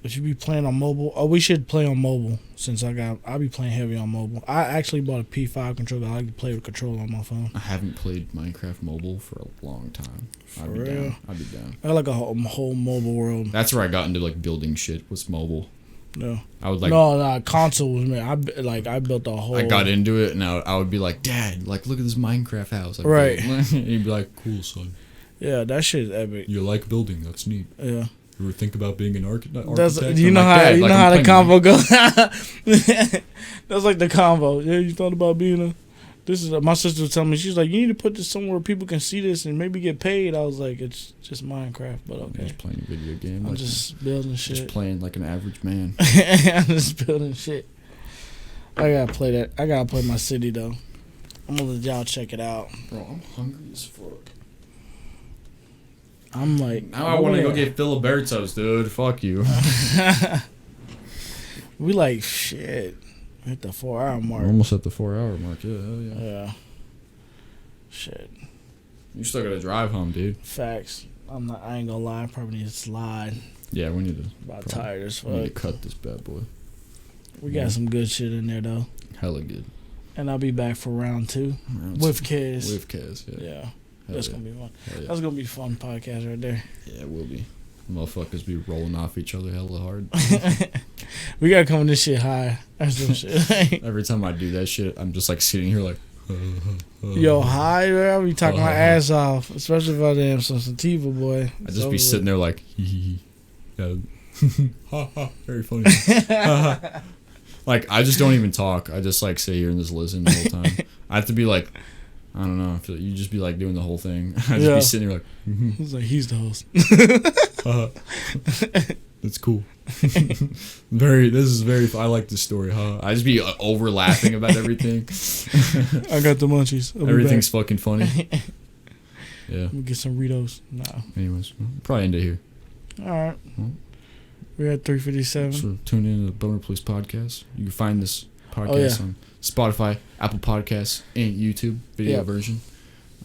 But you be playing on mobile. Oh, we should play on mobile since I'll be playing heavy on mobile. I actually bought a P5 controller. I like to play with controller on my phone. I haven't played Minecraft mobile for a long time. For real? I'd be down. I like a whole mobile world. That's where I got into like building shit. Was mobile. No. I would like. No, console was me. I built a whole. I got into it and I would be like, Dad, like look at this Minecraft house. Right. And he'd be like, cool, son. Yeah, that shit is epic. You like building? That's neat. Yeah. You ever think about being an architect? You know how the combo goes. That's like the combo. Yeah, you thought about being a. This is my sister was telling me. She's like, you need to put this somewhere where people can see this and maybe get paid. I was like, it's just Minecraft, but okay. Just playing a video game. I'm just building shit. Just playing like an average man. I'm just building shit. I gotta play that. I gotta play my city though. I'm gonna let y'all check it out. Bro, I'm hungry as fuck. I'm like, now I want to go get Filiberto's, dude. Fuck you. We like shit. Hit the 4-hour mark. We're almost at the 4-hour mark. Yeah, hell yeah. Yeah. Shit. You still gotta drive home, dude. Facts. I ain't gonna lie. I probably need to slide. Yeah, we need to. About tired as fuck. We need to cut this bad boy. We got some good shit in there though. Hella good. And I'll be back for round 2 with Kez. With Kez, yeah. That's gonna be fun. That's gonna be a fun podcast right there. Yeah, it will be. Motherfuckers be rolling off each other hella hard. We gotta come with this shit high. That's some shit. Every time I do that shit, I'm just like sitting here like. Yo, high, bro. I be talking my ass off, especially if I am some sativa, boy. I just be sitting there like, yeah, very funny. Like I just don't even talk. I just like sit here and just listen the whole time. I have to be like, I don't know. I feel like you just be like doing the whole thing. I just be sitting there like, He's like, he's the host. That's cool. This is very. I like this story, huh? I just be over laughing about everything. I got the munchies. Everything's fucking funny. Yeah. Let me get some Ritos. Nah. Anyways, probably end it here. All right. Well, we're at 3:57. So tune in to the Boner Police podcast. You can find this podcast on Spotify, Apple Podcasts, and YouTube video version.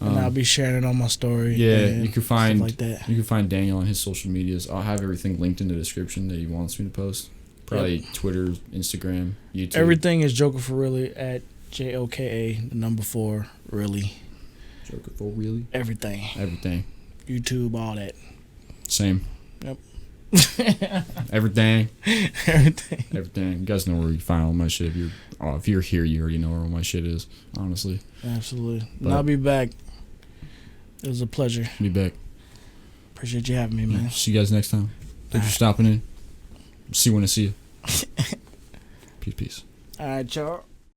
And I'll be sharing it on my story. Yeah, you can find like that. You can find Daniel on his social medias. I'll have everything linked in the description that he wants me to post. Probably Twitter, Instagram, YouTube. Everything is Joker for Really at JOKA, the number 4, really. Joker for Really? Everything. YouTube, all that. Same. Yep. Everything. You guys know where you find all my shit. If you're here, you already know where all my shit is, honestly. Absolutely. And I'll be back. It was a pleasure. Be back. Appreciate you having me, man. See you guys next time. Thanks for stopping in. See you when I see you. Peace. All right, y'all.